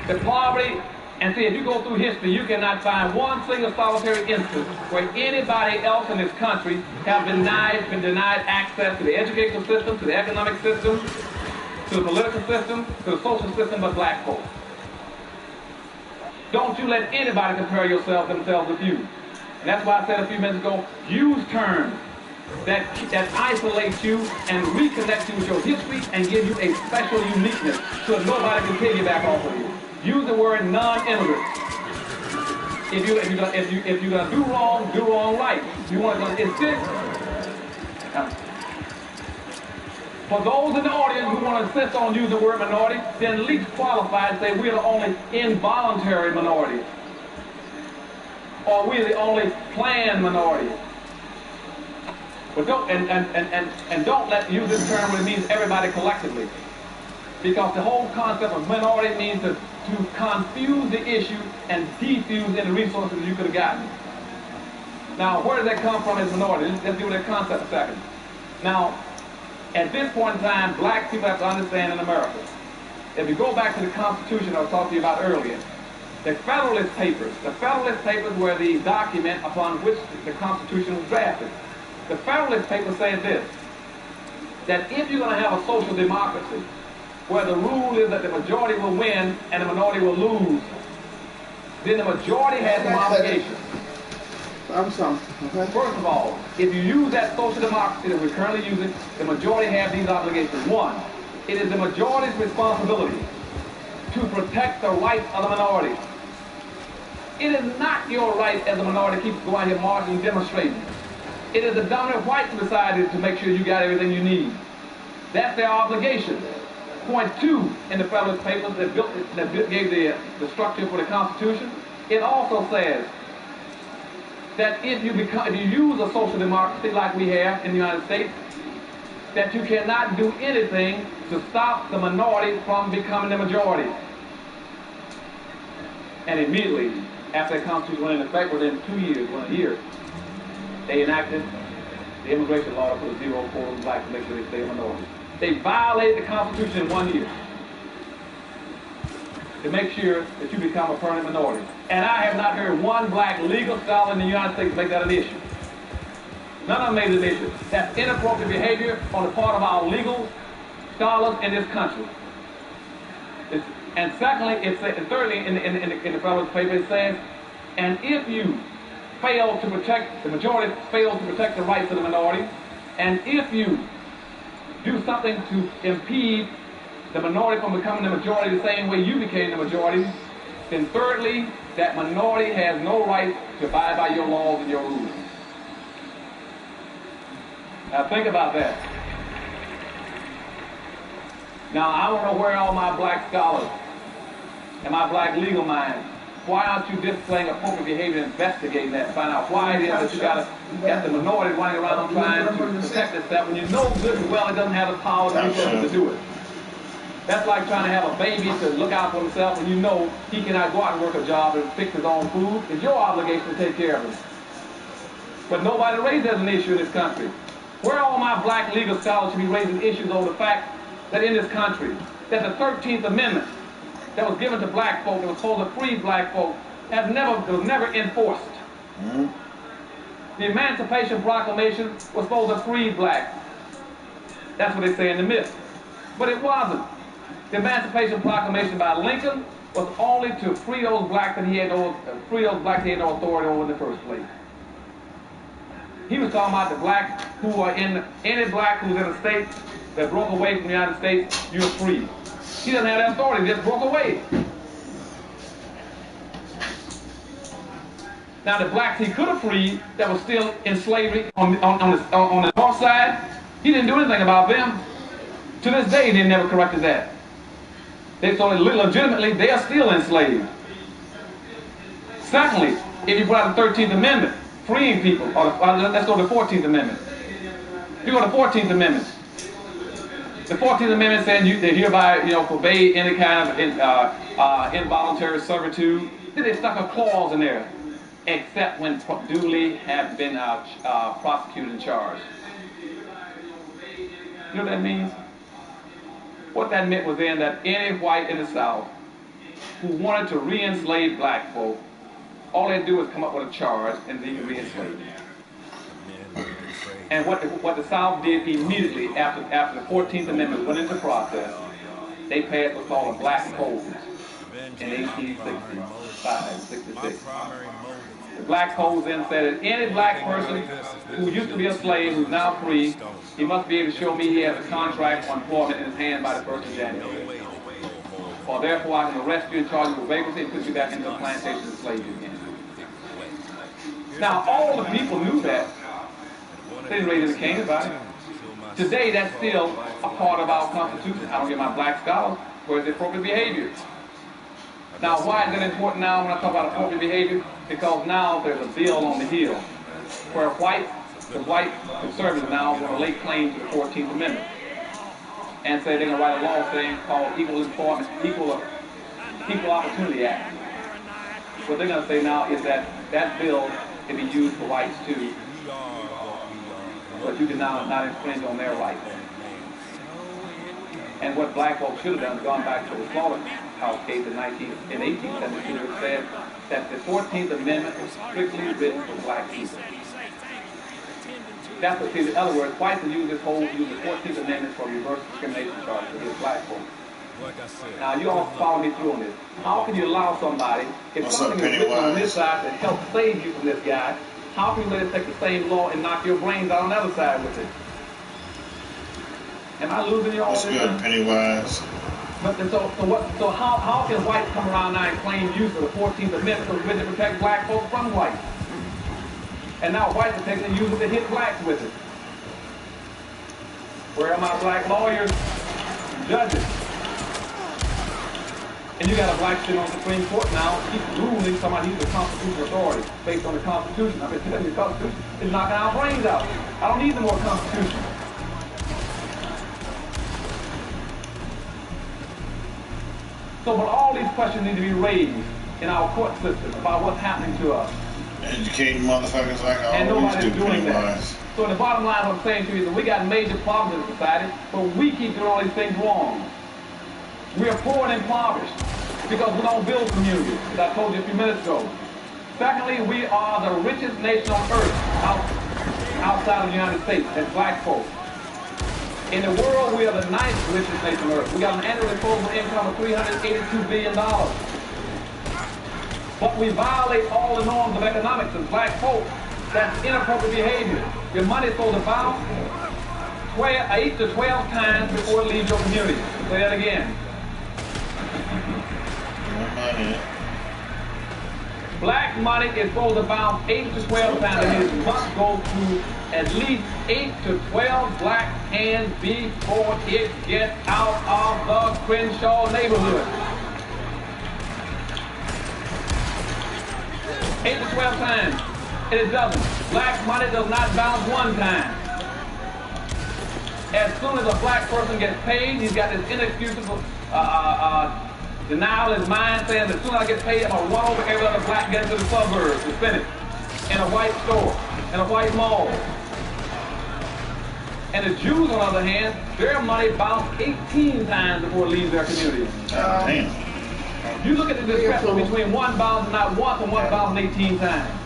J: The poverty, and see, if you go through history, you cannot find one single solitary instance where anybody else in this country has been denied access to the educational system, to the economic system, to the political system, to the social system, but black folks. Don't you let anybody compare themselves with you. And that's why I said a few minutes ago, use terms that isolate you and reconnect you with your history and give you a special uniqueness so that nobody can piggyback off of you. Use the word non-immigrant. If you're gonna do wrong right. If you want to insist. For those in the audience who want to insist on using the word minority, then at least qualify and say we're the only involuntary minority, or we're the only planned minority. But don't use this term when it means everybody collectively, because the whole concept of minority means to confuse the issue and defuse any resources that you could have gotten. Now, where does that come from as minority? Let's deal with that concept a second. Now, at this point in time, black people have to understand in America, if you go back to the Constitution I was talking to you about earlier, the Federalist Papers were the document upon which the Constitution was drafted. The Federalist Papers said this, that if you're going to have a social democracy, where the rule is that the majority will win and the minority will lose, then the majority has some obligation. First of all, if you use that social democracy that we're currently using, the majority have these obligations. One, it is the majority's responsibility to protect the rights of the minority. It is not your right as a minority to keep going here marching and demonstrating. It is the dominant white society to make sure you got everything you need. That's their obligation. Point 2 in the Federalist Papers that gave the structure for the Constitution, it also says that if you use a social democracy like we have in the United States, that you cannot do anything to stop the minority from becoming the majority. And immediately after the Constitution went into effect, within 2 years, 1 year, they enacted the immigration law to put a zero for blacks to make sure they stay a minority. They violated the Constitution in 1 year to make sure that you become a permanent minority. And I have not heard one black legal scholar in the United States make that an issue. None of them made it an issue. That's inappropriate behavior on the part of our legal scholars in this country. And secondly, and thirdly, in the Federalist Paper, it says, and if you fail to protect, the majority fails to protect the rights of the minority, and if you do something to impede the minority from becoming the majority the same way you became the majority, then thirdly, that minority has no right to abide by your laws and your rules. Now think about that. Now I don't know where all my black scholars and my black legal minds, why aren't you displaying appropriate behavior and investigating that and find out why it is that you got the minority running around trying to protect itself when you know good and well it doesn't have the power to do it. That's like trying to have a baby to look out for himself and you know he cannot go out and work a job and fix his own food. It's your obligation to take care of him. But nobody raised that as an issue in this country. Where are all my black legal scholars should be raising issues over the fact that in this country, that the 13th Amendment that was given to black folk, that was supposed to free black folk, was never enforced. Mm-hmm. The Emancipation Proclamation was supposed to free blacks. That's what they say in the myth. But it wasn't. The Emancipation Proclamation by Lincoln was only to free those blacks that he had no authority over in the first place. He was talking about the blacks who are any black who's in a state that broke away from the United States, you're free. He doesn't have that authority, he just broke away. Now the blacks he could have freed that was still in slavery on the north side, he didn't do anything about them. To this day, they never corrected that. So legitimately, they are still enslaved. Secondly, if you put out the 13th Amendment, freeing people, or let's go to the 14th Amendment. If you go to the 14th Amendment, the 14th Amendment said they hereby, forbade any kind of involuntary servitude. Then they stuck a clause in there, except when duly have been prosecuted and charged. You know what that means? What that meant was then that any white in the South who wanted to re-enslave black folk, all they do is come up with a charge and then you re-enslave them. And what the South did immediately after the 14th Amendment went into process, they passed what's called a black code in 1865, 66. The black code then said that any black person who used to be a slave who's now free, he must be able to show me he has a contract for employment in his hand by the 1st of January. Or therefore I can arrest you and charge you with vagrancy and put you back into the plantation and slave you again. Now all the people knew that. They didn't raise any cane about it. Today that's still a part of our Constitution. I don't get my black scholars where's the appropriate behavior. Now why is it important now when I talk about appropriate behavior? Because now there's a bill on the Hill where the white conservatives now want to lay claim to the 14th Amendment and say they're going to write a law saying called Equal Employment, Equal Opportunity Act. What they're going to say now is that bill can be used for whites too, but you can now not infringe on their rights. And what black folks should have done is gone back to the slaughterhouse case in 1872, which said that the 14th Amendment was strictly written for black people. That's what, in other words, whites will use the 14th Amendment for reverse discrimination charges against black folks. Now, you all follow me through on this. How can you allow somebody, if something is written on this side to help save you from this guy, how can you let it take the same law and knock your brains out on the other side with it? Am I losing you all this?
K: That's good, Pennywise.
J: But so how can whites come around now and claim use of the 14th Amendment because it's meant to protect black folks from whites? And now whites are taking and using it to hit blacks with it. Where are my black lawyers and judges? And you got a black sitting on the Supreme Court now, he's ruling somebody he's the constitutional authority based on the Constitution. I've been telling you the Constitution is knocking our brains out. I don't need no more Constitution. So, but all these questions need to be raised in our court system about what's happening to us.
K: Educating motherfuckers like I
J: and
K: always
J: nobody's
K: do,
J: doing that.
K: Pennywise.
J: So the bottom line, what I'm saying to you is that we got major problems in society, but we keep doing all these things wrong. We are poor and impoverished because we don't build communities, as I told you a few minutes ago. Secondly, we are the richest nation on earth outside of the United States as black folks. In the world, we are the ninth richest nation on earth. We got an annual disposable income of $382 billion. But we violate all the norms of economics as black folks. That's inappropriate behavior. Your money is supposed to bounce 8 to 12 times before it leaves your community. Say that again. Black money is supposed to bounce 8 to 12 times, and it must go through at least 8 to 12 black hands before it gets out of the Crenshaw neighborhood. 8 to 12 times. And it doesn't. Black money does not bounce one time. As soon as a black person gets paid, he's got this inexcusable denial in his mind saying that as soon as I get paid, I'm going to run over every other black get into the suburbs to spend it in a white store, in a white mall. And the Jews, on the other hand, their money bounced 18 times before it leaves their community.
K: Damn.
J: You look at the discrepancy between one bouncing not once and one bouncing 18 times.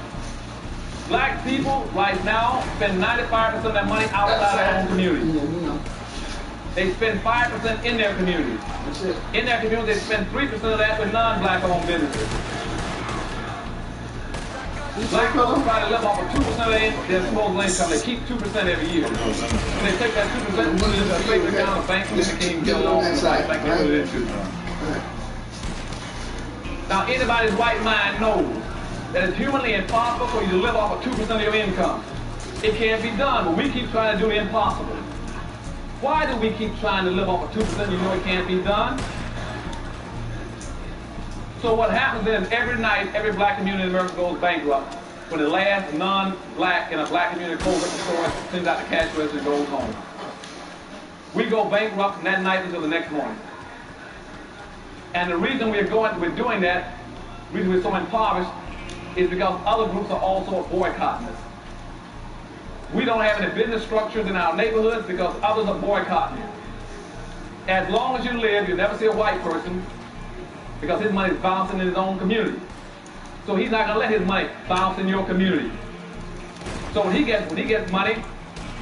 J: Black people right now spend 95% of their money outside their own community. They spend 5% in their community. In their community, they spend 3% of that with non-black owned businesses. Black people try to live off of 2% of their disposable income. They keep 2% every year. When they take that 2% and put it in a straight account of bank, and they can't get along with the bank they put it into. Now, anybody's white mind knows that it's humanly impossible for you to live off of 2% of your income. It can't be done, but we keep trying to do the impossible. Why do we keep trying to live off of 2%? You know it can't be done. So what happens is every night, every black community in America goes bankrupt. When the last non-black in a black community closes up the store, sends out the cash register and goes home. We go bankrupt from that night until the next morning. And the reason we're doing that, the reason we're so impoverished, is because other groups are also boycotting us. We don't have any business structures in our neighborhoods because others are boycotting you. As long as you live, you'll never see a white person because his money is bouncing in his own community. So he's not going to let his money bounce in your community. So when he gets money,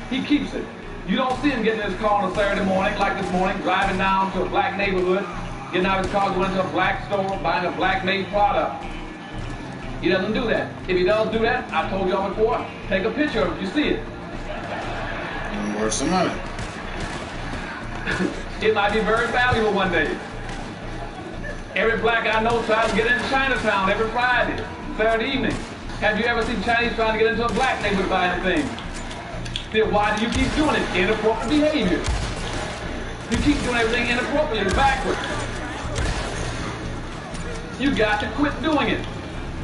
J: he keeps it. You don't see him getting in his car on a Saturday morning, like this morning, driving down to a black neighborhood, getting out of his car, going to a black store, buying a black-made product. He doesn't do that. If he does do that, I told y'all before, take a picture of it, you see it.
K: Worth some money.
J: It might be very valuable one day. Every black I know tries to get into Chinatown every Friday, Saturday evening. Have you ever seen Chinese trying to get into a black neighborhood to buy anything? Then why do you keep doing it? Inappropriate behavior. You keep doing everything inappropriately, backwards. You got to quit doing it.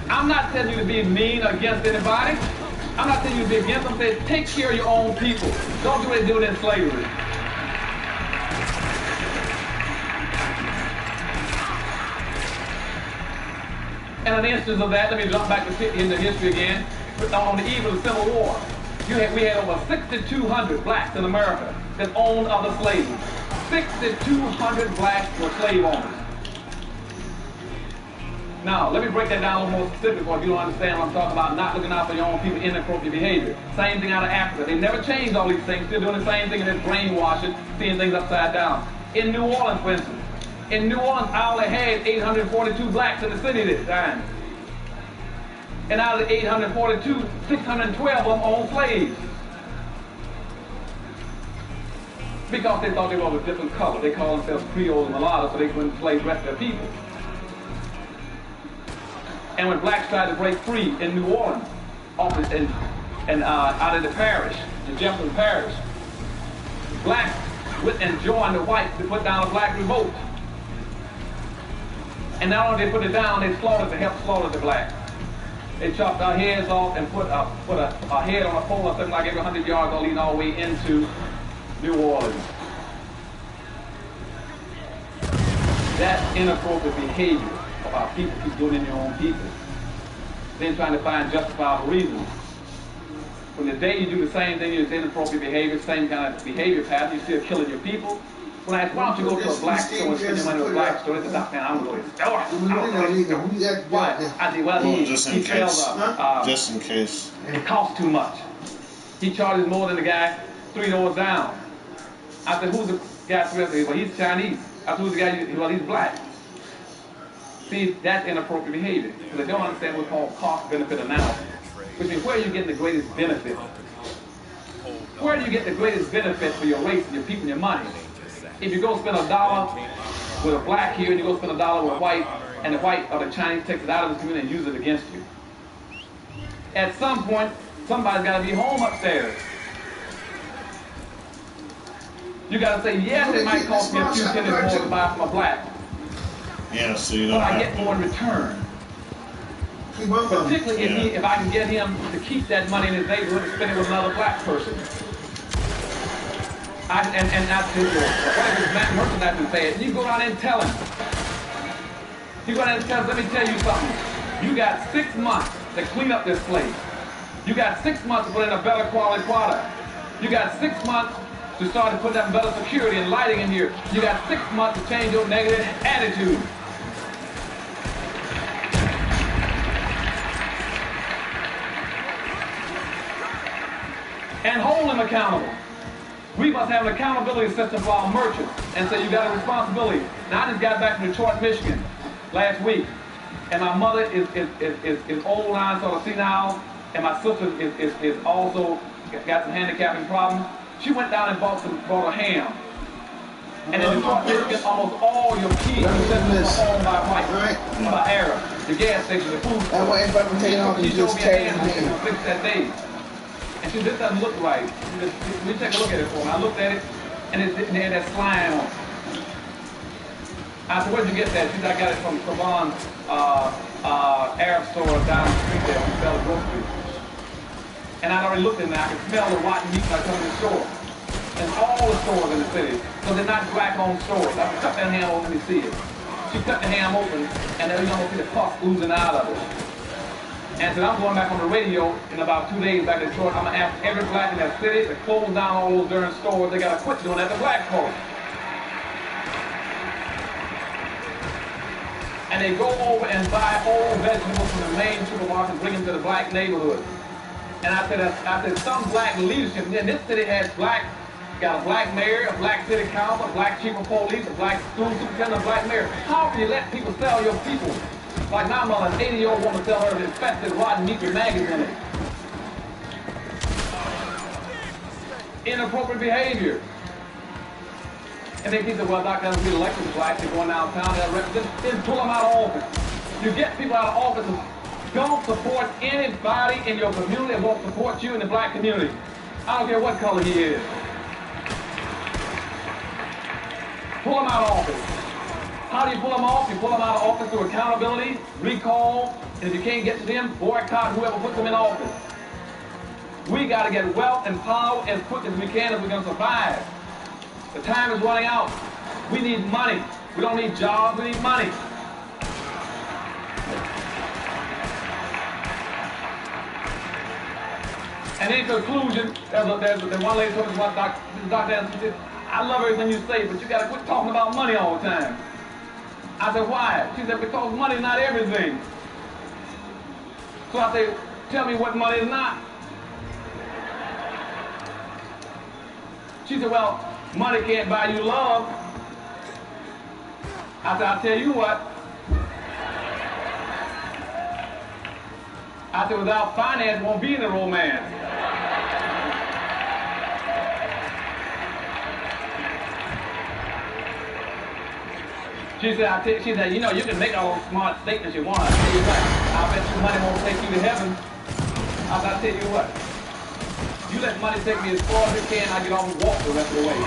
J: I'm not telling you to be mean against anybody. I'm not telling you to be against them. I'm saying take care of your own people. Don't do what they do in slavery. And an instance of that, let me jump back into history again. On the eve of the Civil War, we had over 6,200 blacks in America that owned other slaves. 6,200 blacks were slave owners. Now, let me break that down a little more specifically if you don't understand what I'm talking about, not looking out for your own people, inappropriate behavior. Same thing out of Africa. They never changed all these things, still doing the same thing, and it's brainwashing, seeing things upside down. In New Orleans, for instance, in New Orleans, I only had 842 blacks in the city this time. And out of the 842, 612 of them owned slaves. Because they thought they were of a different color. They called themselves Creoles and mulattoes, so they couldn't enslave the rest of their people. And when blacks tried to break free in New Orleans, out of the parish, in Jefferson Parish, blacks went and joined the whites to put down a black revolt. And not only did they put it down, they helped slaughter the blacks. They chopped our heads off and put a head on a pole or something like every 100 yards, all leading all the way into New Orleans. That's inappropriate behavior of our people. Keep doing it in your own people. Then trying to find justifiable reasons. When the day you do the same thing, it's inappropriate behavior, same kind of behavior pattern, you're still killing your people. When I ask, why don't you go to a black store and spend your money at a black store? It's a man, I'm going to go to the store. Why? I say, well, he sells
K: just in case.
J: It costs too much. He charges more than the guy 3 doors down. I said, who's the guy 3 doors down? Well, he's Chinese. I said, who's the guy? Well, he's black. See, that's inappropriate behavior. Because they don't understand what's called cost-benefit analysis. Which means where are you getting the greatest benefit? Where do you get the greatest benefit for your race and your people and your money? If you go spend $1 with a black here and you go spend $1 with a white, and the white or the Chinese takes it out of the community and uses it against you. At some point, somebody's got to be home upstairs. You got to say, yes, it might cost me a few pennies more to buy from a black.
K: Yeah, so you don't
J: but I get more in return. Particularly if I can get him to keep that money in his neighborhood and spend it with another black person. I said, what is this merchandise is saying? You go down there and tell him. You go down there and tell him, let me tell you something. You got 6 months to clean up this place. You got 6 months to put in a better quality product. You got 6 months to start to put that better security and lighting in here. You got 6 months to change your negative attitude. And hold them accountable. We must have an accountability system for our merchants. And so you got a responsibility. Now I just got back from Detroit, Michigan last week. And my mother is old now, sort of senile. And my sister is also got some handicapping problems. She went down and bought a ham. And in Detroit, Michigan, almost all your key systems are owned by white, by Arab. The gas station, the food store. She showed me a ham she fixed that day. And she said, this doesn't look right. Let me take a look at it for me. I looked at it, and it had that slime on it. I said, where'd you get that? She said, I got it from Kavan's Arab store down the street there. We sell groceries. And I'd already looked in there. I could smell the rotten meat when I come in the store. And all the stores in the city. So they're not black-owned stores. I cut that ham open and see it. She cut the ham open, and then you almost see the pus oozing out of it. And so I'm going back on the radio in about 2 days back in Detroit. I'm going to ask every black in that city to close down all those darn stores. They got to quit doing that to black folks. And they go over and buy old vegetables from the main supermarket and bring them to the black neighborhood. And I said, some black leadership. And this city has got a black mayor, a black city council, a black chief of police, a black school superintendent, a black mayor. How can you let people sell your people? Like my mother, an 80-year-old woman, sell her infested rotten meat with maggots in it. Inappropriate behavior. And they think that, well, Dr. Adams, we elected the blacks, they're going downtown, then pull them out of office. You get people out of office and don't support anybody in your community that won't support you in the black community. I don't care what color he is. Pull them out of office. How do you pull them off? You pull them out of office through accountability, recall, and if you can't get to them, boycott whoever puts them in office. We got to get wealth and power as quick as we can if we're going to survive. The time is running out. We need money. We don't need jobs, we need money. And in conclusion, there's one lady told me, Dr. Anderson, she said, I love everything you say, but you got to quit talking about money all the time. I said, why? She said, because money is not everything. So I said, tell me what money is not. She said, well, money can't buy you love. I said, I'll tell you what. I said, without finance, won't be any romance. She said, you know, you can make all those smart statements you want. I tell you what, I bet you money won't take you to heaven. I said, I'll tell you what. You let money take me as far as it can, I get on and walk the rest of the way.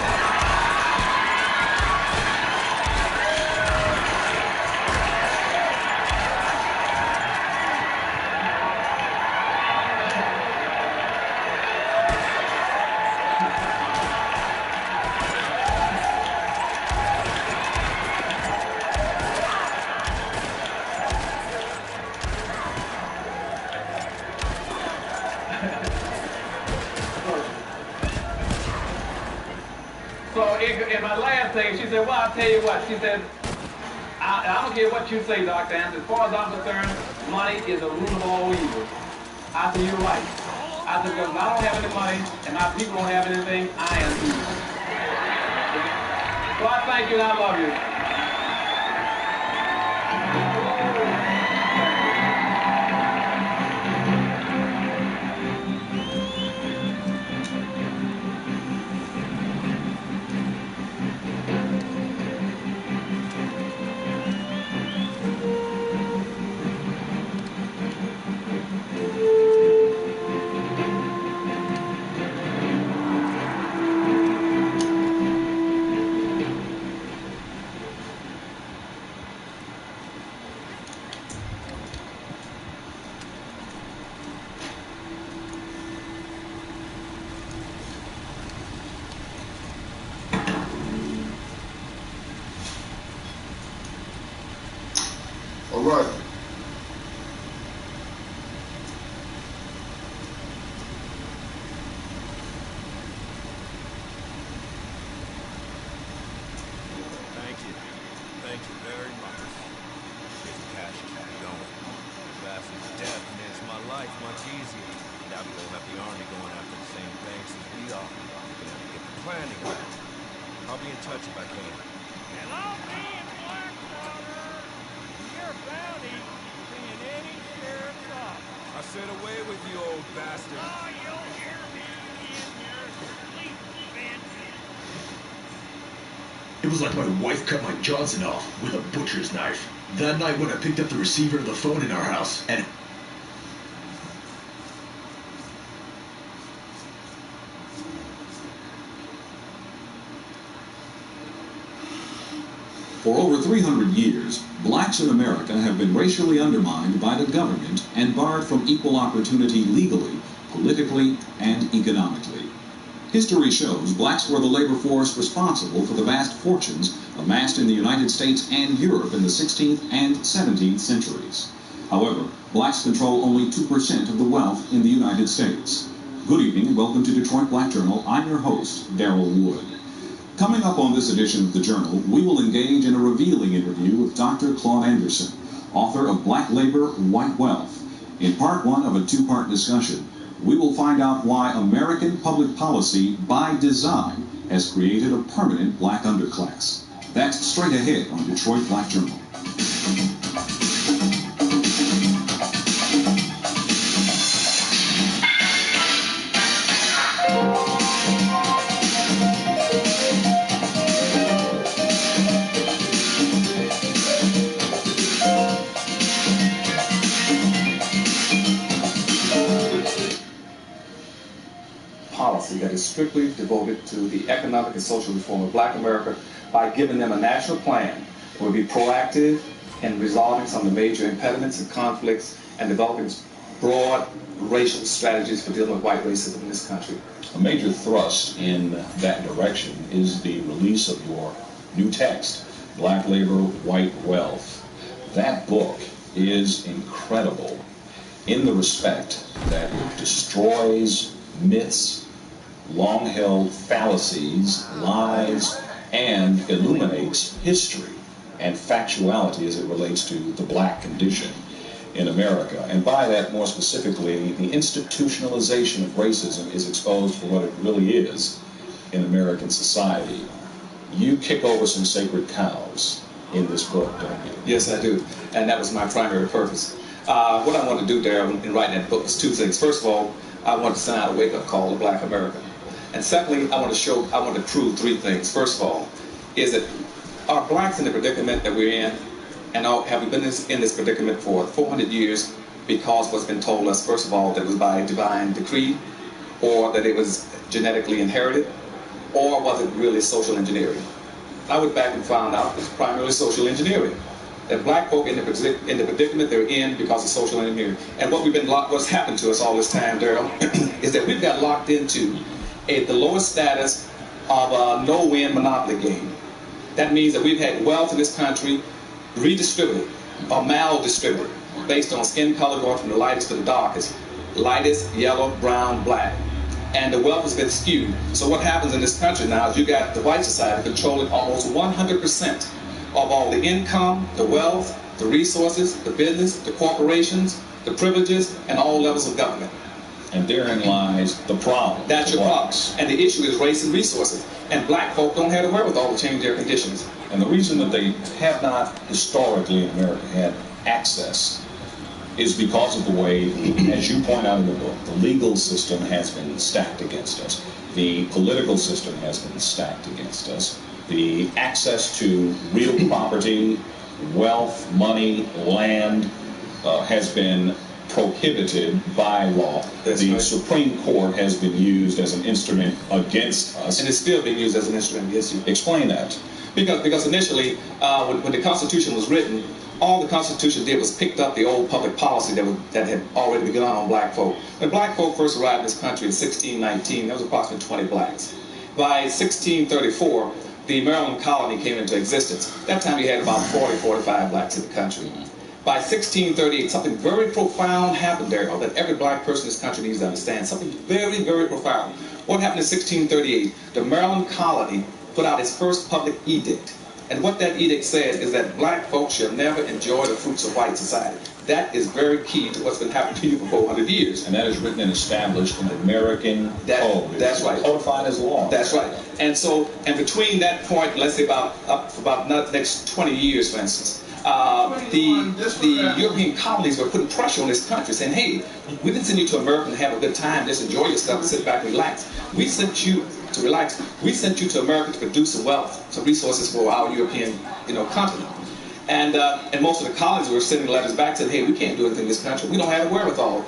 J: In my last thing, she said, well, I'll tell you what. She said, I don't care what you say, Dr. Anderson. As far as I'm concerned, money is the root of all evil. I said, you're right. I said, because I don't have any money and my people don't have anything, I am evil. So I thank you and I love you.
L: right.
C: Thank you very much. Here's a cash keep going. Bastard's death makes my life much easier. Now we don't have the army going after the same banks as we are. We can have to get the planning right. I'll be in touch if I can.
F: And I'll be in Blackwater. Your bounty being any sheriff's office.
C: I said away with you, old bastard.
F: Oh, you'll hear me in your sleep, Benson.
M: It was like my wife cut my Johnson off with a butcher's knife. That night when I picked up the receiver of the phone in our house, and
N: for over 300 years, blacks in America have been racially undermined by the government and barred from equal opportunity legally, politically, and economically. History shows blacks were the labor force responsible for the vast fortunes amassed in the United States and Europe in the 16th and 17th centuries. However, blacks control only 2% of the wealth in the United States. Good evening and welcome to Detroit Black Journal. I'm your host, Daryl Wood. Coming up on this edition of the Journal, we will engage in a revealing interview with Dr. Claude Anderson, author of Black Labor, White Wealth. In part one of a two-part discussion, we will find out why American public policy, by design, has created a permanent black underclass. That's straight ahead on Detroit Black Journal.
J: Policy that is strictly devoted to the economic and social reform of black America by giving them a national plan that will be proactive in resolving some of the major impediments and conflicts and developing broad racial strategies for dealing with white racism in this country.
O: A major thrust in that direction is the release of your new text, Black Labor, White Wealth. That book is incredible in the respect that it destroys myths, long-held fallacies, lies, and illuminates history and factuality as it relates to the black condition in America. And by that, more specifically, the institutionalization of racism is exposed for what it really is in American society. You kick over some sacred cows in this book, don't you?
J: Yes, I do. And that was my primary purpose. What I want to do, Darryl, in writing that book was two things. First of all, I want to send out a wake-up call to black America. And secondly, I want to prove three things. First of all, is that are blacks in the predicament that we're in, and have we been in this predicament for 400 years because what's been told us, first of all, that it was by divine decree, or that it was genetically inherited, or was it really social engineering? I went back and found out it's primarily social engineering. That black folk in the predicament they're in because of social engineering. And what's happened to us all this time, Darryl, is that we've got locked into the lowest status of a no-win monopoly game. That means that we've had wealth in this country redistributed or maldistributed based on skin color going from the lightest to the darkest. Lightest, yellow, brown, black. And the wealth has been skewed. So what happens in this country now is you got the white society controlling almost 100% of all the income, the wealth, the resources, the business, the corporations, the privileges, and all levels of government.
O: And therein lies the problem.
J: That's your problem. And the issue is race and resources. And black folk don't have the wherewithal to change their conditions.
O: And the reason that they have not historically in America had access is because of the way, as you point out in the book, the legal system has been stacked against us. The political system has been stacked against us. The access to real property, wealth, money, land has been prohibited by law. The Supreme Court has been used as an instrument against us.
J: And it's still being used as an instrument against you.
O: Explain that.
J: Because initially, when the Constitution was written, all the Constitution did was picked up the old public policy that had already begun on black folk. When black folk first arrived in this country in 1619, there was approximately 20 blacks. By 1634, the Maryland colony came into existence. That time you had about 40, 45 blacks in the country.
L: By 1638, something very profound happened there that every black person in this country needs to understand. Something very, very profound. What happened in 1638? The Maryland colony put out its first public edict. And what that edict said is that black folks shall never enjoy the fruits of white society. That is very key to what's been happening to you for 400 years.
O: And that is written and established in the American code.
L: That's right.
O: Codified as law.
L: That's right. And so, and between that point, let's say about the next 20 years, for instance, the European colonies were putting pressure on this country, saying, hey, we didn't send you to America to have a good time, just enjoy yourself and sit back and relax. We sent you to relax. We sent you to America to produce some wealth, some resources for our European, continent. And most of the colonies were sending letters back saying, hey, we can't do anything in this country. We don't have the wherewithal.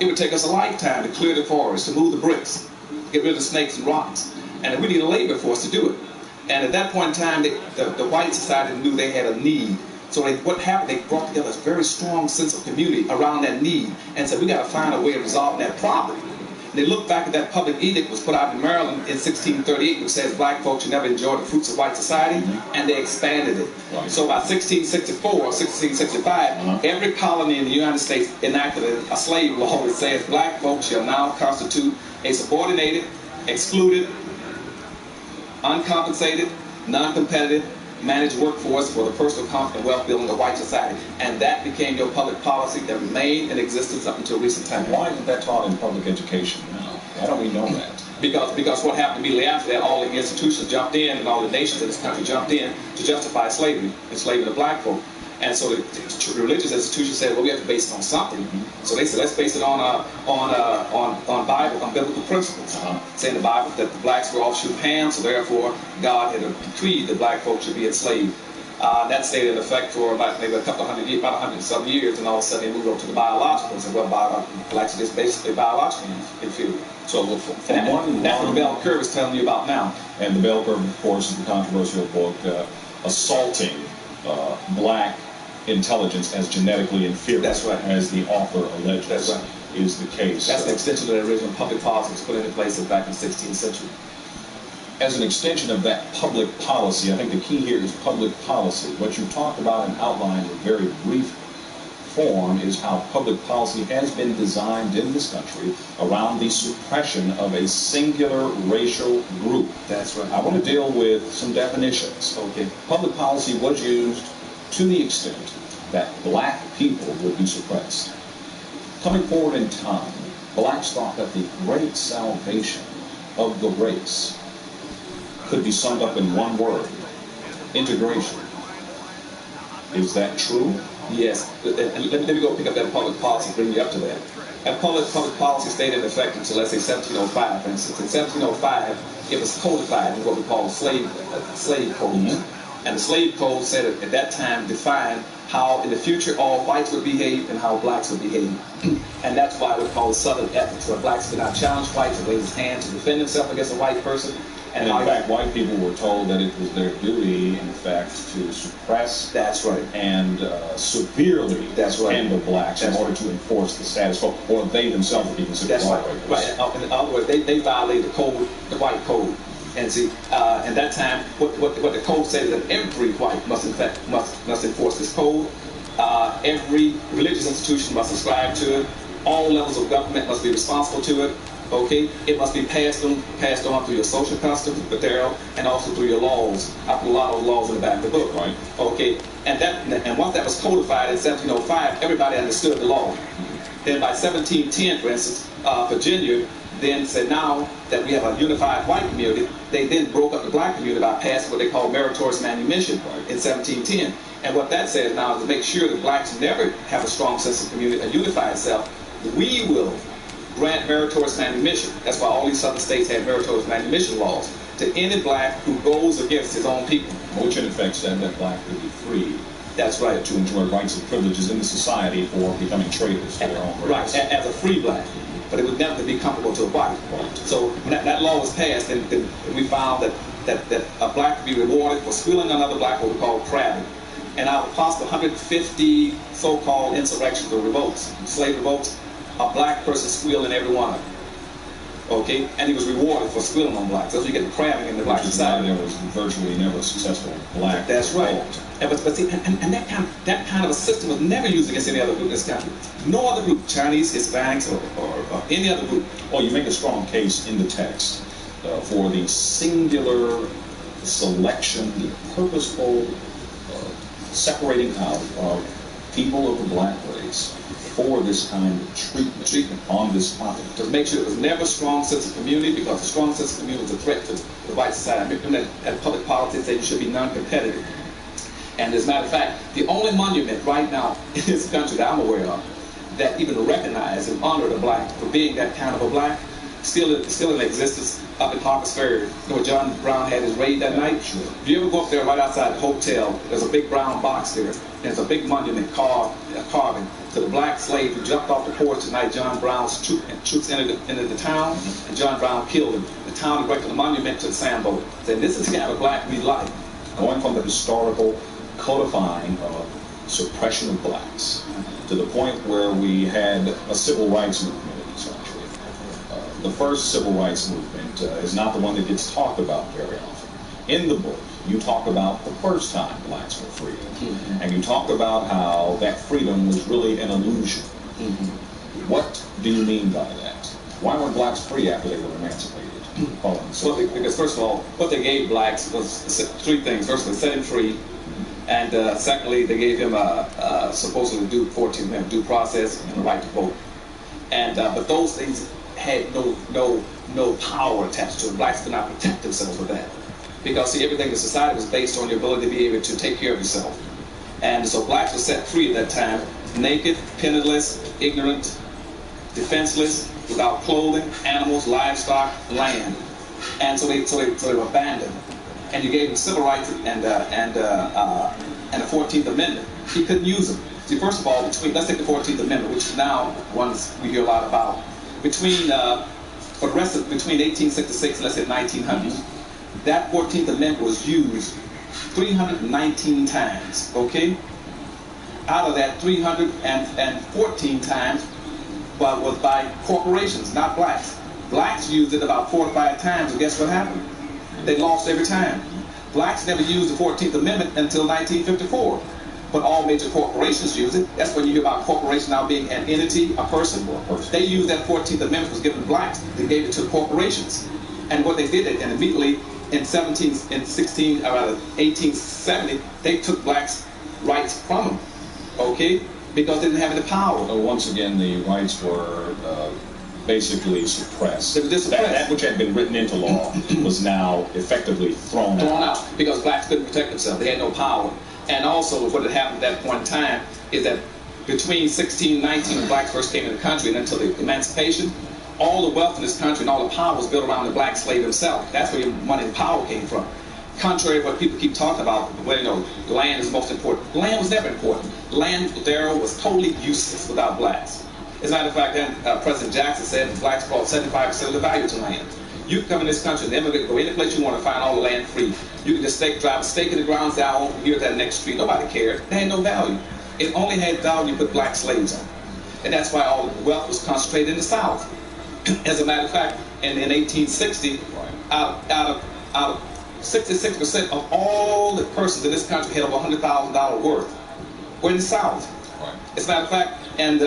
L: It would take us a lifetime to clear the forest, to move the bricks, get rid of the snakes and rocks. And we need a labor force to do it. And at that point in time, the white society knew they had a need. So what happened, they brought together a very strong sense of community around that need and said, we got to find a way of resolving that problem. And they looked back at that public edict was put out in Maryland in 1638, which says black folks should never enjoy the fruits of white society, and they expanded it. Right. So by 1664 or 1665, every colony in the United States enacted a slave law that says black folks shall now constitute a subordinated, excluded, uncompensated, non-competitive, managed workforce for the personal comfort and wealth building of white society. And that became your public policy that remained in existence up until recent time.
O: Why isn't that taught in public education now? Why don't we know that?
L: Because what happened immediately after that, all the institutions jumped in and all the nations in this country jumped in to justify slavery, enslaving the black folk. And so the religious institutions said, well, we have to base it on something. So they said, let's base it on Bible, on biblical principles. Saying in the Bible that the blacks were offshoot Ham, so therefore God had decreed that black folks should be enslaved. That stayed in effect for about maybe a couple hundred years, about 100-some years, and all of a sudden they moved over to the biological and said, well, blacks are just basically biologically inferior. So that's what the bell curve is telling you about now.
O: And the bell curve, of course, is the controversial book assaulting black intelligence as genetically inferior.
L: That's right.
O: As the author alleges.
L: That's right.
O: Is the case.
L: That's an extension of the original public policy that was put into place back in the 16th century.
O: As an extension of that public policy, I think the key here is public policy. What you've talked about and outlined in very brief form is how public policy has been designed in this country around the suppression of a singular racial group.
L: That's right.
O: I want to deal with some definitions.
L: Okay.
O: Public policy was used to the extent that black people would be suppressed. Coming forward in time, blacks thought that the great salvation of the race could be summed up in one word: integration. Is that true?
L: Yes. Let me go pick up that public policy, bring you up to that. That public policy stayed in effect until, let's say, 1705, for instance. In 1705, it was codified in what we call slave codes. And the slave code said at that time defined how in the future all whites would behave and how blacks would behave. And that's why we call it Southern ethics, where blacks could not challenge whites or raise his hand to defend himself against a white person.
O: And in fact, white people were told that it was their duty, in fact, to suppress and severely handle blacks in order to enforce the status quo, or they themselves would be considered lawbreakers.
L: Right. In other words, they violated the code, the white code. And see, at that time, what the code said is that every white must enforce this code. Every religious institution must subscribe to it. All levels of government must be responsible to it. Okay, it must be passed on through your social customs, material, and also through your laws. I put a lot of those laws in the back of the book, right? Okay, and once that was codified in 1705, everybody understood the law. Then by 1710, for instance, Virginia then said now that we have a unified white community, they then broke up the black community by passing what they call meritorious manumission in 1710. And what that says now is to make sure that blacks never have a strong sense of community and unify itself, we will grant meritorious manumission. That's why all these southern states had meritorious manumission laws to any black who goes against his own people.
O: Which in effect said that black would be free.
L: That's right.
O: To enjoy rights and privileges in the society for becoming traitors to their own race.
L: Right, as a free black. But it would never be comfortable to a white. Right. So when that law was passed, and we found that a black could be rewarded for squealing another black, what we call crabbing. And out of possible 150 so-called insurrections or revolts, slave revolts, a black person squealed in every one of them. Okay? And he was rewarded for squealing on blacks. That's why you get the crabbing in the black society.
O: There was virtually never a successful black
L: That's right.
O: revolt.
L: But see, and that kind of a system was never used against any other group in this country. No other group, Chinese, Hispanics, or any other group.
O: Well, you make a strong case in the text for the singular selection, the purposeful separating out of people of the black race for this kind of treatment on this topic.
L: To make sure there was never a strong sense of community, because a strong sense of community was a threat to the white society. I mean, at public politics, they should be non-competitive. And as a matter of fact, the only monument right now in this country that I'm aware of that even recognize and honor the black for being that kind of a black, still in existence up in Harper's Ferry. You know where John Brown had his raid that night? Sure. If you ever go up there right outside the hotel, there's a big brown box there. There's a big monument carving to the black slave who jumped off the porch the night John Brown's troops entered the town, and John Brown killed him. The town erected a monument to the Sambo, saying this is the kind of black we like.
O: Going from the historical codifying of suppression of blacks to the point where we had a civil rights movement in this country. The first civil rights movement is not the one that gets talked about very often. In the book, you talk about the first time blacks were free, and you talk about how that freedom was really an illusion. What do you mean by that? Why weren't blacks free after they were emancipated?
L: Well, because first of all, what they gave blacks was three things. First, they set him free. And secondly, they gave him supposedly due 14th Amendment due process and the right to vote. And but those things had no power attached to them. Blacks could not protect themselves with that, because see, everything in society was based on your ability to be able to take care of yourself. And so blacks were set free at that time, naked, penniless, ignorant, defenseless, without clothing, animals, livestock, land. And so they were abandoned. And you gave him civil rights and the 14th Amendment. He couldn't use them. See, first of all, let's take the 14th Amendment, which now we hear a lot about. Between 1866 and let's say 1900, that 14th Amendment was used 319 times. Okay, out of that, 314 times was by corporations, not blacks. Blacks used it about 4 or 5 times, and guess what happened? They lost every time. Blacks never used the 14th Amendment until 1954. But all major corporations use it. That's when you hear about corporation now being an entity, a person. They used that 14th Amendment was given to blacks. They gave it to corporations. And what they did, and immediately in 1870, they took blacks' rights from them. Okay? Because they didn't have any power.
O: Once again, the rights were basically suppressed.
L: They were just suppressed.
O: That which had been written into law was now effectively thrown out.
L: Because blacks couldn't protect themselves. They had no power. And also, what had happened at that point in time is that between 1619, when blacks first came in the country, and until the emancipation, all the wealth in this country and all the power was built around the black slave himself. That's where your money and power came from. Contrary to what people keep talking about, well, land is most important. Land was never important. Land there was totally useless without blacks. As a matter of fact, then President Jackson said blacks brought 75% of the value to land. You can come in this country and immigrate, go any place you want to find all the land free. You can just drive a stake in the ground, say, "I want here at that next street." Nobody cared. They had no value. It only had value you put black slaves on. And that's why all the wealth was concentrated in the South. As a matter of fact, in 1860, out of 66% of all the persons in this country had over $100,000 worth were in the South. As a matter of fact, and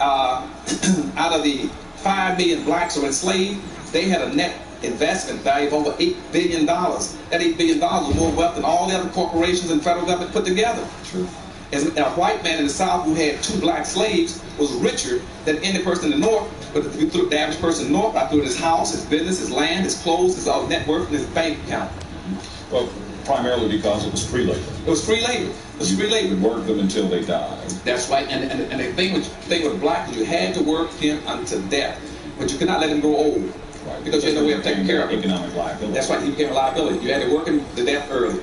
L: out of the 5 million blacks who were enslaved, they had a net investment value of over $8 billion. That $8 billion was more wealth than all the other corporations and federal government put together. True. As a white man in the South who had 2 black slaves was richer than any person in the North. But if you look at the average person in the North, I threw his house, his business, his land, his clothes, his net worth, and his bank account.
O: Well, primarily because it was free labor.
L: It was free labor. It was free labor.
O: You would work them until they died.
L: That's right. And the thing with black is you had to work him until death, but you could not let him grow old. Right. Because you had no way of taking care of him.
O: Economic liability.
L: That's right. He became a liability. You had to work him to death early.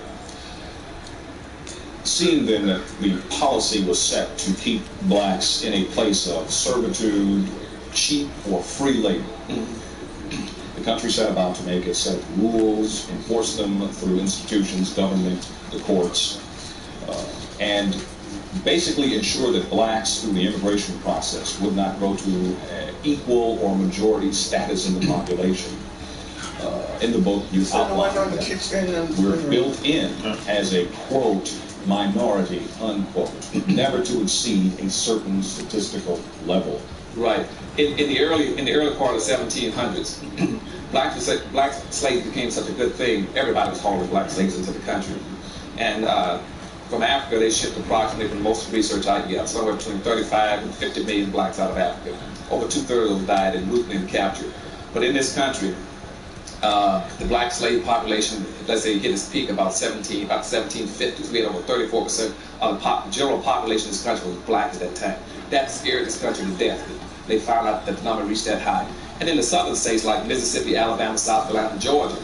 O: Seeing then that the policy was set to keep blacks in a place of servitude, cheap or free labor, the country set about to make a set of rules, enforce them through institutions, government, the courts, and basically ensure that blacks through the immigration process would not go to equal or majority status in the population. In the book, you outline that we're built in as a, quote, minority, unquote, never to exceed a certain statistical level.
L: Right. In the early part of the 1700s, black slaves became such a good thing. Everybody was hauling black slaves into the country, and from Africa they shipped approximately, from most research I get, somewhere between 35 and 50 million blacks out of Africa. Over 2/3 of them died in looting and capture. But in this country, the black slave population, let's say, hit its peak about 1750s. We had over 34% of the general population of this country was black at that time. That scared this country to death. They found out that the number reached that high. And in the southern states like Mississippi, Alabama, South Carolina, and Georgia,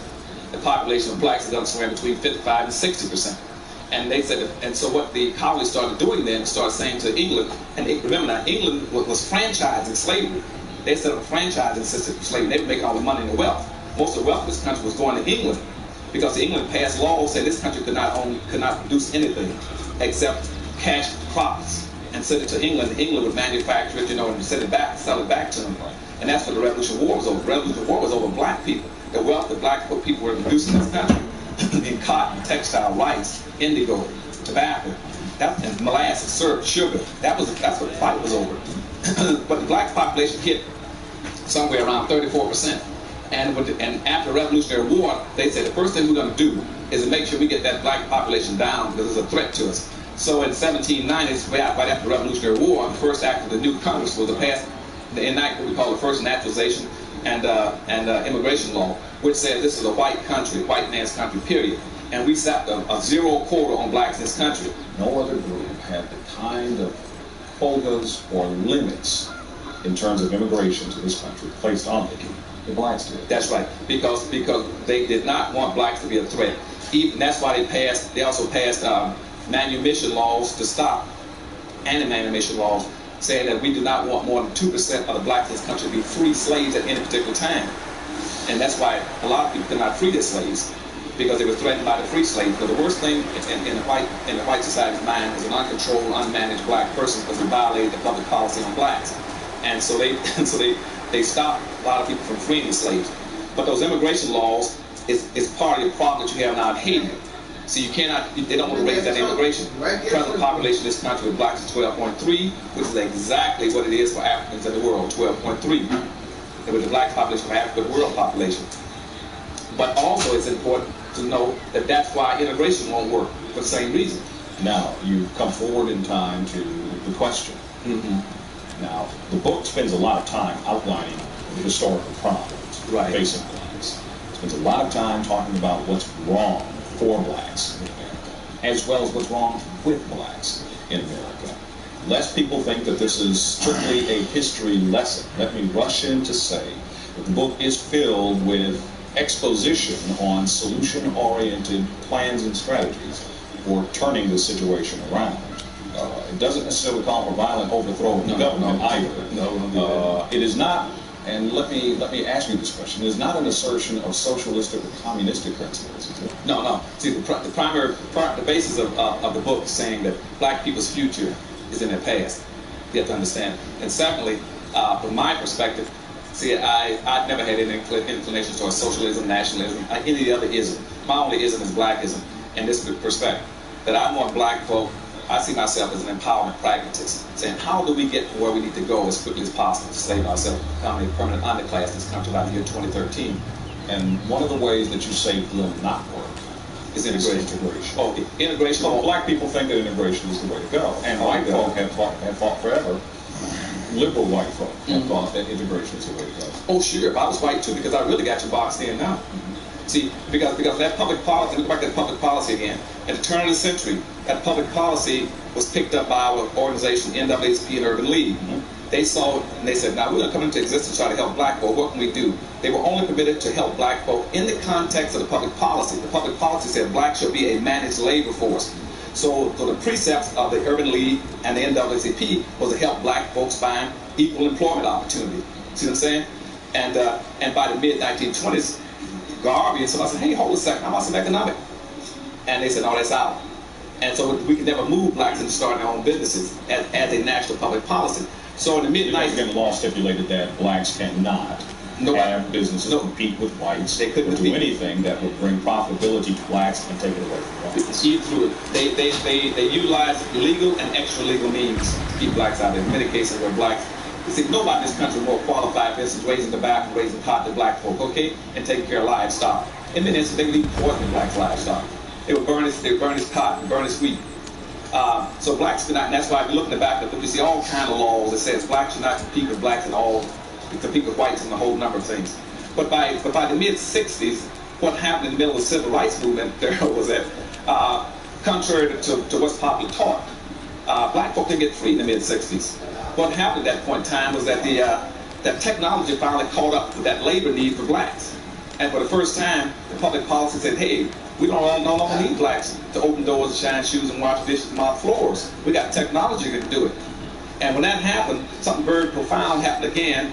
L: the population of blacks is up somewhere between 55 and 60%. And they said, and so what the colonies started doing then, started saying to England, and remember now, England was franchising slavery. They set up a franchising system for slavery. They were making all the money and the wealth. Most of the wealth of this country was going to England, because England passed laws saying this country could not produce anything except cash crops, and send it to England. England would manufacture it, and send it back, sell it back to them. And that's what the Revolutionary War was over. The Revolutionary War was over black people. The wealth that black people were producing in this country, in cotton, textile, rice, indigo, tobacco, and molasses, syrup, sugar. That's what the fight was over. But the black population hit somewhere around 34%. And after the Revolutionary War, they said the first thing we're going to do is to make sure we get that black population down, because it's a threat to us. So in 1790s, right after the Revolutionary War, the first act of the new Congress was to pass the enact what we call the first naturalization and immigration law, which said this is a white country, white man's country, period. And we set a zero quota on blacks in this country.
O: No other group had the kind of quotas or limits in terms of immigration to this country placed on it. The blacks did.
L: That's right, because they did not want blacks to be a threat. That's why they also passed manumission laws to stop, anti-manumission laws, saying that we do not want more than 2% of the blacks in this country to be free slaves at any particular time. And that's why a lot of people could not free their slaves, because they were threatened by the free slaves. But the worst thing in the white society's mind is an uncontrolled, unmanaged black person, because they violated the public policy on blacks. And so they stopped a lot of people from freeing the slaves. But those immigration laws is part of the problem that you have now in Haiti. So you cannot, they don't want to raise that immigration. The present population of this country with blacks is 12.3, which is exactly what it is for Africans in the world, 12.3. And with the black population for Africa, the world population. But also it's important to know that that's why integration won't work, for the same reason.
O: Now, you come forward in time to the question. Now, the book spends a lot of time outlining the historical problems facing blacks. It spends a lot of time talking about what's wrong for blacks in America, as well as what's wrong with blacks in America. Lest people think that this is strictly a history lesson, let me rush in to say that the book is filled with exposition on solution-oriented plans and strategies for turning the situation around. It doesn't necessarily call for violent overthrow of the government either. It is not, and let me ask you this question, it is not an assertion of socialistic or communistic principles, is it?
L: No. See, the primary part, the basis of the book is saying that black people's future is in their past. You have to understand. And secondly, from my perspective, see, I've never had any inclinations towards socialism, nationalism, any other ism. My only ism is blackism, and this perspective, that I want black folk. I see myself as an empowerment pragmatist, saying how do we get to where we need to go as quickly as possible to save ourselves from becoming a permanent underclass in this country by the year 2013.
O: And one of the ways that you say will not work
L: is integration.
O: Okay, integration. Well, black people think that integration is the way to go, and white folk have thought forever. Liberal white folk have thought that integration is the way to go.
L: Oh, sure. If I was white too, because I really got you boxed in now. See, because that public policy, let me go back to that public policy again. At the turn of the century, that public policy was picked up by our organization, NAACP and Urban League. They saw it and they said, now we're going to come into existence to try to help black folk. What can we do? They were only permitted to help black folk in the context of the public policy. The public policy said black should be a managed labor force. So the precepts of the Urban League and the NAACP was to help black folks find equal employment opportunity. See what I'm saying? And by the mid-1920s, Garvey and somebody said, hey, hold a second, how about some economic? And they said, no, that's out. And so we could never move blacks into starting their own businesses as a national public policy. So in the mid-1990s...
O: law stipulated that blacks cannot have businesses compete with whites.
L: They couldn't
O: do anything that would bring profitability to blacks and take it away from whites.
L: They utilize legal and extra legal means to keep blacks out. In many cases where blacks, you see, nobody in this country is more qualified, for instance, raising tobacco, raising pot than black folk, okay, and taking care of livestock. In many instances, they would even poison blacks' livestock. They would burn his pot, burn his wheat. So blacks cannot, and that's why if you look in the back of the book, you see all kind of laws that says blacks should not compete with blacks and all, compete with whites and a whole number of things. But by the mid-60s, what happened in the middle of the civil rights movement there was that, contrary to what's popularly taught, black folk didn't get free in the mid-60s. What happened at that point in time was that that technology finally caught up with that labor need for blacks. And for the first time, the public policy said, hey, we no longer need blacks to open doors, shine shoes, and wash dishes and mop floors. We got technology to do it. And when that happened, something very profound happened again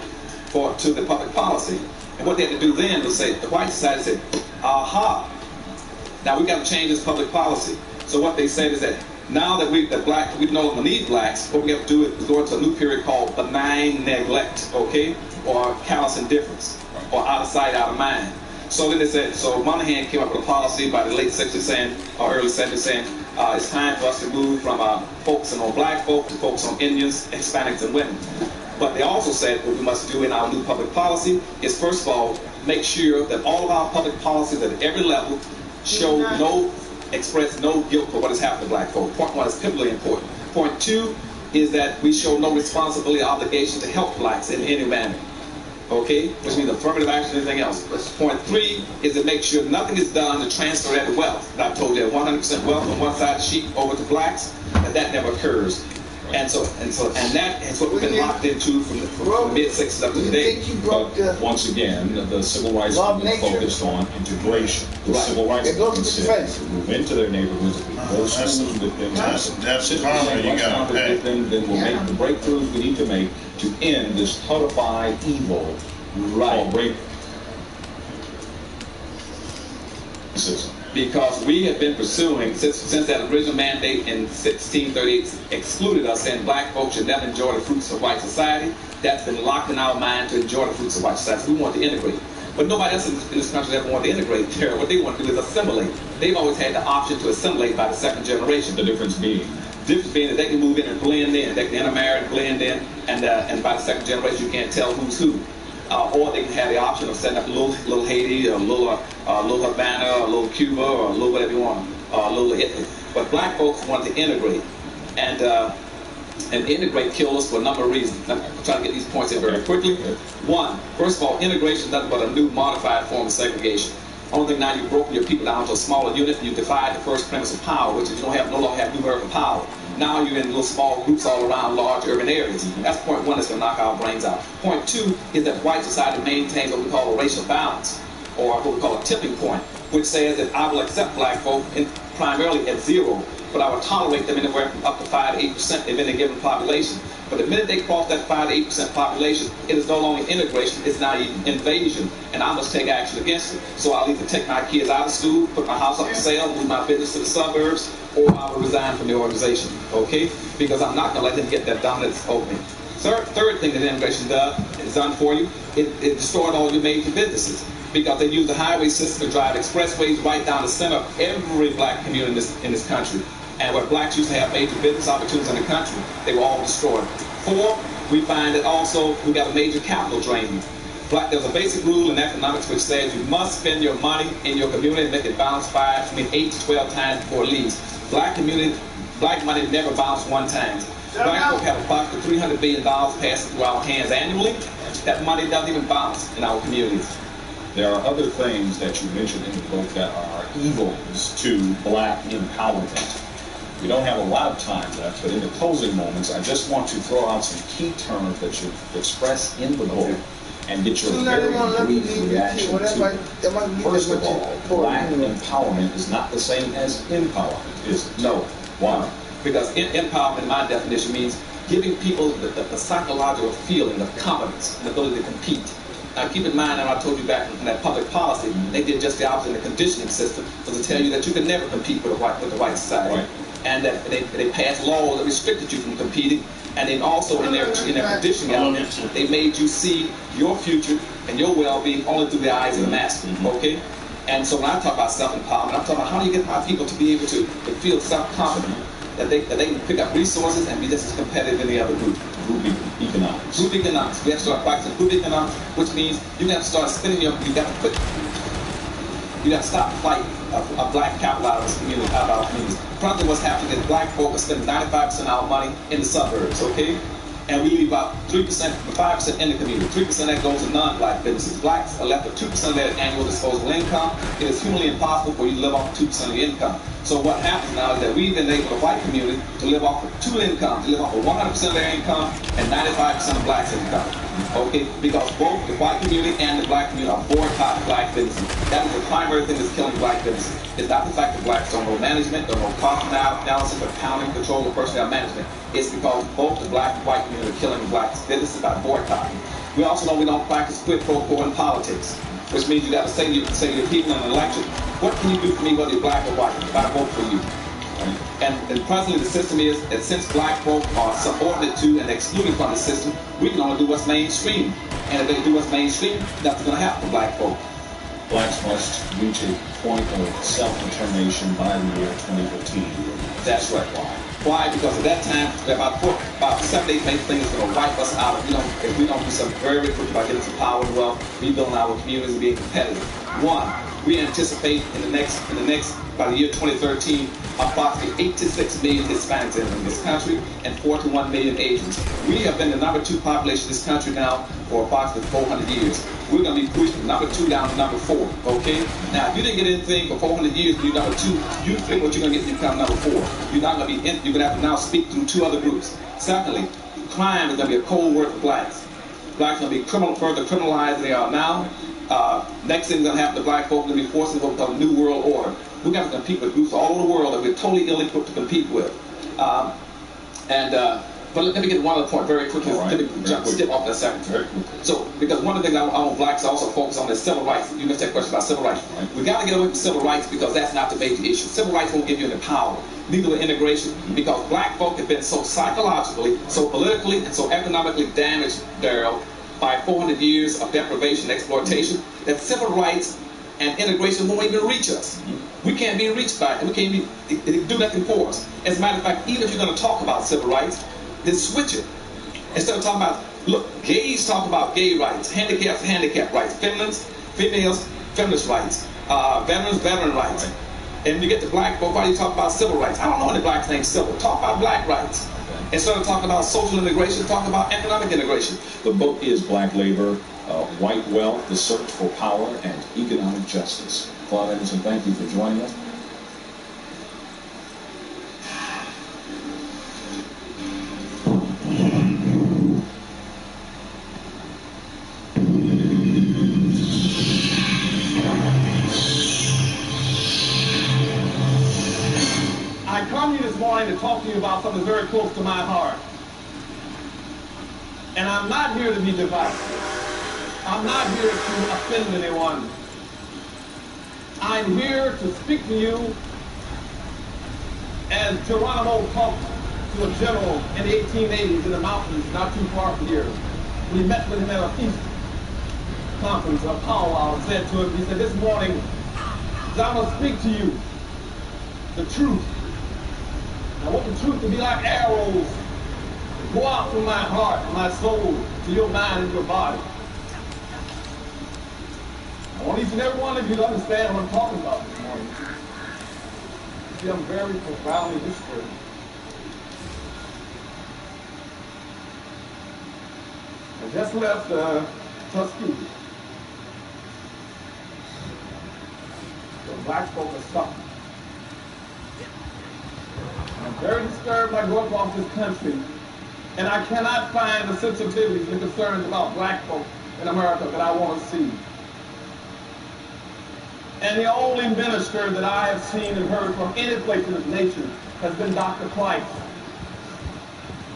L: to the public policy. And what they had to do then was say, the white society said, aha, now we got to change this public policy. So what they said is that now that we no longer need blacks, what we have to do is go into a new period called benign neglect, okay, or callous indifference, or out of sight, out of mind. So then they said, so Monahan came up with a policy by the late 60s saying, or early 70s saying, it's time for us to move from focusing on black folk to focus on Indians, Hispanics, and women. But they also said what we must do in our new public policy is, first of all, make sure that all of our public policies at every level express no guilt for what has happened to black folk. Point one is pivotally important. Point two is that we show no responsibility or obligation to help blacks in any manner. Okay? Which means affirmative action and anything else. Point three is to make sure nothing is done to transfer that wealth. And I told you that 100% wealth on one side of the sheet over to blacks, that never occurs. And that is what we've been locked into from the mid-60s up to today.
O: But once again, the civil rights movement focused on integration. The civil rights movement said to move into their neighborhoods, go schools with them,
K: that's karma you gotta pay.
O: Then we'll make the breakthroughs we need to make to end this codified evil called racism.
L: Because we have been pursuing, since that original mandate in 1638 excluded us, saying black folks should never enjoy the fruits of white society, that's been locked in our mind to enjoy the fruits of white society. We want to integrate. But nobody else in this country ever wanted to integrate. What they want to do is assimilate. They've always had the option to assimilate by the second generation.
O: The difference being?
L: The difference being that they can move in and blend in. They can intermarry and blend in, and by the second generation you can't tell who's who. Or they can have the option of setting up a little Haiti, or a little Havana, or a little Cuba, or a little whatever you want, a little Italy. But black folks want to integrate, and integrate kills us for a number of reasons. I'm trying to get these points in very quickly. One, first of all, integration is nothing but a new modified form of segregation. Only thing now, you've broken your people down to a smaller unit, and you've defied the first premise of power, which is you no longer have numerical power. Now you're in little small groups all around large urban areas. That's point one that's going to knock our brains out. Point two is that white society maintains what we call a racial balance, or what we call a tipping point, which says that I will accept black folk primarily at zero, but I will tolerate them anywhere from up to 5 to 8% of any given population. But the minute they cross that 5 to 8% population, it is no longer integration, it's now invasion, and I must take action against it. So I'll either take my kids out of school, put my house up for sale, move my business to the suburbs, or I will resign from the organization, okay? Because I'm not going to let them get that dominance over me. Third thing that integration is done for you, it destroyed all your major businesses, because they use the highway system to drive expressways right down the center of every black community in this country. And where blacks used to have major business opportunities in the country, they were all destroyed. 4, we find that also we got a major capital drain. There's a basic rule in economics which says you must spend your money in your community and make it bounce between 8 to 12 times before it leaves. Black money never bounced one time. Black folk have approximately $300 billion passing through our hands annually. That money doesn't even bounce in our communities.
O: There are other things that you mentioned in the book that are evils to black empowerment. We don't have a lot of time left, but in the closing moments, I just want to throw out some key terms that you express in the book and get your very brief reaction to. First of all, black empowerment is not the same as empowerment, is it?
L: No.
O: Why?
L: Because empowerment, in my definition, means giving people the psychological feeling of competence and ability to compete. Now keep in mind, and I told you back in that public policy, they did just the opposite in the conditioning system, was to tell you that you could never compete with the white society. Right. And that they passed laws that restricted you from competing, and then also in their conditioning element, they made you see your future and your well-being only through the eyes of the master, okay? And so when I talk about self-empowerment, I'm talking about how do you get our people to be able to feel self-confident, that they can pick up resources and be just as competitive in the other group.
O: Group economics.
L: Group economics. We have to start practicing group economics, which means you have to start spending you got to stop the fight of black capital out of this community, out of our communities. Currently what's happening is black folk are spending 95% of our money in the suburbs, okay? And we leave about 3%, 5% in the community. 3% that goes to non-black businesses. Blacks are left with 2% of their annual disposable income. It is humanly impossible for you to live off of 2% of your income. So what happens now is that we've enabled the white community to live off of two incomes, to live off of 100% of their income and 95% of blacks' income. Okay, because both the white community and the black community are boycotting black businesses. That is the primary thing that's killing black businesses. It's not the fact that blacks don't know management, don't know cost analysis, accounting, control, or personnel management. It's because both the black and white community are killing black businesses by boycotting. We also know we don't practice quid pro quo in politics, which means you got to say to your people in an election, what can you do for me whether you're black or white? If I vote for you. And presently the system is that since black folk are subordinate to and excluded from the system, we can only do what's mainstream. And if they do what's mainstream, that's going to happen for black folk.
O: Blacks must reach a point of self-determination by the year 2015.
L: That's right. Why? Because at that time, about 7-8 main things going to wipe us out if we don't do something very, very quick about getting some power and wealth, rebuilding our communities and being competitive. One, we anticipate in the next by the year 2013, approximately 8 to 6 million Hispanics in this country and 41 million Asians. We have been the number 2 population in this country now for approximately 400 years. We're going to be pushed from number 2 down to number 4, okay? Now, if you didn't get anything for 400 years, you're number 2, you think what you're going to get to become number 4. You're not going to be, you're going to have to now speak through 2 other groups. Secondly, crime is going to be a cold word for blacks. Blacks are going to be further criminalized than they are now. Next thing that's going to happen to black folk is going to be forced to go to a new world order. We've got to compete with groups all over the world that we're totally ill-equipped to compete with. But let me get one other point very quickly. Let me skip off that second. So, because one of the things I want blacks to also focus on is civil rights. You missed that question about civil rights. We got to get away from civil rights because that's not the major issue. Civil rights won't give you any power. Neither will integration, because black folk have been so psychologically, so politically, and so economically damaged, Daryl, by 400 years of deprivation and exploitation, that civil rights and integration won't even reach us. We can't be reached by it, and we can't do nothing for us. As a matter of fact, even if you're going to talk about civil rights, then switch it. Instead of talking about, look, gays talk about gay rights, handicaps, handicap rights, females, feminist rights, veterans, veteran rights. And you get to black folk, why do you talk about civil rights? I don't know any blacks named civil. Talk about black rights. Instead of talking about social integration, talk about economic integration.
O: The book is Black Labor, White Wealth, The Search for Power and Economic Justice. Claude Anderson, thank you for joining us.
J: I come here this morning to talk to you about something very close to my heart. And I'm not here to be divisive. I'm not here to offend anyone. I'm here to speak to you as Geronimo talked to a general in the 1880s in the mountains, not too far from here. We met with him at a feast conference, a powwow, and said to him, he said, this morning, I'm going to speak to you the truth. I want the truth to be like arrows, go out from my heart, my soul, to your mind and your body. I want each and every one of you to understand what I'm talking about this morning. See, I'm very profoundly disturbed. I just left Tuskegee. The black folk are suffering. I'm very disturbed by going across this country, and I cannot find the sensitivities and concerns about black folk in America that I want to see. And the only minister that I have seen and heard from any place in this nation has been Dr. Price,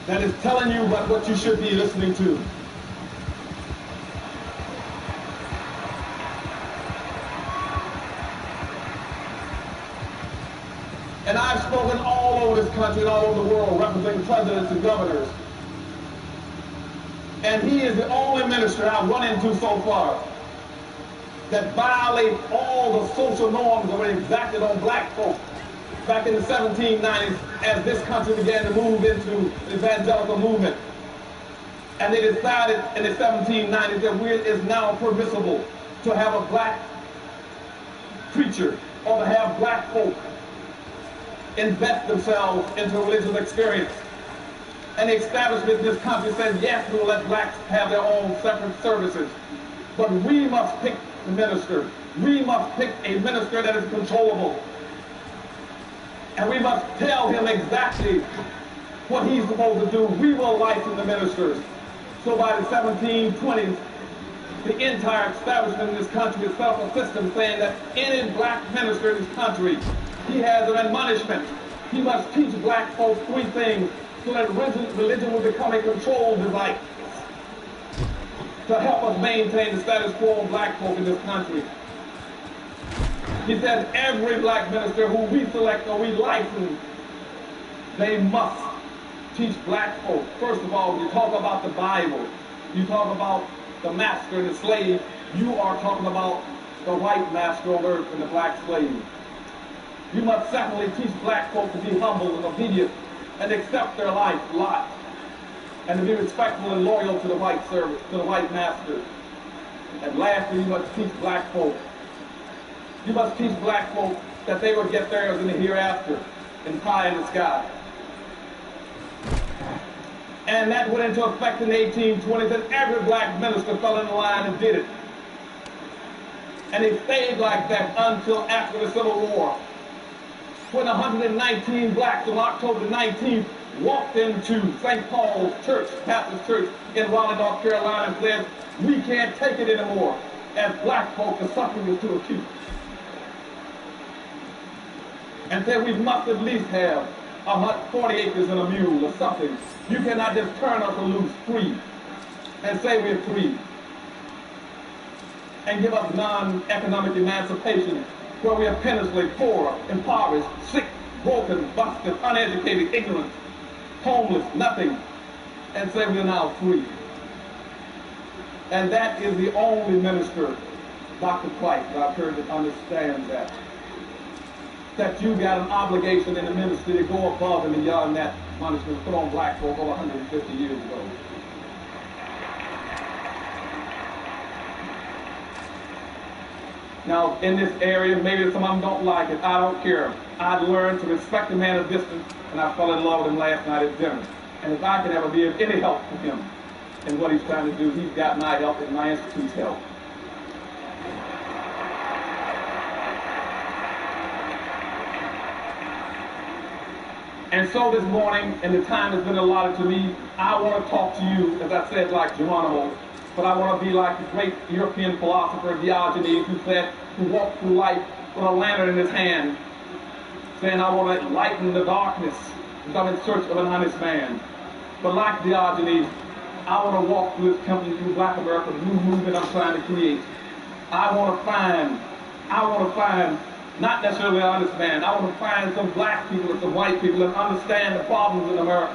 J: that is telling you what you should be listening to. And I've spoken all over this country and all over the world, representing presidents and governors. And And he is the only minister I've run into so far that violates all the social norms that were exacted on black folk back in the 1790s as this country began to move into the evangelical movement. And they decided in the 1790s that it is now permissible to have a black preacher or to have black folk invest themselves into religious experience. And the establishment in this country said, yes, we'll let blacks have their own separate services. But we must pick the minister. We must pick a minister that is controllable. And we must tell him exactly what he's supposed to do. We will license the ministers. So by the 1720s, the entire establishment in this country has set up a system saying that any black minister in this country, he has an admonishment. He must teach black folks three things so that religion will become a control device to help us maintain the status quo of black folk in this country. He said every black minister who we select or we license, they must teach black folk. First of all, when you talk about the Bible, you talk about the master and the slave, you are talking about the white master on earth and the black slave. You must secondly teach black folk to be humble and obedient and accept their life lot, and to be respectful and loyal to the white servant, to the white master. And lastly, you must teach black folk. You must teach black folk that they will get theirs in the hereafter, in pie in the sky. And that went into effect in the 1820s, and every black minister fell in line and did it. And it stayed like that until after the Civil War, when 119 blacks on October 19th walked into St. Paul's Church, Baptist Church in Raleigh, North Carolina, and said, we can't take it anymore, as black folk, the suffering is too acute. And said we must at least have 40 acres and a mule or something. You cannot just turn us loose free and say we're free and give us non-economic emancipation where we are pennilessly poor, impoverished, sick, broken, busted, uneducated, ignorant, homeless, nothing, and say we're now free. And that is the only minister, Dr. Price, that I've heard that understands that. That you got an obligation in the ministry to go above and beyond that punishment put on black folk over 150 years ago. Now, in this area, maybe some of them don't like it. I don't care. I learned to respect a man of distance, and I fell in love with him last night at dinner. And if I can ever be of any help to him in what he's trying to do, he's got my help and my institute's help. And so this morning, and the time has been allotted to me, I want to talk to you, as I said, like Geronimo, but I want to be like the great European philosopher Diogenes, who walked through life with a lantern in his hand, saying, I want to lighten the darkness, because I'm in search of an honest man. But like Diogenes, I want to walk through this company, through Black America, the new movement I'm trying to create. I want to find not necessarily an honest man. I want to find some black people and some white people that understand the problems in America.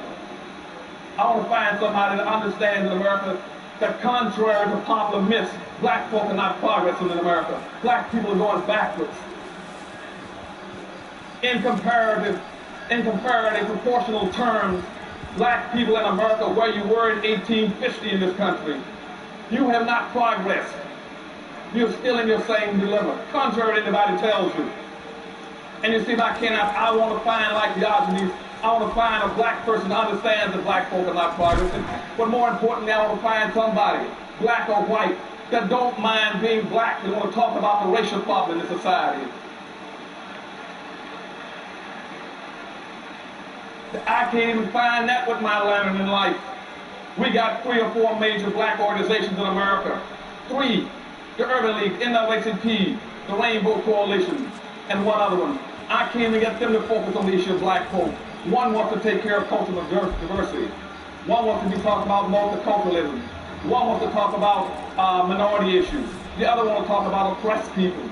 J: I want to find somebody that understands in America that contrary to popular myths, black folk are not progressing in America. Black people are going backwards. In comparative proportional terms, black people in America, where you were in 1850 in this country, you have not progressed. You're still in your same dilemma, contrary to anybody tells you. And you see, if I want to find, like Diogenes, I want to find a black person that understands that black folk are not progressing. But more importantly, I want to find somebody, black or white, that don't mind being black and want to talk about the racial problem in society. I can't even find that with my lantern in life. We got 3 or 4 major black organizations in America. 3. The Urban League, NAACP, the Rainbow Coalition, and one other one. I can't even get them to focus on the issue of black folk. One wants to take care of cultural diversity. One wants to be talking about multiculturalism. One wants to talk about minority issues. The other wants to talk about oppressed people.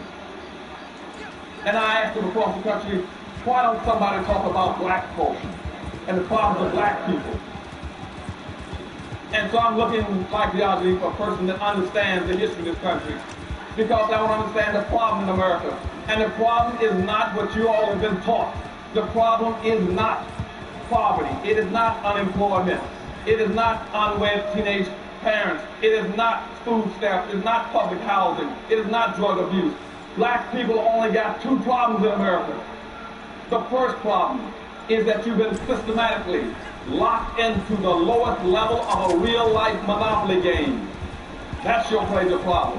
J: And I asked them across the country, why don't somebody talk about black folk and the problems of black people? And so I'm looking like the other for a person that understands the history of this country. Because I want to understand the problem in America. And the problem is not what you all have been taught. The problem is not poverty. It is not unemployment. It is not unwed teenage parents. It is not food stamps. It is not public housing. It is not drug abuse. Black people only got two problems in America. The first problem is that you've been systematically locked into the lowest level of a real-life monopoly game. That's your major problem.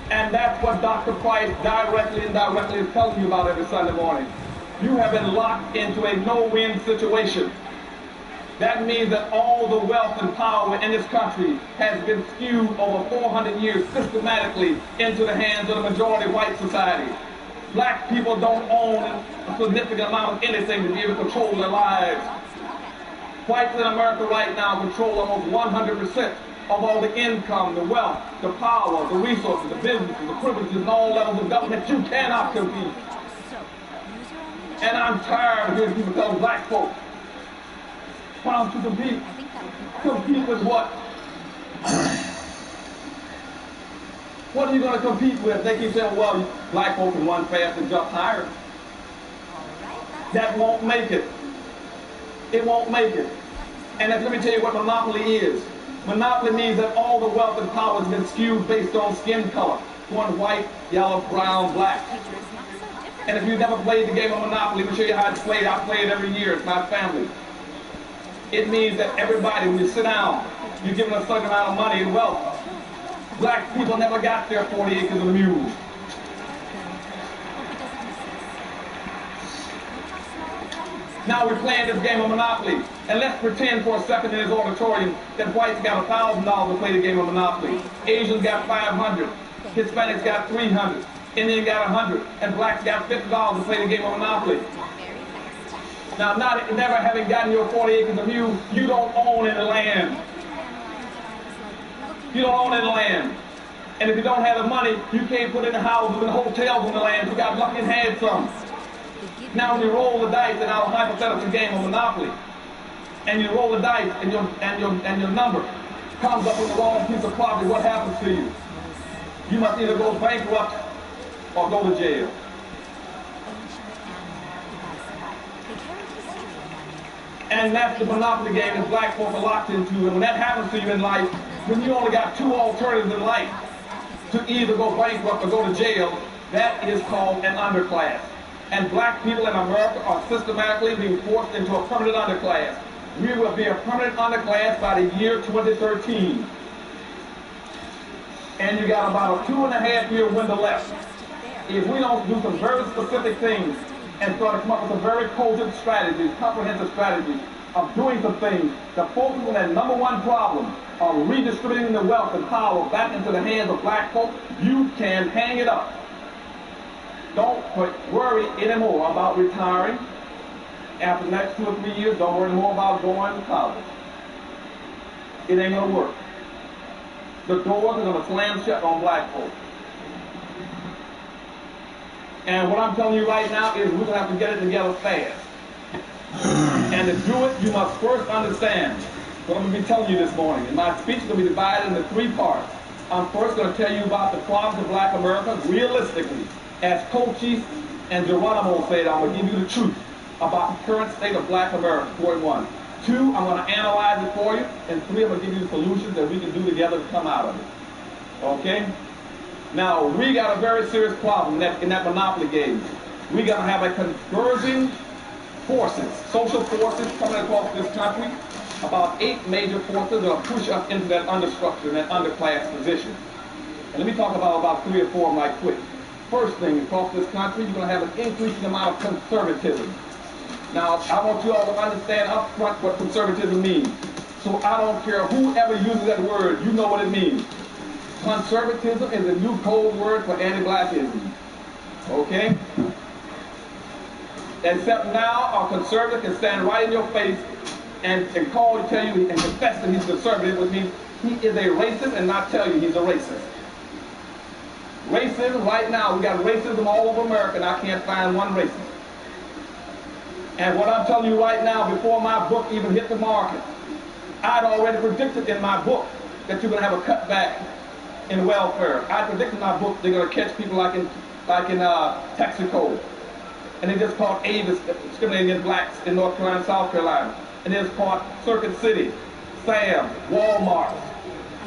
J: And that's what Dr. Price directly and indirectly is telling you about every Sunday morning. You have been locked into a no-win situation. That means that all the wealth and power in this country has been skewed over 400 years systematically into the hands of the majority white society. Black people don't own a significant amount of anything to be able to control their lives. Whites in America right now control almost 100% of all the income, the wealth, the power, the resources, the businesses, the privileges, and all levels of government. You cannot compete. And I'm tired of hearing people tell black folks, why don't you compete? Compete with what? What are you going to compete with? They keep saying, well, black folks can run fast and jump higher. That won't make it. It won't make it. And let me tell you what monopoly is. Monopoly means that all the wealth and power has been skewed based on skin color. One white, yellow, brown, black. And if you've never played the game of Monopoly, let me show you how it's played. I play it every year. It's my family. It means that everybody, when you sit down, you're given a certain amount of money and wealth. Black people never got their 40 acres of mules. Now we're playing this game of Monopoly. And let's pretend for a second in this auditorium that whites got $1,000 to play the game of Monopoly. Asians got $500. Hispanics got $300. Indians got $100. And blacks got $50 to play the game of Monopoly. Now, never having gotten your 40 acres of mule, you don't own any land. You don't own any land. And if you don't have the money, you can't put in the houses and the hotels on the land. You got lucky and had some. Now when you roll the dice in our hypothetical game of Monopoly, and you roll the dice and your number comes up with the wrong piece of property, what happens to you? You must either go bankrupt or go to jail. And that's the monopoly game that black folk are locked into. And when that happens to you in life, when you only got two alternatives in life, to either go bankrupt or go to jail, that is called an underclass. And black people in America are systematically being forced into a permanent underclass. We will be a permanent underclass by the year 2013. And you got about a 2.5-year window left. If we don't do some very specific things and start to come up with some very cogent strategies, comprehensive strategies of doing some things that focus on that number one problem of redistributing the wealth and power back into the hands of black folk, you can hang it up. Don't worry anymore about retiring. After the next 2 or 3 years, don't worry anymore about going to college. It ain't going to work. The doors are going to slam shut on black folk. And what I'm telling you right now is we're going to have to get it together fast. And to do it, you must first understand what I'm going to be telling you this morning. And my speech is going to be divided into 3 parts. I'm first going to tell you about the problems of black America realistically. As Cochise and Geronimo said, I'm going to give you the truth about the current state of black America, point 1. 2, I'm going to analyze it for you. And 3, I'm going to give you the solutions that we can do together to come out of it. Okay? Now, we got a very serious problem in that monopoly game. We're going to have a converging forces, social forces coming across this country, about 8 major forces that will push us into that understructure, and that underclass position. And let me talk about 3 or 4 of them right quick. First thing, across this country, you're going to have an increasing amount of conservatism. Now, I want you all to understand up front what conservatism means. So I don't care whoever uses that word, you know what it means. Conservatism is a new code word for anti-blackism. Okay? Except now, a conservative can stand right in your face and tell you and confess that he's conservative, which means he is a racist and not tell you he's a racist. Racism, right now, we got racism all over America, and I can't find one racist. And what I'm telling you right now, before my book even hit the market, I'd already predicted in my book that you're going to have a cutback in welfare. I predicted in my book they're going to catch people like in Texaco. And they just caught Avis discriminating against blacks in North Carolina and South Carolina. And they just caught Circuit City, Sam's, Walmart.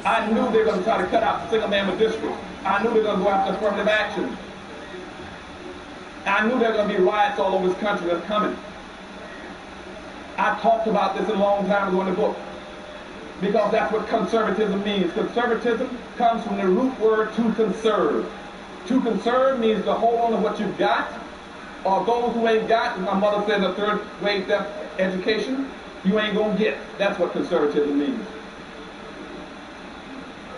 J: I knew they were going to try to cut out the single mammoth district. I knew they were going to go after affirmative action. I knew there were going to be riots all over this country that's coming. I talked about this a long time ago in the book, because that's what conservatism means. Conservatism comes from the root word to conserve. To conserve means to hold on to what you've got, or those who ain't got, as my mother said in the third grade education, you ain't gonna get. That's what conservatism means.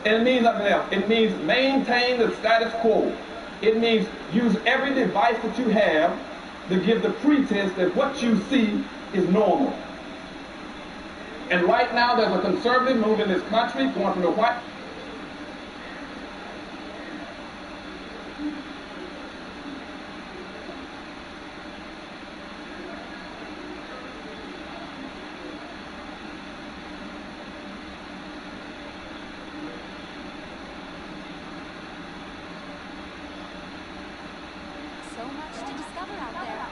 J: And it means nothing else. It means maintain the status quo. It means use every device that you have to give the pretense that what you see is normal. And right now there's a conservative move in this country going from the white.
P: So much to discover out there.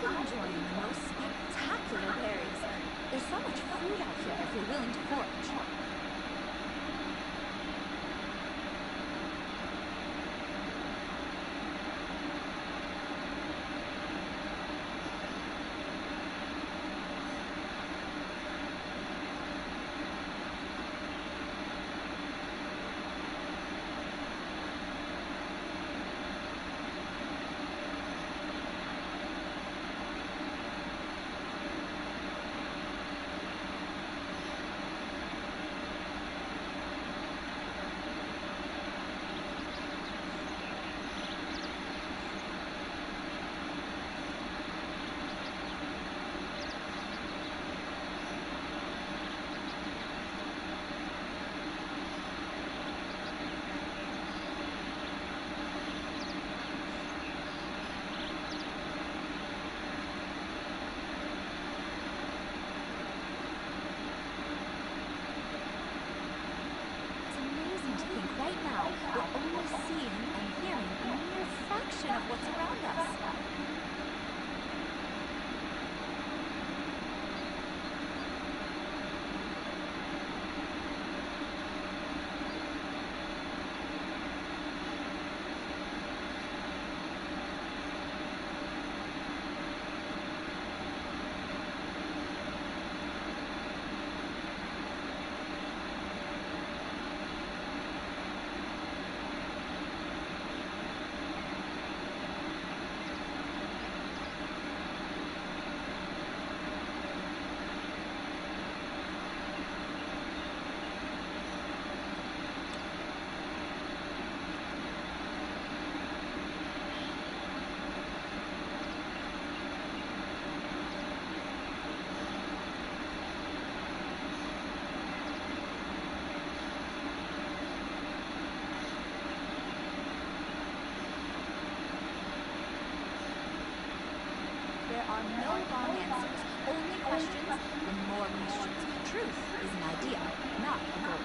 P: Enjoying the most spectacular berries. There's so much food out here if you're willing to forage. Right now, we're only seeing and hearing a mere fraction of what's around us. There are no wrong answers, only questions and more questions. Truth is an idea, not a goal.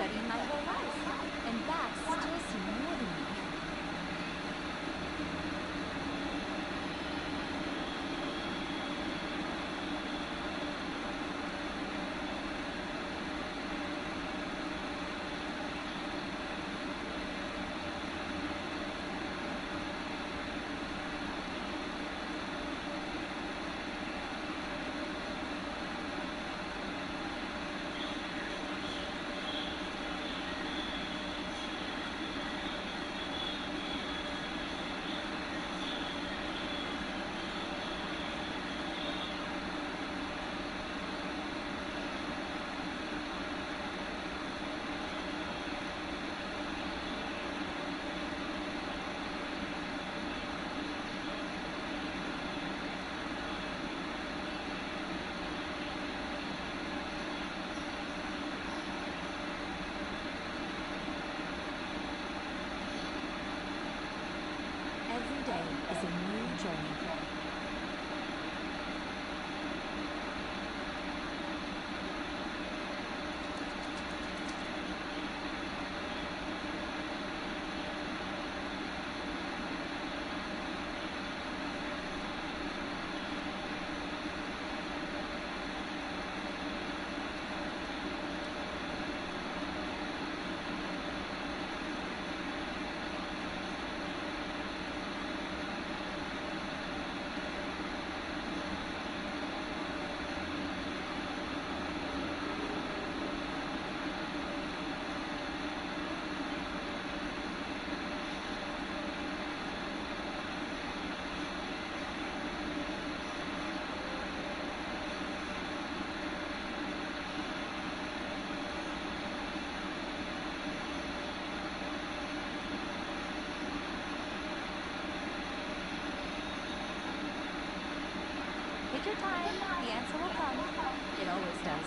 P: studying my whole life, and bats still see more than me. Every day is a new journey. Take your time, the answer will come. It always does.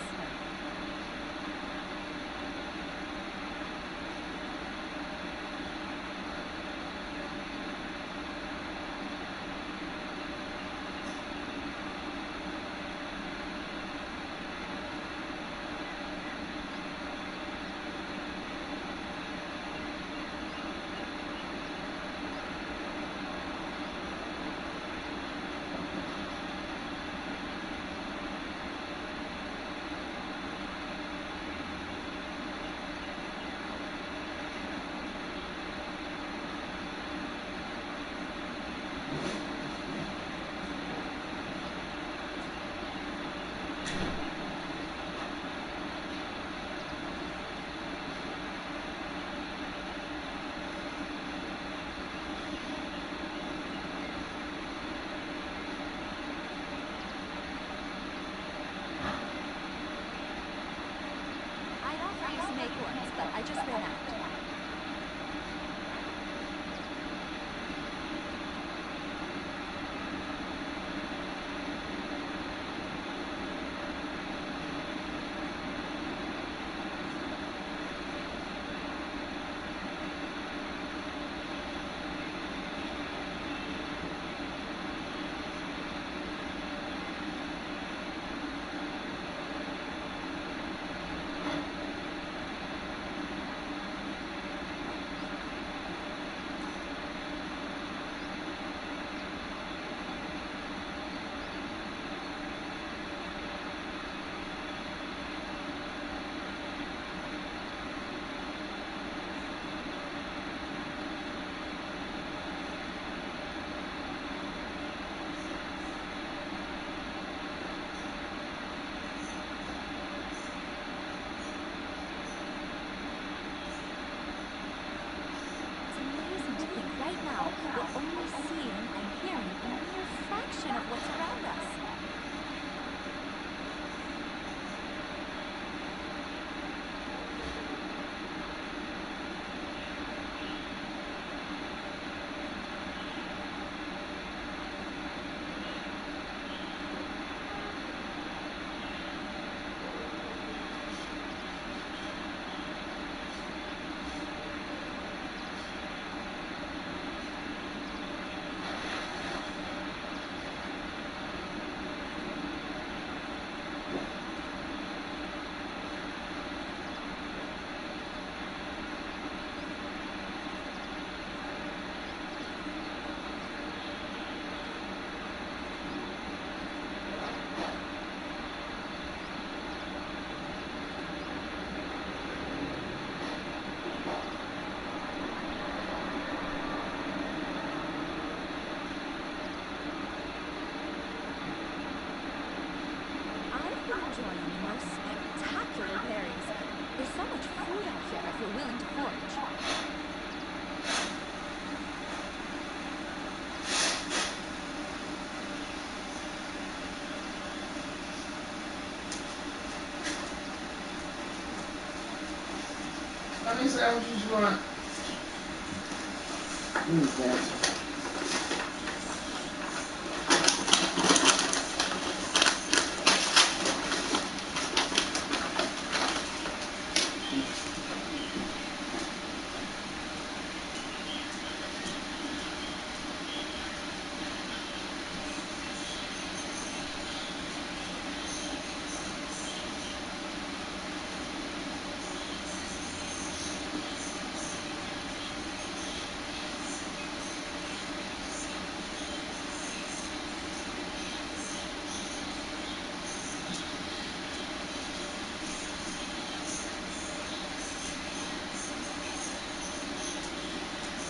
E: sandwiches you want?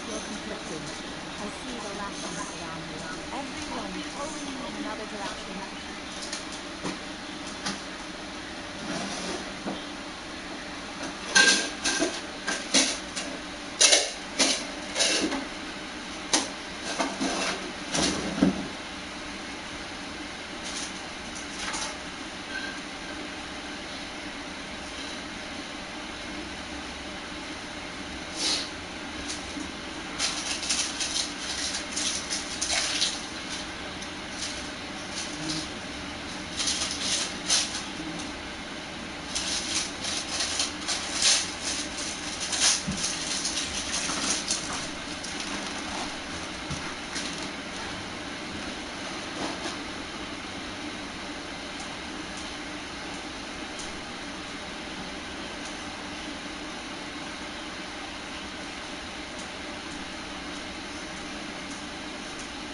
P: You're conflicted. I see the lashes around you, everyone pulling you in another direction.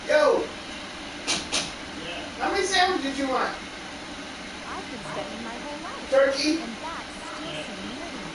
E: Yo! How many sandwiches you want?
P: I've been spending my whole life.
E: Turkey?
P: And that's still sitting near you.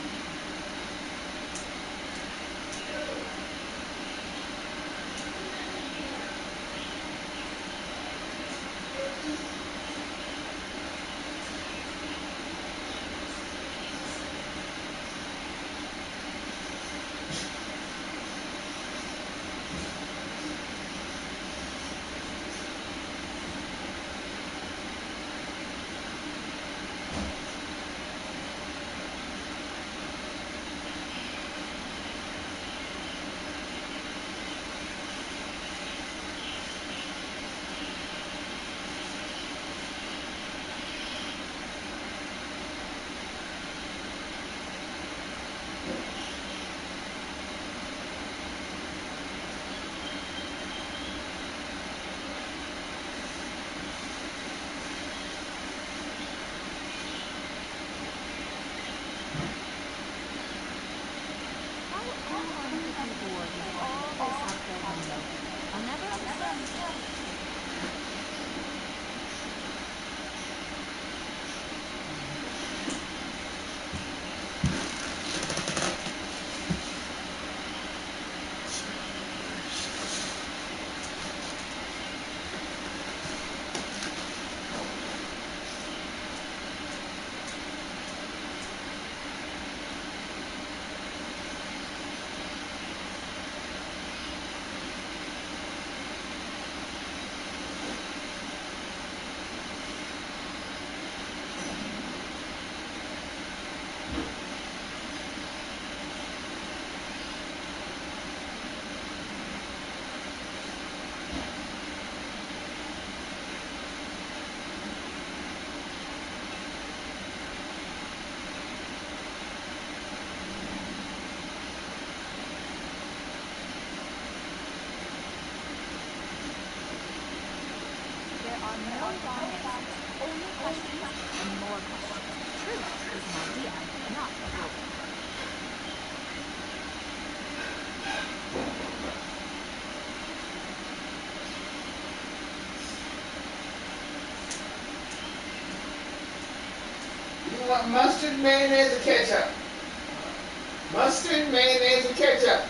P: How anyone could be bored with all this out their window, I'll never understand. There are no wrong answers, only questions and more questions. Truth is an idea, not a rule.
E: You want mustard, mayonnaise, or ketchup? Mustard, mayonnaise, or ketchup?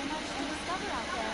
P: much to discover out there.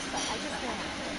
P: But I just ran after it.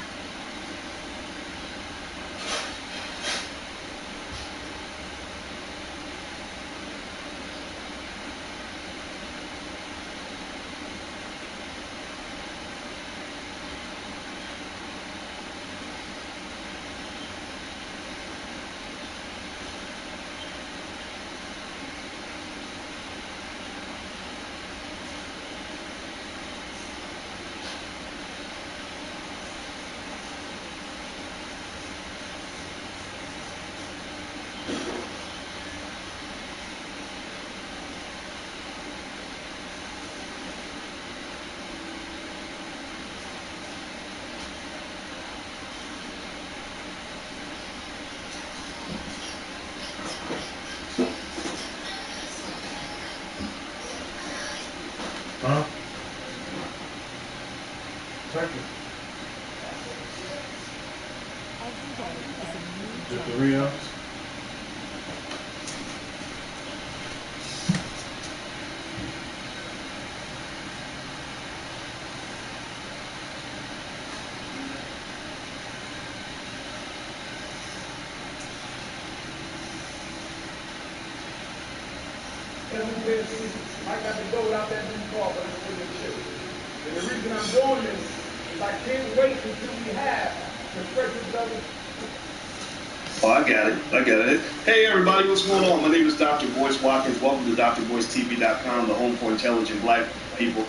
Q: Huh? Turkey.
P: Every day is a new
Q: The
P: journey.
Q: Doritos.
J: I got to go without that new car, but it's really chill. And the reason I'm doing this is I can't wait until we have the freshest level.
R: Oh, I got it. Hey, everybody, what's going on? My name is Dr. Boyce Watkins. Welcome to drboycetv.com, the home for intelligent black people.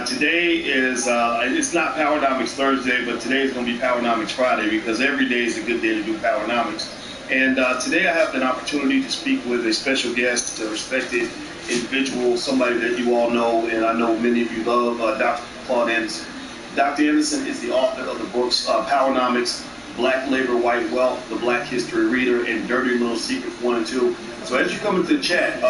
R: Today is, it's not Powernomics Thursday, but today is going to be Powernomics Friday because every day is a good day to do Powernomics. And today I have an opportunity to speak with a special guest, a respected individual, somebody that you all know, and I know many of you love, Dr. Claude Anderson. Dr. Anderson is the author of the books Powernomics, Black Labor, White Wealth, The Black History Reader, and Dirty Little Secrets 1 and 2. So as you come into the chat,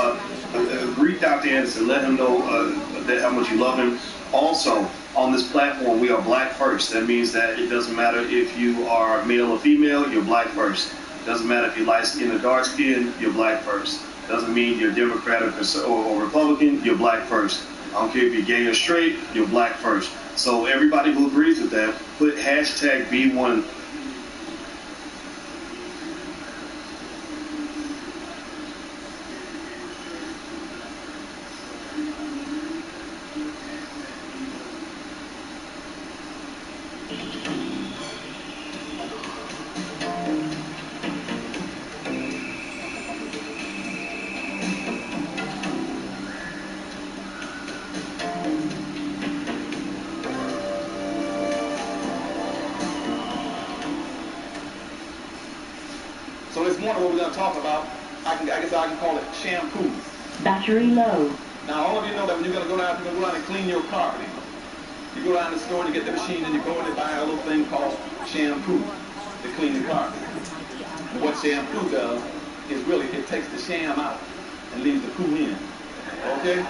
R: greet Dr. Anderson, let him know how much you love him. Also, on this platform, we are black first. That means that it doesn't matter if you are male or female, you're black first. It doesn't matter if you're light skinned or dark skinned, you're black first. Doesn't mean you're Democratic or Republican, you're black first. I don't care if you're gay or straight, you're black first. So everybody who agrees with that, put hashtag B1.
J: So this morning what we're going to talk about, I guess I can call it shampoo.
I: Battery low.
J: Now all of you know that when you're going to go down and clean your carpet, you go down to the store and you get the machine and you go in and buy a little thing called shampoo to clean the carpet. What shampoo does is really, it takes the sham out and leaves the poo in. Okay?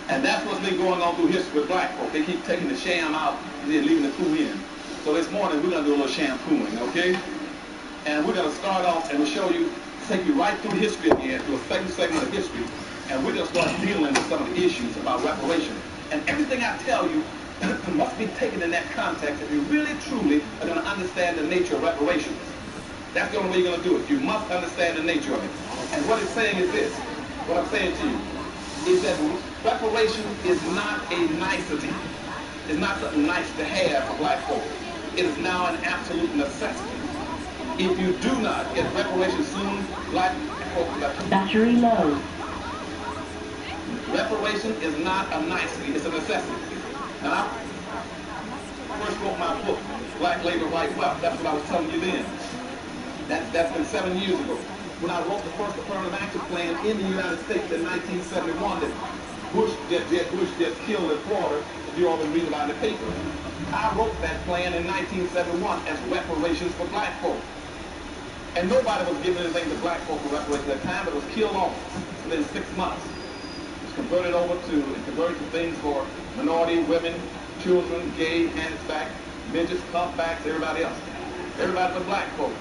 J: And that's what's been going on through history with black folk. They keep taking the sham out and then leaving the poo in. So this morning we're going to do a little shampooing, okay? And we're going to start off and we'll show you, take you right through history again, through a second segment of history, and we're going to start dealing with some of the issues about reparations. And everything I tell you must be taken in that context if you really, truly are going to understand the nature of reparations. That's the only way you're going to do it. You must understand the nature of it. And what it's saying is this. what I'm saying to you is that reparation is not a nicety. It's not something nice to have for black folk. It is now an absolute necessity. If you do not get reparations soon, black folk will have
I: Battery low.
J: Reparation is not a nicety, it's a necessity. And I first wrote my book, Black Labor, White Wealth. That's what I was telling you then. That's been 7 years ago. When I wrote the first affirmative action plan in the United States in 1971 that Bush just killed in Florida, if you all been reading about in the paper. I wrote that plan in 1971 as reparations for black folk. And nobody was giving anything to black folk for reparations at the time. It was killed off within 6 months. It was converted to things for minority, women, children, gay, handicapped, midgets, humpbacks, everybody else. Everybody but black folk.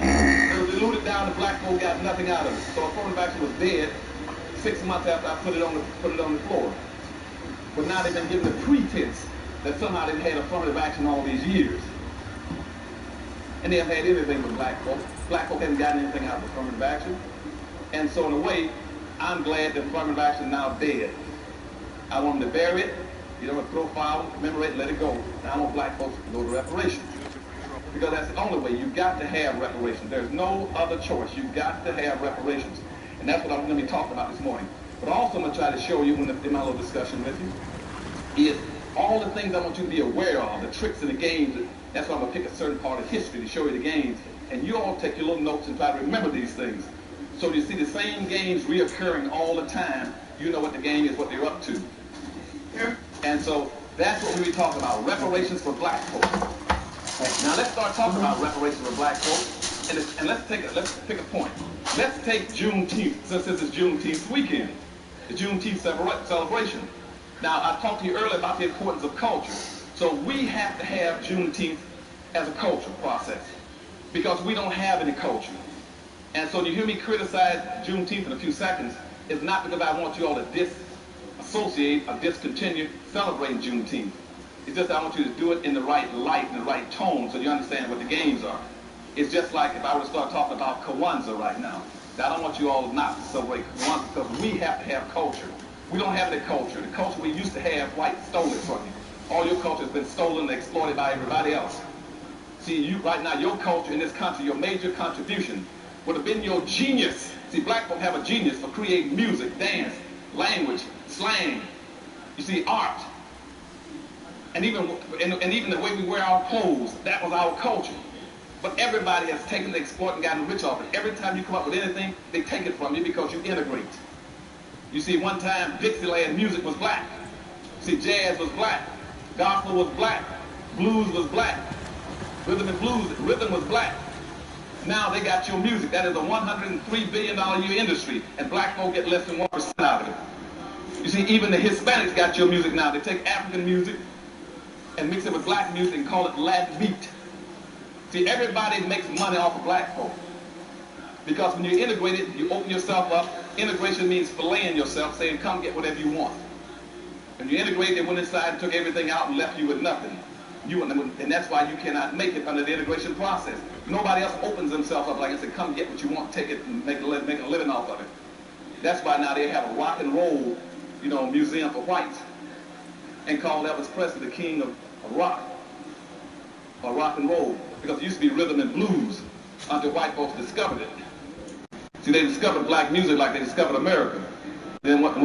J: It was diluted down and black folk got nothing out of it. So affirmative action was dead 6 months after I put it on the floor. But now they've been given the pretense that somehow they've had affirmative action all these years. And they haven't had anything with black folk. Black folk haven't gotten anything out of affirmative action. And so in a way, I'm glad that affirmative action is now dead. I want them to bury it, profile, commemorate, let it go. Now I want black folks to go to reparations. Because that's the only way. You've got to have reparations. There's no other choice. You've got to have reparations. And that's what I'm going to be talking about this morning. But also I'm going to try to show you in my little discussion with you is all the things I want you to be aware of, the tricks and the games. That's why I'm going to pick a certain part of history to show you the games. And you all take your little notes and try to remember these things. So you see the same games reoccurring all the time. You know what the game is, what they're up to. And so that's what we'll be talking about, reparations for black folk. Now let's start talking about reparations for black folk. And let's pick a point. Let's take Juneteenth, since this is Juneteenth weekend, the Juneteenth celebration. Now, I talked to you earlier about the importance of culture. So we have to have Juneteenth as a culture process because we don't have any culture. And so you hear me criticize Juneteenth in a few seconds, it's not because I want you all to disassociate or discontinue celebrating Juneteenth. It's just I want you to do it in the right light, in the right tone, so you understand what the games are. It's just like if I were to start talking about Kwanzaa right now. I don't want you all not to celebrate Kwanzaa because we have to have culture. We don't have any culture. The culture we used to have, white stole it from you. All your culture has been stolen and exploited by everybody else. See, right now, your culture in this country, your major contribution would have been your genius. See, black folk have a genius for creating music, dance, language, slang. You see, art. And even the way we wear our clothes, that was our culture. But everybody has taken the exploit and gotten rich off it. Every time you come up with anything, they take it from you because you integrate. You see, one time, Dixieland music was black. See, jazz was black. Gospel was black. Blues was black. Rhythm was black. Now they got your music. That is a $103 billion a year industry, and black folk get less than 1% out of it. You see, even the Hispanics got your music now. They take African music and mix it with black music and call it Latin beat. See, everybody makes money off of black folk. Because when you're integrated, you open yourself up. Integration means filleting yourself, saying, come get whatever you want. When you integrate, they went inside and took everything out and left you with nothing. And that's why you cannot make it under the integration process. Nobody else opens themselves up like I said, come get what you want, take it and make a living off of it. That's why now they have a rock and roll, museum for whites. And call Elvis Presley the king of rock, or rock and roll. Because it used to be rhythm and blues until white folks discovered it. See, they discovered black music like they discovered America. Then what